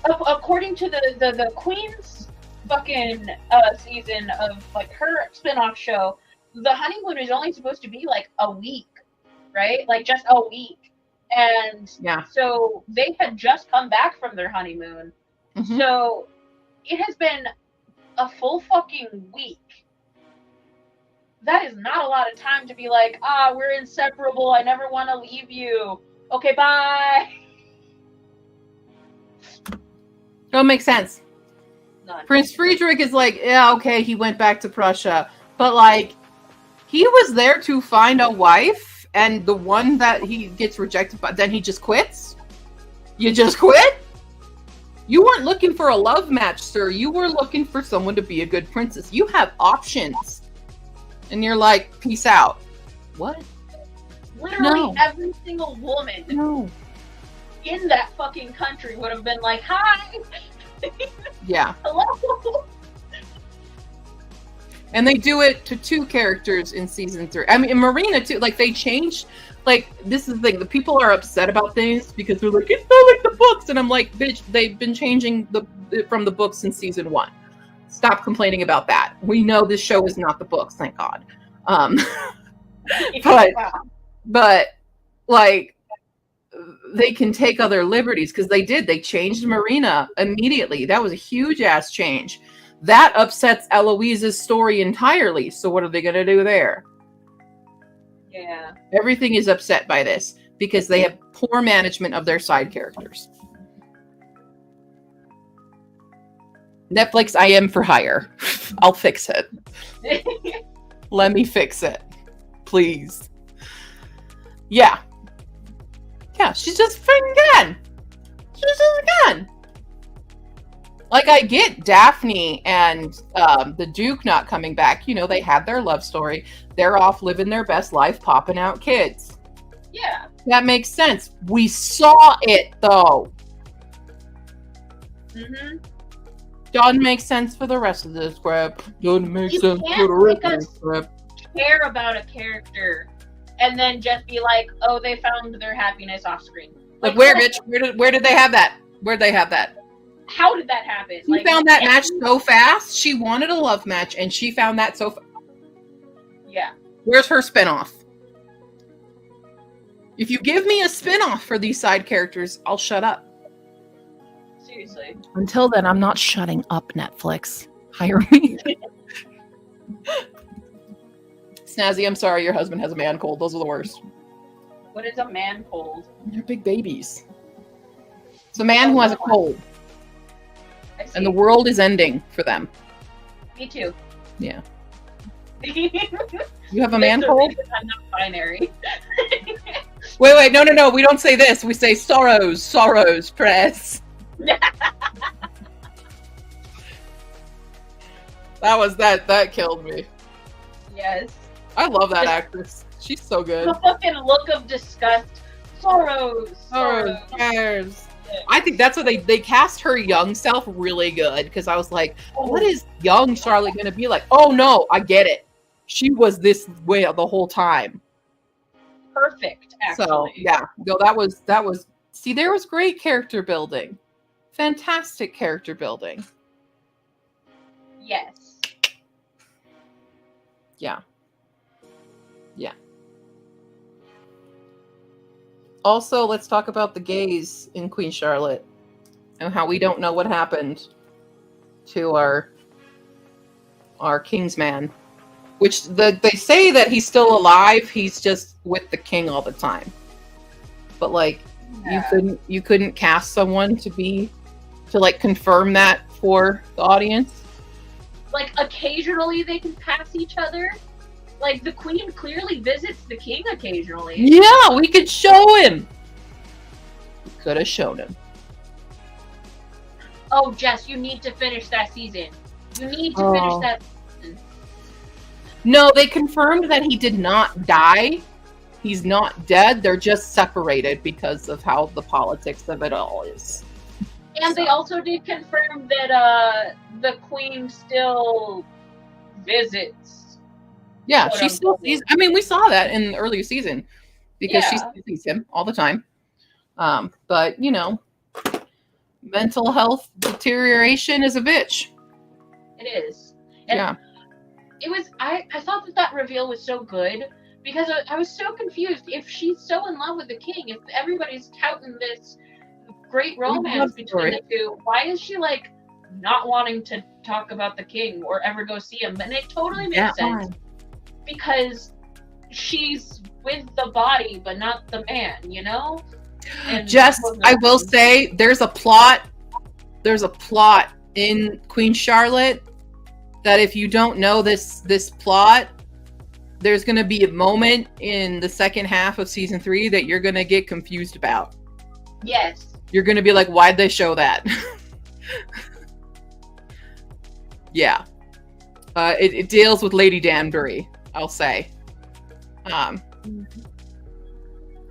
Speaker 3: According to the Queen's fucking season of like her spin-off show, the honeymoon is only supposed to be like a week, right? Like just a week. And so they had just come back from their honeymoon. Mm-hmm. So it has been a full fucking week. That is not a lot of time to be like, we're inseparable. I never want to leave you. Okay, bye.
Speaker 1: Don't make sense.
Speaker 3: None.
Speaker 1: Prince Friedrich is like, yeah, okay, he went back to Prussia. But like, he was there to find a wife. And the one that he gets rejected by, then he just quits? You just quit? You weren't looking for a love match, sir. You were looking for someone to be a good princess. You have options. And you're like, peace out. What?
Speaker 3: Literally every single woman in that fucking country would have been like, hi!
Speaker 1: Yeah.
Speaker 3: Hello?
Speaker 1: And they do it to 2 characters in season 3. I mean, in Marina too. Like, they changed. Like, this is the thing. The people are upset about things because they're like, it's not like the books. And I'm like, bitch, they've been changing from the books since season 1. Stop complaining about that. We know this show is not the books, thank God. But like, they can take other liberties because they did. They changed Marina immediately. That was a huge ass change. That upsets Eloise's story entirely. So what are they going to do there?
Speaker 3: Yeah.
Speaker 1: Everything is upset by this because they have poor management of their side characters. Netflix, I am for hire. I'll fix it. Let me fix it. Please. Yeah. Yeah, she's just freaking gone. She's just gone. Like, I get Daphne and the Duke not coming back. You know, they had their love story. They're off living their best life, popping out kids.
Speaker 3: Yeah.
Speaker 1: That makes sense. We saw it, though.
Speaker 3: Mm-hmm.
Speaker 1: Doesn't make sense for the rest of the script. Doesn't make sense for the rest of the script.
Speaker 3: Care about a character and then just be like, oh, they found their happiness off screen.
Speaker 1: Like where, bitch? Where did they have that? Where'd they have that?
Speaker 3: How did that happen?
Speaker 1: She found that match so fast. She wanted a love match, and she found that so fast.
Speaker 3: Yeah.
Speaker 1: Where's her spinoff? If you give me a spinoff for these side characters, I'll shut up.
Speaker 3: Seriously.
Speaker 1: Until then, I'm not shutting up, Netflix. Hire me. Snazzy, I'm sorry your husband has a man cold. Those are the worst.
Speaker 3: What is a man cold?
Speaker 1: They're big babies. It's a man who has a cold. And the world is ending for them.
Speaker 3: Me too.
Speaker 1: Yeah. You have a man cold?
Speaker 3: I'm not binary.
Speaker 1: Wait, no. We don't say this. We say sorrows, press. That killed me.
Speaker 3: Yes.
Speaker 1: I love that actress. She's so good.
Speaker 3: The fucking look of disgust. Sorrows.
Speaker 1: Cares. I think that's what they cast her young self really good, because I was like, what is young Charlotte gonna be like? Oh no, I get it. She was this way the whole time.
Speaker 3: Perfect, actually.
Speaker 1: So yeah, no, that was. See, there was great character building, fantastic character building.
Speaker 3: Yes.
Speaker 1: Yeah. Also, let's talk about the gays in Queen Charlotte and how we don't know what happened to our Kingsman. Which they say that he's still alive. He's just with the king all the time. But like, you couldn't cast someone to like confirm that for the audience.
Speaker 3: Like occasionally they can pass each other. Like, the queen clearly visits the king occasionally.
Speaker 1: Yeah, we could show him. We could have shown him.
Speaker 3: Oh, Jess, you need to finish that season. You need to finish that season.
Speaker 1: No, they confirmed that he did not die. He's not dead. They're just separated because of how the politics of it all is.
Speaker 3: And they also did confirm that the queen still visits.
Speaker 1: Yeah, she still sees. I mean, we saw that in the earlier season because she still sees him all the time. But you know, mental health deterioration is a bitch.
Speaker 3: It is. And it was. I thought that reveal was so good because I was so confused. If she's so in love with the king, if everybody's touting this great romance between the two, why is she like not wanting to talk about the king or ever go see him? And it totally makes sense. Because she's with the body, but not the man, you know? And I will say, there's a plot in Queen Charlotte that if you don't know this plot, there's going to be a moment in the second half of season 3 that you're going to get confused about. Yes.
Speaker 1: You're going to be like, why'd they show that? Yeah. It deals with Lady Danbury, I'll say.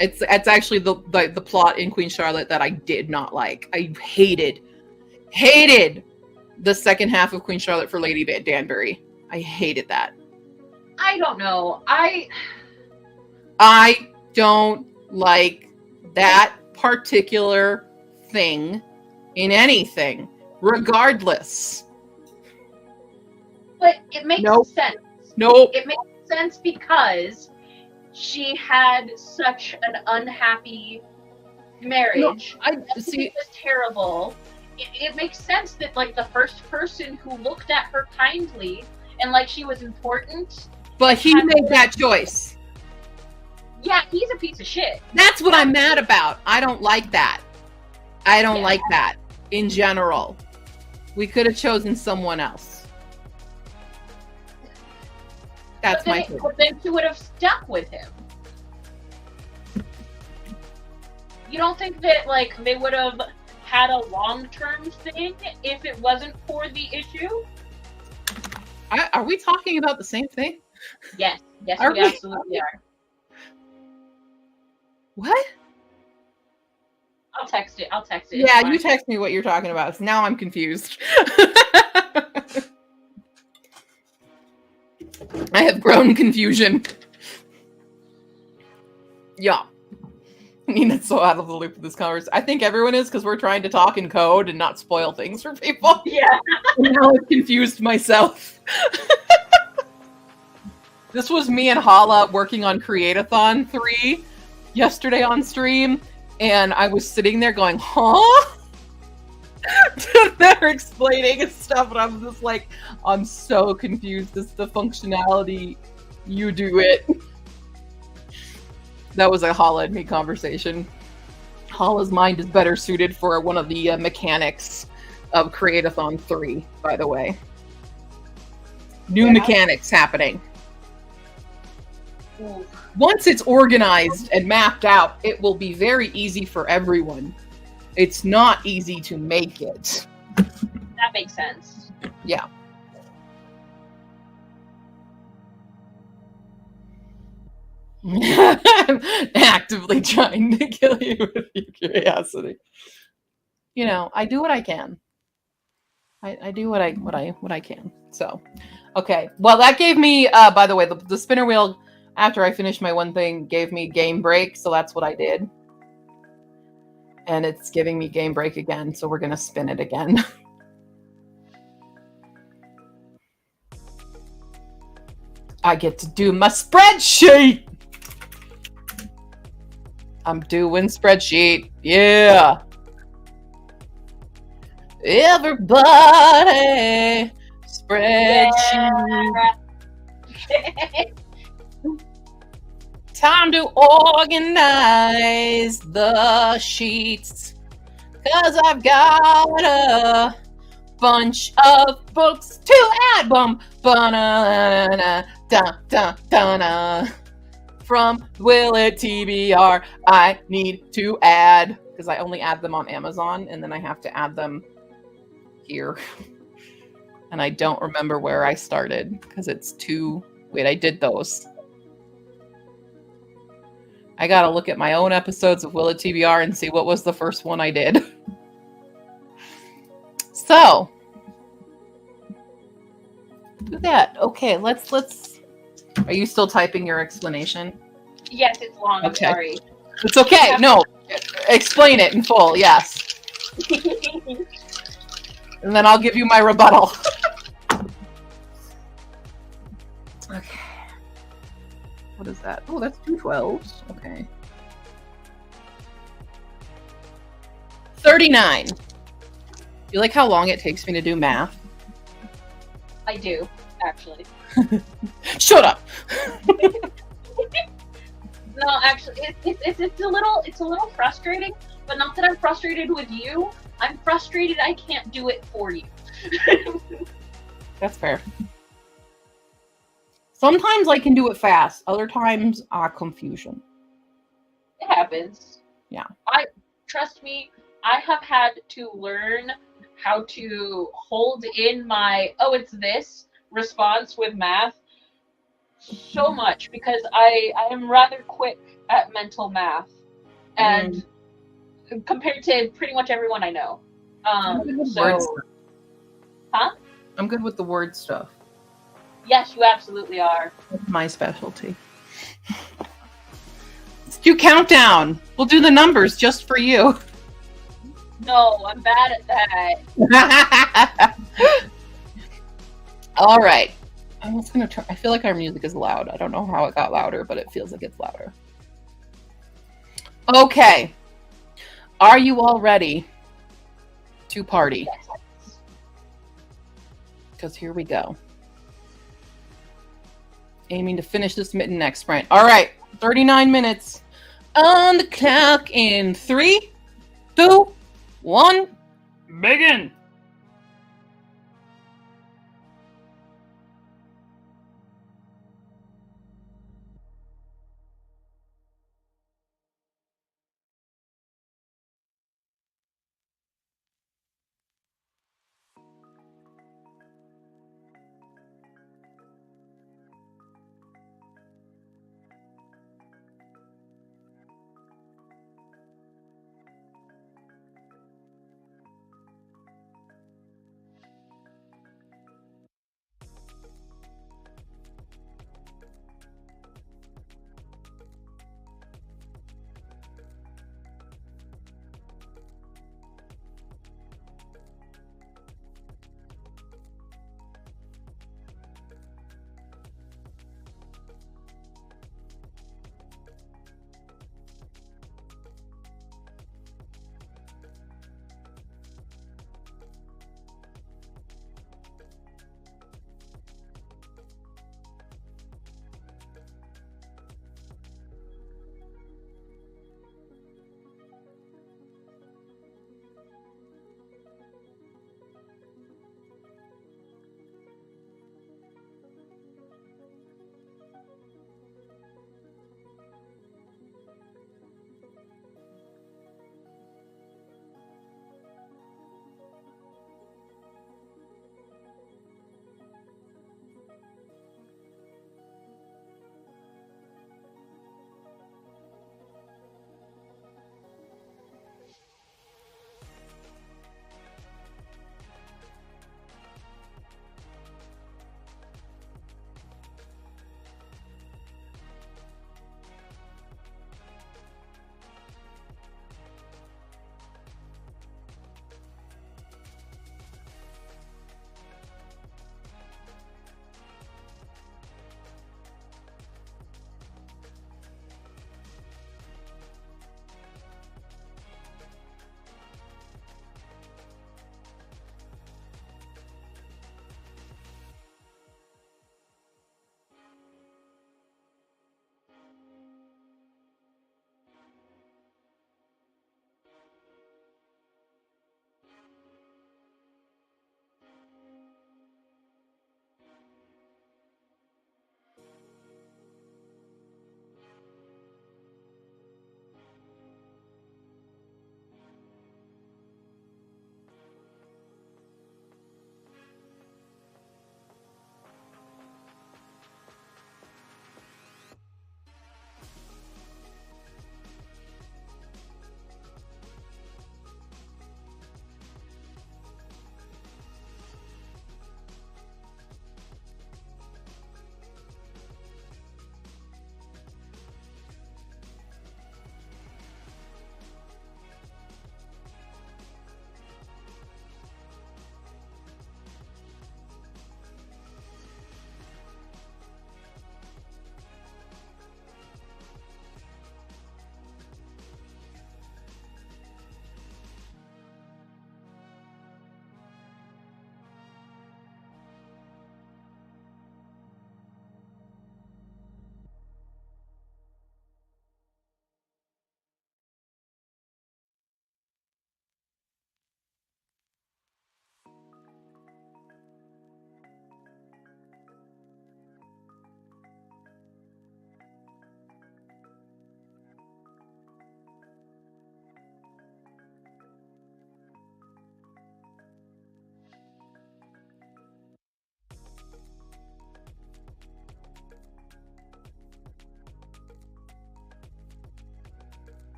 Speaker 1: It's actually the plot in Queen Charlotte that I did not like. I hated the second half of Queen Charlotte for Lady Danbury. I hated that.
Speaker 3: I don't know. I
Speaker 1: don't like that particular thing in anything, regardless.
Speaker 3: But it makes sense.
Speaker 1: Nope.
Speaker 3: It makes sense because she had such an unhappy marriage.
Speaker 1: No,
Speaker 3: it was terrible. It makes sense that like the first person who looked at her kindly and like she was important.
Speaker 1: But he made that choice.
Speaker 3: Yeah, he's a piece of shit.
Speaker 1: That's what I'm mad about. I don't like that. I don't like that in general. We could have chosen someone else. That's my thing.
Speaker 3: But then she would have stuck with him. You don't think that like they would have had a long-term thing if it wasn't for the issue?
Speaker 1: Are we talking about the same thing?
Speaker 3: Yes, we absolutely are.
Speaker 1: What?
Speaker 3: I'll text it.
Speaker 1: Yeah, you text me what you're talking about. So now I'm confused. I have grown confusion. Yeah. Nina's so out of the loop of this conversation. I think everyone is because we're trying to talk in code and not spoil things for people.
Speaker 3: Yeah.
Speaker 1: And now I've confused myself. This was me and Hala working on Create-a-thon 3 yesterday on stream, and I was sitting there going, huh? They're explaining and stuff, and I'm just like, I'm so confused. This is the functionality. You do it. That was a Hala and me conversation. Hala's mind is better suited for one of the mechanics of Create-a-thon 3, by the way. New mechanics happening.
Speaker 3: Ooh,
Speaker 1: Once it's organized and mapped out, it will be very easy for everyone. It's not easy to make it.
Speaker 3: that makes sense.
Speaker 1: Yeah. I'm actively trying to kill you with your curiosity. You know, I do what I can. I do what I can. So, okay. Well, that gave me. By the way, the spinner wheel after I finished my one thing gave me game break, so that's what I did. And it's giving me game break again, so we're gonna spin it again. I get to do my spreadsheet. I'm doing spreadsheet. Yeah. Everybody, spreadsheet.
Speaker 3: Yeah.
Speaker 1: Time to organize the sheets. Cause I've got a bunch of books to add. Bum, ba-na-na-na, da-da-da-na. From Will It TBR, I need to add, because I only add them on Amazon, and then I have to add them here. And I don't remember where I started, because it's too... Wait, I did those. I gotta look at my own episodes of Will It TBR and see what was the first one I did. So, do that. Okay, let's... Are you still typing your explanation?
Speaker 3: Yes, it's long. I'm
Speaker 1: Okay.
Speaker 3: sorry.
Speaker 1: It's okay. No, explain it in full. Yes, and then I'll give you my rebuttal. Okay. What is that? Oh, that's 2 12s. Okay. 39. You like how long it takes me to do math?
Speaker 3: I do, actually.
Speaker 1: Shut up.
Speaker 3: No, actually, it's a little frustrating, but not that I'm frustrated with you. I'm frustrated I can't do it for you.
Speaker 1: That's fair. Sometimes I can do it fast. Other times, confusion.
Speaker 3: It happens.
Speaker 1: Yeah.
Speaker 3: Trust me, I have had to learn how to hold in my "oh, it's this" response with math so much because I am rather quick at mental math, and compared to pretty much everyone I know.
Speaker 1: I'm good with word
Speaker 3: So,
Speaker 1: stuff.
Speaker 3: huh?
Speaker 1: I'm good with the word stuff.
Speaker 3: Yes, you absolutely are.
Speaker 1: That's my specialty. Let's do countdown. We'll do the numbers just for you.
Speaker 3: No, I'm bad at that.
Speaker 1: All right. I'm just gonna try. I feel like our music is loud. I don't know how it got louder, but it feels like it's louder. Okay. Are you all ready to party?
Speaker 3: Yes.
Speaker 1: Because here we go. Aiming to finish this mitten next sprint. All right. 39 minutes on the clock in 3, 2, 1. Begin.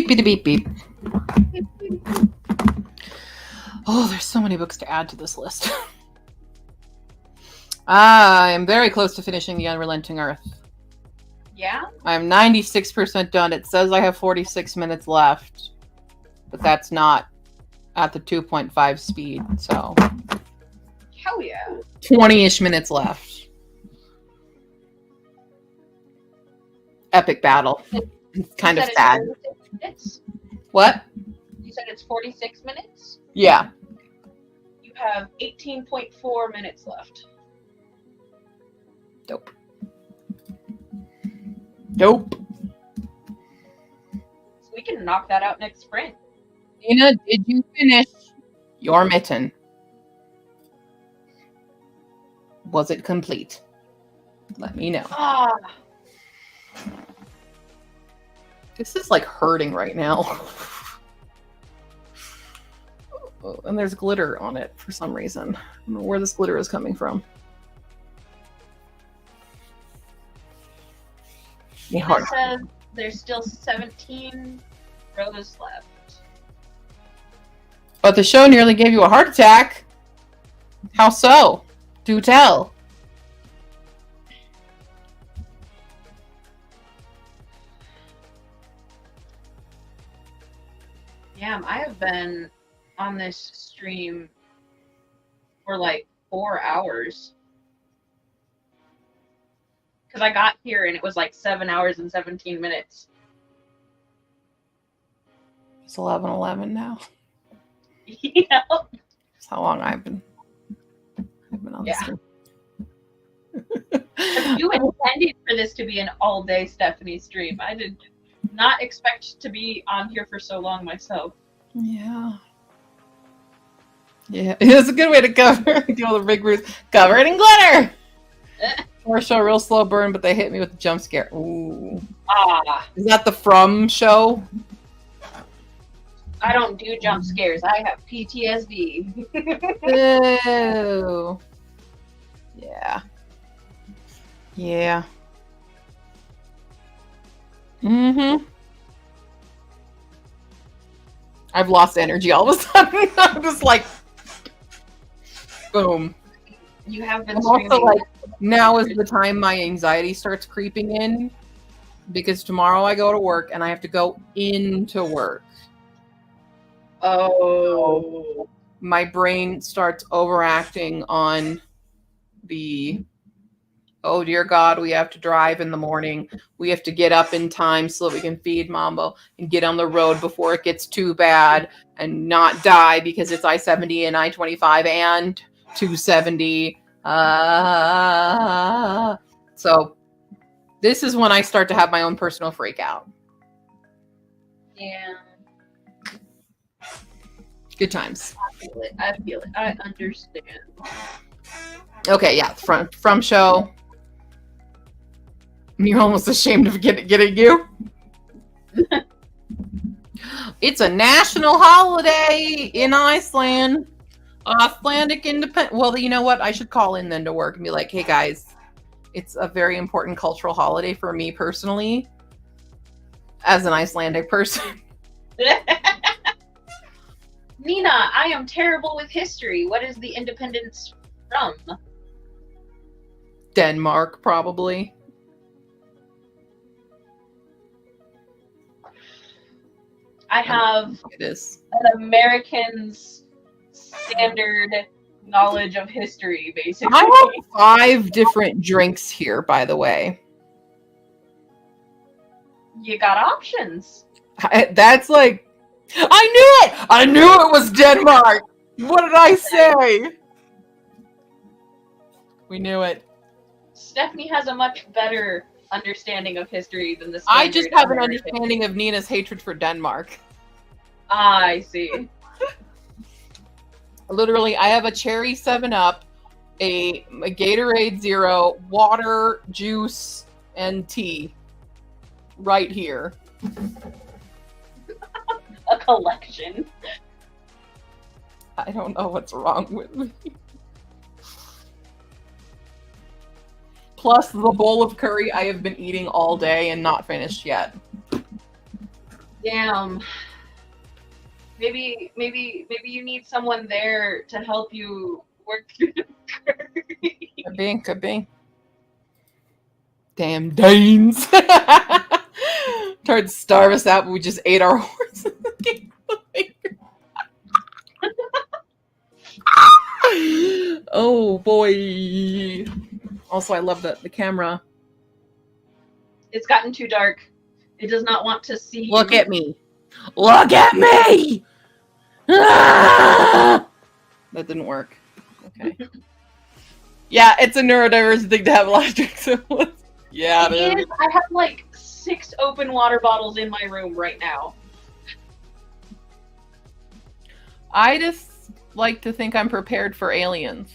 Speaker 1: beep, beep, beep, beep. Oh, there's so many books to add to this list. I am very close to finishing The Unrelenting Earth.
Speaker 3: Yeah?
Speaker 1: I'm 96% done. It says I have 46 minutes left, but that's not at the 2.5 speed, so
Speaker 3: Hell yeah.
Speaker 1: 20-ish minutes left. Epic battle. It's kind of
Speaker 3: You said
Speaker 1: sad.
Speaker 3: it's 46 minutes?
Speaker 1: What?
Speaker 3: You said it's 46 minutes?
Speaker 1: Yeah.
Speaker 3: You have 18.4 minutes left.
Speaker 1: Dope. Dope.
Speaker 3: So we can knock that out next sprint.
Speaker 1: Nina, did you finish your mitten? Was it complete? Let me know.
Speaker 3: Ah,
Speaker 1: This is like hurting right now. Oh, and there's glitter on it for some reason. I don't know where this glitter is coming from.
Speaker 3: it
Speaker 1: Hard.
Speaker 3: says there's still 17 rows left.
Speaker 1: But the show nearly gave you a heart attack. How so? Do tell.
Speaker 3: Damn, I have been on this stream for like 4 hours. Because I got here and it was like 7 hours and 17 minutes.
Speaker 1: It's 11:11 now.
Speaker 3: You know?
Speaker 1: That's how long I've been on this.
Speaker 3: Yeah. You intended for this to be an all-day Stephanie stream. I did not expect to be on here for so long myself.
Speaker 1: Yeah. Yeah, it's a good way to cover do all the big roots. Cover it in glitter. Or show a real slow burn, but they hit me with a jump scare. Ooh.
Speaker 3: Ah,
Speaker 1: Is that the From show?
Speaker 3: I don't do jump scares. I have PTSD.
Speaker 1: Ew. Yeah. Yeah. Mm-hmm. I've lost energy all of a sudden. I'm just like, boom.
Speaker 3: You have been
Speaker 1: I'm also
Speaker 3: streaming.
Speaker 1: like, now is the time my anxiety starts creeping in because tomorrow I go to work and I have to go into work.
Speaker 3: Oh.
Speaker 1: My brain starts overacting on the, oh dear God, we have to drive in the morning. We have to get up in time so that we can feed Mambo and get on the road before it gets too bad and not die because it's I-70 and I-25 and 270. So this is when I start to have my own personal freak out.
Speaker 3: Yeah.
Speaker 1: Good times.
Speaker 3: I feel it. I feel it. I understand.
Speaker 1: Okay, yeah, from show. You're almost ashamed of getting you. It's a national holiday in Iceland. Icelandic independent. Well, you know what? I should call in then to work and be like, hey guys, it's a very important cultural holiday for me personally as an Icelandic person.
Speaker 3: Nina, I am terrible with history. What is the independence from?
Speaker 1: Denmark, probably.
Speaker 3: I have
Speaker 1: It is.
Speaker 3: an American's standard knowledge of history, basically.
Speaker 1: I have 5 different drinks here, by the way.
Speaker 3: You got options.
Speaker 1: That's like, I knew it! I knew it was Denmark! What did I say? We knew it.
Speaker 3: Stephanie has a much better understanding of history than the
Speaker 1: I just
Speaker 3: standard
Speaker 1: have an
Speaker 3: American.
Speaker 1: understanding of Nina's hatred for Denmark.
Speaker 3: I see.
Speaker 1: Literally, I have a cherry 7-Up, a Gatorade Zero, water, juice, and tea right here.
Speaker 3: A collection.
Speaker 1: I don't know what's wrong with me. Plus the bowl of curry I have been eating all day and not finished yet.
Speaker 3: Damn. Maybe you need someone there to help you work through the curry.
Speaker 1: Could be. Damn Danes. Tried to starve us out, but we just ate our horse. Oh boy. Also, I love the camera.
Speaker 3: It's gotten too dark. It does not want to see
Speaker 1: Look
Speaker 3: you.
Speaker 1: at me. Look at me! Ah! That didn't work. Okay. Yeah, it's a neurodiverse thing to have a lot of drinks at once. Yeah,
Speaker 3: It is. I have like 6 open water bottles in my room right now.
Speaker 1: I just like to think I'm prepared for aliens.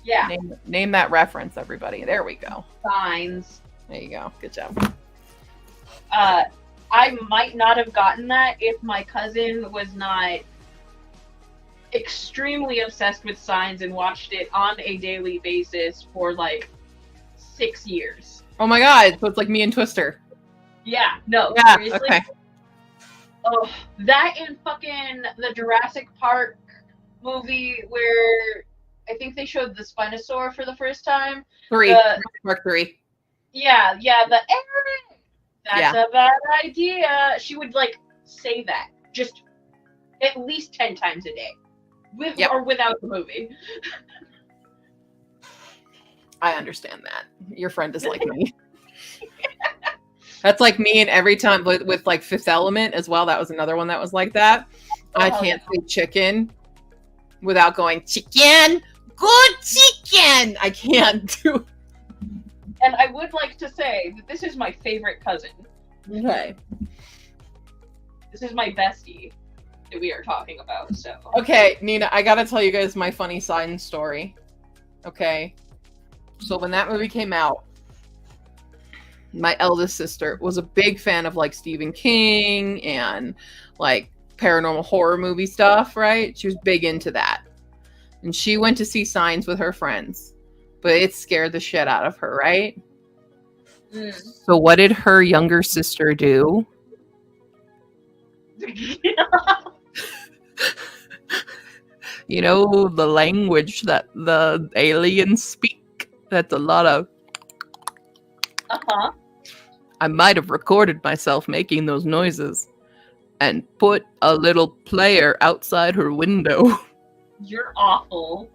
Speaker 3: Yeah,
Speaker 1: Name that reference, everybody. There we go.
Speaker 3: signs.
Speaker 1: There you go. Good job.
Speaker 3: I might not have gotten that if my cousin was not extremely obsessed with Signs and watched it on a daily basis for like 6 years.
Speaker 1: Oh my god, so it's like me and Twister.
Speaker 3: Yeah, no,
Speaker 1: Yeah,
Speaker 3: seriously.
Speaker 1: okay.
Speaker 3: Oh, that and fucking the Jurassic Park movie where I think they showed the Spinosaur for the first time.
Speaker 1: 3. Mark 3.
Speaker 3: Yeah, the Eric! That's a bad idea. She would like say that just at least 10 times a day. With or without the movie.
Speaker 1: I understand that. Your friend is like me. That's like me, and every time with like Fifth Element as well. That was another one that was like that. I can't say chicken without going chicken. Good chicken. I can't do.
Speaker 3: And I would like to say that this is my favorite cousin.
Speaker 1: Okay.
Speaker 3: This is my bestie that we are talking about. So
Speaker 1: Okay, Nina, I gotta tell you guys my funny Signs story. Okay. So when that movie came out, my eldest sister was a big fan of like Stephen King and like paranormal horror movie stuff, right? She was big into that. And she went to see Signs with her friends, but it scared the shit out of her, right? So what did her younger sister do? You know, the language that the aliens speak. That's a lot of...
Speaker 3: Uh-huh.
Speaker 1: I might have recorded myself making those noises and put a little player outside her window.
Speaker 3: You're awful.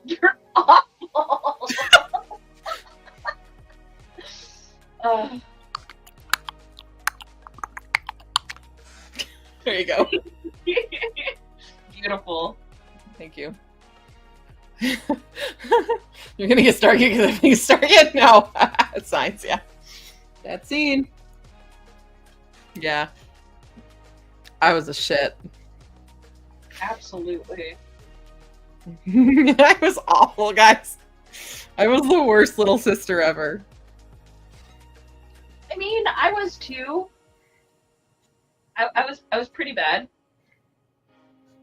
Speaker 3: You're awful.
Speaker 1: There you go.
Speaker 3: Beautiful.
Speaker 1: Thank you. You're gonna get started because I think start yet? No. Signs, yeah. That scene. Yeah. I was a shit.
Speaker 3: Absolutely.
Speaker 1: I was awful, guys. I was the worst little sister ever.
Speaker 3: I mean, I was too. I was pretty bad.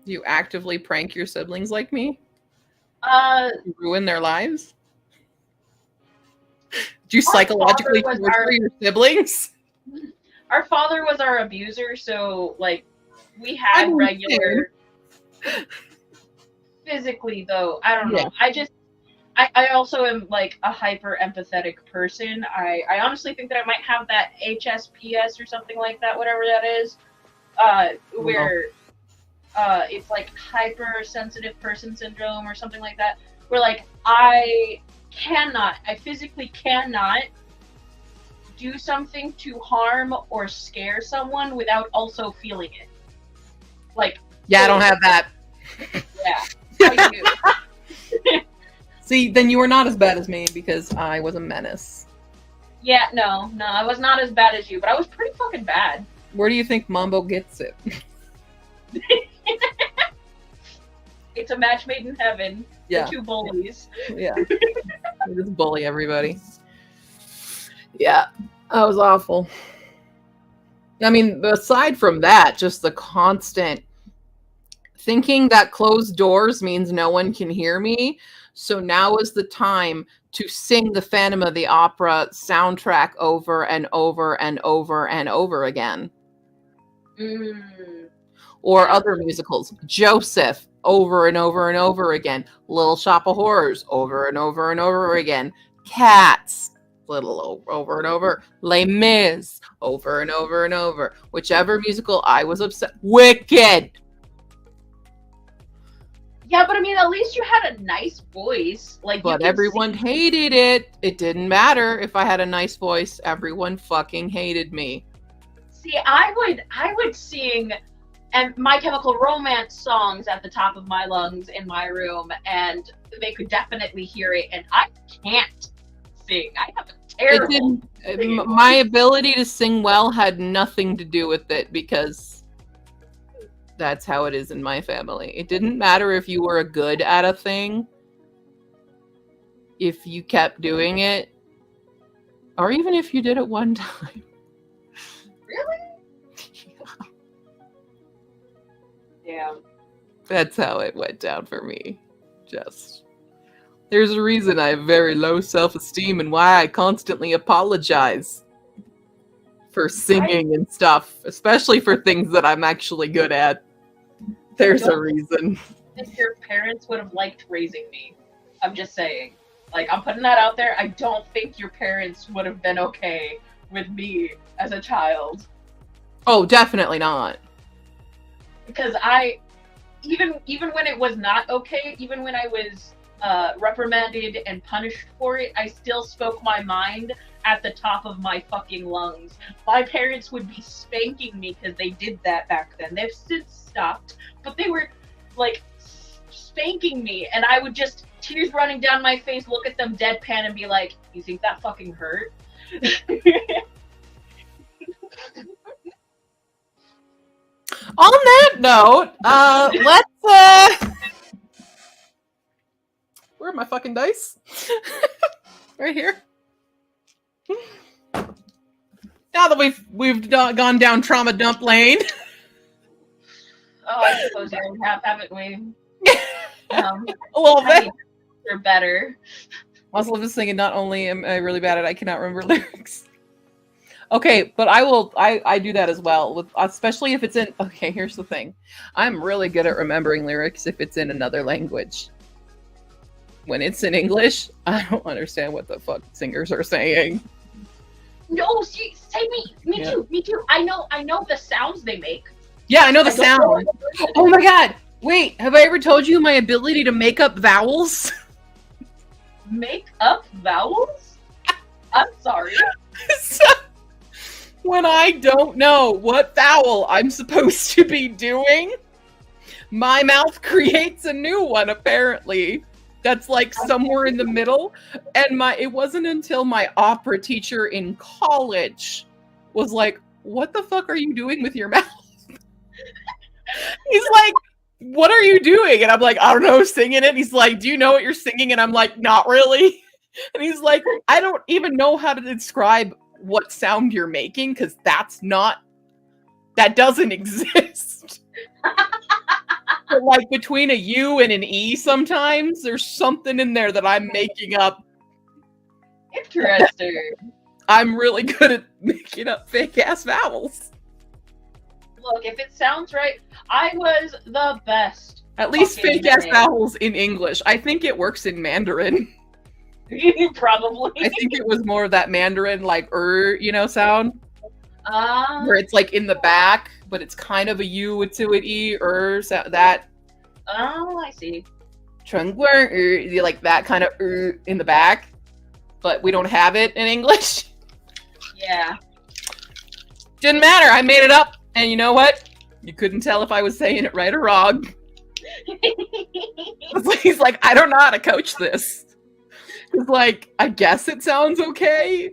Speaker 1: You actively prank your siblings like me? You ruin their lives? Do you psychologically torture your siblings?
Speaker 3: Our father was our abuser, so like we had regular. Physically, though, I don't know. I also am like a hyper empathetic person. I honestly think that I might have that HSPS or something like that, whatever that is, where it's like hypersensitive person syndrome or something like that, where like I physically cannot do something to harm or scare someone without also feeling it. Like,
Speaker 1: yeah, I don't have that.
Speaker 3: Yeah, I do.
Speaker 1: See, then you were not as bad as me because I was a menace.
Speaker 3: Yeah, no, I was not as bad as you, but I was pretty fucking bad.
Speaker 1: Where do you think Mambo gets it?
Speaker 3: It's a match made in heaven.
Speaker 1: Yeah.
Speaker 3: The two bullies.
Speaker 1: Yeah. Just bully everybody. Yeah. That was awful. I mean, aside from that, just the constant thinking that closed doors means no one can hear me. So now is the time to sing the Phantom of the Opera soundtrack over and over and over and over again. Or other musicals. Joseph, over and over and over again. Little Shop of Horrors, over and over and over again. Cats, little over and over. Les Mis, over and over and over. Whichever musical I was upset. Wicked.
Speaker 3: Yeah, but I mean, at least you had a nice voice. Like,
Speaker 1: but everyone hated it. It didn't matter if I had a nice voice. Everyone fucking hated me.
Speaker 3: See, I would sing and My Chemical Romance songs at the top of my lungs in my room, and they could definitely hear it. And I can't sing. I have a terrible.
Speaker 1: My ability to sing well had nothing to do with it, because that's how it is in my family. It didn't matter if you were good at a thing. If you kept doing it, or even if you did it one time.
Speaker 3: Really? Yeah.
Speaker 1: That's how it went down for me. There's a reason I have very low self-esteem and why I constantly apologize for singing and stuff, especially for things that I'm actually good at. There's a reason.
Speaker 3: I think your parents would have liked raising me. I'm just saying. Like, I'm putting that out there. I don't think your parents would have been okay with me as a child.
Speaker 1: Oh, definitely not.
Speaker 3: Because even when it was not okay, even when I was reprimanded and punished for it, I still spoke my mind at the top of my fucking lungs. My parents would be spanking me because they did that back then. They've since stopped, but they were like spanking me, and I would just, tears running down my face, look at them deadpan and be like, "You think that fucking hurt?"
Speaker 1: On that note, let's where are my fucking dice? Right here. Now that we've gone down trauma dump lane.
Speaker 3: Oh, I suppose you have, haven't we?
Speaker 1: A little bit.
Speaker 3: You're better.
Speaker 1: Also, just thinking, not only am I really bad at it, I cannot remember lyrics. Okay, but I do that as well, with especially if it's in. Okay, here's the thing. I'm really good at remembering lyrics if it's in another language. When it's in English, I don't understand what the fuck singers are saying.
Speaker 3: No, see, me too. I know the sounds they make.
Speaker 1: Yeah, I know the sound. Oh my god! Wait, have I ever told you my ability to make up vowels?
Speaker 3: Make up vowels? I'm sorry.
Speaker 1: So, when I don't know what vowel I'm supposed to be doing, my mouth creates a new one, apparently. That's like somewhere in the middle. And it wasn't until my opera teacher in college was like, "What the fuck are you doing with your mouth?" He's like, "What are you doing?" And I'm like, "I don't know, singing it." He's like, "Do you know what you're singing?" And I'm like, "Not really." And he's like, "I don't even know how to describe what sound you're making, because that doesn't exist." But like between a U and an E, sometimes there's something in there that I'm making up.
Speaker 3: Interesting.
Speaker 1: I'm really good at making up fake ass vowels.
Speaker 3: Look, if it sounds right, I was the best.
Speaker 1: At least fake ass vowels in English. I think it works in Mandarin.
Speaker 3: Probably.
Speaker 1: I think it was more of that Mandarin, like sound. Where it's like in the back, but it's kind of a U to an E, so that.
Speaker 3: Oh, I see.
Speaker 1: Like that kind of in the back, but we don't have it in English.
Speaker 3: Yeah.
Speaker 1: Didn't matter. I made it up, and you know what? You couldn't tell if I was saying it right or wrong. He's like, "I don't know how to coach this." It's like, I guess it sounds okay,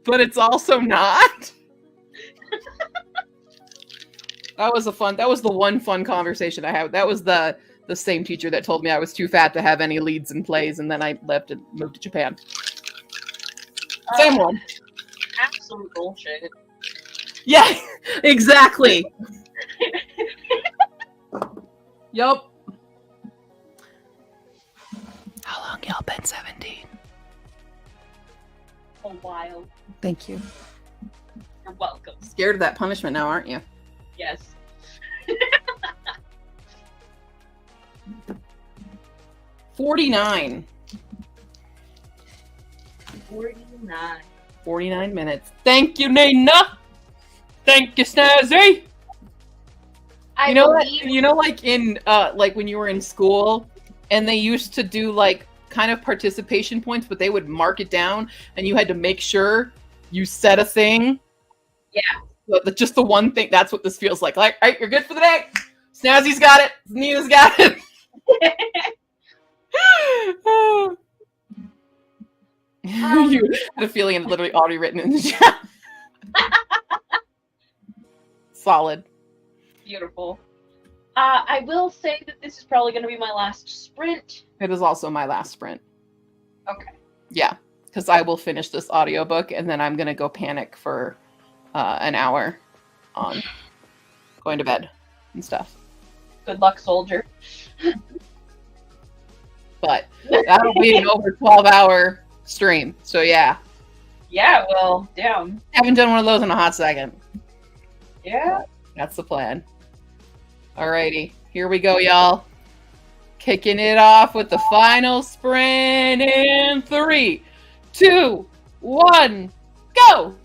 Speaker 1: but it's also not. That was the one fun conversation I had. That was the same teacher that told me I was too fat to have any leads in plays, and then I left and moved to Japan. Same one.
Speaker 3: Absolute bullshit.
Speaker 1: Yeah, exactly. Yup. How long y'all been 17?
Speaker 3: A while.
Speaker 1: Thank you.
Speaker 3: You're welcome.
Speaker 1: Scared of that punishment now, aren't you?
Speaker 3: Yes.
Speaker 1: 49.
Speaker 3: 49.
Speaker 1: 49 minutes. Thank you, Nina. Thank you, Snazzy.
Speaker 3: I
Speaker 1: You know what?
Speaker 3: believe
Speaker 1: You know, like in like when you were in school, and they used to do like kind of participation points, but they would mark it down, and you had to make sure you said a thing.
Speaker 3: Yeah.
Speaker 1: But just the one thing. That's what this feels like. Like, all right, you're good for the day. Snazzy's got it. Nina's got it. You had a feeling it literally already written in the chat. Solid.
Speaker 3: Beautiful. I will say that this is probably going to be my last sprint.
Speaker 1: It is also my last sprint.
Speaker 3: Okay.
Speaker 1: Yeah, because I will finish this audiobook and then I'm going to go panic for an hour on going to bed and stuff.
Speaker 3: Good luck, soldier.
Speaker 1: But that'll be an over 12-hour stream. So yeah,
Speaker 3: Yeah, well, damn.
Speaker 1: haven't done one of those in a hot second.
Speaker 3: Yeah.
Speaker 1: That's the plan. Alrighty, here we go, y'all. Kicking it off with the final sprint in 3, 2, 1, go!